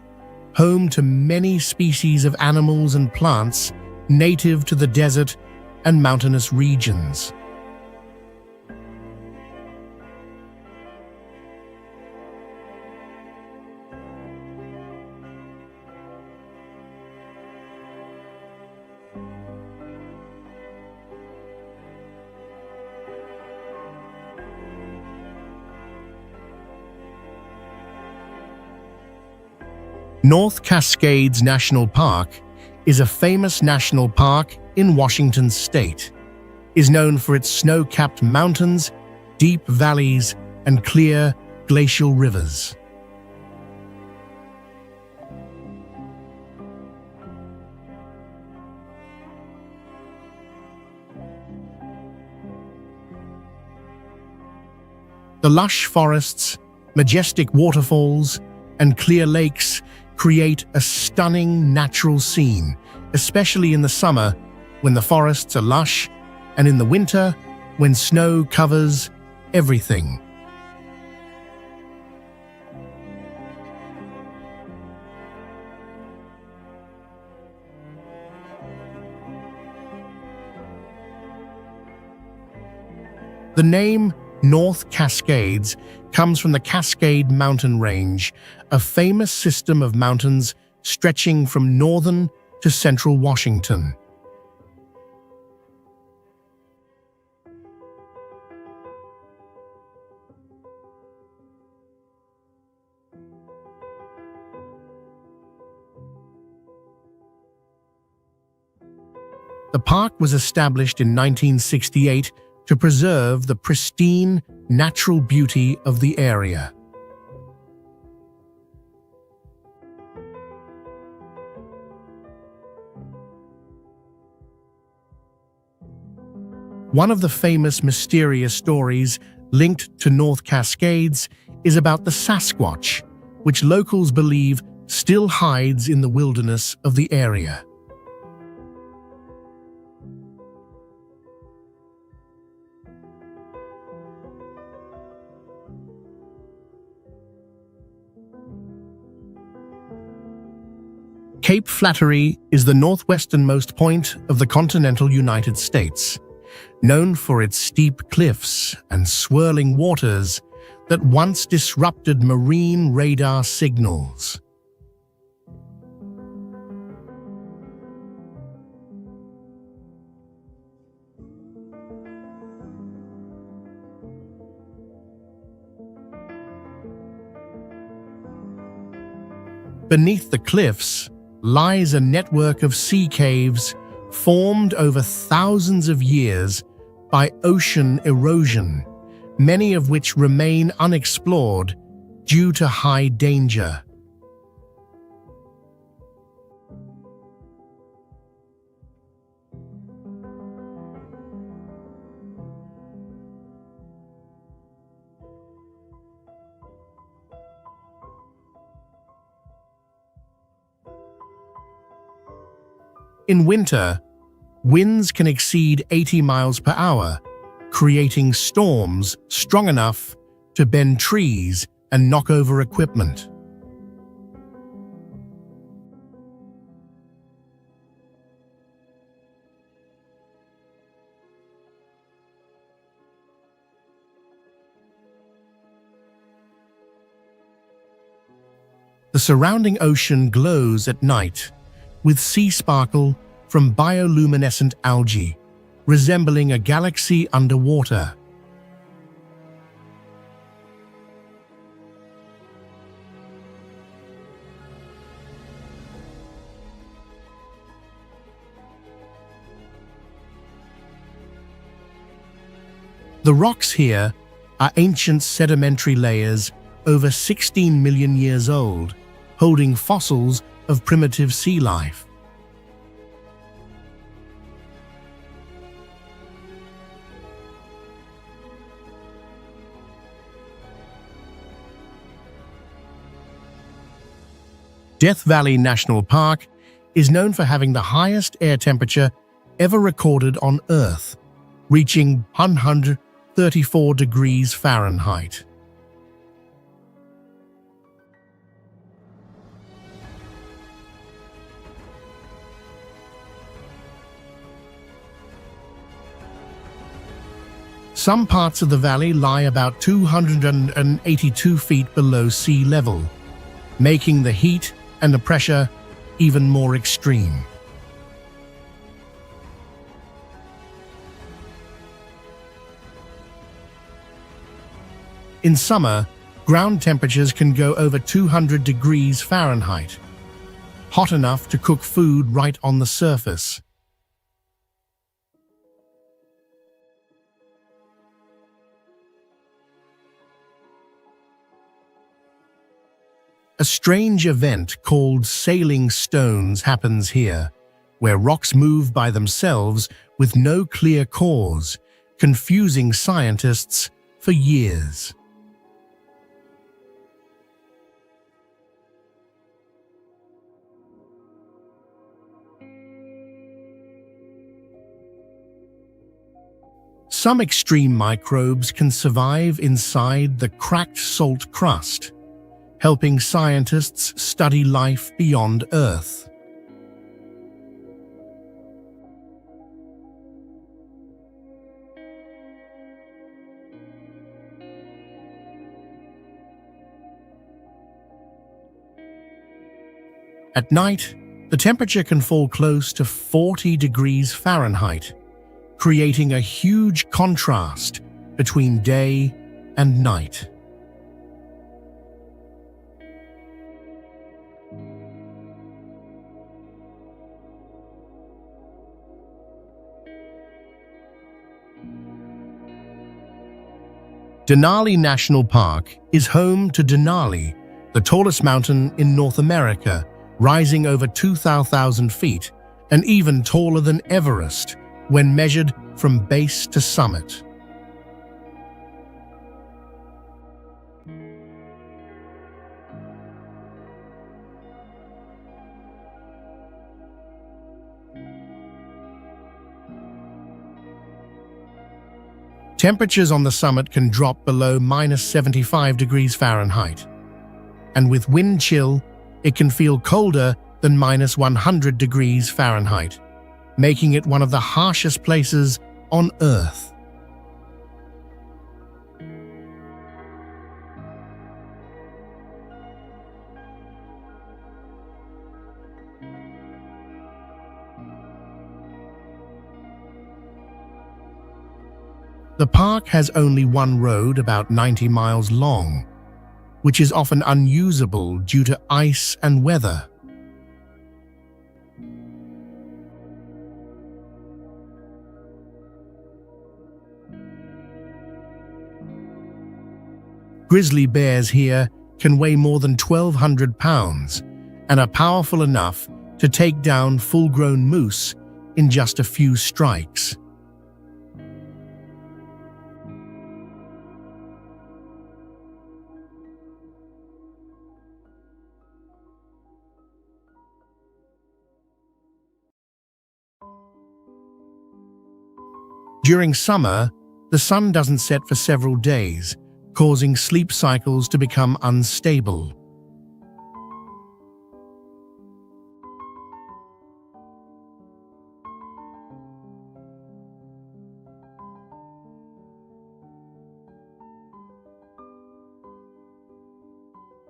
S1: home to many species of animals and plants native to the desert and mountainous regions. North Cascades National Park is a famous national park in Washington state. It is known for its snow-capped mountains, deep valleys, and clear glacial rivers. The lush forests, majestic waterfalls, and clear lakes create a stunning natural scene, especially in the summer when the forests are lush, and in the winter when snow covers everything. The name North Cascades comes from the Cascade Mountain Range, a famous system of mountains stretching from northern to central Washington. The park was established in 1968 to preserve the pristine, natural beauty of the area. One of the famous mysterious stories linked to North Cascades is about the Sasquatch, which locals believe still hides in the wilderness of the area. Cape Flattery is the northwesternmost point of the continental United States, known for its steep cliffs and swirling waters that once disrupted marine radar signals. Beneath the cliffs lies a network of sea caves formed over thousands of years by ocean erosion, many of which remain unexplored due to high danger. In winter, winds can exceed 80 miles per hour, creating storms strong enough to bend trees and knock over equipment. The surrounding ocean glows at night, with sea sparkle from bioluminescent algae, resembling a galaxy underwater. The rocks here are ancient sedimentary layers over 16 million years old, holding fossils of primitive sea life. Death Valley National Park is known for having the highest air temperature ever recorded on Earth, reaching 134 degrees Fahrenheit. Some parts of the valley lie about 282 feet below sea level, making the heat and the pressure even more extreme. In summer, ground temperatures can go over 200 degrees Fahrenheit, hot enough to cook food right on the surface. A strange event called sailing stones happens here, where rocks move by themselves with no clear cause, confusing scientists for years. Some extreme microbes can survive inside the cracked salt crust, helping scientists study life beyond Earth. At night, the temperature can fall close to 40 degrees Fahrenheit, creating a huge contrast between day and night. Denali National Park is home to Denali, the tallest mountain in North America, rising over 2,000 feet and even taller than Everest when measured from base to summit. Temperatures on the summit can drop below -75 degrees Fahrenheit, and with wind chill, it can feel colder than -100 degrees Fahrenheit, making it one of the harshest places on Earth. The park has only one road about 90 miles long, which is often unusable due to ice and weather. Grizzly bears here can weigh more than 1,200 pounds and are powerful enough to take down full-grown moose in just a few strikes. During summer, the sun doesn't set for several days, causing sleep cycles to become unstable.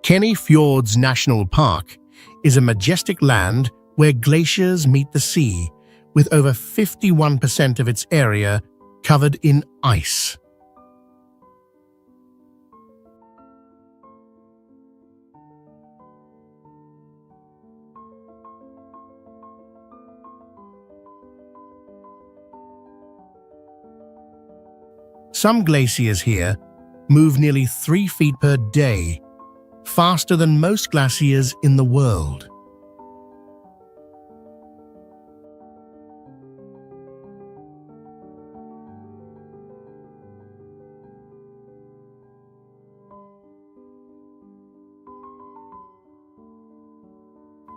S1: Kenny Fjords National Park is a majestic land where glaciers meet the sea, with over 51% of its area covered in ice. Some glaciers here move nearly 3 feet per day, faster than most glaciers in the world.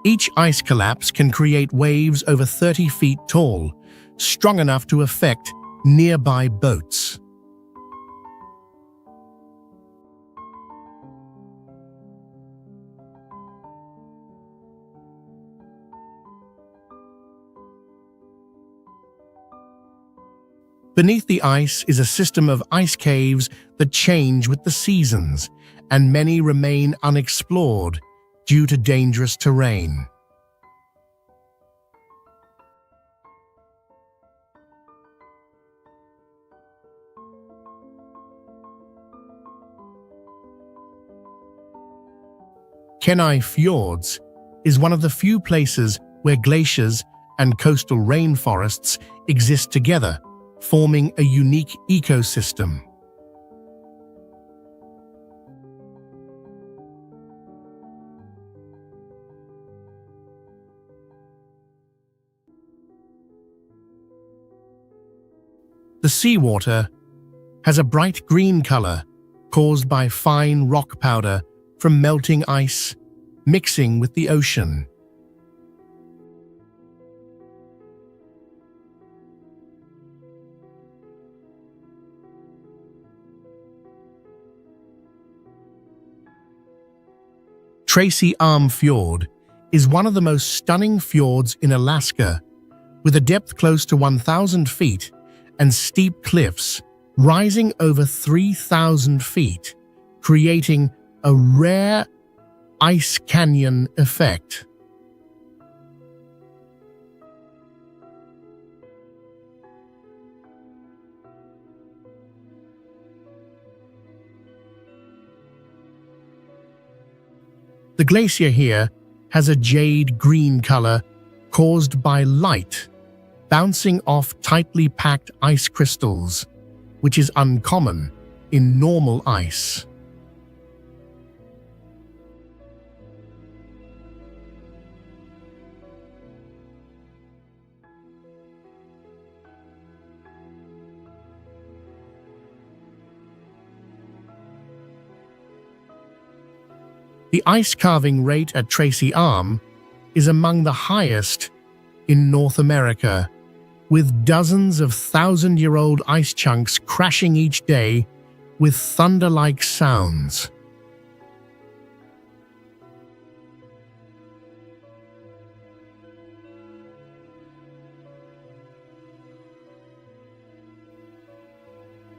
S1: Each ice collapse can create waves over 30 feet tall, strong enough to affect nearby boats. Beneath the ice is a system of ice caves that change with the seasons, and many remain unexplored due to dangerous terrain. Kenai Fjords is one of the few places where glaciers and coastal rainforests exist together, forming a unique ecosystem. The seawater has a bright green color caused by fine rock powder from melting ice mixing with the ocean. Tracy Arm Fjord is one of the most stunning fjords in Alaska, with a depth close to 1,000 feet and steep cliffs rising over 3,000 feet, creating a rare ice canyon effect. The glacier here has a jade green color caused by light bouncing off tightly packed ice crystals, which is uncommon in normal ice. The ice carving rate at Tracy Arm is among the highest in North America, with dozens of thousand-year-old ice chunks crashing each day with thunder-like sounds.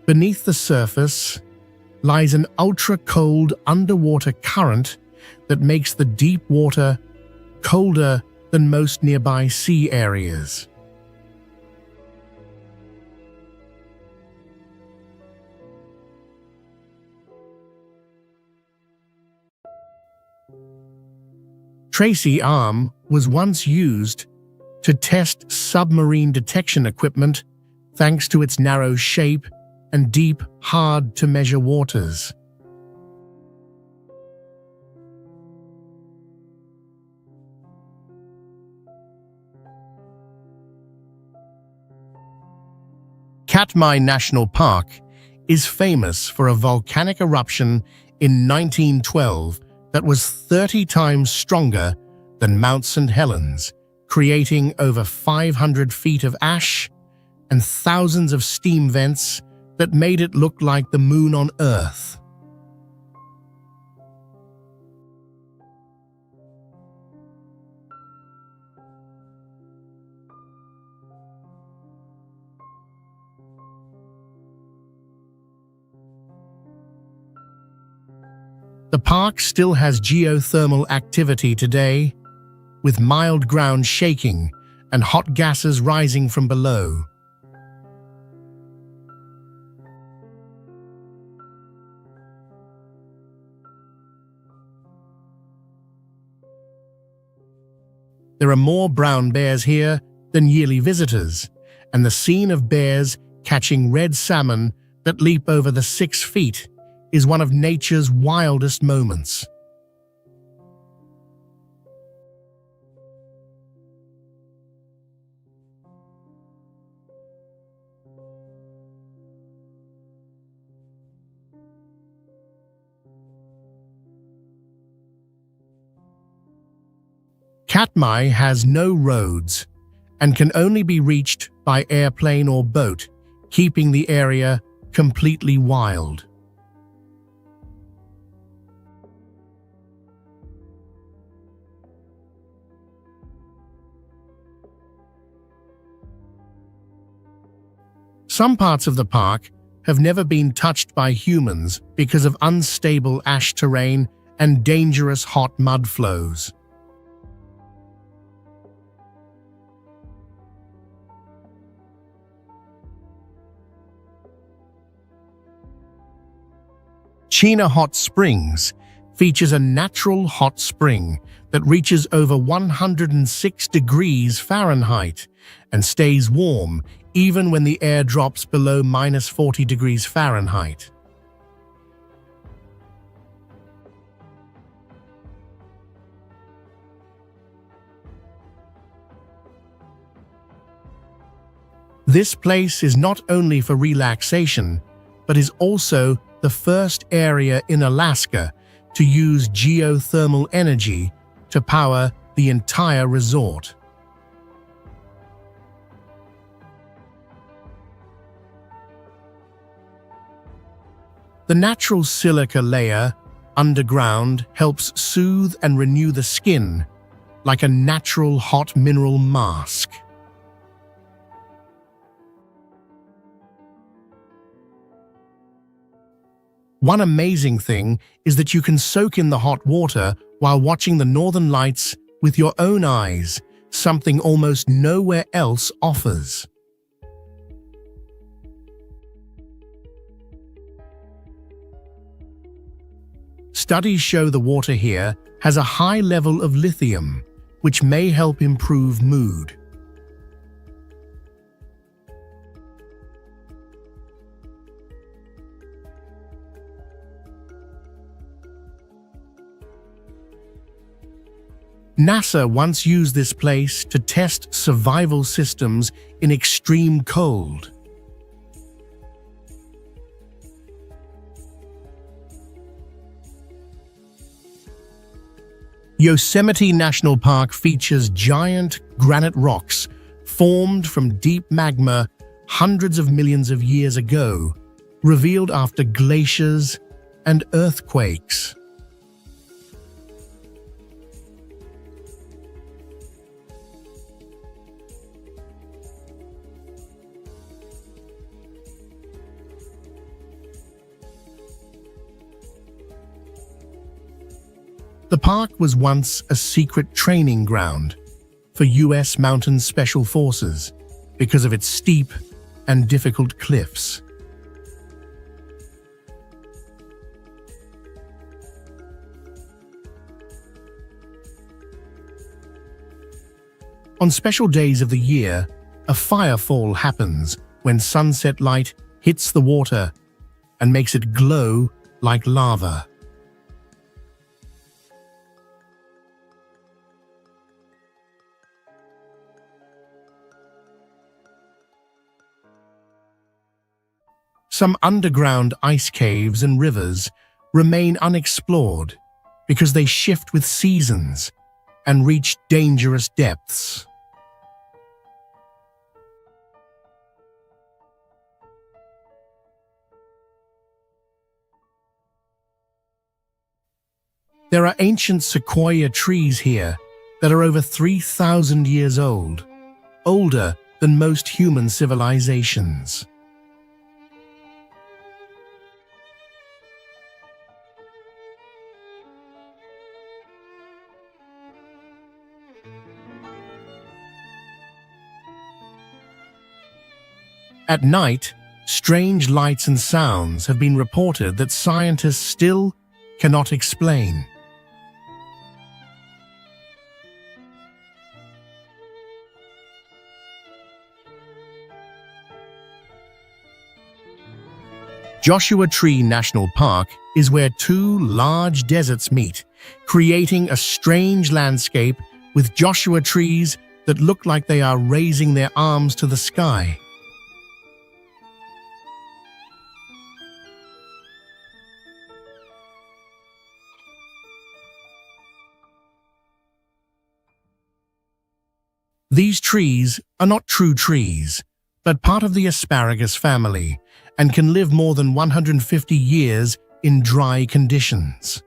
S1: Beneath the surface lies an ultra-cold underwater current that makes the deep water colder than most nearby sea areas. Tracy Arm was once used to test submarine detection equipment thanks to its narrow shape and deep, hard-to-measure waters. Katmai National Park is famous for a volcanic eruption in 1912 that was 30 times stronger than Mount St. Helens, creating over 500 feet of ash and thousands of steam vents that made it look like the moon on Earth. The park still has geothermal activity today, with mild ground shaking and hot gases rising from below. There are more brown bears here than yearly visitors, and the scene of bears catching red salmon that leap over the 6 feet is one of nature's wildest moments. Katmai has no roads and can only be reached by airplane or boat, keeping the area completely wild. Some parts of the park have never been touched by humans because of unstable ash terrain and dangerous hot mud flows. Chena Hot Springs features a natural hot spring that reaches over 106 degrees Fahrenheit and stays warm even when the air drops below -40 degrees Fahrenheit. This place is not only for relaxation, but is also the first area in Alaska to use geothermal energy to power the entire resort. The natural silica layer underground helps soothe and renew the skin, like a natural hot mineral mask. One amazing thing is that you can soak in the hot water while watching the northern lights with your own eyes, something almost nowhere else offers. Studies show the water here has a high level of lithium, which may help improve mood. NASA once used this place to test survival systems in extreme cold. Yosemite National Park features giant granite rocks formed from deep magma hundreds of millions of years ago, revealed after glaciers and earthquakes. The park was once a secret training ground for U.S. Mountain Special Forces because of its steep and difficult cliffs. On special days of the year, a firefall happens when sunset light hits the water and makes it glow like lava. Some underground ice caves and rivers remain unexplored because they shift with seasons and reach dangerous depths. There are ancient sequoia trees here that are over 3,000 years old, older than most human civilizations. At night, strange lights and sounds have been reported that scientists still cannot explain. Joshua Tree National Park is where two large deserts meet, creating a strange landscape with Joshua trees that look like they are raising their arms to the sky. These trees are not true trees, but part of the asparagus family, and can live more than 150 years in dry conditions.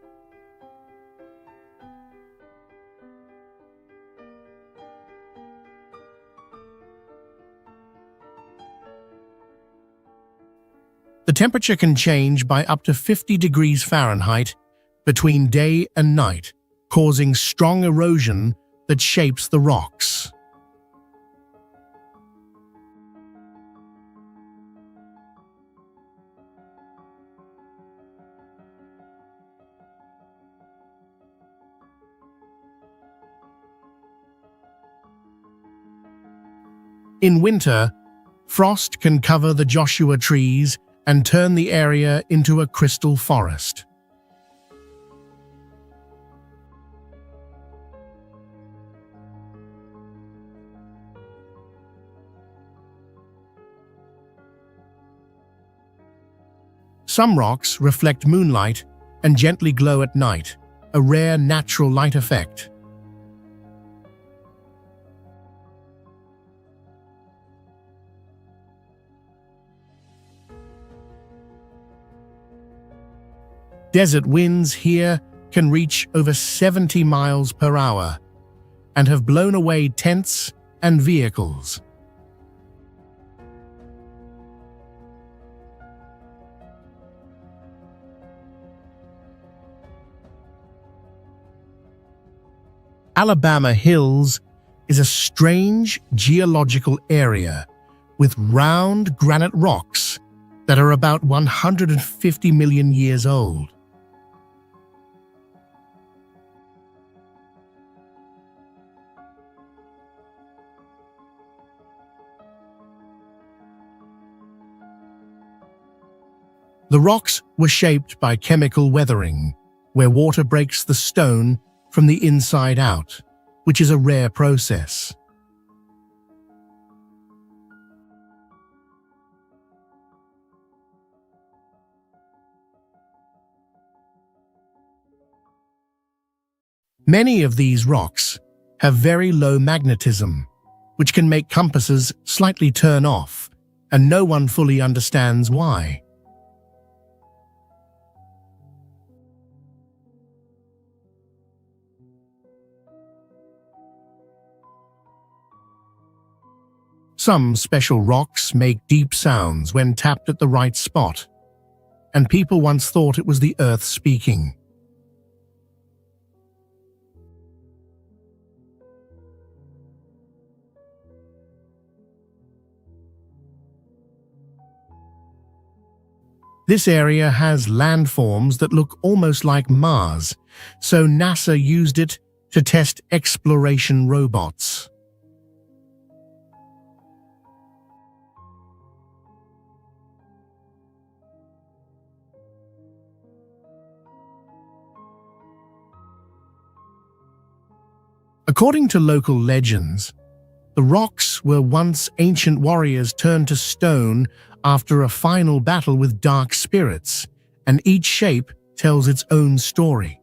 S1: The temperature can change by up to 50 degrees Fahrenheit between day and night, causing strong erosion that shapes the rocks. In winter, frost can cover the Joshua trees and turn the area into a crystal forest. Some rocks reflect moonlight and gently glow at night, a rare natural light effect. Desert winds here can reach over 70 miles per hour and have blown away tents and vehicles. Alabama Hills is a strange geological area with round granite rocks that are about 150 million years old. The rocks were shaped by chemical weathering, where water breaks the stone from the inside out, which is a rare process. Many of these rocks have very low magnetism, which can make compasses slightly turn off, and no one fully understands why. Some special rocks make deep sounds when tapped at the right spot, and people once thought it was the earth speaking. This area has landforms that look almost like Mars, so NASA used it to test exploration robots. According to local legends, the rocks were once ancient warriors turned to stone after a final battle with dark spirits, and each shape tells its own story.